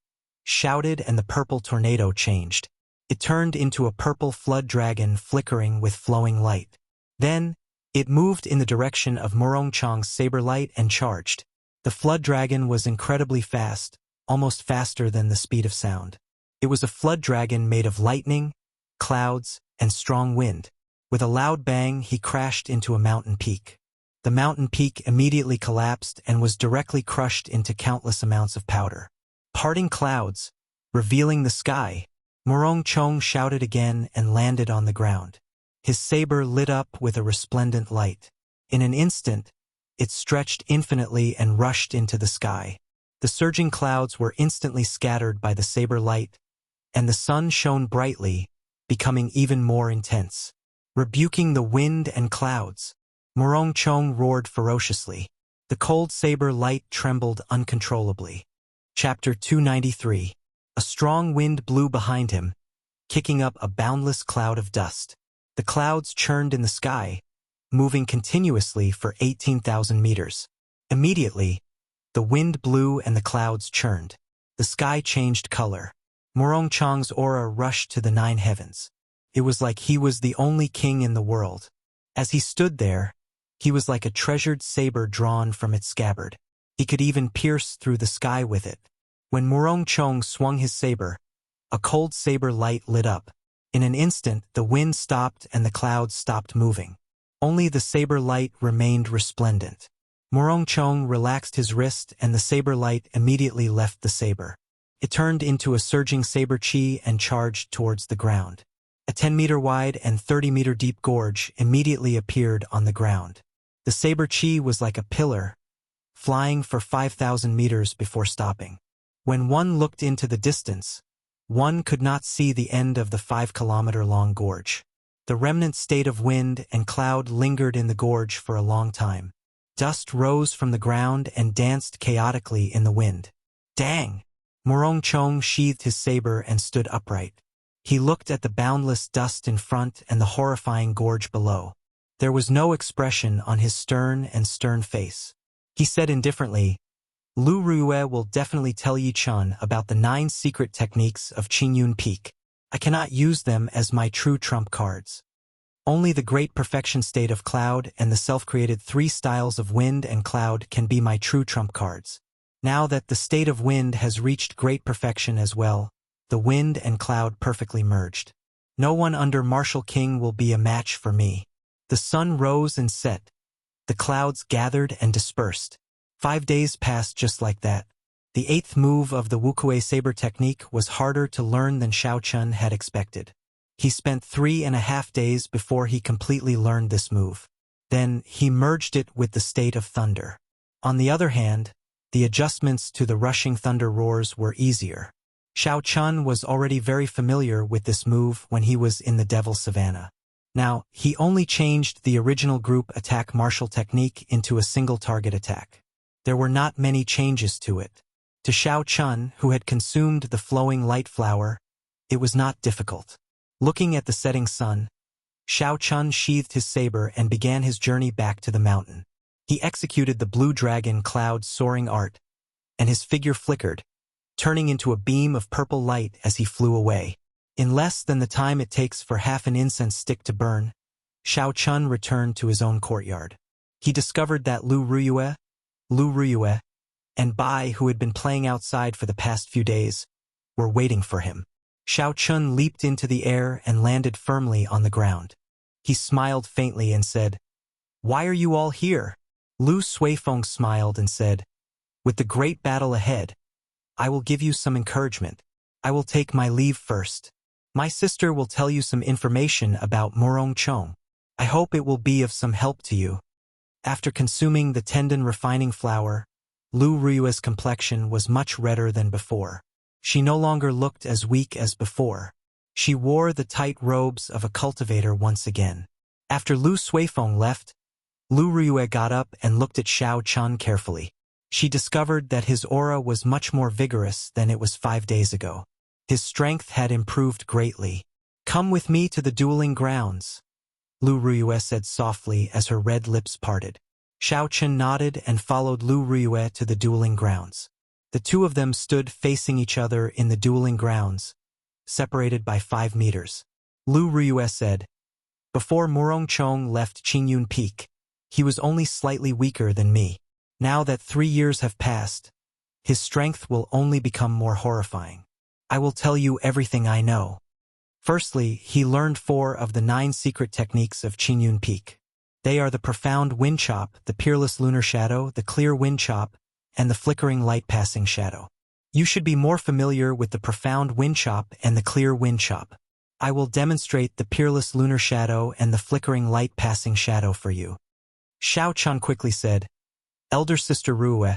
shouted, and the purple tornado changed. It turned into a purple flood dragon flickering with flowing light. Then, it moved in the direction of Morong Chong's saber light and charged. The flood dragon was incredibly fast, almost faster than the speed of sound. It was a flood dragon made of lightning, clouds, and strong wind. With a loud bang, he crashed into a mountain peak. The mountain peak immediately collapsed and was directly crushed into countless amounts of powder. Parting clouds, revealing the sky, Morong Chong shouted again and landed on the ground. His saber lit up with a resplendent light. In an instant, it stretched infinitely and rushed into the sky. The surging clouds were instantly scattered by the saber light, and the sun shone brightly, becoming even more intense. Rebuking the wind and clouds, Morong Chong roared ferociously. The cold saber light trembled uncontrollably. Chapter 293. A strong wind blew behind him, kicking up a boundless cloud of dust. The clouds churned in the sky, moving continuously for 18,000 meters. Immediately, the wind blew and the clouds churned. The sky changed color. Morong Chong's aura rushed to the 9 heavens. It was like he was the only king in the world. As he stood there, he was like a treasured saber drawn from its scabbard. He could even pierce through the sky with it. When Morong Chong swung his saber, a cold saber light lit up. In an instant, the wind stopped and the clouds stopped moving. Only the saber light remained resplendent. Morong Chong relaxed his wrist and the saber light immediately left the saber. It turned into a surging saber chi and charged towards the ground. A 10-meter wide and 30-meter deep gorge immediately appeared on the ground. The saber chi was like a pillar, flying for 5,000 meters before stopping. When one looked into the distance, one could not see the end of the 5-kilometer-long gorge. The remnant state of wind and cloud lingered in the gorge for a long time. Dust rose from the ground and danced chaotically in the wind. Dang! Morong Chong sheathed his saber and stood upright. He looked at the boundless dust in front and the horrifying gorge below. There was no expression on his stern face. He said indifferently, "Lu Rue will definitely tell Yi Chun about the 9 secret techniques of Qingyun Peak. I cannot use them as my true trump cards. Only the great perfection state of cloud and the self-created 3 styles of wind and cloud can be my true trump cards. Now that the state of wind has reached great perfection as well, the wind and cloud perfectly merged. No one under Martial King will be a match for me." The sun rose and set. The clouds gathered and dispersed. 5 days passed just like that. The 8th move of the Wuxia saber technique was harder to learn than Xiao Chun had expected. He spent 3.5 days before he completely learned this move. Then, he merged it with the state of thunder. On the other hand, the adjustments to the rushing thunder roars were easier. Xiao Chun was already very familiar with this move when he was in the Devil Savannah. Now, he only changed the original group attack martial technique into a single target attack. There were not many changes to it. To Xiao Chun, who had consumed the flowing light flower, it was not difficult. Looking at the setting sun, Xiao Chun sheathed his saber and began his journey back to the mountain. He executed the blue dragon cloud soaring art, and his figure flickered, turning into a beam of purple light as he flew away. In less than the time it takes for half an incense stick to burn, Xiao Chun returned to his own courtyard. He discovered that Lu Rue, and Bai, who had been playing outside for the past few days, were waiting for him. Xiao Chun leaped into the air and landed firmly on the ground. He smiled faintly and said, "Why are you all here?" Lu Suifeng smiled and said, "With the great battle ahead, I will give you some encouragement. I will take my leave first." My sister will tell you some information about Murong Chong. I hope it will be of some help to you. After consuming the tendon refining flour, Lu Rui's complexion was much redder than before. She no longer looked as weak as before. She wore the tight robes of a cultivator once again. After Lu Suifeng left, Lu Rui got up and looked at Xiao Chun carefully. She discovered that his aura was much more vigorous than it was 5 days ago. His strength had improved greatly. Come with me to the dueling grounds, Lu Rui said softly as her red lips parted. Xiao Chun nodded and followed Lu Rui to the dueling grounds. The two of them stood facing each other in the dueling grounds, separated by 5 meters. Lu Rui said, "Before Murong Chong left Qingyun Peak, he was only slightly weaker than me. Now that 3 years have passed, his strength will only become more horrifying. I will tell you everything I know." Firstly, he learned 4 of the 9 secret techniques of Qingyun Peak. They are the profound wind chop, the peerless lunar shadow, the clear wind chop, and the flickering light passing shadow. You should be more familiar with the profound wind chop and the clear wind chop. I will demonstrate the peerless lunar shadow and the flickering light passing shadow for you. Xiao Chun quickly said, "Elder Sister Rue,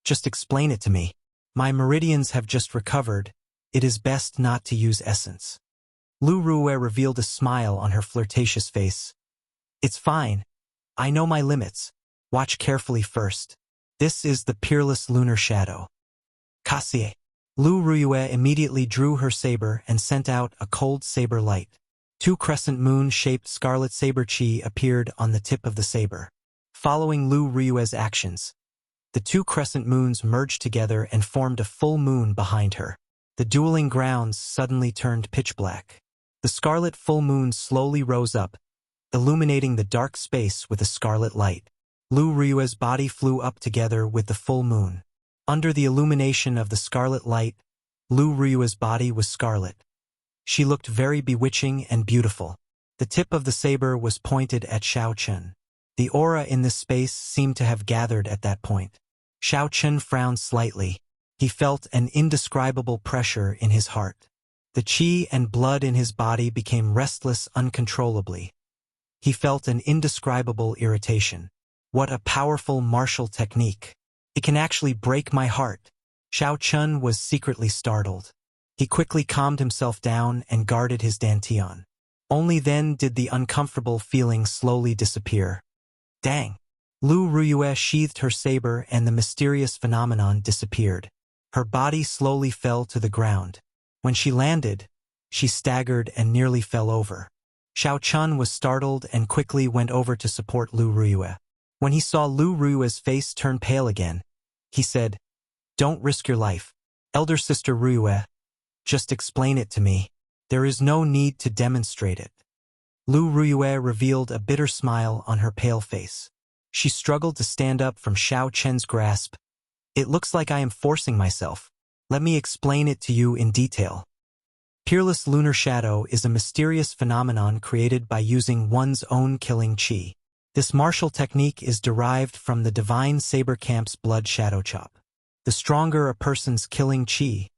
just explain it to me. My meridians have just recovered. It is best not to use essence." Lu Rue revealed a smile on her flirtatious face. "It's fine. I know my limits. Watch carefully first. This is the peerless lunar shadow." Cassie. Lu Rue immediately drew her saber and sent out a cold saber light. 2 crescent moon-shaped scarlet saber chi appeared on the tip of the saber. Following Lu Rue's actions, the 2 crescent moons merged together and formed a full moon behind her. The dueling grounds suddenly turned pitch black. The scarlet full moon slowly rose up, illuminating the dark space with a scarlet light. Lu Rue's body flew up together with the full moon. Under the illumination of the scarlet light, Lu Rue's body was scarlet. She looked very bewitching and beautiful. The tip of the saber was pointed at Xiao Chun. The aura in this space seemed to have gathered at that point. Xiao Chun frowned slightly. He felt an indescribable pressure in his heart. The qi and blood in his body became restless uncontrollably. He felt an indescribable irritation. What a powerful martial technique. It can actually break my heart. Xiao Chun was secretly startled. He quickly calmed himself down and guarded his dantian. Only then did the uncomfortable feeling slowly disappear. Dang! Lu Rue sheathed her saber and the mysterious phenomenon disappeared. Her body slowly fell to the ground. When she landed, she staggered and nearly fell over. Xiao Chun was startled and quickly went over to support Lu Rue. When he saw Lu Rue's face turn pale again, he said, "Don't risk your life. Elder Sister Rue, just explain it to me. There is no need to demonstrate it." Lu Rue revealed a bitter smile on her pale face. She struggled to stand up from Xiao Chen's grasp. "It looks like I am forcing myself. Let me explain it to you in detail. Peerless lunar shadow is a mysterious phenomenon created by using one's own killing qi. This martial technique is derived from the divine saber camp's blood shadow chop. The stronger a person's killing qi,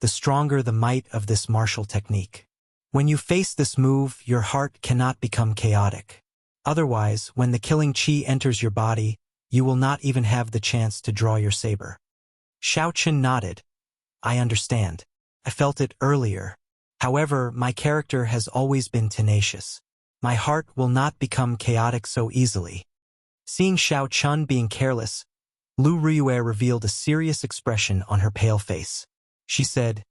the stronger the might of this martial technique. When you face this move, your heart cannot become chaotic. Otherwise, when the killing qi enters your body, you will not even have the chance to draw your saber." Xiao Chun nodded. "I understand. I felt it earlier. However, my character has always been tenacious. My heart will not become chaotic so easily." Seeing Xiao Chun being careless, Lu Rue revealed a serious expression on her pale face. She said,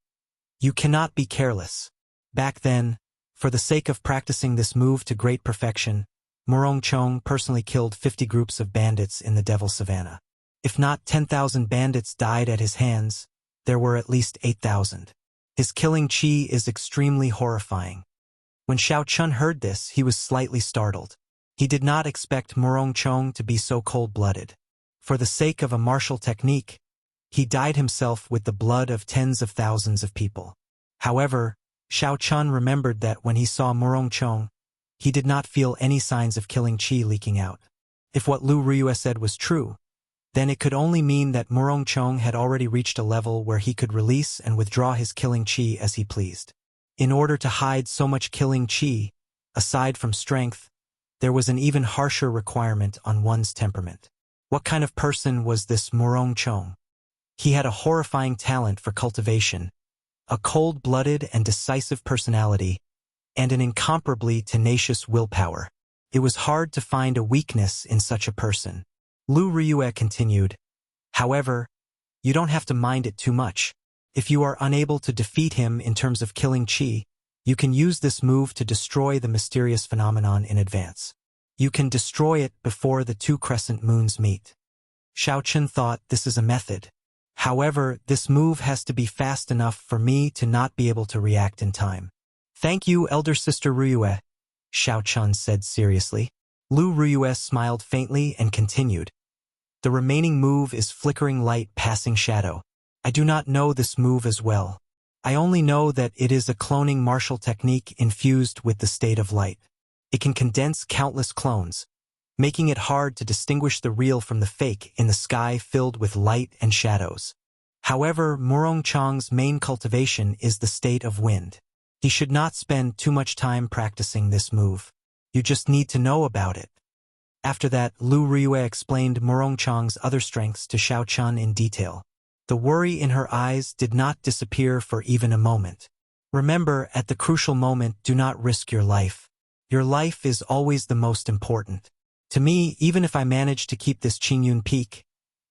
"You cannot be careless. Back then, for the sake of practicing this move to great perfection, Murong Chong personally killed 50 groups of bandits in the Devil Savannah. If not 10,000 bandits died at his hands, there were at least 8,000. His killing qi is extremely horrifying." When Xiao Chun heard this, he was slightly startled. He did not expect Murong Chong to be so cold-blooded. For the sake of a martial technique, he dyed himself with the blood of tens of thousands of people. However, Xiao Chun remembered that when he saw Murong Chong, he did not feel any signs of killing qi leaking out. If what Lu Rue said was true, then it could only mean that Murong Chong had already reached a level where he could release and withdraw his killing qi as he pleased. In order to hide so much killing qi, aside from strength, there was an even harsher requirement on one's temperament. What kind of person was this Murong Chong? He had a horrifying talent for cultivation, a cold-blooded and decisive personality, and an incomparably tenacious willpower. It was hard to find a weakness in such a person. Lu Ryue continued, however, you don't have to mind it too much. If you are unable to defeat him in terms of killing qi, you can use this move to destroy the mysterious phenomenon in advance. You can destroy it before the two crescent moons meet. Xiao Chen thought this is a method. However, this move has to be fast enough for me to not be able to react in time. Thank you, elder sister Ryue, Xiao Chen said seriously. Lu Ryue smiled faintly and continued. The remaining move is flickering light passing shadow. I do not know this move as well. I only know that it is a cloning martial technique infused with the state of light. It can condense countless clones, making it hard to distinguish the real from the fake in the sky filled with light and shadows. However, Murong Chong's main cultivation is the state of wind. He should not spend too much time practicing this move. You just need to know about it. After that, Lu Ryue explained Murong Chong's other strengths to Xiao Chen in detail. The worry in her eyes did not disappear for even a moment. Remember, at the crucial moment, do not risk your life. Your life is always the most important. To me, even if I manage to keep this Qingyun peak,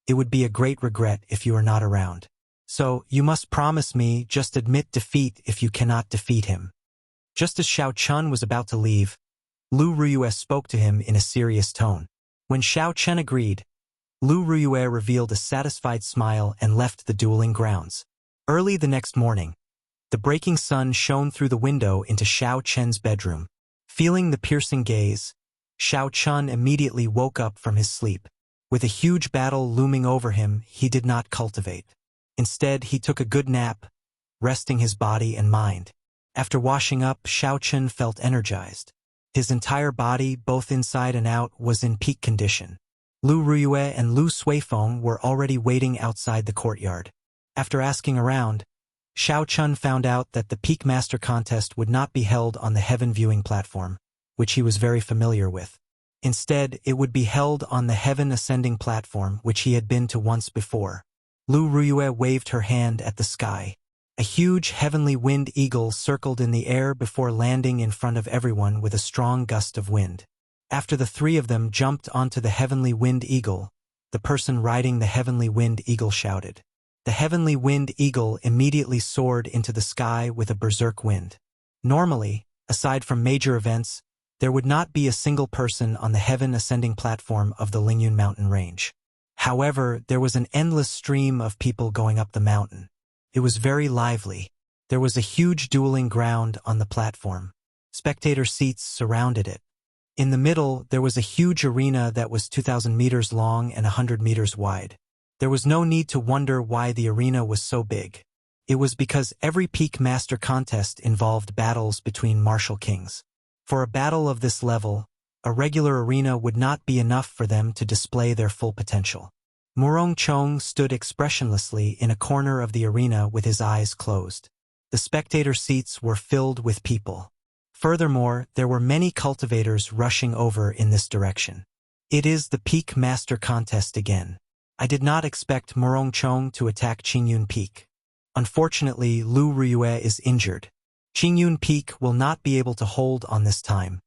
it would be a great regret if you are not around. So, you must promise me, just admit defeat if you cannot defeat him. Just as Xiao Chen was about to leave, Lu Ryue spoke to him in a serious tone. When Xiao Chen agreed, Lu Ryue revealed a satisfied smile and left the dueling grounds. Early the next morning, the breaking sun shone through the window into Xiao Chen's bedroom. Feeling the piercing gaze, Xiao Chen immediately woke up from his sleep. With a huge battle looming over him, he did not cultivate. Instead, he took a good nap, resting his body and mind. After washing up, Xiao Chen felt energized. His entire body, both inside and out, was in peak condition. Lu Ryue and Lu Suifeng were already waiting outside the courtyard. After asking around, Xiao Chen found out that the Peak Master Contest would not be held on the Heaven Viewing Platform, which he was very familiar with. Instead, it would be held on the Heaven Ascending Platform, which he had been to once before. Lu Ryue waved her hand at the sky. A huge heavenly wind eagle circled in the air before landing in front of everyone with a strong gust of wind. After the three of them jumped onto the heavenly wind eagle, the person riding the heavenly wind eagle shouted. The heavenly wind eagle immediately soared into the sky with a berserk wind. Normally, aside from major events, there would not be a single person on the heaven ascending platform of the Lingyun mountain range. However, there was an endless stream of people going up the mountain. It was very lively. There was a huge dueling ground on the platform. Spectator seats surrounded it. In the middle, there was a huge arena that was 2,000 meters long and 100 meters wide. There was no need to wonder why the arena was so big. It was because every Peak Master Contest involved battles between martial kings. For a battle of this level, a regular arena would not be enough for them to display their full potential. Murong Chong stood expressionlessly in a corner of the arena with his eyes closed. The spectator seats were filled with people. Furthermore, there were many cultivators rushing over in this direction. It is the Peak Master Contest again. I did not expect Murong Chong to attack Qingyun Peak. Unfortunately, Lu Ryue is injured. Qingyun Peak will not be able to hold on this time.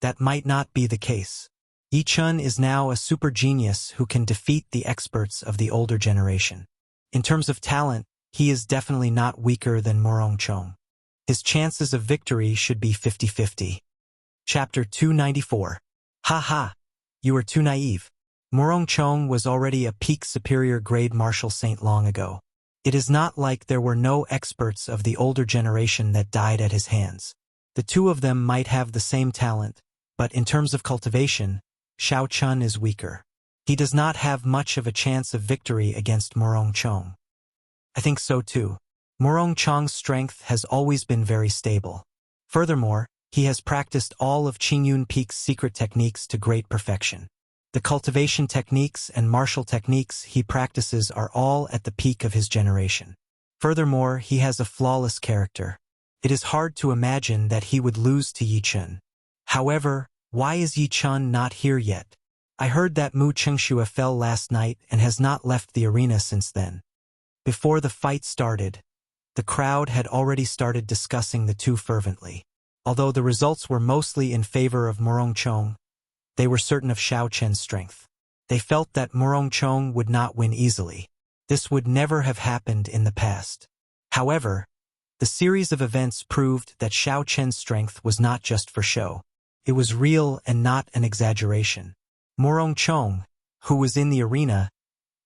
That might not be the case. Yi Chun is now a super genius who can defeat the experts of the older generation. In terms of talent, he is definitely not weaker than Murong Chong. His chances of victory should be 50-50. Chapter 294. Ha ha! You are too naive. Murong Chong was already a peak superior grade martial saint long ago. It is not like there were no experts of the older generation that died at his hands. The two of them might have the same talent, but in terms of cultivation, Xiao Chen is weaker. He does not have much of a chance of victory against Murong Chong. I think so too. Murong Chong's strength has always been very stable. Furthermore, he has practiced all of Qingyun Peak's secret techniques to great perfection. The cultivation techniques and martial techniques he practices are all at the peak of his generation. Furthermore, he has a flawless character. It is hard to imagine that he would lose to Yi Chun. However, why is Yi Chun not here yet? I heard that Mu Chengxue fell last night and has not left the arena since then. Before the fight started, the crowd had already started discussing the two fervently. Although the results were mostly in favor of Murongchong, they were certain of Xiao Chen's strength. They felt that Murongchong would not win easily. This would never have happened in the past. However, the series of events proved that Xiao Chen's strength was not just for show. It was real and not an exaggeration. Murongchong, who was in the arena,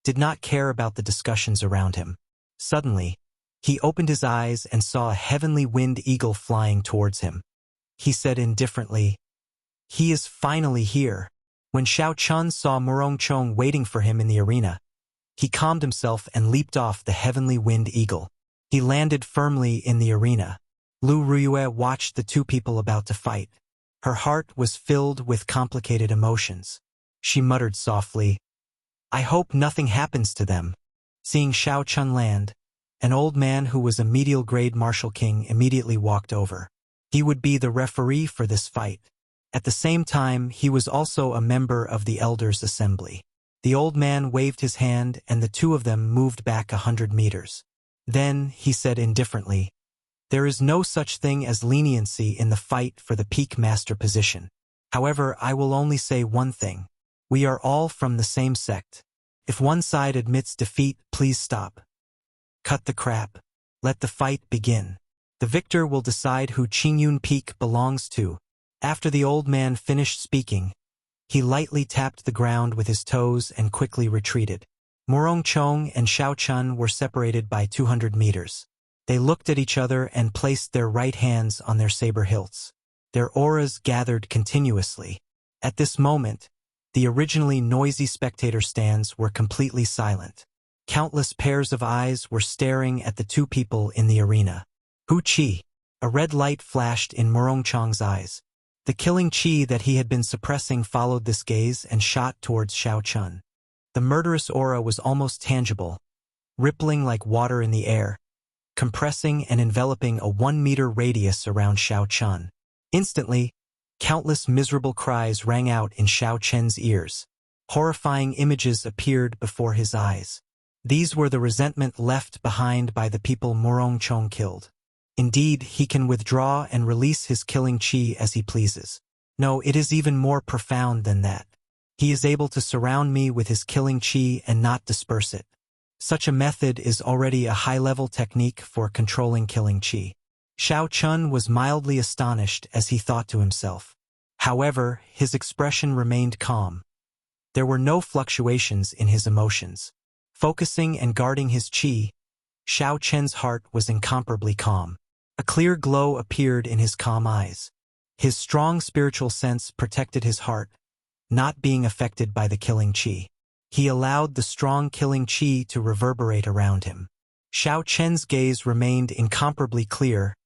did not care about the discussions around him. Suddenly, he opened his eyes and saw a heavenly winged eagle flying towards him. He said indifferently, "He is finally here." When Xiao Chun saw Murongchong waiting for him in the arena, he calmed himself and leaped off the heavenly winged eagle. He landed firmly in the arena. Lu Ruyue watched the two people about to fight. Her heart was filled with complicated emotions. She muttered softly, "I hope nothing happens to them." Seeing Xiao Chun land, an old man who was a medial grade martial king immediately walked over. He would be the referee for this fight. At the same time, he was also a member of the Elders' Assembly. The old man waved his hand and the two of them moved back 100 meters. Then, he said indifferently, "There is no such thing as leniency in the fight for the peak master position. However, I will only say one thing. We are all from the same sect. If one side admits defeat, please stop. Cut the crap. Let the fight begin. The victor will decide who Qingyun Peak belongs to." After the old man finished speaking, he lightly tapped the ground with his toes and quickly retreated. Murongchong and Xiao Chun were separated by 200 meters. They looked at each other and placed their right hands on their saber hilts. Their auras gathered continuously. At this moment, the originally noisy spectator stands were completely silent. Countless pairs of eyes were staring at the two people in the arena. Hu Qi. A red light flashed in Murongchong's eyes. The killing qi that he had been suppressing followed this gaze and shot towards Xiao Chun. The murderous aura was almost tangible, rippling like water in the air, compressing and enveloping a 1-meter radius around Xiao Chun. Instantly, countless miserable cries rang out in Xiao Chen's ears. Horrifying images appeared before his eyes. These were the resentment left behind by the people Murongchong killed. Indeed, he can withdraw and release his killing qi as he pleases. No, it is even more profound than that. He is able to surround me with his killing qi and not disperse it. Such a method is already a high-level technique for controlling killing qi. Xiao Chun was mildly astonished as he thought to himself. However, his expression remained calm. There were no fluctuations in his emotions. Focusing and guarding his qi, Xiao Chen's heart was incomparably calm. A clear glow appeared in his calm eyes. His strong spiritual sense protected his heart, not being affected by the killing qi. He allowed the strong killing qi to reverberate around him. Xiao Chen's gaze remained incomparably clear,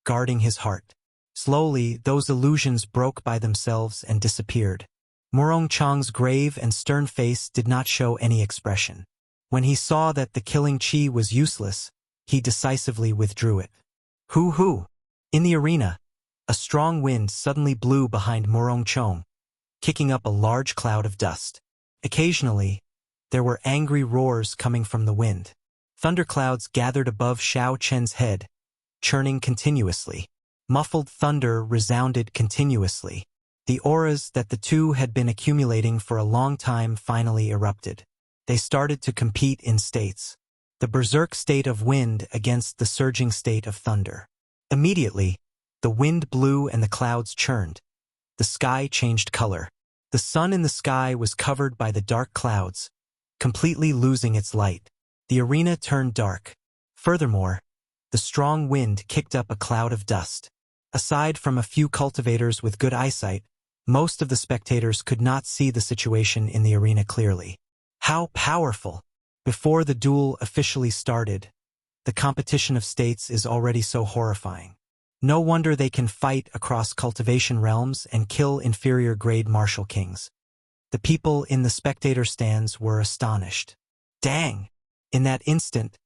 guarding his heart. Slowly, those illusions broke by themselves and disappeared. Murongchong's grave and stern face did not show any expression. When he saw that the killing qi was useless, he decisively withdrew it. Hoo-hoo! In the arena, a strong wind suddenly blew behind Murongchong, kicking up a large cloud of dust. Occasionally, there were angry roars coming from the wind. Thunderclouds gathered above Xiao Chen's head, churning continuously. Muffled thunder resounded continuously. The auras that the two had been accumulating for a long time finally erupted. They started to compete in states. The berserk state of wind against the surging state of thunder. Immediately, the wind blew and the clouds churned. The sky changed color. The sun in the sky was covered by the dark clouds, completely losing its light. The arena turned dark. Furthermore, the strong wind kicked up a cloud of dust. Aside from a few cultivators with good eyesight, most of the spectators could not see the situation in the arena clearly. How powerful! Before the duel officially started, the competition of states is already so horrifying. No wonder they can fight across cultivation realms and kill inferior-grade martial kings. The people in the spectator stands were astonished. Dang! In that instant,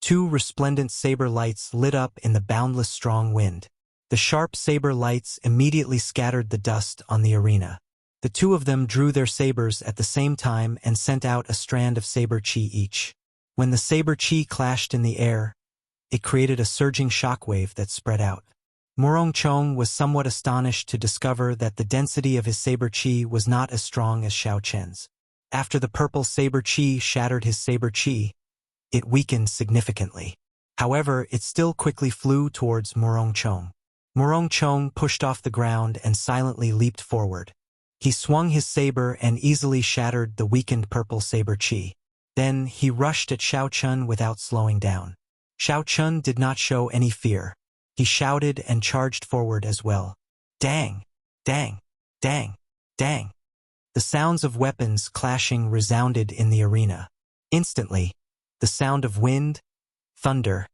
Two resplendent saber lights lit up in the boundless strong wind. The sharp saber lights immediately scattered the dust on the arena. The two of them drew their sabers at the same time and sent out a strand of saber chi each. When the saber chi clashed in the air, it created a surging shockwave that spread out. Morong Chong was somewhat astonished to discover that the density of his saber chi was not as strong as Xiao Chen's. After the purple saber chi shattered his saber chi, it weakened significantly. However, it still quickly flew towards Morong Chong. Morong Chong pushed off the ground and silently leaped forward. He swung his saber and easily shattered the weakened purple saber chi. Then he rushed at Xiao Chun without slowing down. Xiao Chun did not show any fear. He shouted and charged forward as well. Dang! Dang! Dang! Dang! The sounds of weapons clashing resounded in the arena. Instantly, the sound of wind, thunder,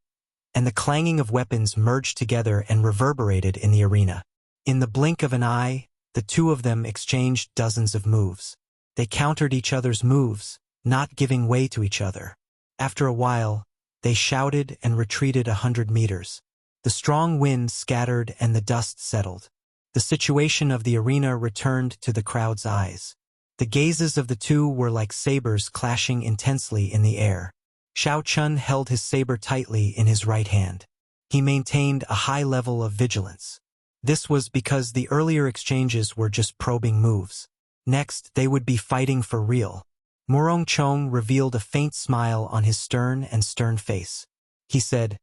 and the clanging of weapons merged together and reverberated in the arena. In the blink of an eye, the two of them exchanged dozens of moves. They countered each other's moves, not giving way to each other. After a while, they shouted and retreated 100 meters. The strong wind scattered and the dust settled. The situation of the arena returned to the crowd's eyes. The gazes of the two were like sabers clashing intensely in the air. Xiao Chun held his saber tightly in his right hand. He maintained a high level of vigilance. This was because the earlier exchanges were just probing moves. Next, they would be fighting for real. Morong Chong revealed a faint smile on his stern face. He said,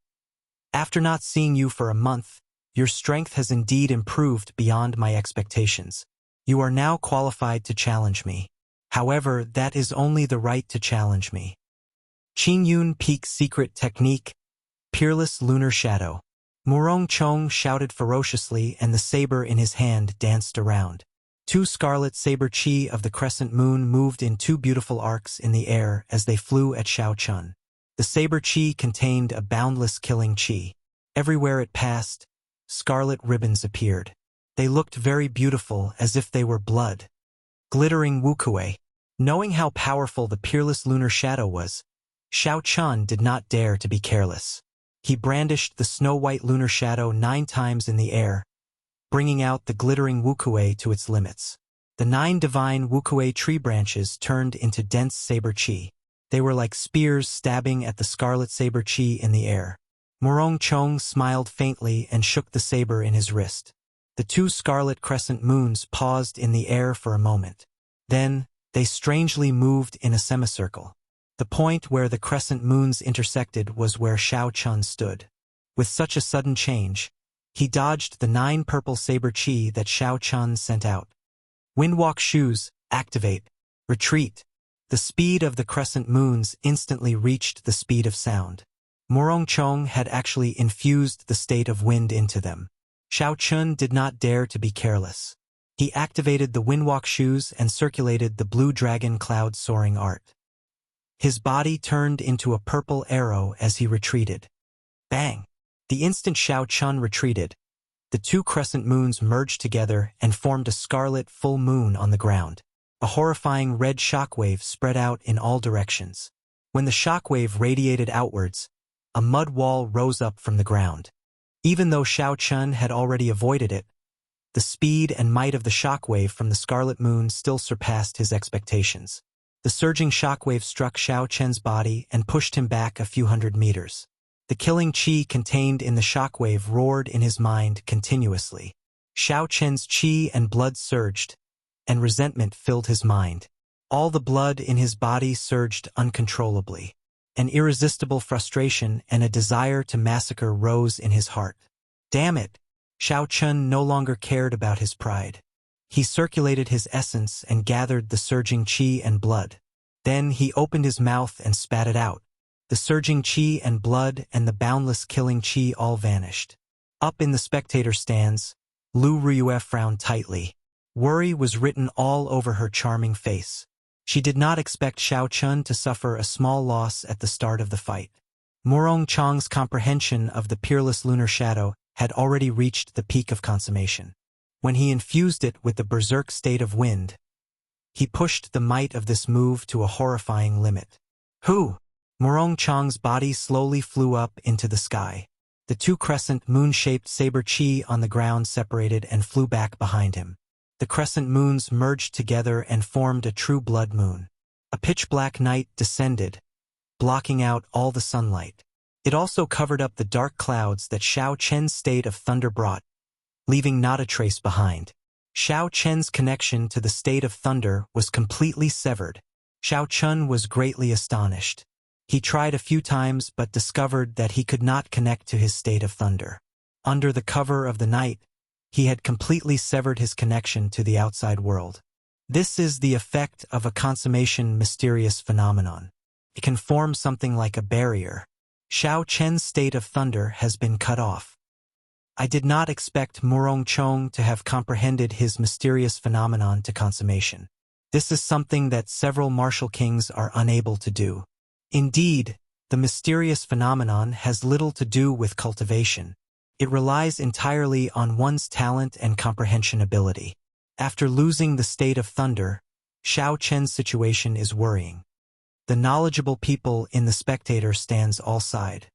"After not seeing you for a month, your strength has indeed improved beyond my expectations. You are now qualified to challenge me. However, that is only the right to challenge me." Qing Yun Peak's secret technique, Peerless Lunar Shadow. Morong Chong shouted ferociously and the saber in his hand danced around. Two scarlet saber chi of the crescent moon moved in two beautiful arcs in the air as they flew at Xiao Chun. The saber chi contained a boundless killing chi. Everywhere it passed, scarlet ribbons appeared. They looked very beautiful as if they were blood. Glittering Wuxia. Knowing how powerful the Peerless Lunar Shadow was, Xiao Chun did not dare to be careless. He brandished the snow-white lunar shadow 9 times in the air, bringing out the glittering Wuxia to its limits. The 9 divine Wuxia tree branches turned into dense saber chi. They were like spears stabbing at the scarlet saber chi in the air. Morong Chong smiled faintly and shook the saber in his wrist. The 2 scarlet crescent moons paused in the air for a moment. Then, they strangely moved in a semicircle. The point where the crescent moons intersected was where Xiao Chun stood. With such a sudden change, he dodged the 9 purple saber chi that Xiao Chun sent out. Windwalk shoes, activate. Retreat. The speed of the crescent moons instantly reached the speed of sound. Morong Chong had actually infused the state of wind into them. Xiao Chun did not dare to be careless. He activated the windwalk shoes and circulated the blue dragon cloud soaring art. His body turned into a purple arrow as he retreated. Bang! The instant Xiao Chun retreated, the 2 crescent moons merged together and formed a scarlet full moon on the ground. A horrifying red shockwave spread out in all directions. When the shockwave radiated outwards, a mud wall rose up from the ground. Even though Xiao Chun had already avoided it, the speed and might of the shockwave from the scarlet moon still surpassed his expectations. The surging shockwave struck Xiao Chen's body and pushed him back a few hundred meters. The killing chi contained in the shockwave roared in his mind continuously. Xiao Chen's chi and blood surged, and resentment filled his mind. All the blood in his body surged uncontrollably. An irresistible frustration and a desire to massacre rose in his heart. Damn it! Xiao Chun no longer cared about his pride. He circulated his essence and gathered the surging chi and blood. Then he opened his mouth and spat it out. The surging chi and blood and the boundless killing chi all vanished. Up in the spectator stands, Lu Ruyue frowned tightly. Worry was written all over her charming face. She did not expect Xiao Chun to suffer a small loss at the start of the fight. Morong Chong's comprehension of the Peerless Lunar Shadow had already reached the peak of consummation. When he infused it with the berserk state of wind, he pushed the might of this move to a horrifying limit. Who? Morong Chang's body slowly flew up into the sky. The two crescent moon-shaped saber chi on the ground separated and flew back behind him. The crescent moons merged together and formed a true blood moon. A pitch-black night descended, blocking out all the sunlight. It also covered up the dark clouds that Xiao Chen's state of thunder brought, leaving not a trace behind. Xiao Chen's connection to the state of thunder was completely severed. Xiao Chen was greatly astonished. He tried a few times but discovered that he could not connect to his state of thunder. Under the cover of the night, he had completely severed his connection to the outside world. This is the effect of a consummation mysterious phenomenon. It can form something like a barrier. Xiao Chen's state of thunder has been cut off. I did not expect Morong Chong to have comprehended his mysterious phenomenon to consummation. This is something that several martial kings are unable to do. Indeed, the mysterious phenomenon has little to do with cultivation. It relies entirely on one's talent and comprehension ability. After losing the state of thunder, Xiao Chen's situation is worrying. The knowledgeable people in the spectator stands all side.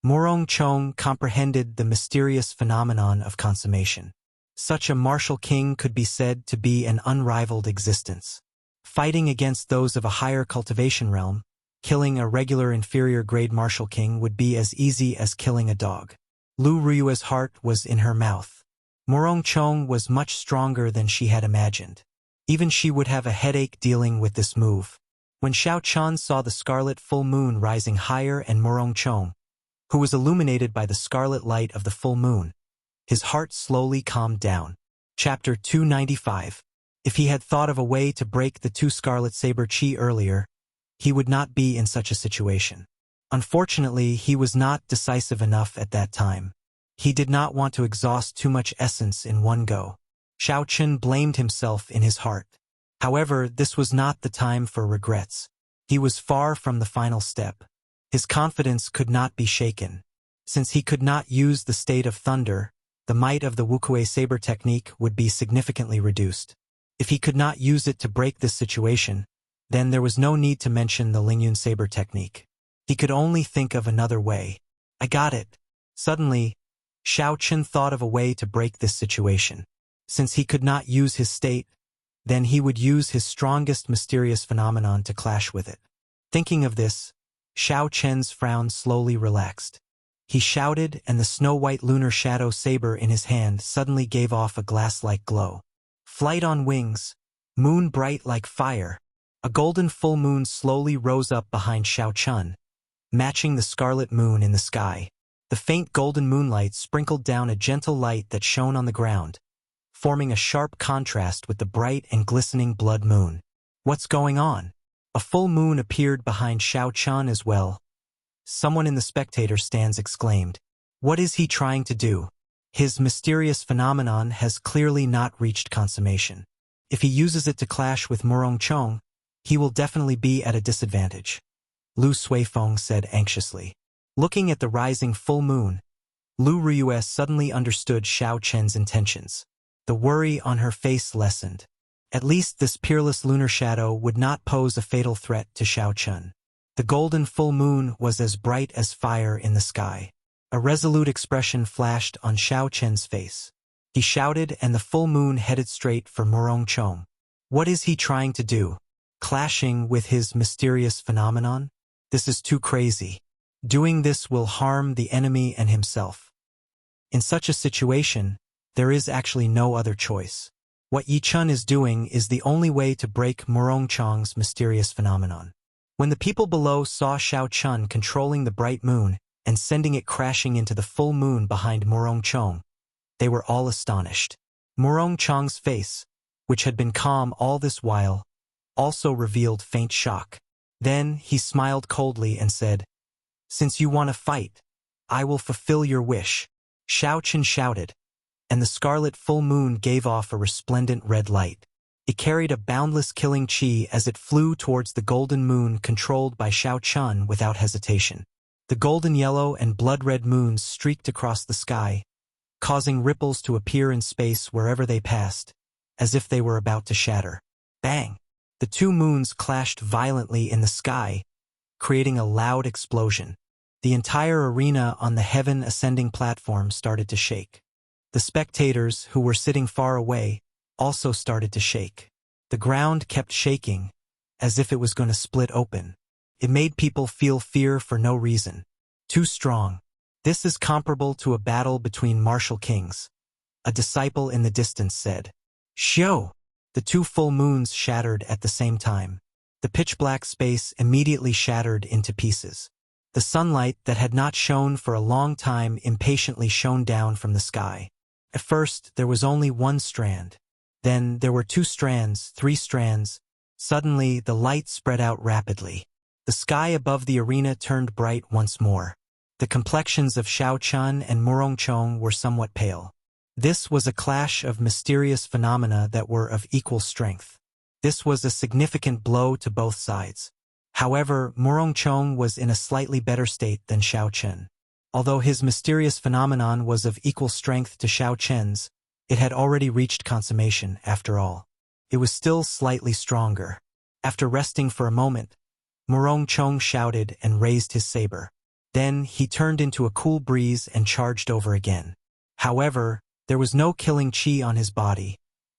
Morong Chong comprehended the mysterious phenomenon of consummation. Such a martial king could be said to be an unrivaled existence. Fighting against those of a higher cultivation realm, killing a regular inferior grade martial king would be as easy as killing a dog. Lu Rui's heart was in her mouth. Morong Chong was much stronger than she had imagined. Even she would have a headache dealing with this move. When Xiao Chan saw the scarlet full moon rising higher and Morong Chong, who was illuminated by the scarlet light of the full moon, his heart slowly calmed down. Chapter 295. If he had thought of a way to break the two scarlet saber chi earlier, he would not be in such a situation. Unfortunately, he was not decisive enough at that time. He did not want to exhaust too much essence in one go. Xiao Chen blamed himself in his heart. However, this was not the time for regrets. He was far from the final step. His confidence could not be shaken. Since he could not use the state of thunder, the might of the Wuxia saber technique would be significantly reduced. If he could not use it to break this situation, then there was no need to mention the Lingyun saber technique. He could only think of another way. I got it. Suddenly, Xiao Chen thought of a way to break this situation. Since he could not use his state, then he would use his strongest mysterious phenomenon to clash with it. Thinking of this, Xiao Chen's frown slowly relaxed. He shouted, and the snow-white lunar shadow saber in his hand suddenly gave off a glass-like glow. Flight on wings, moon bright like fire. A golden full moon slowly rose up behind Xiao Chen, matching the scarlet moon in the sky. The faint golden moonlight sprinkled down a gentle light that shone on the ground, forming a sharp contrast with the bright and glistening blood moon. What's going on? A full moon appeared behind Xiao Chen as well. Someone in the spectator stands exclaimed. What is he trying to do? His mysterious phenomenon has clearly not reached consummation. If he uses it to clash with Morong Chong, he will definitely be at a disadvantage. Lu Suifeng said anxiously. Looking at the rising full moon, Lu Rui suddenly understood Xiao Chen's intentions. The worry on her face lessened. At least this peerless lunar shadow would not pose a fatal threat to Xiao Chen. The golden full moon was as bright as fire in the sky. A resolute expression flashed on Xiao Chen's face. He shouted, and the full moon headed straight for Morong Chong. What is he trying to do? Clashing with his mysterious phenomenon? This is too crazy. Doing this will harm the enemy and himself. In such a situation, there is actually no other choice. What Yi Chun is doing is the only way to break Morong Chong's mysterious phenomenon. When the people below saw Xiao Chen controlling the bright moon and sending it crashing into the full moon behind Morong Chong, they were all astonished. Morong Chong's face, which had been calm all this while, also revealed faint shock. Then he smiled coldly and said, Since you want to fight, I will fulfill your wish. Xiao Chen shouted, and the scarlet full moon gave off a resplendent red light. It carried a boundless killing chi as it flew towards the golden moon controlled by Xiao Chen without hesitation. The golden yellow and blood-red moons streaked across the sky, causing ripples to appear in space wherever they passed, as if they were about to shatter. Bang! The two moons clashed violently in the sky, creating a loud explosion. The entire arena on the heaven-ascending platform started to shake. The spectators, who were sitting far away, also started to shake. The ground kept shaking, as if it was going to split open. It made people feel fear for no reason. Too strong. This is comparable to a battle between martial kings. A disciple in the distance said. Xiao! The two full moons shattered at the same time. The pitch-black space immediately shattered into pieces. The sunlight that had not shone for a long time impatiently shone down from the sky. At first, there was only one strand. Then there were 2 strands, 3 strands. Suddenly, the light spread out rapidly. The sky above the arena turned bright once more. The complexions of Xiao Chun and Murong Chong were somewhat pale. This was a clash of mysterious phenomena that were of equal strength. This was a significant blow to both sides. However, Murong Chong was in a slightly better state than Xiao Chen. Although his mysterious phenomenon was of equal strength to Xiao Chen's, it had already reached consummation, after all. It was still slightly stronger. After resting for a moment, Murong Chong shouted and raised his saber. Then he turned into a cool breeze and charged over again. However, there was no killing chi on his body,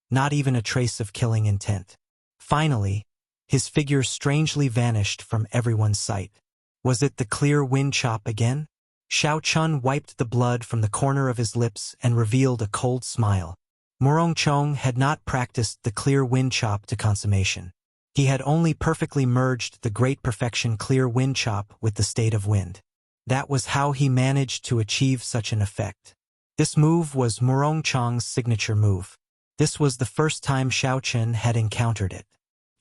not even a trace of killing intent. Finally, his figure strangely vanished from everyone's sight. Was it the clear wind chop again? Xiao Chun wiped the blood from the corner of his lips and revealed a cold smile. Murong Chong had not practiced the clear wind chop to consummation. He had only perfectly merged the great perfection clear wind chop with the state of wind. That was how he managed to achieve such an effect. This move was Murong Chong's signature move. This was the first time Xiao Chen had encountered it.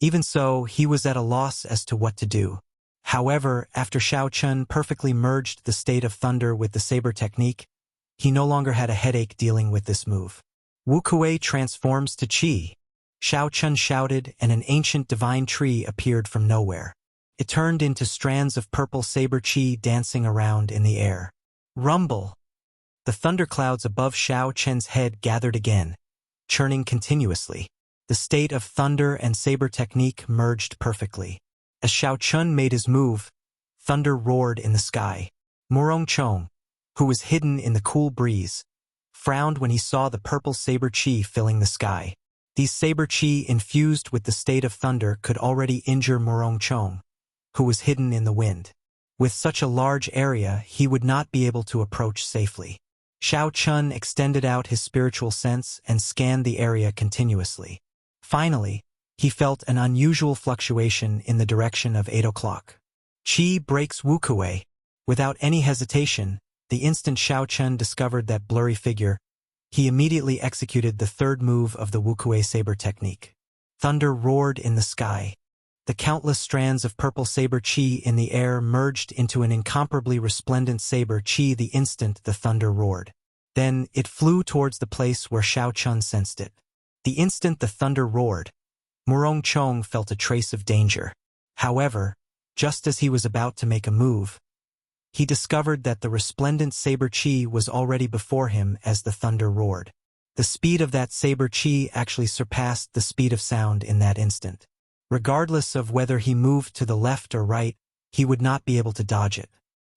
Even so, he was at a loss as to what to do. However, after Xiao Chen perfectly merged the state of thunder with the saber technique, he no longer had a headache dealing with this move. Wuxia transforms to Qi. Xiao Chen shouted, and an ancient divine tree appeared from nowhere. It turned into strands of purple saber Qi dancing around in the air. Rumble! The thunderclouds above Xiao Chen's head gathered again, churning continuously. The state of thunder and saber technique merged perfectly. As Xiao Chun made his move, thunder roared in the sky. Murong Chong, who was hidden in the cool breeze, frowned when he saw the purple saber Qi filling the sky. These saber Qi infused with the state of thunder could already injure Murong Chong, who was hidden in the wind. With such a large area, he would not be able to approach safely. Xiao Chun extended out his spiritual sense and scanned the area continuously. Finally, he felt an unusual fluctuation in the direction of 8 o'clock. Qi breaks Wuxia. Without any hesitation, the instant Xiao Chun discovered that blurry figure, he immediately executed the third move of the Wuxia saber technique. Thunder roared in the sky. The countless strands of purple saber Qi in the air merged into an incomparably resplendent saber Qi the instant the thunder roared. Then it flew towards the place where Xiao Chun sensed it. The instant the thunder roared, Murong Chong felt a trace of danger. However, just as he was about to make a move, he discovered that the resplendent saber Qi was already before him as the thunder roared. The speed of that saber Qi actually surpassed the speed of sound in that instant. Regardless of whether he moved to the left or right, he would not be able to dodge it.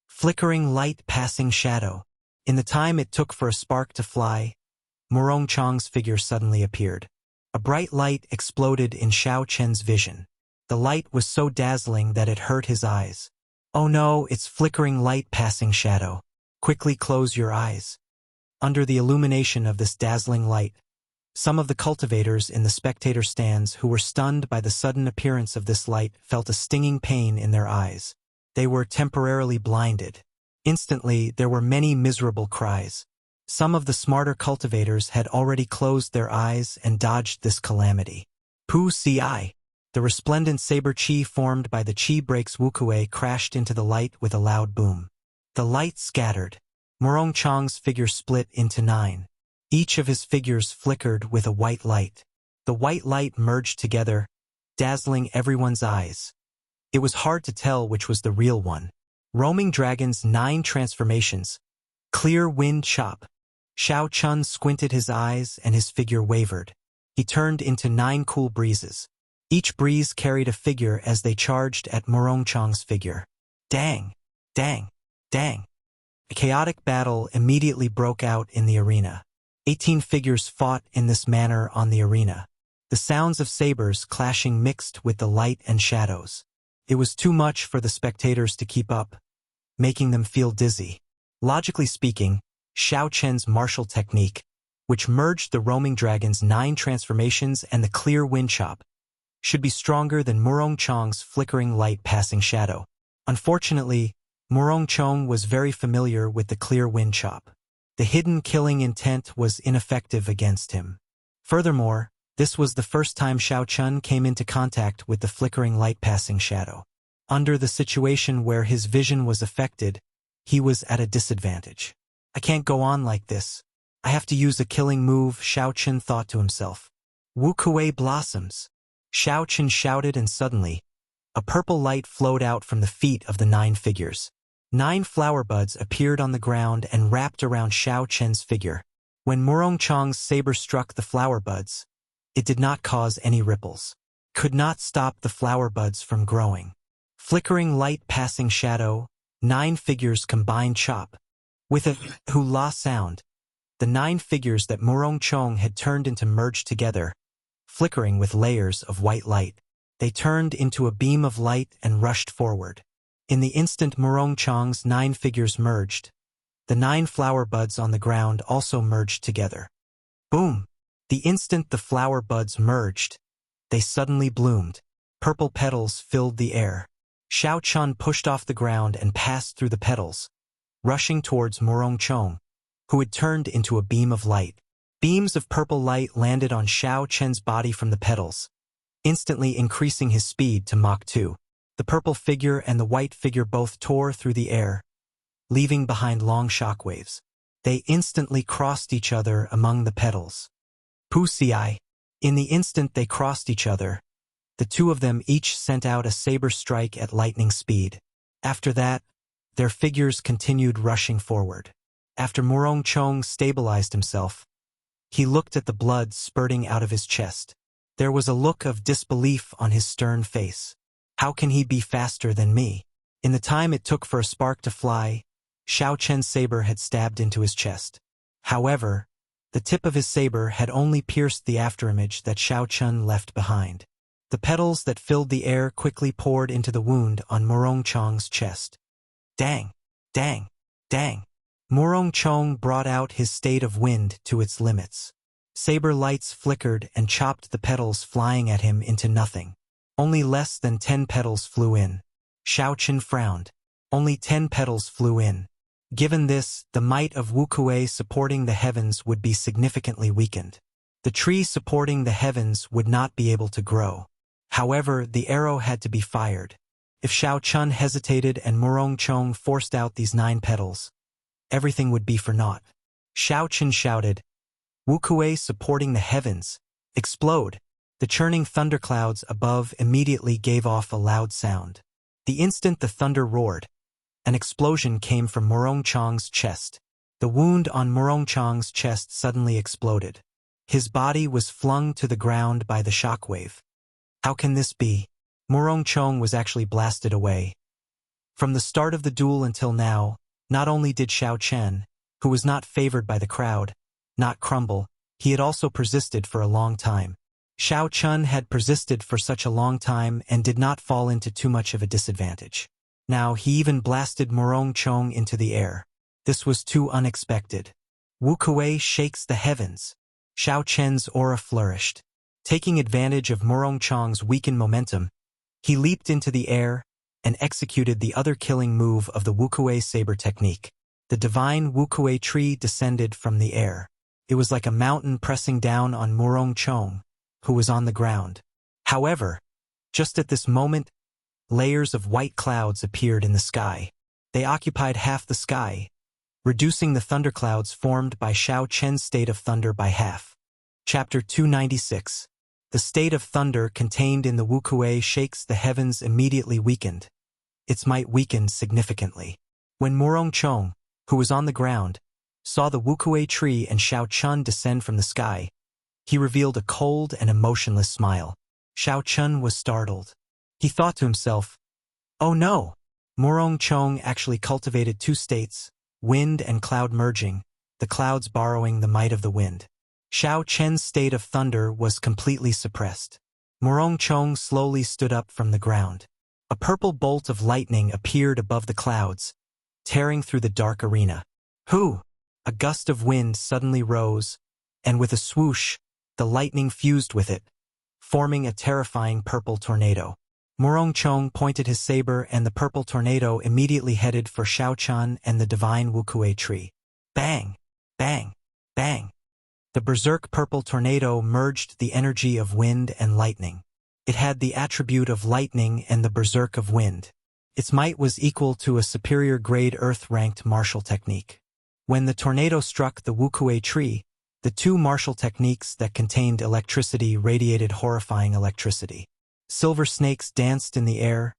Flickering light passing shadow. In the time it took for a spark to fly, Murong Chong's figure suddenly appeared. A bright light exploded in Xiao Chen's vision. The light was so dazzling that it hurt his eyes. Oh no, it's flickering light passing shadow. Quickly close your eyes. Under the illumination of this dazzling light, some of the cultivators in the spectator stands who were stunned by the sudden appearance of this light felt a stinging pain in their eyes. They were temporarily blinded. Instantly, there were many miserable cries. Some of the smarter cultivators had already closed their eyes and dodged this calamity. Pu Ci. The resplendent saber Qi formed by the Qi breaks Wuxia crashed into the light with a loud boom. The light scattered. Murong Chong's figure split into 9. Each of his figures flickered with a white light. The white light merged together, dazzling everyone's eyes. It was hard to tell which was the real one. Roaming Dragon's 9 transformations. Clear wind chop. Xiao Chun squinted his eyes and his figure wavered. He turned into 9 cool breezes. Each breeze carried a figure as they charged at Murong Chong's figure. Dang! Dang! Dang! A chaotic battle immediately broke out in the arena. 18 figures fought in this manner on the arena. The sounds of sabers clashing mixed with the light and shadows. It was too much for the spectators to keep up, making them feel dizzy. Logically speaking, Xiao Chen's martial technique, which merged the roaming dragon's 9 transformations and the clear wind chop, should be stronger than Murong Chong's flickering light passing shadow. Unfortunately, Murong Chong was very familiar with the clear wind chop. The hidden killing intent was ineffective against him. Furthermore, this was the first time Xiao Chun came into contact with the flickering light passing shadow. Under the situation where his vision was affected, he was at a disadvantage. I can't go on like this. I have to use a killing move, Xiao Chun thought to himself. Wu Kuei blossoms. Xiao Chun shouted, and suddenly, a purple light flowed out from the feet of the 9 figures. 9 flower buds appeared on the ground and wrapped around Xiao Chen's figure. When Murong Chong's saber struck the flower buds, it did not cause any ripples. Could not stop the flower buds from growing. Flickering light passing shadow, 9 figures combined chop. With a hula sound, the 9 figures that Murong Chong had turned into merged together, flickering with layers of white light. They turned into a beam of light and rushed forward. In the instant Murong Chong's 9 figures merged, the 9 flower buds on the ground also merged together. Boom! The instant the flower buds merged, they suddenly bloomed. Purple petals filled the air. Xiao Chun pushed off the ground and passed through the petals, rushing towards Murong Chong, who had turned into a beam of light. Beams of purple light landed on Xiao Chen's body from the petals, instantly increasing his speed to Mach 2. The purple figure and the white figure both tore through the air, leaving behind long shockwaves. They instantly crossed each other among the petals. Wuxia. In the instant they crossed each other, the 2 of them each sent out a saber strike at lightning speed. After that, their figures continued rushing forward. After Murong Chong stabilized himself, he looked at the blood spurting out of his chest. There was a look of disbelief on his stern face. How can he be faster than me? In the time it took for a spark to fly, Xiao Chen's saber had stabbed into his chest. However, the tip of his saber had only pierced the afterimage that Xiao Chun left behind. The petals that filled the air quickly poured into the wound on Murong Chong's chest. Dang! Dang! Dang! Murong Chong brought out his state of wind to its limits. Saber lights flickered and chopped the petals flying at him into nothing. Only less than 10 petals flew in. Xiao Chun frowned. Only 10 petals flew in. Given this, the might of Wu Kuei supporting the heavens would be significantly weakened. The tree supporting the heavens would not be able to grow. However, the arrow had to be fired. If Xiao Chun hesitated and Murong Chong forced out these 9 petals, everything would be for naught. Xiao Chun shouted, "Wu Kuei supporting the heavens! Explode!" The churning thunderclouds above immediately gave off a loud sound. The instant the thunder roared, an explosion came from Murong Chong's chest. The wound on Murong Chong's chest suddenly exploded. His body was flung to the ground by the shockwave. How can this be? Murong Chong was actually blasted away. From the start of the duel until now, not only did Xiao Chen, who was not favored by the crowd, not crumble, he had also persisted for a long time. Xiao Chun had persisted for such a long time and did not fall into too much of a disadvantage. Now he even blasted Murong Chong into the air. This was too unexpected. Wu Kuei shakes the heavens. Xiao Chen's aura flourished. Taking advantage of Murong Chong's weakened momentum, he leaped into the air and executed the other killing move of the Wu Kuei saber technique. The divine Wu Kuei tree descended from the air. It was like a mountain pressing down on Murong Chong, who was on the ground. However, just at this moment, layers of white clouds appeared in the sky. They occupied half the sky, reducing the thunderclouds formed by Xiao Chen's state of thunder by half. Chapter 296. The state of thunder contained in the Wu Kuei shakes the heavens immediately weakened. Its might weakened significantly. When Murong Chong, who was on the ground, saw the Wu Kuei tree and Xiao Chun descend from the sky, he revealed a cold and emotionless smile. Xiao Chun was startled. He thought to himself, "Oh no! Morong Chong actually cultivated two states, wind and cloud merging, the clouds borrowing the might of the wind. Xiao Chen's state of thunder was completely suppressed. Morong Chong slowly stood up from the ground. A purple bolt of lightning appeared above the clouds, tearing through the dark arena. Hoo! A gust of wind suddenly rose, and with a swoosh, the lightning fused with it, forming a terrifying purple tornado. Morong Chong pointed his saber and the purple tornado immediately headed for Xiao Chun and the divine Wuxia tree. Bang! Bang! Bang! The berserk purple tornado merged the energy of wind and lightning. It had the attribute of lightning and the berserk of wind. Its might was equal to a superior grade earth-ranked martial technique. When the tornado struck the Wuxia tree, the two martial techniques that contained electricity radiated horrifying electricity. Silver snakes danced in the air,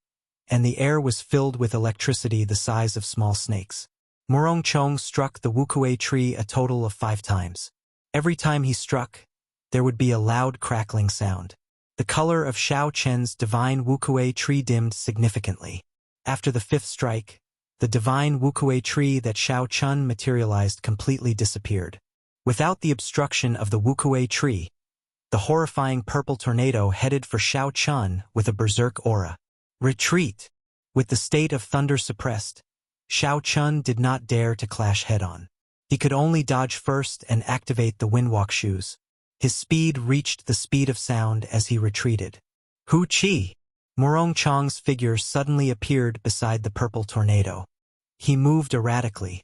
and the air was filled with electricity the size of small snakes. Morong Chong struck the Wuxia tree a total of 5 times. Every time he struck, there would be a loud crackling sound. The color of Xiao Chen's divine Wuxia tree dimmed significantly. After the 5th strike, the divine Wuxia tree that Xiao Chun materialized completely disappeared. Without the obstruction of the Wuxia tree, the horrifying purple tornado headed for Xiao Chun with a berserk aura. Retreat! With the state of thunder suppressed, Xiao Chun did not dare to clash head-on. He could only dodge first and activate the windwalk shoes. His speed reached the speed of sound as he retreated. Hu Chi! Morong Chong's figure suddenly appeared beside the purple tornado. He moved erratically.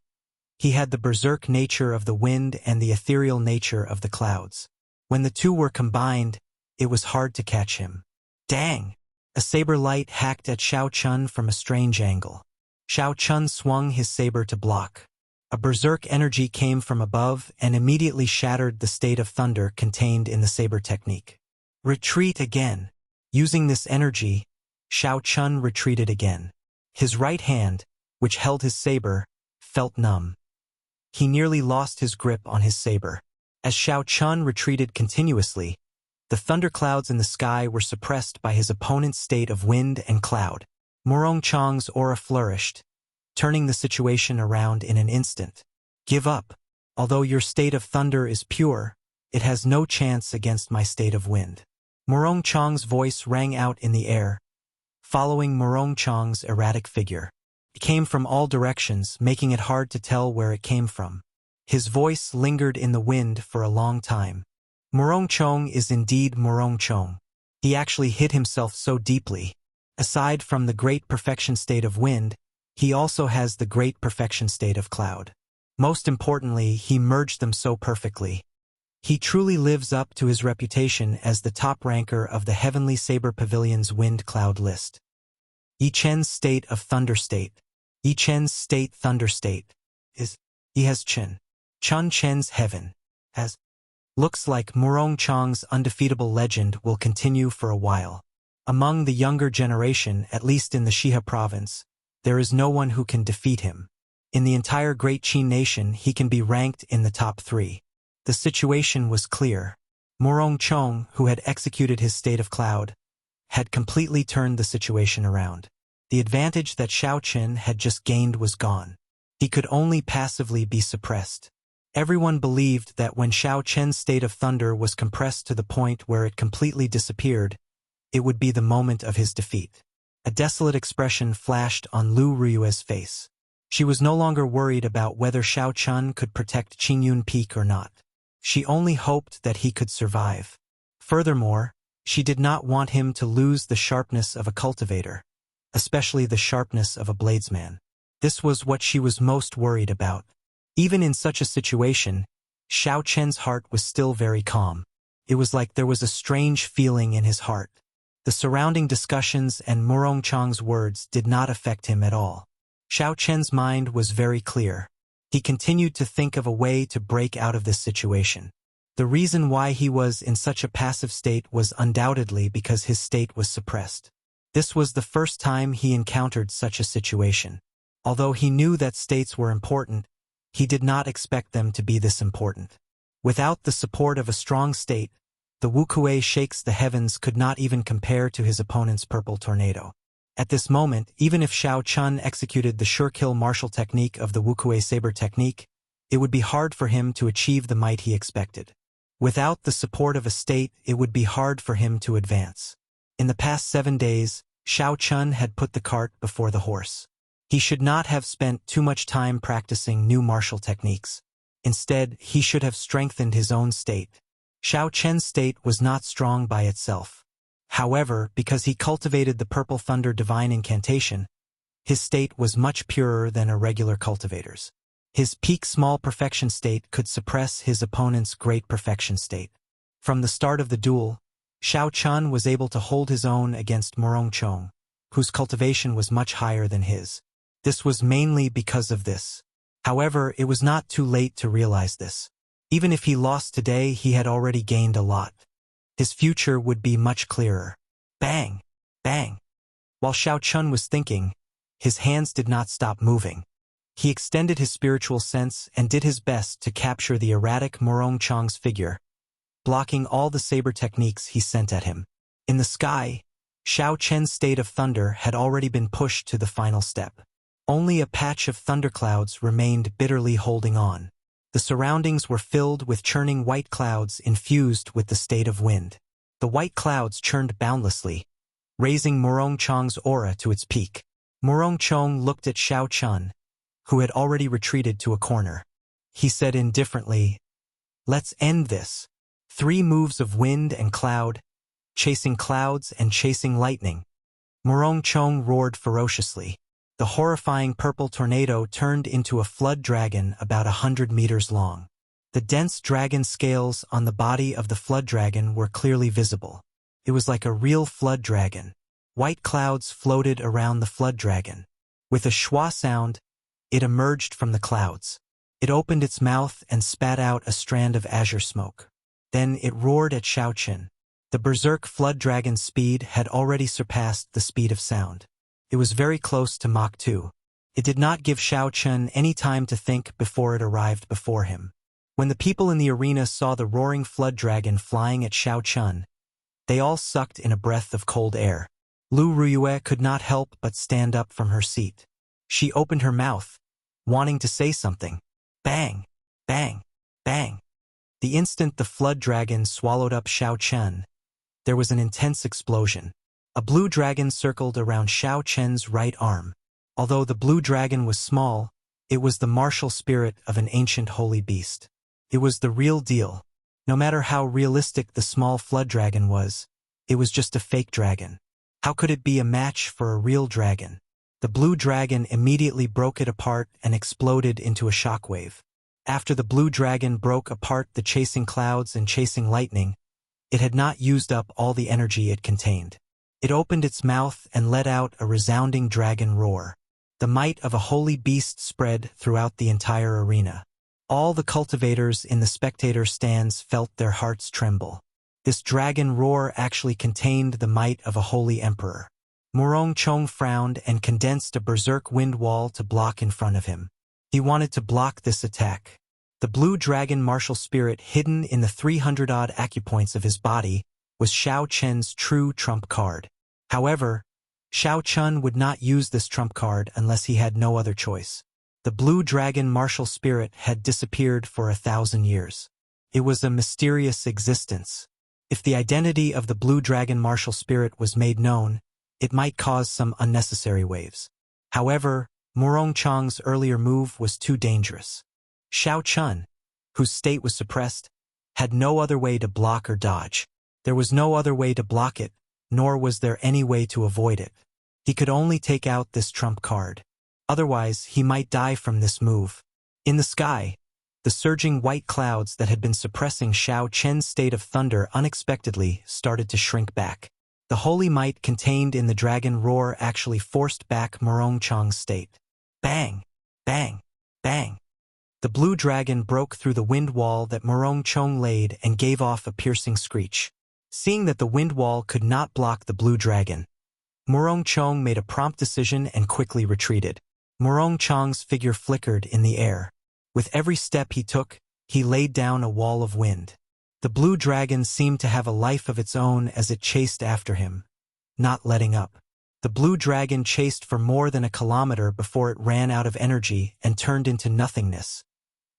He had the berserk nature of the wind and the ethereal nature of the clouds. When the two were combined, it was hard to catch him. Dang! A saber light hacked at Xiao Chun from a strange angle. Xiao Chun swung his saber to block. A berserk energy came from above and immediately shattered the state of thunder contained in the saber technique. Retreat again! Using this energy, Xiao Chun retreated again. His right hand, which held his saber, felt numb. He nearly lost his grip on his saber. As Xiao Chun retreated continuously, the thunderclouds in the sky were suppressed by his opponent's state of wind and cloud. Morong Chong's aura flourished, turning the situation around in an instant. Give up. Although your state of thunder is pure, it has no chance against my state of wind. Morong Chong's voice rang out in the air, following Morong Chong's erratic figure. It came from all directions, making it hard to tell where it came from. His voice lingered in the wind for a long time. Morong Chong is indeed Morong Chong. He actually hid himself so deeply. Aside from the great perfection state of wind, he also has the great perfection state of cloud. Most importantly, he merged them so perfectly. He truly lives up to his reputation as the top ranker of the Heavenly Saber Pavilion's wind cloud list. Yi Chen's state of thunder state. Yi Chen's state thunder state is Yi has Chen. Chun Chen's heaven has. Looks like Morong Chong's undefeatable legend will continue for a while. Among the younger generation, at least in the Shiha province, there is no one who can defeat him. In the entire Great Qin nation, he can be ranked in the top 3. The situation was clear. Morong Chong, who had executed his state of cloud, had completely turned the situation around. The advantage that Xiao Chen had just gained was gone. He could only passively be suppressed. Everyone believed that when Xiao Chen's state of thunder was compressed to the point where it completely disappeared, it would be the moment of his defeat. A desolate expression flashed on Lu Riyue's face. She was no longer worried about whether Xiao Chun could protect Qingyun Peak or not. She only hoped that he could survive. Furthermore, she did not want him to lose the sharpness of a cultivator, especially the sharpness of a bladesman. This was what she was most worried about. Even in such a situation, Xiao Chen's heart was still very calm. It was like there was a strange feeling in his heart. The surrounding discussions and Morong Chong's words did not affect him at all. Xiao Chen's mind was very clear. He continued to think of a way to break out of this situation. The reason why he was in such a passive state was undoubtedly because his state was suppressed. This was the first time he encountered such a situation. Although he knew that states were important, he did not expect them to be this important. Without the support of a strong state, the Wuxia shakes the heavens could not even compare to his opponent's purple tornado. At this moment, even if Xiao Chun executed the sure-kill martial technique of the Wuxia saber technique, it would be hard for him to achieve the might he expected. Without the support of a state, it would be hard for him to advance. In the past 7 days, Xiao Chun had put the cart before the horse. He should not have spent too much time practicing new martial techniques. Instead, he should have strengthened his own state. Xiao Chen's state was not strong by itself. However, because he cultivated the Purple Thunder Divine Incantation, his state was much purer than a regular cultivator's. His peak small perfection state could suppress his opponent's great perfection state. From the start of the duel, Xiao Chun was able to hold his own against Murong Chong, whose cultivation was much higher than his. This was mainly because of this. However, it was not too late to realize this. Even if he lost today, he had already gained a lot. His future would be much clearer. Bang! Bang! While Xiao Chun was thinking, his hands did not stop moving. He extended his spiritual sense and did his best to capture the erratic Murong Chong's figure, blocking all the saber techniques he sent at him. In the sky, Xiao Chen's state of thunder had already been pushed to the final step. Only a patch of thunderclouds remained bitterly holding on. The surroundings were filled with churning white clouds infused with the state of wind. The white clouds churned boundlessly, raising Murong Chong's aura to its peak. Murong Chong looked at Xiao Chun, who had already retreated to a corner. He said indifferently, "Let's end this." 3 moves of wind and cloud, chasing clouds and chasing lightning. Murong Chong roared ferociously. The horrifying purple tornado turned into a flood dragon about 100 meters long. The dense dragon scales on the body of the flood dragon were clearly visible. It was like a real flood dragon. White clouds floated around the flood dragon. With a schwa sound, it emerged from the clouds. It opened its mouth and spat out a strand of azure smoke. Then it roared at Xiao Chun. The berserk flood dragon's speed had already surpassed the speed of sound. It was very close to Mach 2. It did not give Xiao Chun any time to think before it arrived before him. When the people in the arena saw the roaring flood dragon flying at Xiao Chun, they all sucked in a breath of cold air. Lu Ruyue could not help but stand up from her seat. She opened her mouth, wanting to say something. Bang! Bang! Bang! The instant the flood dragon swallowed up Xiao Chun, there was an intense explosion. A blue dragon circled around Xiao Chen's right arm. Although the blue dragon was small, it was the martial spirit of an ancient holy beast. It was the real deal. No matter how realistic the small flood dragon was, it was just a fake dragon. How could it be a match for a real dragon? The blue dragon immediately broke it apart and exploded into a shockwave. After the blue dragon broke apart the chasing clouds and chasing lightning, it had not used up all the energy it contained. It opened its mouth and let out a resounding dragon roar. The might of a holy beast spread throughout the entire arena. All the cultivators in the spectator stands felt their hearts tremble. This dragon roar actually contained the might of a holy emperor. Murong Chong frowned and condensed a berserk wind wall to block in front of him. He wanted to block this attack. The blue dragon martial spirit hidden in the 300-odd acupoints of his body was Xiao Chen's true trump card. However, Xiao Chun would not use this trump card unless he had no other choice. The blue dragon martial spirit had disappeared for 1,000 years. It was a mysterious existence. If the identity of the blue dragon martial spirit was made known, it might cause some unnecessary waves. However, Murong Chong's earlier move was too dangerous. Xiao Chun, whose state was suppressed, had no other way to block or dodge. There was no other way to block it, nor was there any way to avoid it. He could only take out this trump card. Otherwise, he might die from this move. In the sky, the surging white clouds that had been suppressing Xiao Chen's state of thunder unexpectedly started to shrink back. The holy might contained in the dragon roar actually forced back Murong Chong's state. Bang! Bang! Bang! The blue dragon broke through the wind wall that Murong Chong laid and gave off a piercing screech. Seeing that the wind wall could not block the blue dragon, Murong Chong made a prompt decision and quickly retreated. Murong Chong's figure flickered in the air. With every step he took, he laid down a wall of wind. The blue dragon seemed to have a life of its own as it chased after him, not letting up. The blue dragon chased for more than a kilometer before it ran out of energy and turned into nothingness,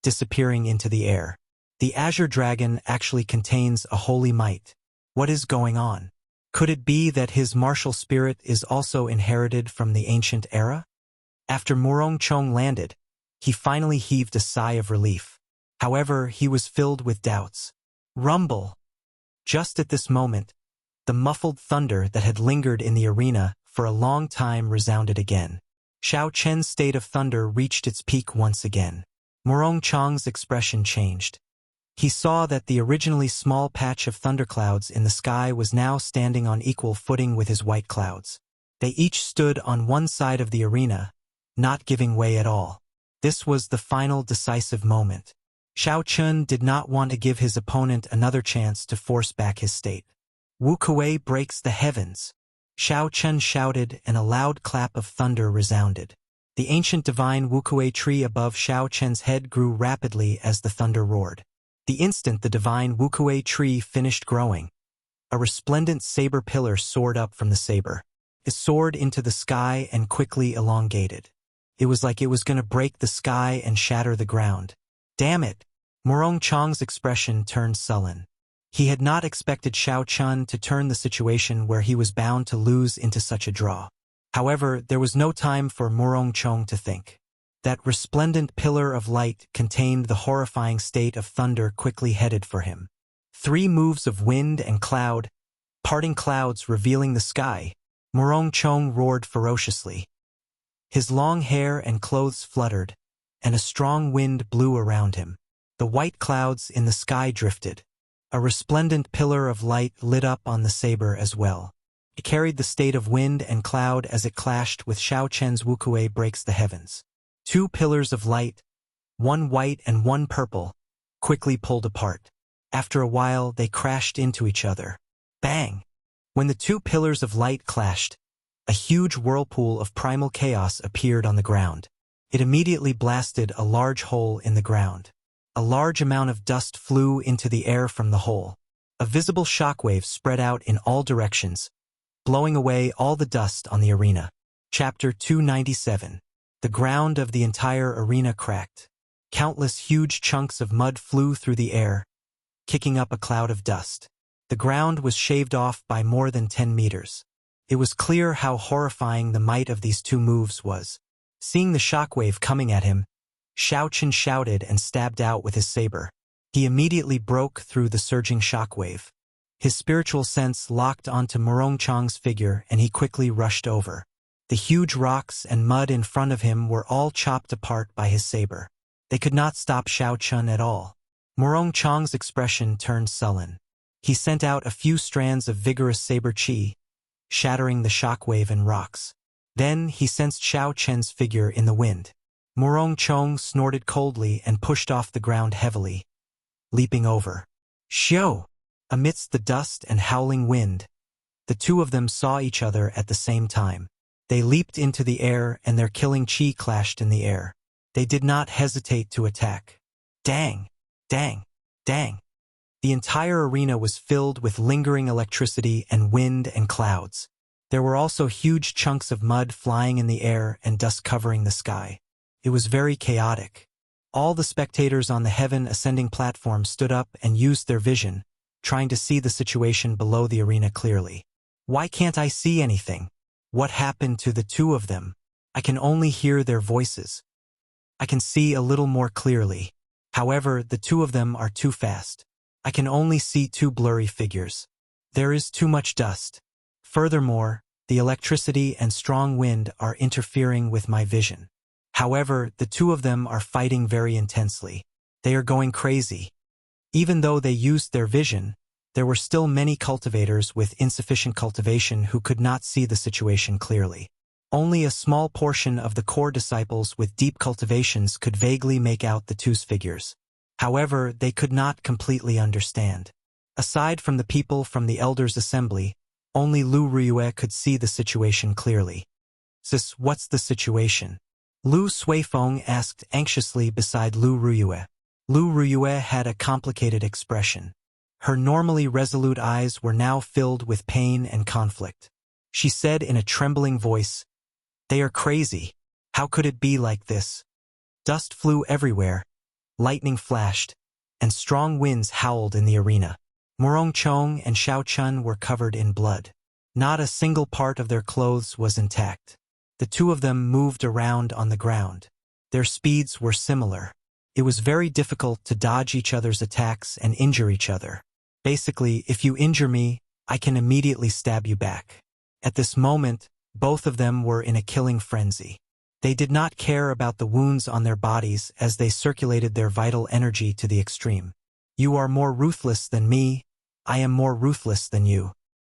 disappearing into the air. The azure dragon actually contains a holy might. What is going on? Could it be that his martial spirit is also inherited from the ancient era? After Murong Chong landed, he finally heaved a sigh of relief. However, he was filled with doubts. Rumble! Just at this moment, the muffled thunder that had lingered in the arena for a long time resounded again. Xiao Chen's state of thunder reached its peak once again. Murong Chong's expression changed. He saw that the originally small patch of thunderclouds in the sky was now standing on equal footing with his white clouds. They each stood on one side of the arena, not giving way at all. This was the final decisive moment. Xiao Chun did not want to give his opponent another chance to force back his state. Wu Kuei breaks the heavens. Xiao Chun shouted, and a loud clap of thunder resounded. The ancient divine Wu Kuei tree above Xiao Chen's head grew rapidly as the thunder roared. The instant the divine Wu Kuei tree finished growing, a resplendent saber pillar soared up from the saber. It soared into the sky and quickly elongated. It was like it was going to break the sky and shatter the ground. Damn it! Murong Chong's expression turned sullen. He had not expected Xiao Chun to turn the situation where he was bound to lose into such a draw. However, there was no time for Murong Chong to think. That resplendent pillar of light contained the horrifying state of thunder quickly headed for him. 3 moves of wind and cloud, parting clouds revealing the sky. Murong Chong roared ferociously. His long hair and clothes fluttered, and a strong wind blew around him. The white clouds in the sky drifted. A resplendent pillar of light lit up on the saber as well. It carried the state of wind and cloud as it clashed with Xiao Chen's Wu Kuei breaks the heavens. 2 pillars of light, one white and one purple, quickly pulled apart. After a while, they crashed into each other. Bang! When the 2 pillars of light clashed, a huge whirlpool of primal chaos appeared on the ground. It immediately blasted a large hole in the ground. A large amount of dust flew into the air from the hole. A visible shockwave spread out in all directions, blowing away all the dust on the arena. Chapter 297. The ground of the entire arena cracked. Countless huge chunks of mud flew through the air, kicking up a cloud of dust. The ground was shaved off by more than 10 meters. It was clear how horrifying the might of these 2 moves was. Seeing the shockwave coming at him, Xiao Chun shouted and stabbed out with his saber. He immediately broke through the surging shockwave. His spiritual sense locked onto Murong Chong's figure and he quickly rushed over. The huge rocks and mud in front of him were all chopped apart by his saber. They could not stop Xiao Chun at all. Murong Chong's expression turned sullen. He sent out a few strands of vigorous saber chi, shattering the shockwave and rocks. Then he sensed Xiao Chen's figure in the wind. Murong Chong snorted coldly and pushed off the ground heavily, leaping over. Xiao! Amidst the dust and howling wind, the 2 of them saw each other at the same time. They leaped into the air and their killing chi clashed in the air. They did not hesitate to attack. Dang! Dang! Dang! The entire arena was filled with lingering electricity and wind and clouds. There were also huge chunks of mud flying in the air and dust covering the sky. It was very chaotic. All the spectators on the heaven ascending platform stood up and used their vision, trying to see the situation below the arena clearly. Why can't I see anything? What happened to the 2 of them? I can only hear their voices. I can see a little more clearly. However, the 2 of them are too fast. I can only see 2 blurry figures. There is too much dust. Furthermore, the electricity and strong wind are interfering with my vision. However, the 2 of them are fighting very intensely. They are going crazy. Even though they used their vision, there were still many cultivators with insufficient cultivation who could not see the situation clearly. Only a small portion of the core disciples with deep cultivations could vaguely make out the 2's figures. However, they could not completely understand. Aside from the people from the Elders' Assembly, only Lu Ruyue could see the situation clearly. Sis, what's the situation? Lu Suifeng asked anxiously beside Lu Ruyue. Lu Ruyue had a complicated expression. Her normally resolute eyes were now filled with pain and conflict. She said in a trembling voice, "They are crazy. How could it be like this?" Dust flew everywhere, lightning flashed, and strong winds howled in the arena. Morongchong and Xiao Chun were covered in blood. Not a single part of their clothes was intact. The two of them moved around on the ground. Their speeds were similar. It was very difficult to dodge each other's attacks and injure each other. Basically, if you injure me, I can immediately stab you back. At this moment, both of them were in a killing frenzy. They did not care about the wounds on their bodies as they circulated their vital energy to the extreme. You are more ruthless than me, I am more ruthless than you.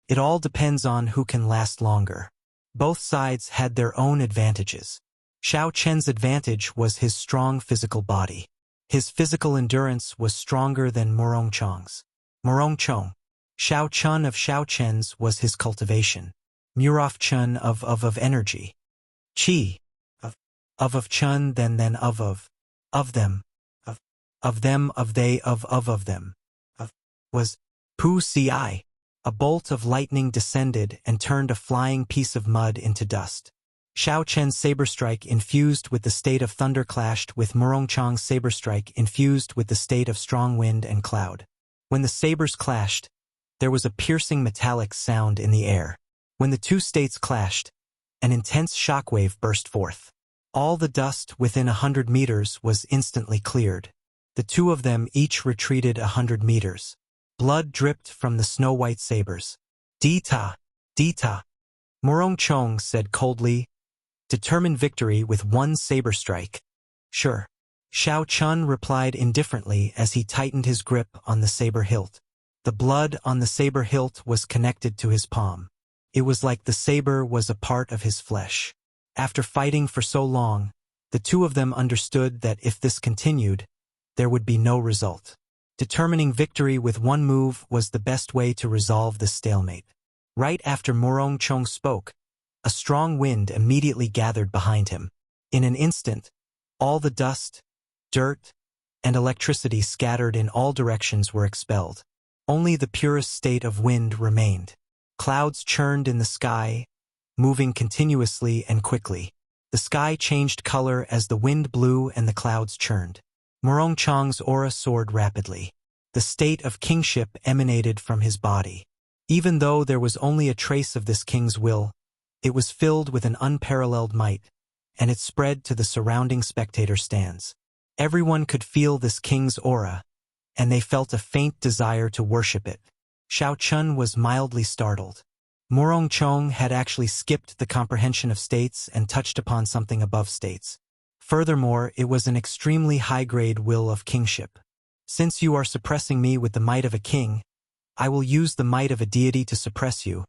It all depends on who can last longer. Both sides had their own advantages. Xiao Chen's advantage was his strong physical body. His physical endurance was stronger than Morongchong's. Morongchong, Xiao Chun of Xiao Chen's was his cultivation. Muraf Chun of energy. Qi, of Chun then of them, of them, of they, of them, was Pu Ci. A bolt of lightning descended and turned a flying piece of mud into dust. Xiao Chen's saber strike infused with the state of thunder clashed with Morongchong's saber strike infused with the state of strong wind and cloud. When the sabers clashed, there was a piercing metallic sound in the air. When the two states clashed, an intense shockwave burst forth. All the dust within 100 meters was instantly cleared. The two of them each retreated 100 meters. Blood dripped from the snow-white sabers. "Dita, Dita," Morongchong said coldly. "Determine victory with one saber strike." "Sure." Xiao Chun replied indifferently as he tightened his grip on the saber hilt. The blood on the saber hilt was connected to his palm. It was like the saber was a part of his flesh. After fighting for so long, the two of them understood that if this continued, there would be no result. Determining victory with one move was the best way to resolve the stalemate. Right after Morongchong spoke, a strong wind immediately gathered behind him. In an instant, all the dust, dirt, and electricity scattered in all directions were expelled. Only the purest state of wind remained. Clouds churned in the sky, moving continuously and quickly. The sky changed color as the wind blew and the clouds churned. Morongchong's aura soared rapidly. The state of kingship emanated from his body. Even though there was only a trace of this king's will, it was filled with an unparalleled might, and it spread to the surrounding spectator stands. Everyone could feel this king's aura, and they felt a faint desire to worship it. Xiao Chun was mildly startled. Morongchong had actually skipped the comprehension of states and touched upon something above states. Furthermore, it was an extremely high-grade will of kingship. "Since you are suppressing me with the might of a king, I will use the might of a deity to suppress you,"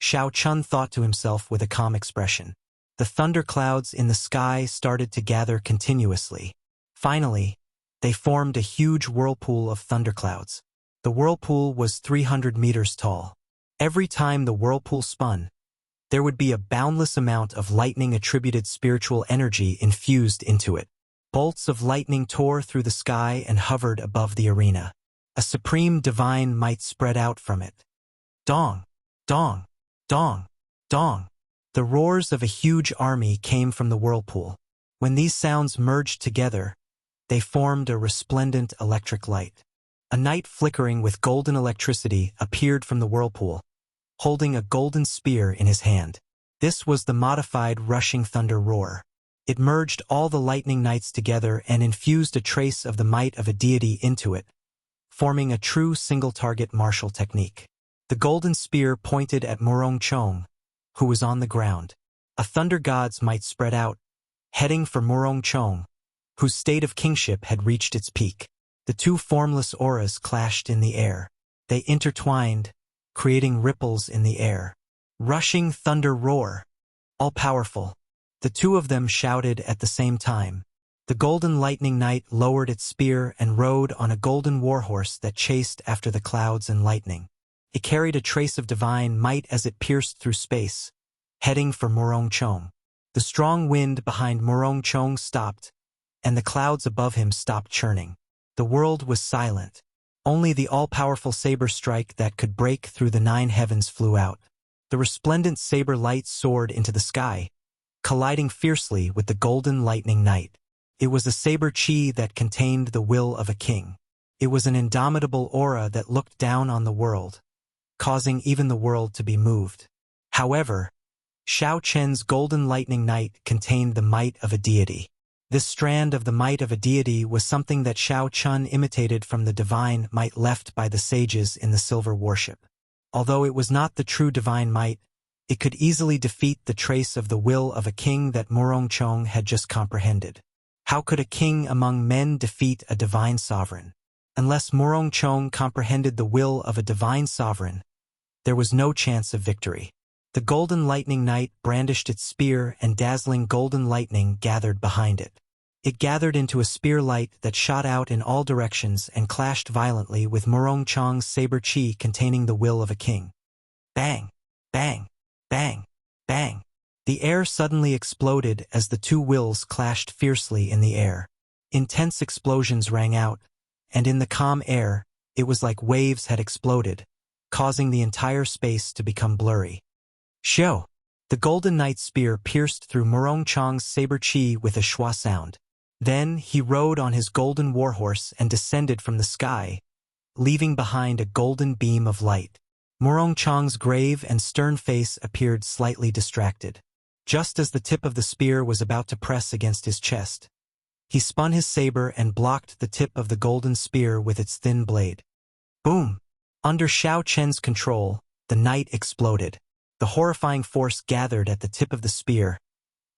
Xiao Chun thought to himself with a calm expression. The thunderclouds in the sky started to gather continuously. Finally, they formed a huge whirlpool of thunderclouds. The whirlpool was 300 meters tall. Every time the whirlpool spun, there would be a boundless amount of lightning-attributed spiritual energy infused into it. Bolts of lightning tore through the sky and hovered above the arena. A supreme divine might spread out from it. Dong, dong, dong, dong. The roars of a huge army came from the whirlpool. When these sounds merged together, they formed a resplendent electric light. A knight flickering with golden electricity appeared from the whirlpool, holding a golden spear in his hand. This was the modified rushing thunder roar. It merged all the lightning knights together and infused a trace of the might of a deity into it, forming a true single-target martial technique. The golden spear pointed at Morongchong, who was on the ground. A thunder god's might spread out, heading for Morongchong, whose state of kingship had reached its peak. The two formless auras clashed in the air. They intertwined, creating ripples in the air. Rushing thunder roar. All-powerful. The two of them shouted at the same time. The golden lightning knight lowered its spear and rode on a golden warhorse that chased after the clouds and lightning. It carried a trace of divine might as it pierced through space, heading for Morongchong. The strong wind behind Morongchong stopped, and the clouds above him stopped churning. The world was silent. Only the all-powerful saber strike that could break through the 9 heavens flew out. The resplendent saber light soared into the sky, colliding fiercely with the golden lightning night. It was a saber chi that contained the will of a king. It was an indomitable aura that looked down on the world, causing even the world to be moved. However, Xiao Chen's golden lightning night contained the might of a deity. This strand of the might of a deity was something that Xiao Chun imitated from the divine might left by the sages in the silver worship. Although it was not the true divine might, it could easily defeat the trace of the will of a king that Morongchong had just comprehended. How could a king among men defeat a divine sovereign? Unless Morongchong comprehended the will of a divine sovereign, there was no chance of victory. The golden lightning knight brandished its spear and dazzling golden lightning gathered behind it. It gathered into a spear light that shot out in all directions and clashed violently with Morongchong's saber chi containing the will of a king. Bang! Bang! Bang! Bang! The air suddenly exploded as the two wills clashed fiercely in the air. Intense explosions rang out, and in the calm air, it was like waves had exploded, causing the entire space to become blurry. Shoo! The golden knight's spear pierced through Morongchong's saber chi with a schwa sound. Then he rode on his golden warhorse and descended from the sky, leaving behind a golden beam of light. Morongchong's grave and stern face appeared slightly distracted. Just as the tip of the spear was about to press against his chest, he spun his saber and blocked the tip of the golden spear with its thin blade. Boom! Under Xiao Chen's control, the knight exploded. The horrifying force gathered at the tip of the spear,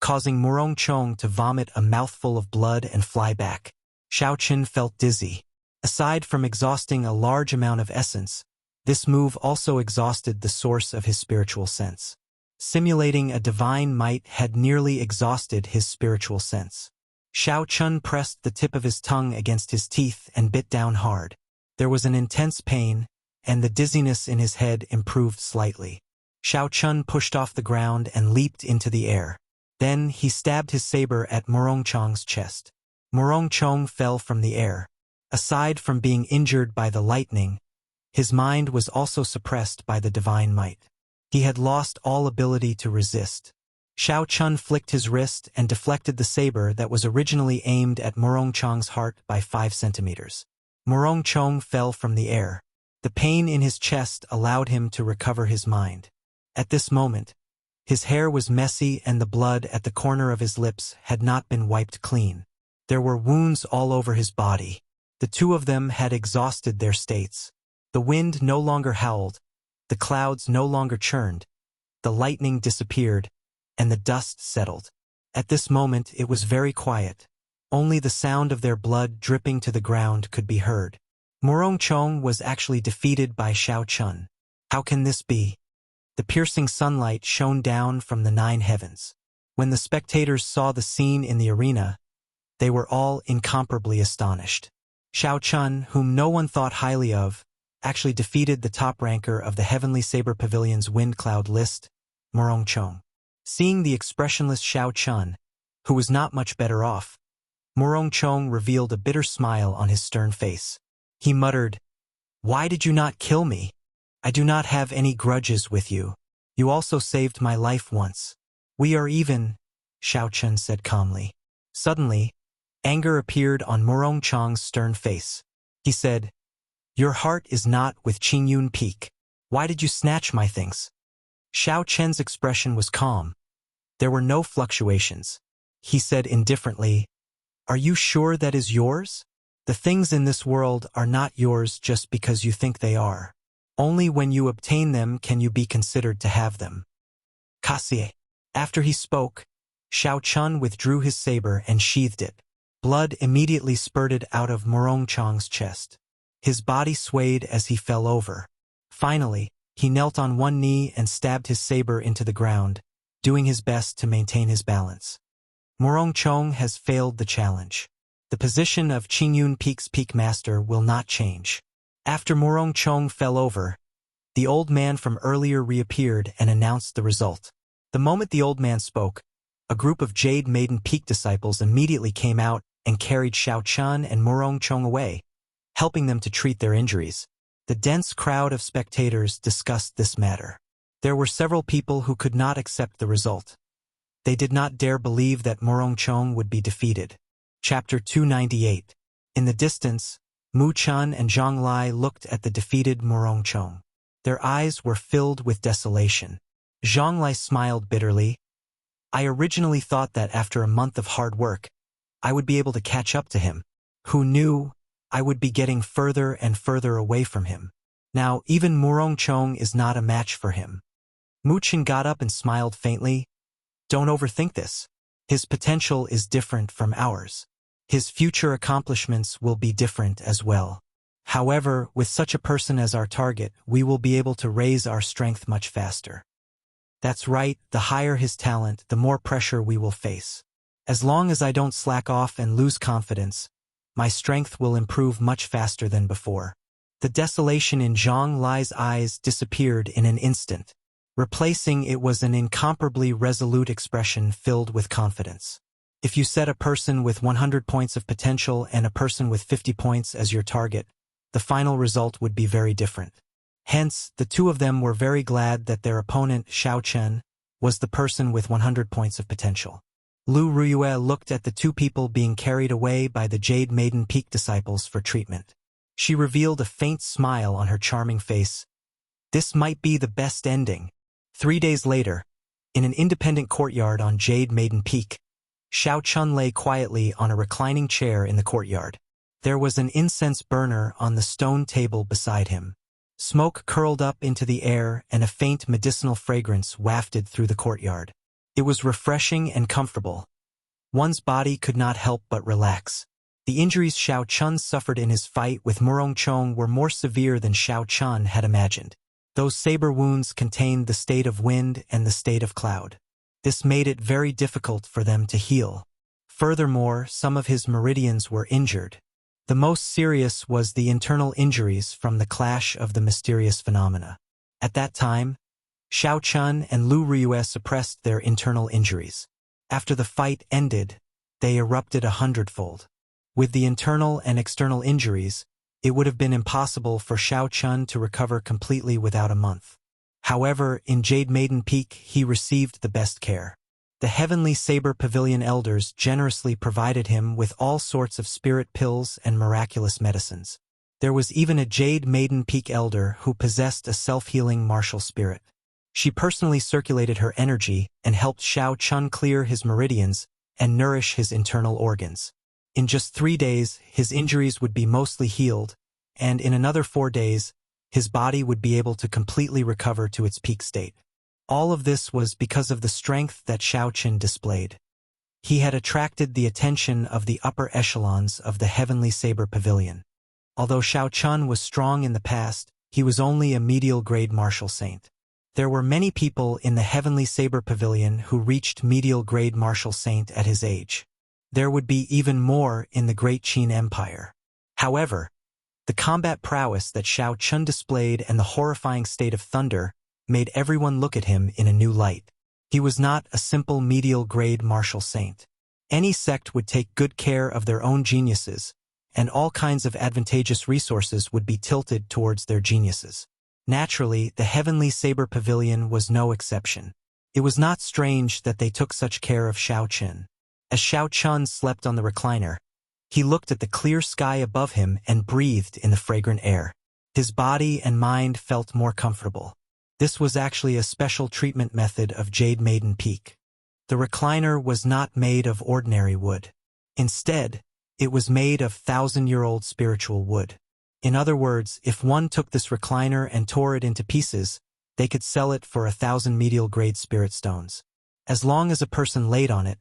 causing Morongchong to vomit a mouthful of blood and fly back. Xiao Chen felt dizzy. Aside from exhausting a large amount of essence, this move also exhausted the source of his spiritual sense. Simulating a divine might had nearly exhausted his spiritual sense. Xiao Chun pressed the tip of his tongue against his teeth and bit down hard. There was an intense pain, and the dizziness in his head improved slightly. Xiao Chun pushed off the ground and leaped into the air. Then he stabbed his saber at Morongchong's chest. Morongchong fell from the air. Aside from being injured by the lightning, his mind was also suppressed by the divine might. He had lost all ability to resist. Xiao Chun flicked his wrist and deflected the saber that was originally aimed at Morongchong's heart by 5 centimeters. Morongchong fell from the air. The pain in his chest allowed him to recover his mind. At this moment, his hair was messy and the blood at the corner of his lips had not been wiped clean. There were wounds all over his body. The two of them had exhausted their states. The wind no longer howled, the clouds no longer churned, the lightning disappeared, and the dust settled. At this moment it was very quiet. Only the sound of their blood dripping to the ground could be heard. Morongchong was actually defeated by Xiao Chun. How can this be? The piercing sunlight shone down from the 9 heavens. When the spectators saw the scene in the arena, they were all incomparably astonished. Xiao Chun, whom no one thought highly of, actually defeated the top ranker of the Heavenly Saber Pavilion's wind cloud list, Morongchong. Seeing the expressionless Xiao Chun, who was not much better off, Morongchong revealed a bitter smile on his stern face. He muttered, "Why did you not kill me? I do not have any grudges with you. You also saved my life once. We are even," Xiao Chun said calmly. Suddenly, anger appeared on Morongchong's stern face. He said, "Your heart is not with Qingyun Peak. Why did you snatch my things?" Xiao Chen's expression was calm. There were no fluctuations. He said indifferently, "Are you sure that is yours? The things in this world are not yours just because you think they are. Only when you obtain them can you be considered to have them." Kasie. After he spoke, Xiao Chun withdrew his saber and sheathed it. Blood immediately spurted out of Morongchong's chest. His body swayed as he fell over. Finally, he knelt on one knee and stabbed his saber into the ground, doing his best to maintain his balance. Morongchong has failed the challenge. The position of Qingyun Peak's Peak Master will not change. After Morongchong fell over, the old man from earlier reappeared and announced the result. The moment the old man spoke, a group of Jade Maiden Peak disciples immediately came out and carried Xiao Chun and Morongchong away, helping them to treat their injuries. The dense crowd of spectators discussed this matter. There were several people who could not accept the result. They did not dare believe that Morongchong would be defeated. Chapter 298. In the distance, Mu Chun and Zhang Lai looked at the defeated Morongchong. Their eyes were filled with desolation. Zhang Lai smiled bitterly. I originally thought that after a month of hard work, I would be able to catch up to him. Who knew I would be getting further and further away from him. Now even Morongchong is not a match for him. Mu Chun got up and smiled faintly. Don't overthink this. His potential is different from ours. His future accomplishments will be different as well. However, with such a person as our target, we will be able to raise our strength much faster. That's right, the higher his talent, the more pressure we will face. As long as I don't slack off and lose confidence, my strength will improve much faster than before. The desolation in Zhang Lai's eyes disappeared in an instant. Replacing it was an incomparably resolute expression filled with confidence. If you set a person with 100 points of potential and a person with 50 points as your target, the final result would be very different. Hence, the two of them were very glad that their opponent, Xiao Chen, was the person with 100 points of potential. Lu Ruyue looked at the two people being carried away by the Jade Maiden Peak disciples for treatment. She revealed a faint smile on her charming face. This might be the best ending. 3 days later, in an independent courtyard on Jade Maiden Peak, Xiao Chun lay quietly on a reclining chair in the courtyard. There was an incense burner on the stone table beside him. Smoke curled up into the air and a faint medicinal fragrance wafted through the courtyard. It was refreshing and comfortable. One's body could not help but relax. The injuries Xiao Chun suffered in his fight with Morongchong were more severe than Xiao Chun had imagined. Those saber wounds contained the state of wind and the state of cloud. This made it very difficult for them to heal. Furthermore, some of his meridians were injured. The most serious was the internal injuries from the clash of the mysterious phenomena. At that time, Xiao Chun and Lu Ruyue suppressed their internal injuries. After the fight ended, they erupted 100-fold. With the internal and external injuries, it would have been impossible for Xiao Chun to recover completely without a month. However, in Jade Maiden Peak, he received the best care. The Heavenly Saber Pavilion elders generously provided him with all sorts of spirit pills and miraculous medicines. There was even a Jade Maiden Peak elder who possessed a self-healing martial spirit. She personally circulated her energy and helped Xiao Chun clear his meridians and nourish his internal organs. In just 3 days, his injuries would be mostly healed, and in another 4 days, his body would be able to completely recover to its peak state. All of this was because of the strength that Xiao Chun displayed. He had attracted the attention of the upper echelons of the Heavenly Saber Pavilion. Although Xiao Chun was strong in the past, he was only a medial-grade martial saint. There were many people in the Heavenly Saber Pavilion who reached medial-grade martial saint at his age. There would be even more in the Great Qin Empire. However, the combat prowess that Xiao Chun displayed and the horrifying state of thunder made everyone look at him in a new light. He was not a simple medial-grade martial saint. Any sect would take good care of their own geniuses, and all kinds of advantageous resources would be tilted towards their geniuses. Naturally, the Heavenly Saber Pavilion was no exception. It was not strange that they took such care of Xiao Chun. As Xiao Chun slept on the recliner, he looked at the clear sky above him and breathed in the fragrant air. His body and mind felt more comfortable. This was actually a special treatment method of Jade Maiden Peak. The recliner was not made of ordinary wood. Instead, it was made of 1,000-year-old spiritual wood. In other words, if one took this recliner and tore it into pieces, they could sell it for 1,000 medial-grade spirit stones. As long as a person laid on it,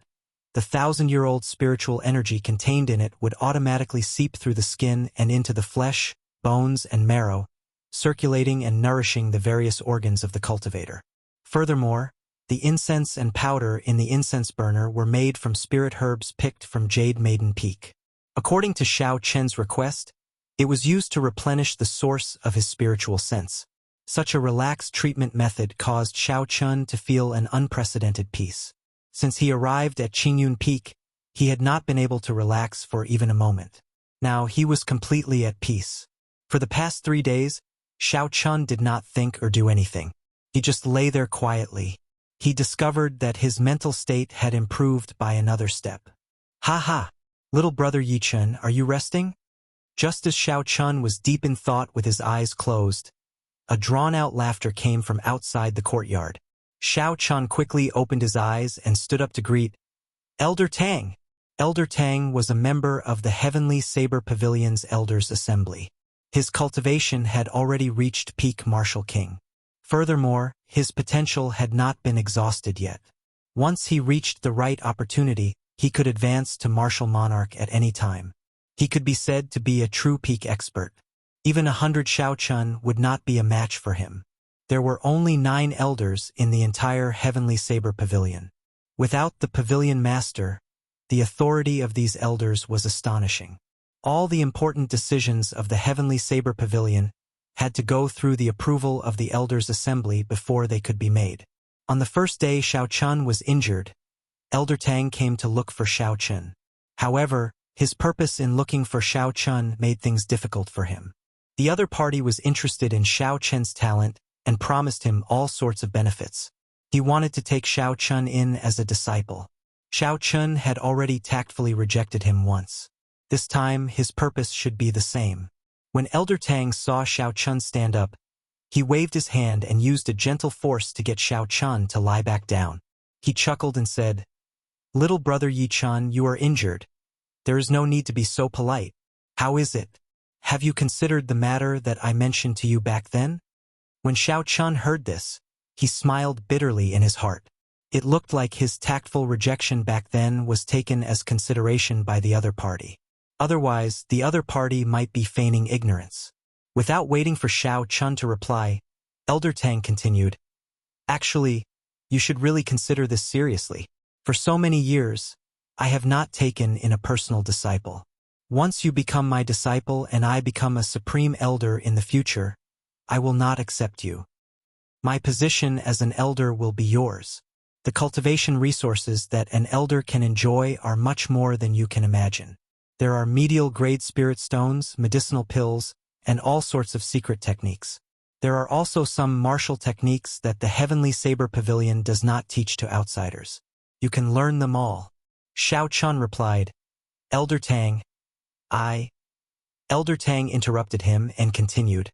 the 1,000-year-old spiritual energy contained in it would automatically seep through the skin and into the flesh, bones, and marrow, circulating and nourishing the various organs of the cultivator. Furthermore, the incense and powder in the incense burner were made from spirit herbs picked from Jade Maiden Peak. According to Xiao Chen's request, it was used to replenish the source of his spiritual sense. Such a relaxed treatment method caused Xiao Chun to feel an unprecedented peace. Since he arrived at Qingyun Peak, he had not been able to relax for even a moment. Now he was completely at peace. For the past 3 days, Xiao Chun did not think or do anything. He just lay there quietly. He discovered that his mental state had improved by another step. Ha ha! Little brother Yi-chun, are you resting? Just as Xiao Chun was deep in thought with his eyes closed, a drawn-out laughter came from outside the courtyard. Xiao Chun quickly opened his eyes and stood up to greet Elder Tang. Elder Tang was a member of the Heavenly Saber Pavilion's Elders Assembly. His cultivation had already reached peak Martial King. Furthermore, his potential had not been exhausted yet. Once he reached the right opportunity, he could advance to Martial Monarch at any time. He could be said to be a true peak expert. Even 100 Xiao Chun would not be a match for him. There were only 9 elders in the entire Heavenly Saber Pavilion. Without the Pavilion Master, the authority of these elders was astonishing. All the important decisions of the Heavenly Saber Pavilion had to go through the approval of the Elders' Assembly before they could be made. On the first day Xiao Chun was injured, Elder Tang came to look for Xiao Chun. However, his purpose in looking for Xiao Chun made things difficult for him. The other party was interested in Xiao Chun's talent and promised him all sorts of benefits. He wanted to take Xiao Chun in as a disciple. Xiao Chun had already tactfully rejected him once. This time, his purpose should be the same. When Elder Tang saw Xiao Chun stand up, he waved his hand and used a gentle force to get Xiao Chun to lie back down. He chuckled and said, "Little brother Yi-chun, you are injured. There is no need to be so polite. How is it? Have you considered the matter that I mentioned to you back then?" When Xiao Chun heard this, he smiled bitterly in his heart. It looked like his tactful rejection back then was taken as consideration by the other party. Otherwise, the other party might be feigning ignorance. Without waiting for Xiao Chun to reply, Elder Tang continued, "Actually, you should really consider this seriously. For so many years, I have not taken in a personal disciple. Once you become my disciple and I become a supreme elder in the future, I will not accept you. My position as an elder will be yours. The cultivation resources that an elder can enjoy are much more than you can imagine. There are medial-grade spirit stones, medicinal pills, and all sorts of secret techniques. There are also some martial techniques that the Heavenly Saber Pavilion does not teach to outsiders. You can learn them all." Xiao Chun replied, "Elder Tang, Elder Tang interrupted him and continued,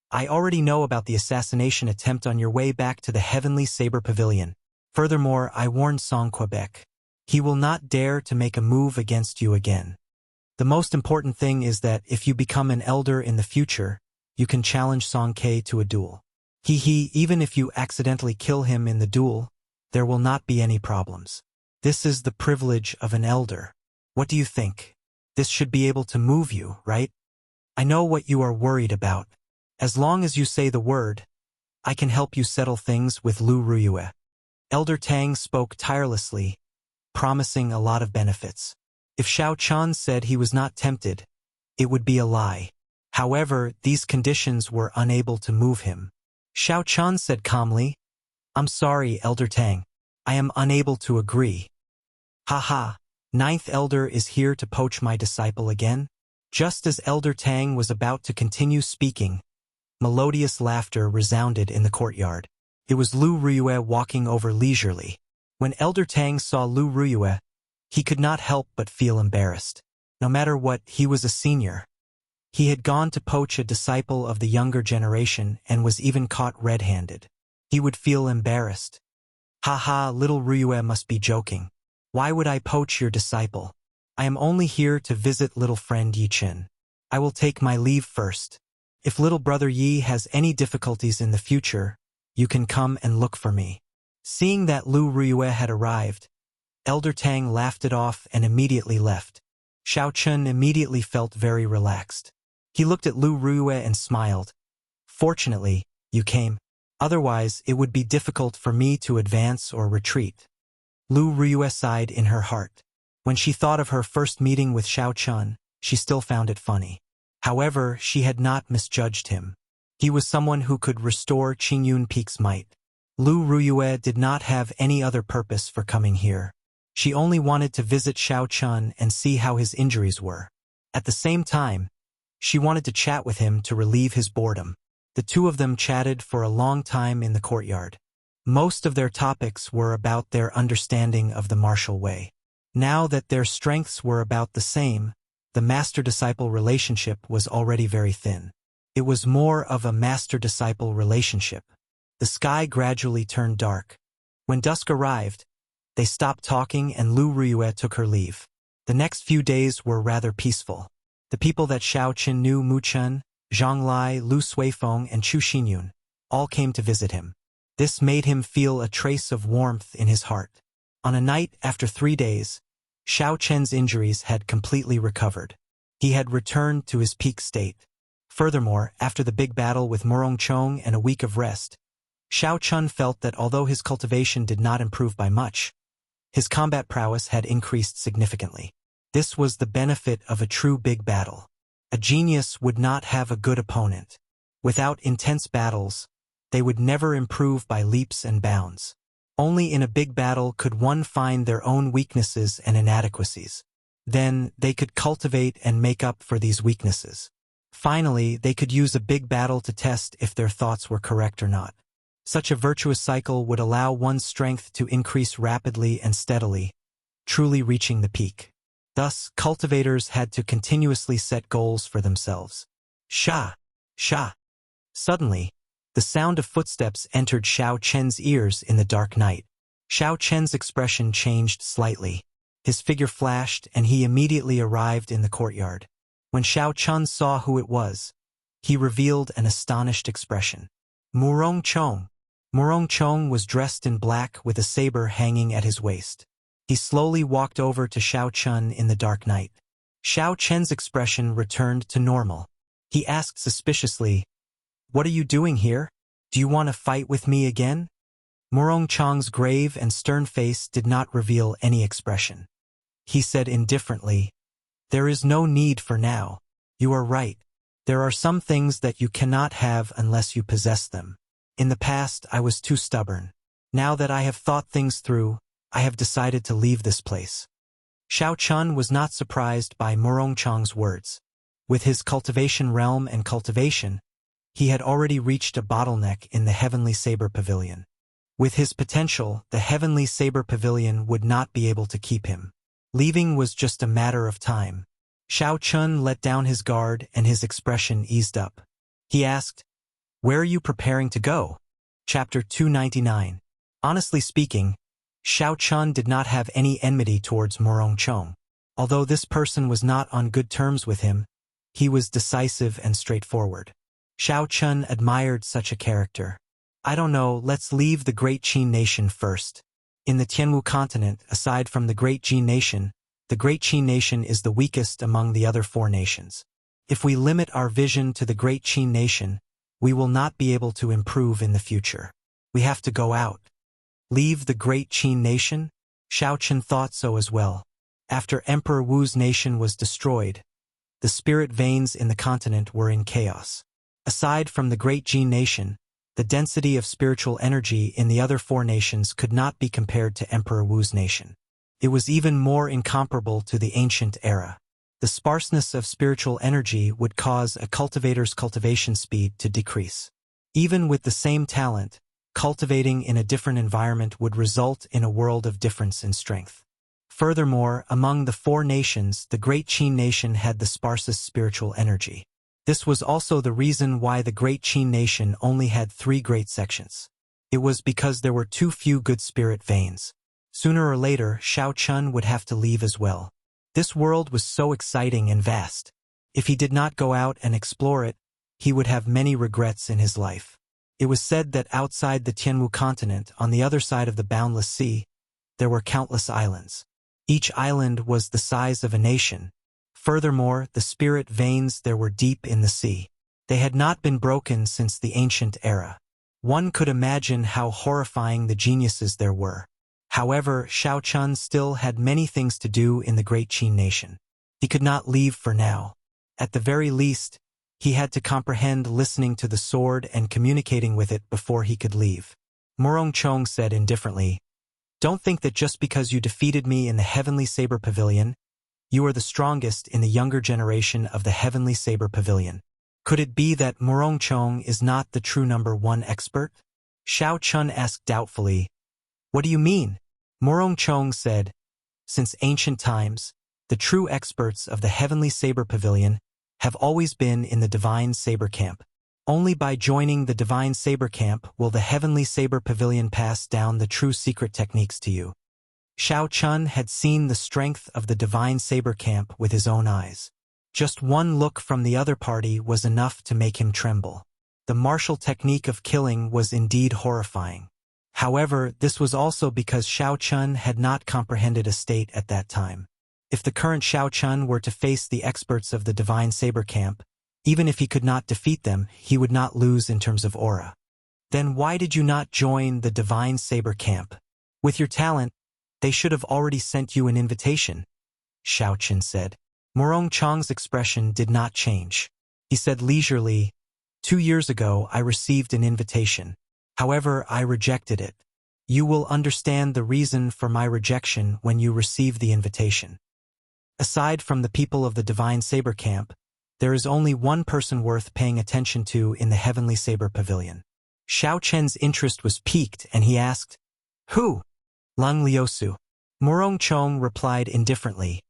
"I already know about the assassination attempt on your way back to the Heavenly Saber Pavilion. Furthermore, I warned Song Quebec. He will not dare to make a move against you again. The most important thing is that if you become an elder in the future, you can challenge Song Ke to a duel. Even if you accidentally kill him in the duel, there will not be any problems. This is the privilege of an elder. What do you think? This should be able to move you, right? I know what you are worried about. As long as you say the word, I can help you settle things with Lu Ruyue." Elder Tang spoke tirelessly, promising a lot of benefits. If Xiao Chun said he was not tempted, it would be a lie. However, these conditions were unable to move him. Xiao Chun said calmly, "I'm sorry, Elder Tang. I am unable to agree." "Haha, Ninth Elder is here to poach my disciple again?" Just as Elder Tang was about to continue speaking, melodious laughter resounded in the courtyard. It was Lu Ruyue walking over leisurely. When Elder Tang saw Lu Ruyue, he could not help but feel embarrassed. No matter what, he was a senior. He had gone to poach a disciple of the younger generation and was even caught red-handed. He would feel embarrassed. "Haha, little Ruyue must be joking. Why would I poach your disciple? I am only here to visit little friend Yi-chin. I will take my leave first. If little brother Yi has any difficulties in the future, you can come and look for me." Seeing that Lu Ruyue had arrived, Elder Tang laughed it off and immediately left. Xiao Chun immediately felt very relaxed. He looked at Lu Ruyue and smiled. "Fortunately, you came. Otherwise, it would be difficult for me to advance or retreat." Lu Ruyue sighed in her heart. When she thought of her first meeting with Xiao Chun, she still found it funny. However, she had not misjudged him. He was someone who could restore Qingyun Peak's might. Lu Ruyue did not have any other purpose for coming here. She only wanted to visit Xiao Chun and see how his injuries were. At the same time, she wanted to chat with him to relieve his boredom. The two of them chatted for a long time in the courtyard. Most of their topics were about their understanding of the martial way. Now that their strengths were about the same, the master-disciple relationship was already very thin. It was more of a master-disciple relationship. The sky gradually turned dark. When dusk arrived, they stopped talking and Lu Ruyue took her leave. The next few days were rather peaceful. The people that Xiao Qin knew, Mu Chun, Zhang Lai, Lu Suifeng, and Chu Xinyun, all came to visit him. This made him feel a trace of warmth in his heart. On a night after 3 days, Xiao Chen's injuries had completely recovered. He had returned to his peak state. Furthermore, after the big battle with Murong Chong and a week of rest, Xiao Chun felt that although his cultivation did not improve by much, his combat prowess had increased significantly. This was the benefit of a true big battle. A genius would not have a good opponent. Without intense battles, they would never improve by leaps and bounds. Only in a big battle could one find their own weaknesses and inadequacies. Then, they could cultivate and make up for these weaknesses. Finally, they could use a big battle to test if their thoughts were correct or not. Such a virtuous cycle would allow one's strength to increase rapidly and steadily, truly reaching the peak. Thus, cultivators had to continuously set goals for themselves. Sha! Sha! Suddenly, the sound of footsteps entered Xiao Chen's ears in the dark night. Xiao Chen's expression changed slightly. His figure flashed and he immediately arrived in the courtyard. When Xiao Chen saw who it was, he revealed an astonished expression. Murong Chong. Murong Chong was dressed in black with a saber hanging at his waist. He slowly walked over to Xiao Chen in the dark night. Xiao Chen's expression returned to normal. He asked suspiciously, "What are you doing here? Do you want to fight with me again?" Murong Chong's grave and stern face did not reveal any expression. He said indifferently, "There is no need for now. You are right. There are some things that you cannot have unless you possess them. In the past, I was too stubborn. Now that I have thought things through, I have decided to leave this place." Xiao Chun was not surprised by Murong Chong's words. With his cultivation realm and cultivation, he had already reached a bottleneck in the Heavenly Saber Pavilion. With his potential, the Heavenly Saber Pavilion would not be able to keep him. Leaving was just a matter of time. Xiao Chun let down his guard and his expression eased up. He asked, "Where are you preparing to go?" Chapter 299. Honestly speaking, Xiao Chun did not have any enmity towards Murong Chong. Although this person was not on good terms with him, he was decisive and straightforward. Xiao Chun admired such a character. "I don't know, let's leave the Great Qin Nation first. In the Tianwu continent, aside from the Great Qin Nation, the Great Qin Nation is the weakest among the other 4 nations. If we limit our vision to the Great Qin Nation, we will not be able to improve in the future. We have to go out." Leave the Great Qin Nation? Xiao Chun thought so as well. After Emperor Wu's nation was destroyed, the spirit veins in the continent were in chaos. Aside from the Great Qin Nation, the density of spiritual energy in the other 4 nations could not be compared to Emperor Wu's nation. It was even more incomparable to the ancient era. The sparseness of spiritual energy would cause a cultivator's cultivation speed to decrease. Even with the same talent, cultivating in a different environment would result in a world of difference in strength. Furthermore, among the 4 nations, the Great Qin Nation had the sparsest spiritual energy. This was also the reason why the Great Qin Nation only had 3 great sections. It was because there were too few good spirit veins. Sooner or later, Xiao Chun would have to leave as well. This world was so exciting and vast. If he did not go out and explore it, he would have many regrets in his life. It was said that outside the Tianwu continent, on the other side of the Boundless Sea, there were countless islands. Each island was the size of a nation. Furthermore, the spirit veins there were deep in the sea. They had not been broken since the ancient era. One could imagine how horrifying the geniuses there were. However, Xiao Chun still had many things to do in the Great Qin Nation. He could not leave for now. At the very least, he had to comprehend listening to the sword and communicating with it before he could leave. Murong Chong said indifferently, "Don't think that just because you defeated me in the Heavenly Saber Pavilion, you are the strongest in the younger generation of the Heavenly Saber Pavilion. Could it be that Morongchong is not the true number 1 expert? Xiao Chun asked doubtfully. What do you mean? Morongchong said, since ancient times, the true experts of the Heavenly Saber Pavilion have always been in the Divine Saber Camp. Only by joining the Divine Saber Camp will the Heavenly Saber Pavilion pass down the true secret techniques to you. Xiao Chun had seen the strength of the Divine Saber Camp with his own eyes. Just one look from the other party was enough to make him tremble. The martial technique of killing was indeed horrifying. However, this was also because Xiao Chun had not comprehended a state at that time. If the current Xiao Chun were to face the experts of the Divine Saber Camp, even if he could not defeat them, he would not lose in terms of aura. Then why did you not join the Divine Saber Camp? With your talent, they should have already sent you an invitation, Xiao Chun said. Morongchong's expression did not change. He said leisurely, 2 years ago I received an invitation. However, I rejected it. You will understand the reason for my rejection when you receive the invitation. Aside from the people of the Divine Saber Camp, there is only one person worth paying attention to in the Heavenly Saber Pavilion. Xiao Chen's interest was piqued and he asked, Who? Lung Liusu. Morongchong replied indifferently,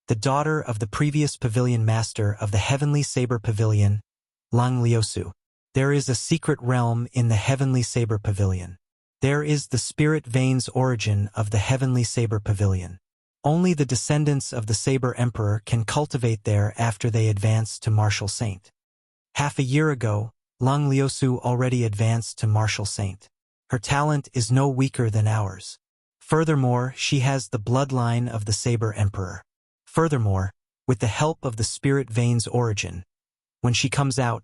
the daughter of the previous pavilion master of the Heavenly Saber Pavilion, Lung Liusu. There is a secret realm in the Heavenly Saber Pavilion. There is the spirit veins origin of the Heavenly Saber Pavilion. Only the descendants of the Saber Emperor can cultivate there after they advance to Martial Saint. Half a year ago, Lung Liusu already advanced to Martial Saint. Her talent is no weaker than ours. Furthermore, she has the bloodline of the Saber Emperor. Furthermore, with the help of the spirit veins origin, when she comes out,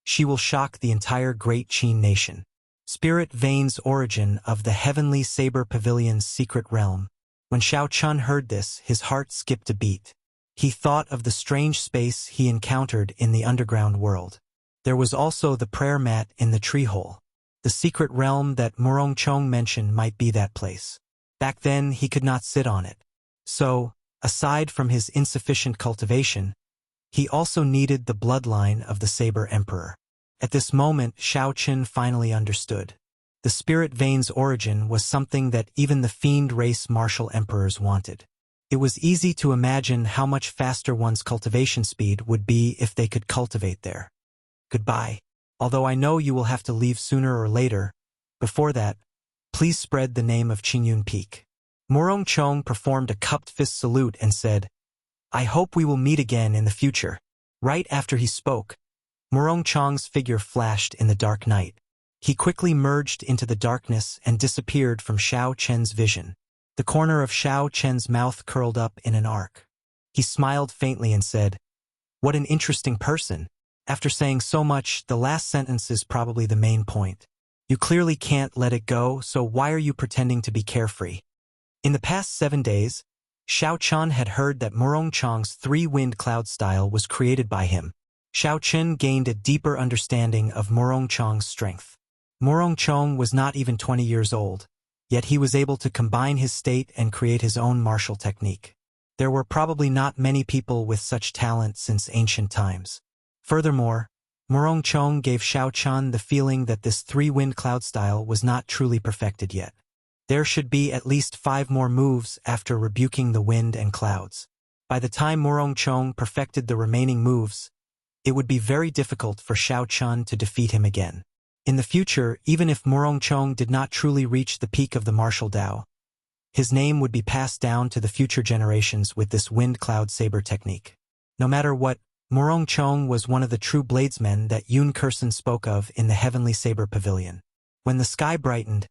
she will shock the entire Great Qin nation. Spirit veins origin of the Heavenly Saber Pavilion's secret realm. When Xiao Chun heard this, his heart skipped a beat. He thought of the strange space he encountered in the underground world. There was also the prayer mat in the tree hole. The secret realm that Morongchong mentioned might be that place. Back then, he could not sit on it. So, aside from his insufficient cultivation, he also needed the bloodline of the Saber Emperor. At this moment, Xiao Chun finally understood. The spirit veins origin was something that even the fiend race martial emperors wanted. It was easy to imagine how much faster one's cultivation speed would be if they could cultivate there. Goodbye. Although I know you will have to leave sooner or later, before that, please spread the name of Qingyun Peak. Morongchong performed a cupped fist salute and said, I hope we will meet again in the future. Right after he spoke, Morongchong's figure flashed in the dark night. He quickly merged into the darkness and disappeared from Xiao Chen's vision. The corner of Xiao Chen's mouth curled up in an arc. He smiled faintly and said, What an interesting person. After saying so much, the last sentence is probably the main point. You clearly can't let it go, so why are you pretending to be carefree? In the past 7 days, Xiao Chun had heard that Morongchong's 3-wind cloud style was created by him. Xiao Chun gained a deeper understanding of Morongchong's strength. Morongchong was not even 20 years old, yet he was able to combine his state and create his own martial technique. There were probably not many people with such talent since ancient times. Furthermore, Morongchong gave Xiao Chun the feeling that this 3-wind cloud style was not truly perfected yet. There should be at least 5 more moves after rebuking the wind and clouds. By the time Morongchong perfected the remaining moves, it would be very difficult for Xiao Chun to defeat him again. In the future, even if Morongchong did not truly reach the peak of the martial Dao, his name would be passed down to the future generations with this wind cloud saber technique. No matter what, Morongchong was one of the true bladesmen that Yun Kursen spoke of in the Heavenly Saber Pavilion. When the sky brightened,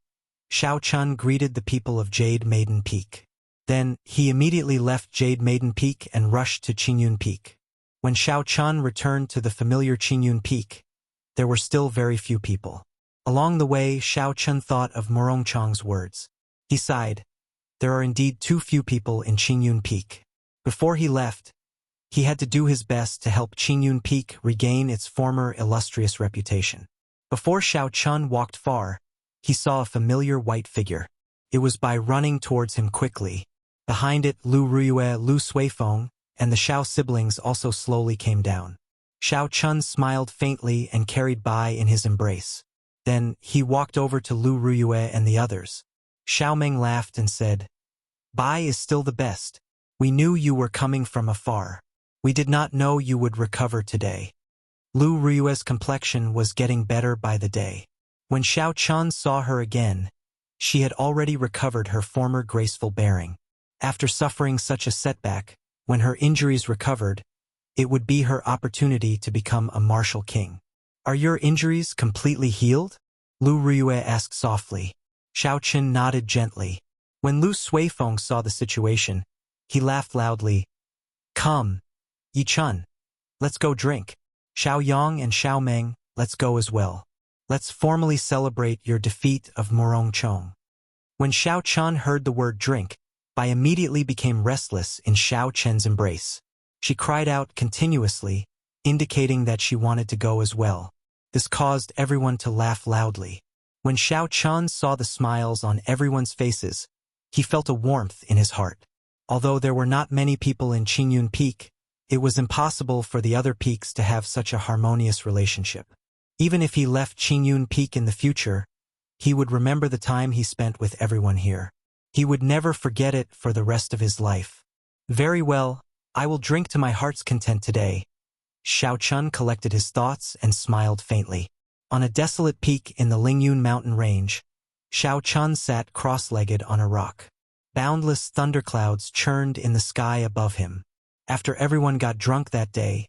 Xiao Chun greeted the people of Jade Maiden Peak. Then, he immediately left Jade Maiden Peak and rushed to Qingyun Peak. When Xiao Chun returned to the familiar Qingyun Peak, there were still very few people. Along the way, Xiao Chun thought of Morongchong's words. He sighed. There are indeed too few people in Qingyun Peak. Before he left, he had to do his best to help Qingyun Peak regain its former illustrious reputation. Before Xiao Chun walked far, he saw a familiar white figure. It was by running towards him quickly. Behind it, Lu Ruyue, Lu Suifeng, and the Xiao siblings also slowly came down. Xiao Chun smiled faintly and carried Bai in his embrace. Then, he walked over to Lu Ruyue and the others. Xiao Meng laughed and said, "Bai is still the best. We knew you were coming from afar. We did not know you would recover today." Lu Ruyue's complexion was getting better by the day. When Xiao Chun saw her again, she had already recovered her former graceful bearing. After suffering such a setback, when her injuries recovered, it would be her opportunity to become a martial king. "Are your injuries completely healed?" Lu Ruyue asked softly. Xiao Chun nodded gently. When Lu Suifeng saw the situation, he laughed loudly. "Come, Yi Chun. Let's go drink. Xiao Yang and Xiao Meng, let's go as well. Let's formally celebrate your defeat of Murong Chong." When Xiao Chun heard the word drink, Bai immediately became restless in Xiao Chen's embrace. She cried out continuously, indicating that she wanted to go as well. This caused everyone to laugh loudly. When Xiao Chun saw the smiles on everyone's faces, he felt a warmth in his heart. Although there were not many people in Qingyun Peak, it was impossible for the other peaks to have such a harmonious relationship. Even if he left Qingyun Peak in the future, he would remember the time he spent with everyone here. He would never forget it for the rest of his life. "Very well, I will drink to my heart's content today." Xiao Chun collected his thoughts and smiled faintly. On a desolate peak in the Lingyun mountain range, Xiao Chun sat cross-legged on a rock. Boundless thunderclouds churned in the sky above him. After everyone got drunk that day,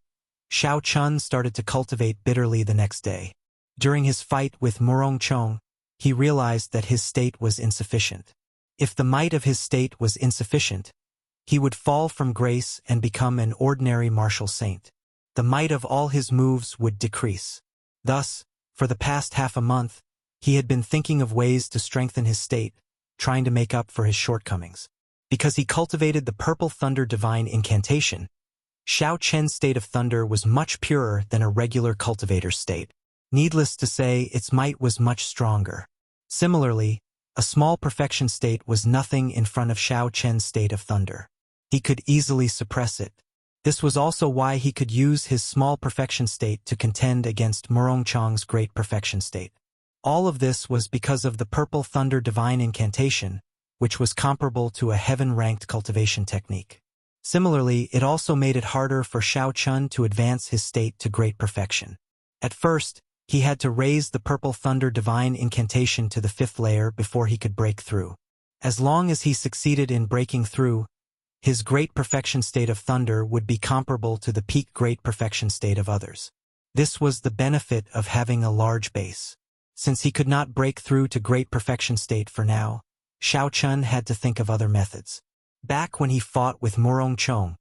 Xiao Chun started to cultivate bitterly the next day. During his fight with Murong Chong, he realized that his state was insufficient. If the might of his state was insufficient, he would fall from grace and become an ordinary martial saint. The might of all his moves would decrease. Thus, for the past half a month, he had been thinking of ways to strengthen his state, trying to make up for his shortcomings. Because he cultivated the Purple Thunder Divine Incantation, Xiao Chen's state of thunder was much purer than a regular cultivator's state. Needless to say, its might was much stronger. Similarly, a small perfection state was nothing in front of Xiao Chen's state of thunder. He could easily suppress it. This was also why he could use his small perfection state to contend against Murong Chong's great perfection state. All of this was because of the Purple Thunder Divine Incantation, which was comparable to a heaven-ranked cultivation technique. Similarly, it also made it harder for Xiao Chun to advance his state to great perfection. At first, he had to raise the Purple Thunder Divine Incantation to the 5th layer before he could break through. As long as he succeeded in breaking through, his great perfection state of thunder would be comparable to the peak great perfection state of others. This was the benefit of having a large base. Since he could not break through to great perfection state for now, Xiao Chun had to think of other methods. Back when he fought with Murong Chong,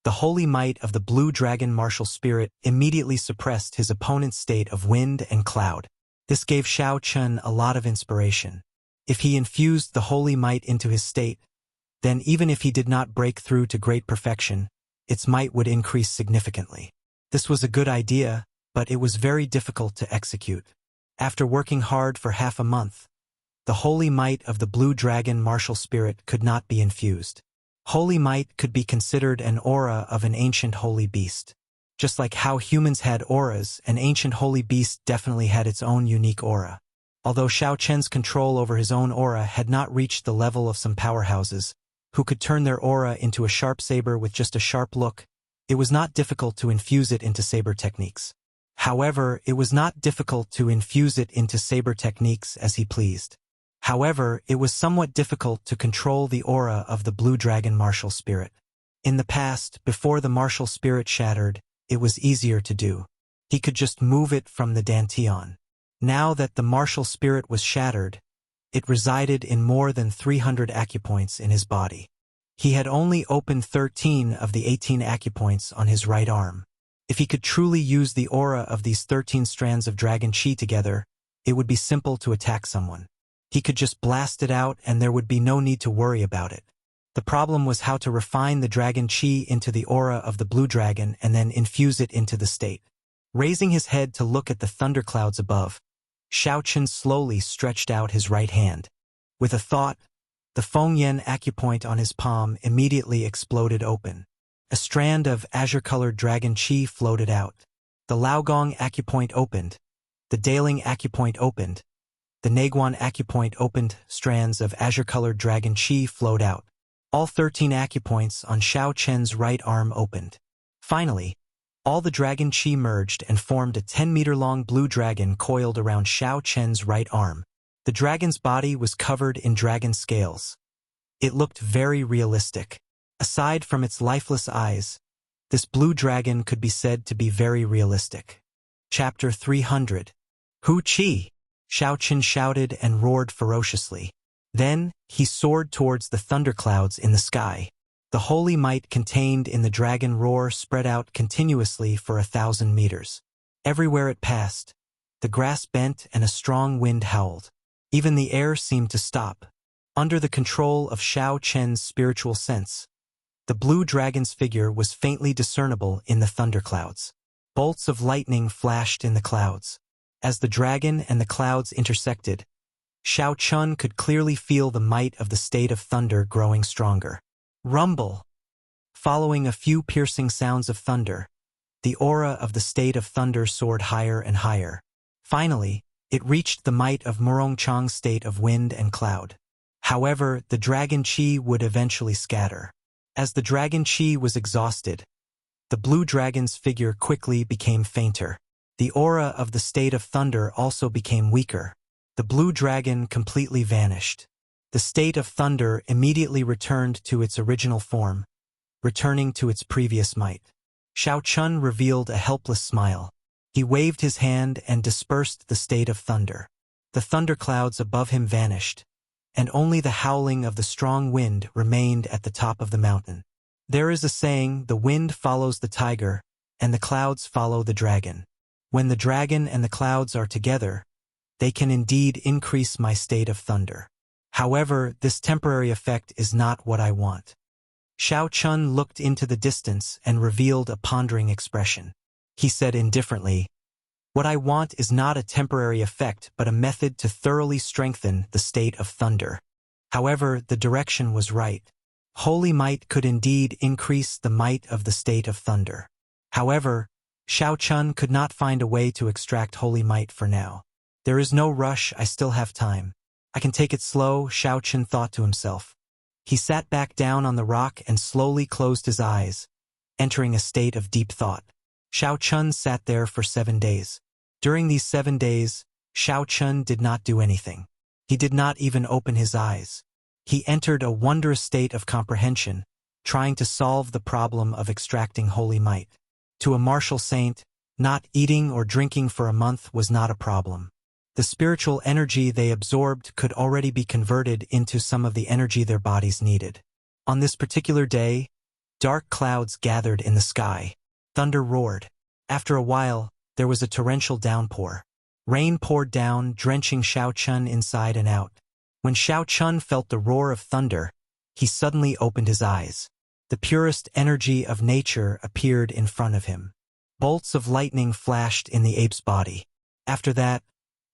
the holy might of the Blue Dragon martial spirit immediately suppressed his opponent's state of wind and cloud. This gave Xiao Chun a lot of inspiration. If he infused the holy might into his state, then even if he did not break through to great perfection, its might would increase significantly. This was a good idea, but it was very difficult to execute. After working hard for half a month, the holy might of the Blue Dragon martial spirit could not be infused. Holy might could be considered an aura of an ancient holy beast. Just like how humans had auras, an ancient holy beast definitely had its own unique aura. Although Xiao Chen's control over his own aura had not reached the level of some powerhouses, who could turn their aura into a sharp saber with just a sharp look, it was not difficult to infuse it into saber techniques. However, it was not difficult to infuse it into saber techniques as he pleased. However, it was somewhat difficult to control the aura of the Blue Dragon martial spirit. In the past, before the martial spirit shattered, it was easier to do. He could just move it from the dantian. Now that the martial spirit was shattered, it resided in more than 300 acupoints in his body. He had only opened 13 of the 18 acupoints on his right arm. If he could truly use the aura of these 13 strands of dragon chi together, it would be simple to attack someone. He could just blast it out and there would be no need to worry about it. The problem was how to refine the dragon chi into the aura of the blue dragon and then infuse it into the state. Raising his head to look at the thunderclouds above, Xiao Chun slowly stretched out his right hand. With a thought, the Fengyan acupoint on his palm immediately exploded open. A strand of azure-colored dragon chi floated out. The Laogong acupoint opened. The Daling acupoint opened. The Naguan acupoint opened. Strands of azure-colored dragon chi flowed out. All 13 acupoints on Xiao Chen's right arm opened. Finally, all the dragon chi merged and formed a 10-meter-long blue dragon coiled around Xiao Chen's right arm. The dragon's body was covered in dragon scales. It looked very realistic. Aside from its lifeless eyes, this blue dragon could be said to be very realistic. Chapter 300. Hu Qi! Xiao Chen shouted and roared ferociously. Then, he soared towards the thunderclouds in the sky. The holy might contained in the dragon roar spread out continuously for 1,000 meters. Everywhere it passed, the grass bent and a strong wind howled. Even the air seemed to stop. Under the control of Xiao Chen's spiritual sense, the blue dragon's figure was faintly discernible in the thunderclouds. Bolts of lightning flashed in the clouds. As the dragon and the clouds intersected, Xiao Chen could clearly feel the might of the state of thunder growing stronger. Rumble! Following a few piercing sounds of thunder, the aura of the state of thunder soared higher and higher. Finally, it reached the might of Murongchang's state of wind and cloud. However, the dragon chi would eventually scatter. As the dragon chi was exhausted, the blue dragon's figure quickly became fainter. The aura of the state of thunder also became weaker. The blue dragon completely vanished. The state of thunder immediately returned to its original form, returning to its previous might. Xiao Chen revealed a helpless smile. He waved his hand and dispersed the state of thunder. The thunderclouds above him vanished, and only the howling of the strong wind remained at the top of the mountain. There is a saying, the wind follows the tiger, and the clouds follow the dragon. When the dragon and the clouds are together, they can indeed increase my state of thunder. However, this temporary effect is not what I want. Xiao Chen looked into the distance and revealed a pondering expression. He said indifferently, "What I want is not a temporary effect but a method to thoroughly strengthen the state of thunder." However, the direction was right. Holy might could indeed increase the might of the state of thunder. However, Xiao Chen could not find a way to extract holy might for now. There is no rush, I still have time. I can take it slow, Xiao Chen thought to himself. He sat back down on the rock and slowly closed his eyes, entering a state of deep thought. Xiao Chen sat there for 7 days. During these 7 days, Xiao Chen did not do anything. He did not even open his eyes. He entered a wondrous state of comprehension, trying to solve the problem of extracting holy might. To a martial saint, not eating or drinking for a month was not a problem. The spiritual energy they absorbed could already be converted into some of the energy their bodies needed. On this particular day, dark clouds gathered in the sky. Thunder roared. After a while, there was a torrential downpour. Rain poured down, drenching Xiao Chen inside and out. When Xiao Chen felt the roar of thunder, he suddenly opened his eyes. The purest energy of nature appeared in front of him. Bolts of lightning flashed in the ape's body. After that,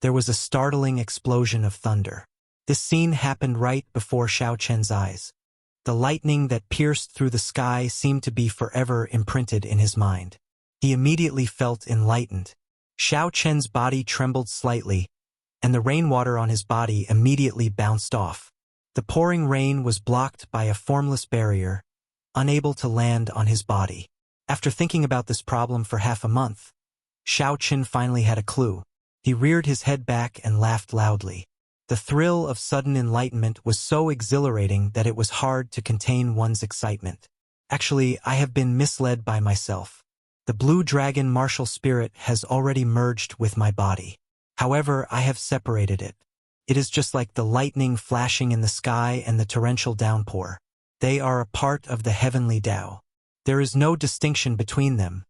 there was a startling explosion of thunder. This scene happened right before Xiao Chen's eyes. The lightning that pierced through the sky seemed to be forever imprinted in his mind. He immediately felt enlightened. Xiao Chen's body trembled slightly, and the rainwater on his body immediately bounced off. The pouring rain was blocked by a formless barrier, unable to land on his body. After thinking about this problem for half a month, Xiao Chen finally had a clue. He reared his head back and laughed loudly. The thrill of sudden enlightenment was so exhilarating that it was hard to contain one's excitement. Actually, I have been misled by myself. The blue dragon martial spirit has already merged with my body. However, I have separated it. It is just like the lightning flashing in the sky and the torrential downpour. They are a part of the heavenly Tao. There is no distinction between them.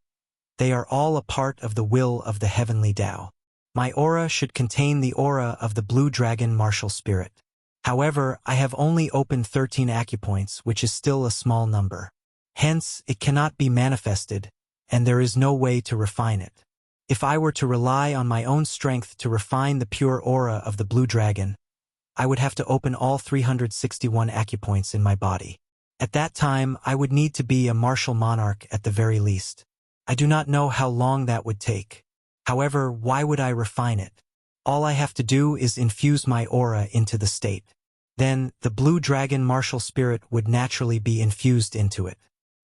They are all a part of the will of the heavenly Tao. My aura should contain the aura of the blue dragon martial spirit. However, I have only opened 13 acupoints, which is still a small number. Hence, it cannot be manifested, and there is no way to refine it. If I were to rely on my own strength to refine the pure aura of the blue dragon, I would have to open all 361 acupoints in my body. At that time, I would need to be a martial monarch at the very least. I do not know how long that would take. However, why would I refine it? All I have to do is infuse my aura into the state. Then, the blue dragon martial spirit would naturally be infused into it.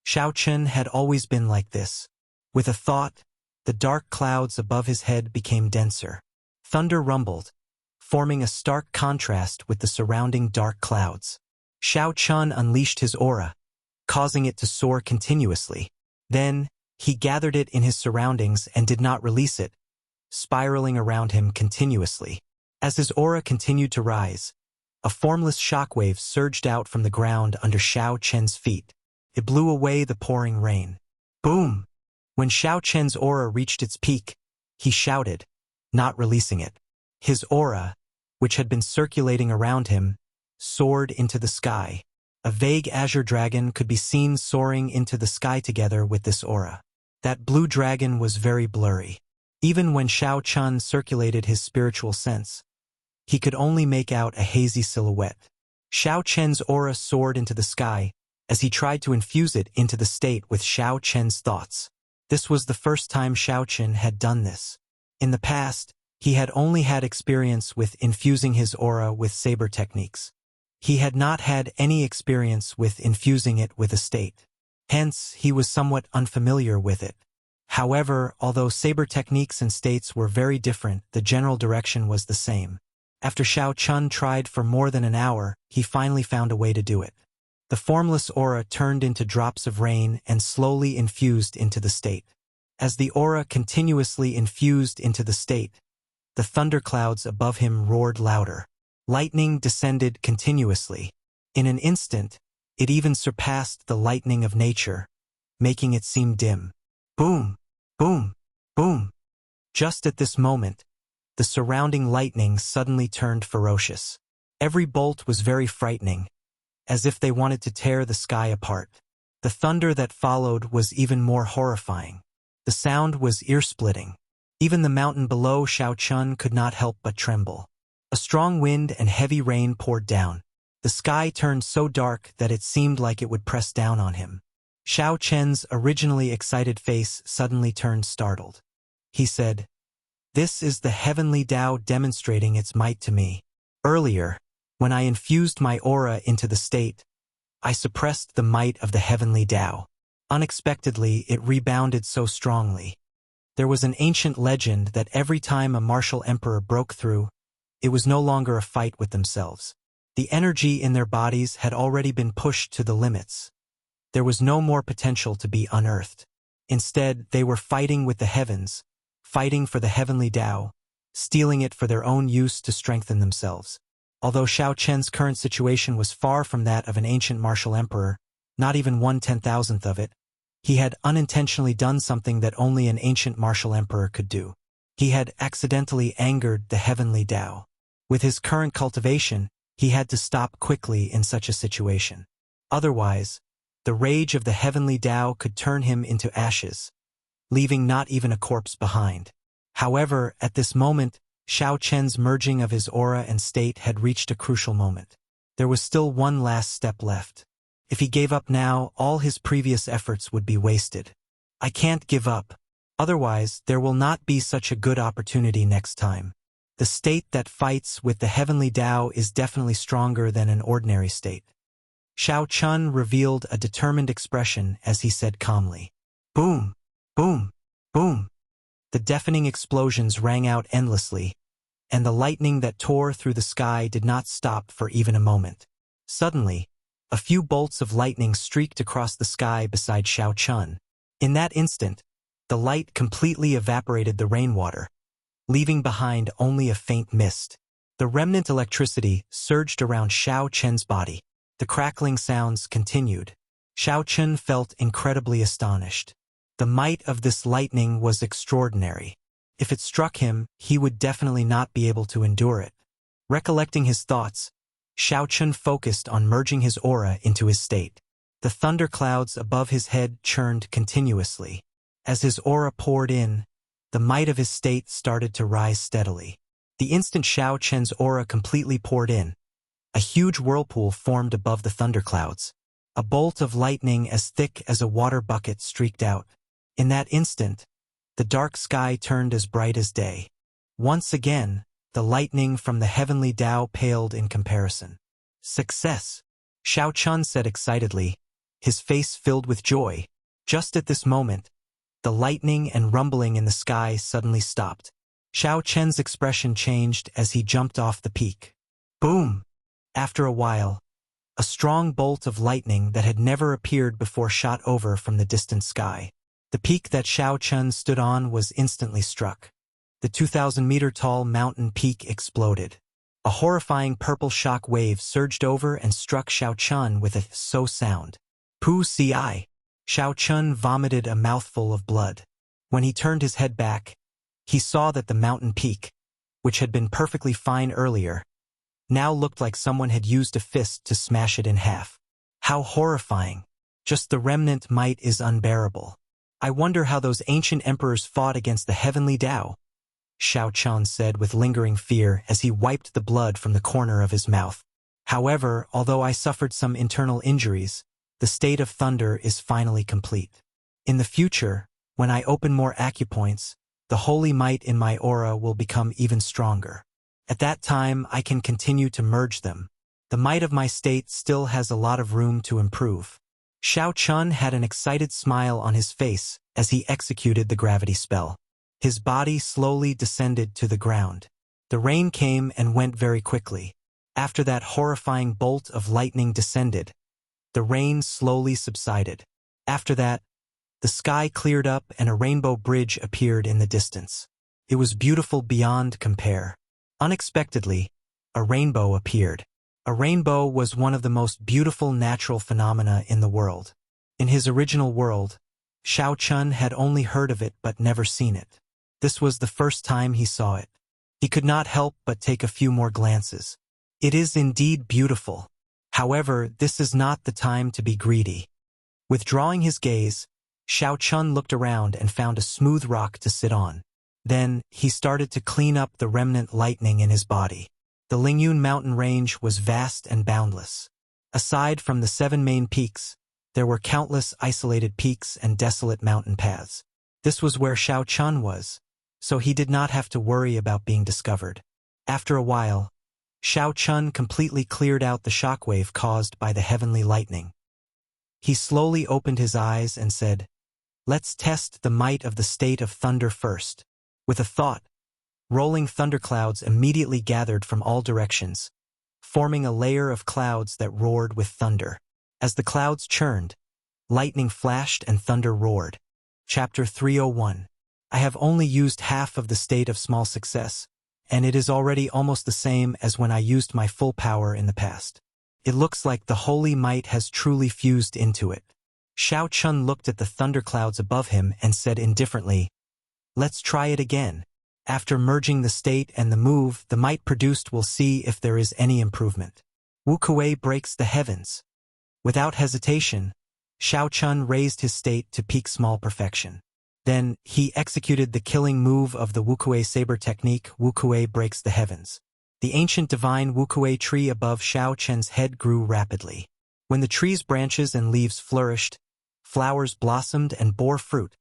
Xiao Chen had always been like this. With a thought, the dark clouds above his head became denser. Thunder rumbled, forming a stark contrast with the surrounding dark clouds. Xiao Chen unleashed his aura, causing it to soar continuously. Then, he gathered it in his surroundings and did not release it, spiraling around him continuously. As his aura continued to rise, a formless shockwave surged out from the ground under Xiao Chen's feet. It blew away the pouring rain. Boom! When Xiao Chen's aura reached its peak, he shouted, not releasing it. His aura, which had been circulating around him, soared into the sky. A vague azure dragon could be seen soaring into the sky together with this aura. That blue dragon was very blurry. Even when Xiao Chen circulated his spiritual sense, he could only make out a hazy silhouette. Xiao Chen's aura soared into the sky as he tried to infuse it into the state with Xiao Chen's thoughts. This was the first time Xiao Chen had done this. In the past, he had only had experience with infusing his aura with saber techniques. He had not had any experience with infusing it with a state. Hence, he was somewhat unfamiliar with it. However, although saber techniques and states were very different, the general direction was the same. After Xiao Chen tried for more than an hour, he finally found a way to do it. The formless aura turned into drops of rain and slowly infused into the state. As the aura continuously infused into the state, the thunderclouds above him roared louder. Lightning descended continuously. In an instant, it even surpassed the lightning of nature, making it seem dim. Boom! Boom! Boom! Just at this moment, the surrounding lightning suddenly turned ferocious. Every bolt was very frightening, as if they wanted to tear the sky apart. The thunder that followed was even more horrifying. The sound was ear-splitting. Even the mountain below Xiao Chen could not help but tremble. A strong wind and heavy rain poured down. The sky turned so dark that it seemed like it would press down on him. Xiao Chen's originally excited face suddenly turned startled. He said, "This is the heavenly Tao demonstrating its might to me. Earlier, when I infused my aura into the state, I suppressed the might of the heavenly Tao. Unexpectedly, it rebounded so strongly. There was an ancient legend that every time a martial emperor broke through, it was no longer a fight with themselves. The energy in their bodies had already been pushed to the limits. There was no more potential to be unearthed. Instead, they were fighting with the heavens, fighting for the heavenly Tao, stealing it for their own use to strengthen themselves." Although Xiao Chen's current situation was far from that of an ancient martial emperor, not even 1/10,000th of it, he had unintentionally done something that only an ancient martial emperor could do. He had accidentally angered the heavenly Tao. With his current cultivation, he had to stop quickly in such a situation. Otherwise, the rage of the heavenly Tao could turn him into ashes, leaving not even a corpse behind. However, at this moment, Xiao Chen's merging of his aura and state had reached a crucial moment. There was still one last step left. If he gave up now, all his previous efforts would be wasted. "I can't give up. Otherwise, there will not be such a good opportunity next time. The state that fights with the heavenly Tao is definitely stronger than an ordinary state." Xiao Chen revealed a determined expression as he said calmly, "Boom! Boom! Boom!" The deafening explosions rang out endlessly, and the lightning that tore through the sky did not stop for even a moment. Suddenly, a few bolts of lightning streaked across the sky beside Xiao Chen. In that instant, the light completely evaporated the rainwater, leaving behind only a faint mist. The remnant electricity surged around Xiao Chen's body. The crackling sounds continued. Xiao Chen felt incredibly astonished. The might of this lightning was extraordinary. If it struck him, he would definitely not be able to endure it. Recollecting his thoughts, Xiao Chen focused on merging his aura into his state. The thunderclouds above his head churned continuously. As his aura poured in, the might of his state started to rise steadily. The instant Xiao Chen's aura completely poured in, a huge whirlpool formed above the thunderclouds. A bolt of lightning as thick as a water bucket streaked out. In that instant, the dark sky turned as bright as day. Once again, the lightning from the heavenly Tao paled in comparison. Success! Xiao Chun said excitedly, his face filled with joy. Just at this moment, the lightning and rumbling in the sky suddenly stopped. Xiao Chen's expression changed as he jumped off the peak. Boom! After a while, a strong bolt of lightning that had never appeared before shot over from the distant sky. The peak that Xiao Chun stood on was instantly struck. The 2,000-meter-tall mountain peak exploded. A horrifying purple shock wave surged over and struck Xiao Chun with a so sound. Pu ci. Xiao Chun vomited a mouthful of blood. When he turned his head back, he saw that the mountain peak, which had been perfectly fine earlier, now looked like someone had used a fist to smash it in half. How horrifying! Just the remnant might is unbearable. I wonder how those ancient emperors fought against the heavenly Tao, Xiao Chun said with lingering fear as he wiped the blood from the corner of his mouth. However, although I suffered some internal injuries, the state of thunder is finally complete. In the future, when I open more acupoints, the holy might in my aura will become even stronger. At that time, I can continue to merge them. The might of my state still has a lot of room to improve. Xiao Chun had an excited smile on his face as he executed the gravity spell. His body slowly descended to the ground. The rain came and went very quickly. After that horrifying bolt of lightning descended, the rain slowly subsided. After that, the sky cleared up and a rainbow bridge appeared in the distance. It was beautiful beyond compare. Unexpectedly, a rainbow appeared. A rainbow was one of the most beautiful natural phenomena in the world. In his original world, Xiao Chun had only heard of it but never seen it. This was the first time he saw it. He could not help but take a few more glances. It is indeed beautiful. However, this is not the time to be greedy. Withdrawing his gaze, Xiao Chun looked around and found a smooth rock to sit on. Then, he started to clean up the remnant lightning in his body. The Lingyun mountain range was vast and boundless. Aside from the 7 main peaks, there were countless isolated peaks and desolate mountain paths. This was where Xiao Chun was, so he did not have to worry about being discovered. After a while, Xiao Chun completely cleared out the shockwave caused by the heavenly lightning. He slowly opened his eyes and said, "Let's test the might of the state of thunder first." With a thought, rolling thunderclouds immediately gathered from all directions, forming a layer of clouds that roared with thunder. As the clouds churned, lightning flashed and thunder roared. Chapter 301. I have only used half of the state of small success, and it is already almost the same as when I used my full power in the past. It looks like the holy might has truly fused into it. Xiao Chun looked at the thunderclouds above him and said indifferently, "Let's try it again. After merging the state and the move the might produced, we'll see if there is any improvement." Wuxia breaks the heavens. Without hesitation, Xiao Chun raised his state to peak small perfection. Then, he executed the killing move of the Wuxia saber technique. Wuxia breaks the heavens. The ancient divine Wuxia tree above Xiao Chen's head grew rapidly. When the tree's branches and leaves flourished, flowers blossomed and bore fruit.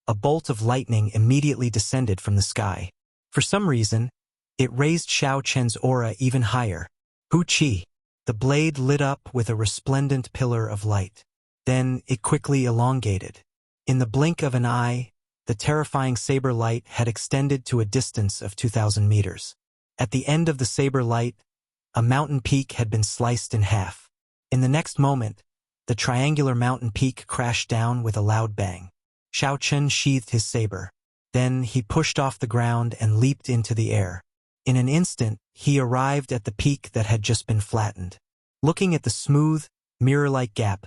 A bolt of lightning immediately descended from the sky. For some reason, it raised Xiao Chen's aura even higher. Hu Qi. The blade lit up with a resplendent pillar of light. Then, it quickly elongated. In the blink of an eye, the terrifying saber light had extended to a distance of 2,000 meters. At the end of the saber light, a mountain peak had been sliced in half. In the next moment, the triangular mountain peak crashed down with a loud bang. Xiao Chun sheathed his saber. Then he pushed off the ground and leaped into the air. In an instant, he arrived at the peak that had just been flattened. Looking at the smooth, mirror-like gap,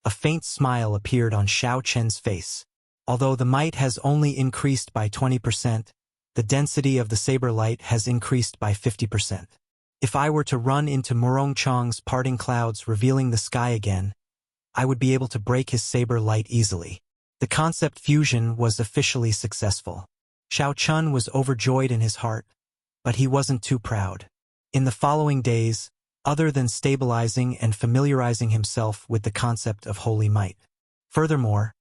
a faint smile appeared on Xiao Chen's face. Although the might has only increased by 20%, the density of the saber light has increased by 50%. If I were to run into Murong Chong's parting clouds revealing the sky again, I would be able to break his saber light easily. The concept fusion was officially successful. Xiao Chun was overjoyed in his heart, but he wasn't too proud. In the following days, other than stabilizing and familiarizing himself with the concept of holy might. Furthermore,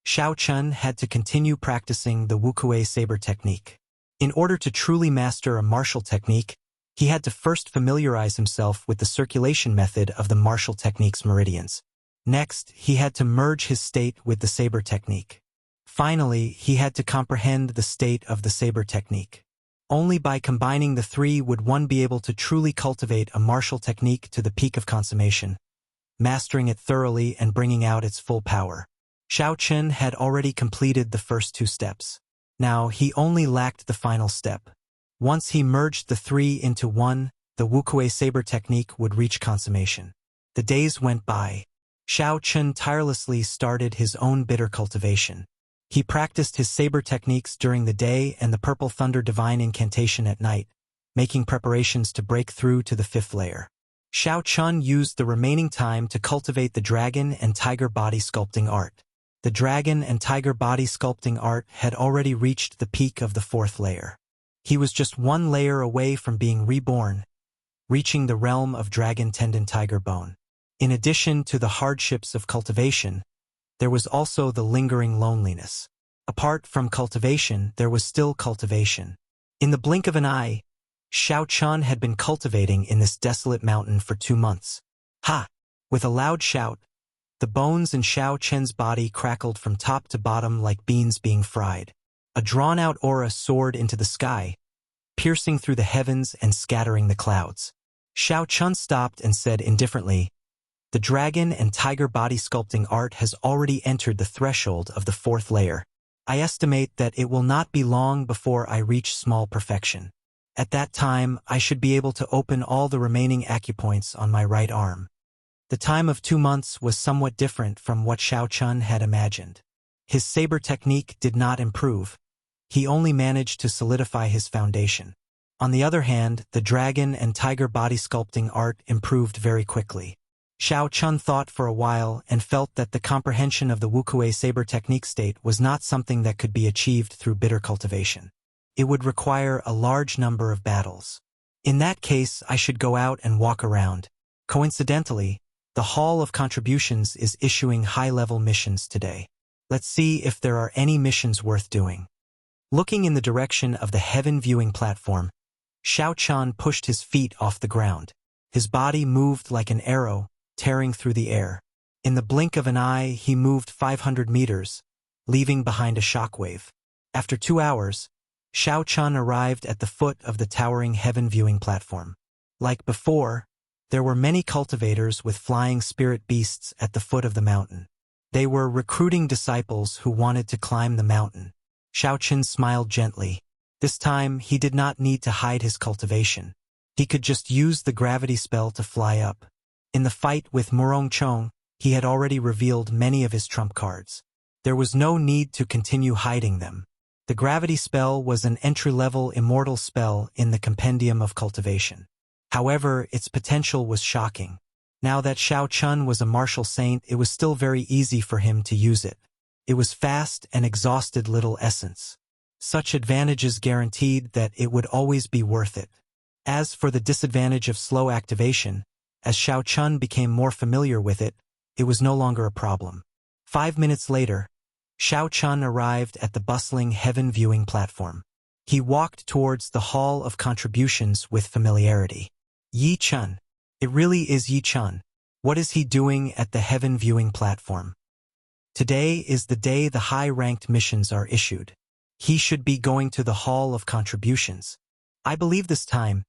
Xiao Chun had to continue practicing the Wuxia saber technique. In order to truly master a martial technique, he had to first familiarize himself with the circulation method of the martial technique's meridians. Next, he had to merge his state with the saber technique. Finally, he had to comprehend the state of the saber technique. Only by combining the three would one be able to truly cultivate a martial technique to the peak of consummation, mastering it thoroughly and bringing out its full power. Xiao Chun had already completed the first two steps. Now he only lacked the final step. Once he merged the three into one, the Wuxia saber technique would reach consummation. The days went by. Xiao Chun tirelessly started his own bitter cultivation. He practiced his saber techniques during the day and the Purple Thunder Divine Incantation at night, making preparations to break through to the fifth layer. Xiao Chun used the remaining time to cultivate the dragon and tiger body sculpting art. The dragon and tiger body sculpting art had already reached the peak of the fourth layer. He was just one layer away from being reborn, reaching the realm of dragon tendon tiger bone. In addition to the hardships of cultivation, there was also the lingering loneliness. Apart from cultivation, there was still cultivation. In the blink of an eye, Xiao Chun had been cultivating in this desolate mountain for 2 months. Ha! With a loud shout, the bones in Xiao Chun's body crackled from top to bottom like beans being fried. A drawn-out aura soared into the sky, piercing through the heavens and scattering the clouds. Xiao Chun stopped and said indifferently, "The dragon and tiger body sculpting art has already entered the threshold of the fourth layer. I estimate that it will not be long before I reach small perfection. At that time, I should be able to open all the remaining acupoints on my right arm." The time of 2 months was somewhat different from what Xiao Chun had imagined. His saber technique did not improve. He only managed to solidify his foundation. On the other hand, the dragon and tiger body sculpting art improved very quickly. Xiao Chun thought for a while and felt that the comprehension of the Wuxia saber technique state was not something that could be achieved through bitter cultivation. It would require a large number of battles. In that case, I should go out and walk around. Coincidentally, the Hall of Contributions is issuing high-level missions today. Let's see if there are any missions worth doing. Looking in the direction of the heaven viewing platform, Xiao Chun pushed his feet off the ground. His body moved like an arrow, tearing through the air. In the blink of an eye, he moved 500 meters, leaving behind a shockwave. After 2 hours, Xiao Chun arrived at the foot of the towering heaven viewing platform. Like before, there were many cultivators with flying spirit beasts at the foot of the mountain. They were recruiting disciples who wanted to climb the mountain. Xiao Chun smiled gently. This time, he did not need to hide his cultivation. He could just use the gravity spell to fly up. In the fight with Murong Chong, he had already revealed many of his trump cards. There was no need to continue hiding them. The gravity spell was an entry-level immortal spell in the Compendium of Cultivation. However, its potential was shocking. Now that Xiao Chun was a martial saint, it was still very easy for him to use it. It was fast and exhausted little essence. Such advantages guaranteed that it would always be worth it. As for the disadvantage of slow activation, as Xiao Chun became more familiar with it, it was no longer a problem. 5 minutes later, Xiao Chun arrived at the bustling heaven viewing platform. He walked towards the Hall of Contributions with familiarity. Yi Chun. It really is Yi Chun. What is he doing at the heaven viewing platform? Today is the day the high-ranked missions are issued. He should be going to the Hall of Contributions. I believe this time,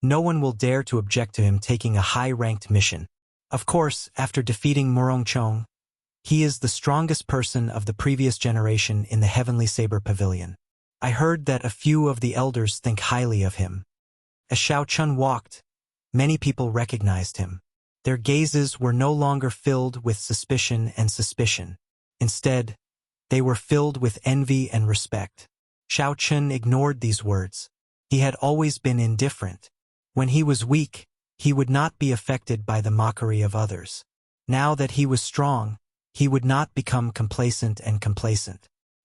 no one will dare to object to him taking a high-ranked mission. Of course, after defeating Murong Chong, he is the strongest person of the previous generation in the Heavenly Saber Pavilion. I heard that a few of the elders think highly of him. As Xiao Chun walked, many people recognized him. Their gazes were no longer filled with suspicion and suspicion. Instead, they were filled with envy and respect. Xiao Chun ignored these words. He had always been indifferent. When he was weak, he would not be affected by the mockery of others. Now that he was strong, he would not become complacent.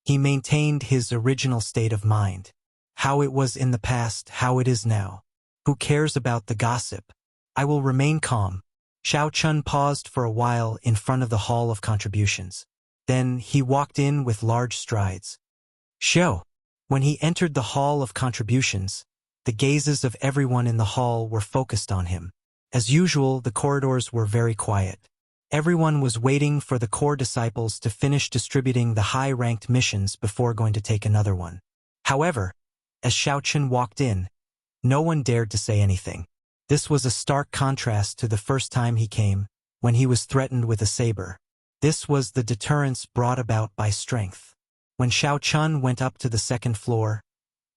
He maintained his original state of mind. How it was in the past, how it is now. Who cares about the gossip? I will remain calm. Xiao Chun paused for a while in front of the Hall of Contributions. Then he walked in with large strides. Show! When he entered the hall of contributions, the gazes of everyone in the hall were focused on him. As usual, the corridors were very quiet. Everyone was waiting for the core disciples to finish distributing the high-ranked missions before going to take another one. However, as Xiaochen walked in, no one dared to say anything. This was a stark contrast to the first time he came, when he was threatened with a saber. This was the deterrence brought about by strength. When Xiaochen went up to the second floor,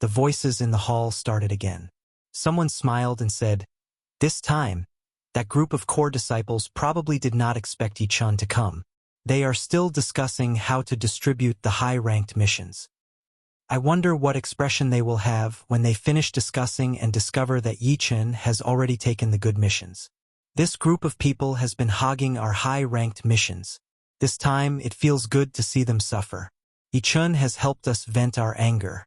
the voices in the hall started again. Someone smiled and said, "This time, that group of core disciples probably did not expect Yichun to come. They are still discussing how to distribute the high-ranked missions. I wonder what expression they will have when they finish discussing and discover that Yichun has already taken the good missions. This group of people has been hogging our high-ranked missions. This time, it feels good to see them suffer. Yichun has helped us vent our anger.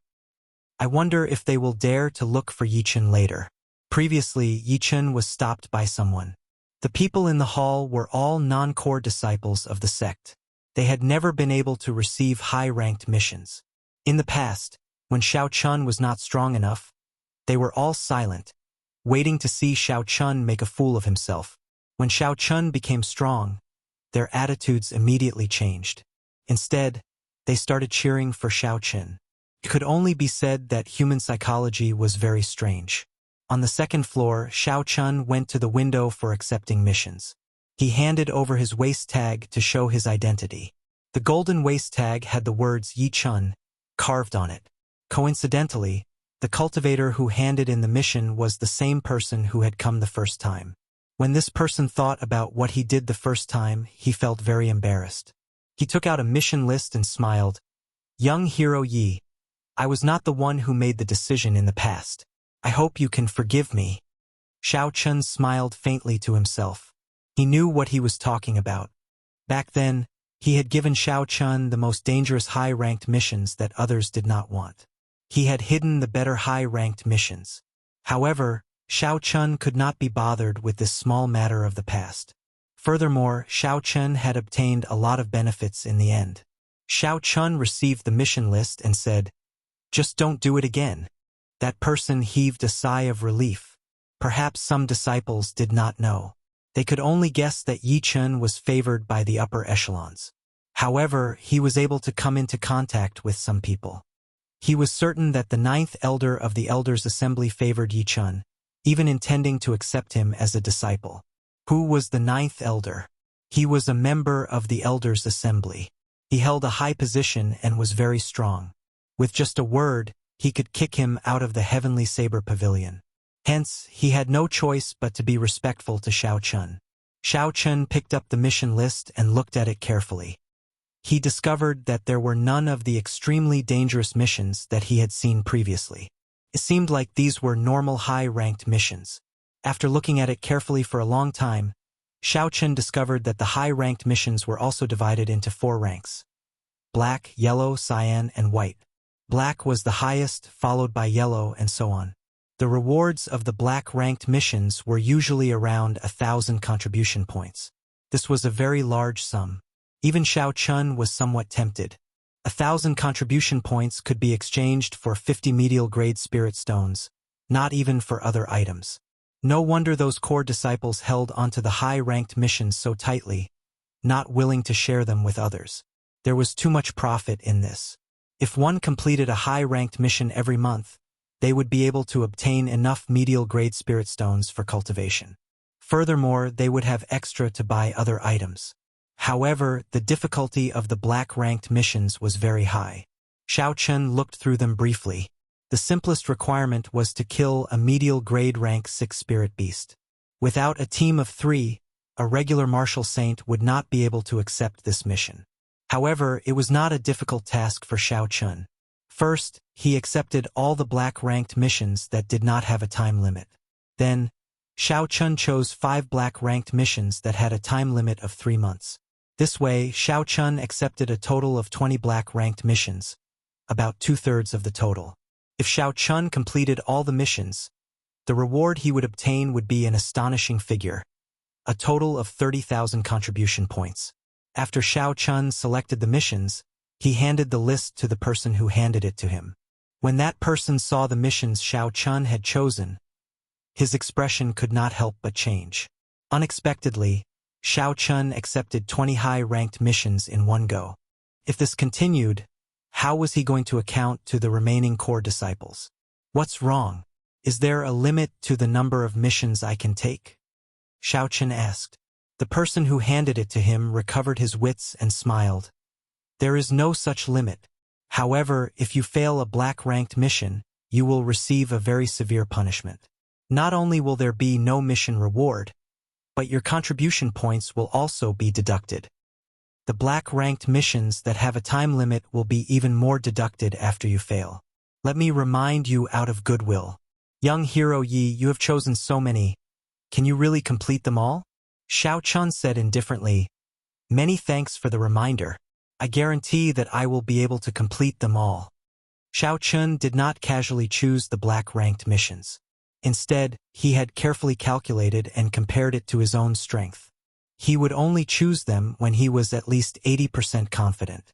I wonder if they will dare to look for Yichun later." Previously, Yichun was stopped by someone. The people in the hall were all non-core disciples of the sect. They had never been able to receive high-ranked missions. In the past, when Xiaochen was not strong enough, they were all silent, waiting to see Xiaochen make a fool of himself. When Xiaochen became strong, their attitudes immediately changed. Instead, they started cheering for Xiaochen. It could only be said that human psychology was very strange. On the second floor, Xiaochen went to the window for accepting missions. He handed over his waist tag to show his identity. The golden waist tag had the words Yichun carved on it. Coincidentally, the cultivator who handed in the mission was the same person who had come the first time. When this person thought about what he did the first time, he felt very embarrassed. He took out a mission list and smiled. "Young hero Yi, I was not the one who made the decision in the past. I hope you can forgive me." Xiaochen smiled faintly to himself. He knew what he was talking about. Back then, he had given Xiaochen the most dangerous high-ranked missions that others did not want. He had hidden the better high-ranked missions. However, Xiaochen could not be bothered with this small matter of the past. Furthermore, Xiaochen had obtained a lot of benefits in the end. Xiaochen received the mission list and said, "Just don't do it again." That person heaved a sigh of relief. Perhaps some disciples did not know. They could only guess that Yichun was favored by the upper echelons. However, he was able to come into contact with some people. He was certain that the 9th elder of the Elders' Assembly favored Yichun, even intending to accept him as a disciple. Who was the 9th elder? He was a member of the Elders' Assembly. He held a high position and was very strong. With just a word, he could kick him out of the Heavenly Saber Pavilion. Hence, he had no choice but to be respectful to Xiaochen. Xiaochen picked up the mission list and looked at it carefully. He discovered that there were none of the extremely dangerous missions that he had seen previously. It seemed like these were normal high-ranked missions. After looking at it carefully for a long time, Xiaochen discovered that the high-ranked missions were also divided into 4 ranks: black, yellow, cyan, and white. Black was the highest, followed by yellow, and so on. The rewards of the black-ranked missions were usually around 1,000 contribution points. This was a very large sum. Even Xiaochen was somewhat tempted. 1,000 contribution points could be exchanged for 50 medial-grade spirit stones, not even for other items. No wonder those core disciples held onto the high-ranked missions so tightly, not willing to share them with others. There was too much profit in this. If one completed a high-ranked mission every month, they would be able to obtain enough medial-grade spirit stones for cultivation. Furthermore, they would have extra to buy other items. However, the difficulty of the black-ranked missions was very high. Xiaochen looked through them briefly. The simplest requirement was to kill a medial-grade rank 6 spirit beast. Without a team of 3, a regular martial saint would not be able to accept this mission. However, it was not a difficult task for Xiaochen. First, he accepted all the black-ranked missions that did not have a time limit. Then, Xiaochen chose 5 black-ranked missions that had a time limit of 3 months. This way, Xiaochen accepted a total of 20 black-ranked missions, about 2/3 of the total. If Xiaochen completed all the missions, the reward he would obtain would be an astonishing figure, a total of 30,000 contribution points. After Xiao Chun selected the missions, he handed the list to the person who handed it to him. When that person saw the missions Xiao Chun had chosen, his expression could not help but change. Unexpectedly, Xiao Chun accepted 20 high-ranked missions in one go. If this continued, how was he going to account to the remaining core disciples? What's wrong? Is there a limit to the number of missions I can take? Xiao Chun asked. The person who handed it to him recovered his wits and smiled. There is no such limit. However, if you fail a black-ranked mission, you will receive a very severe punishment. Not only will there be no mission reward, but your contribution points will also be deducted. The black-ranked missions that have a time limit will be even more deducted after you fail. Let me remind you out of goodwill. Young hero Yi, you have chosen so many. Can you really complete them all? Xiao Chun said indifferently. Many thanks for the reminder. I guarantee that I will be able to complete them all. Xiao Chun did not casually choose the black-ranked missions. Instead, he had carefully calculated and compared it to his own strength. He would only choose them when he was at least 80% confident.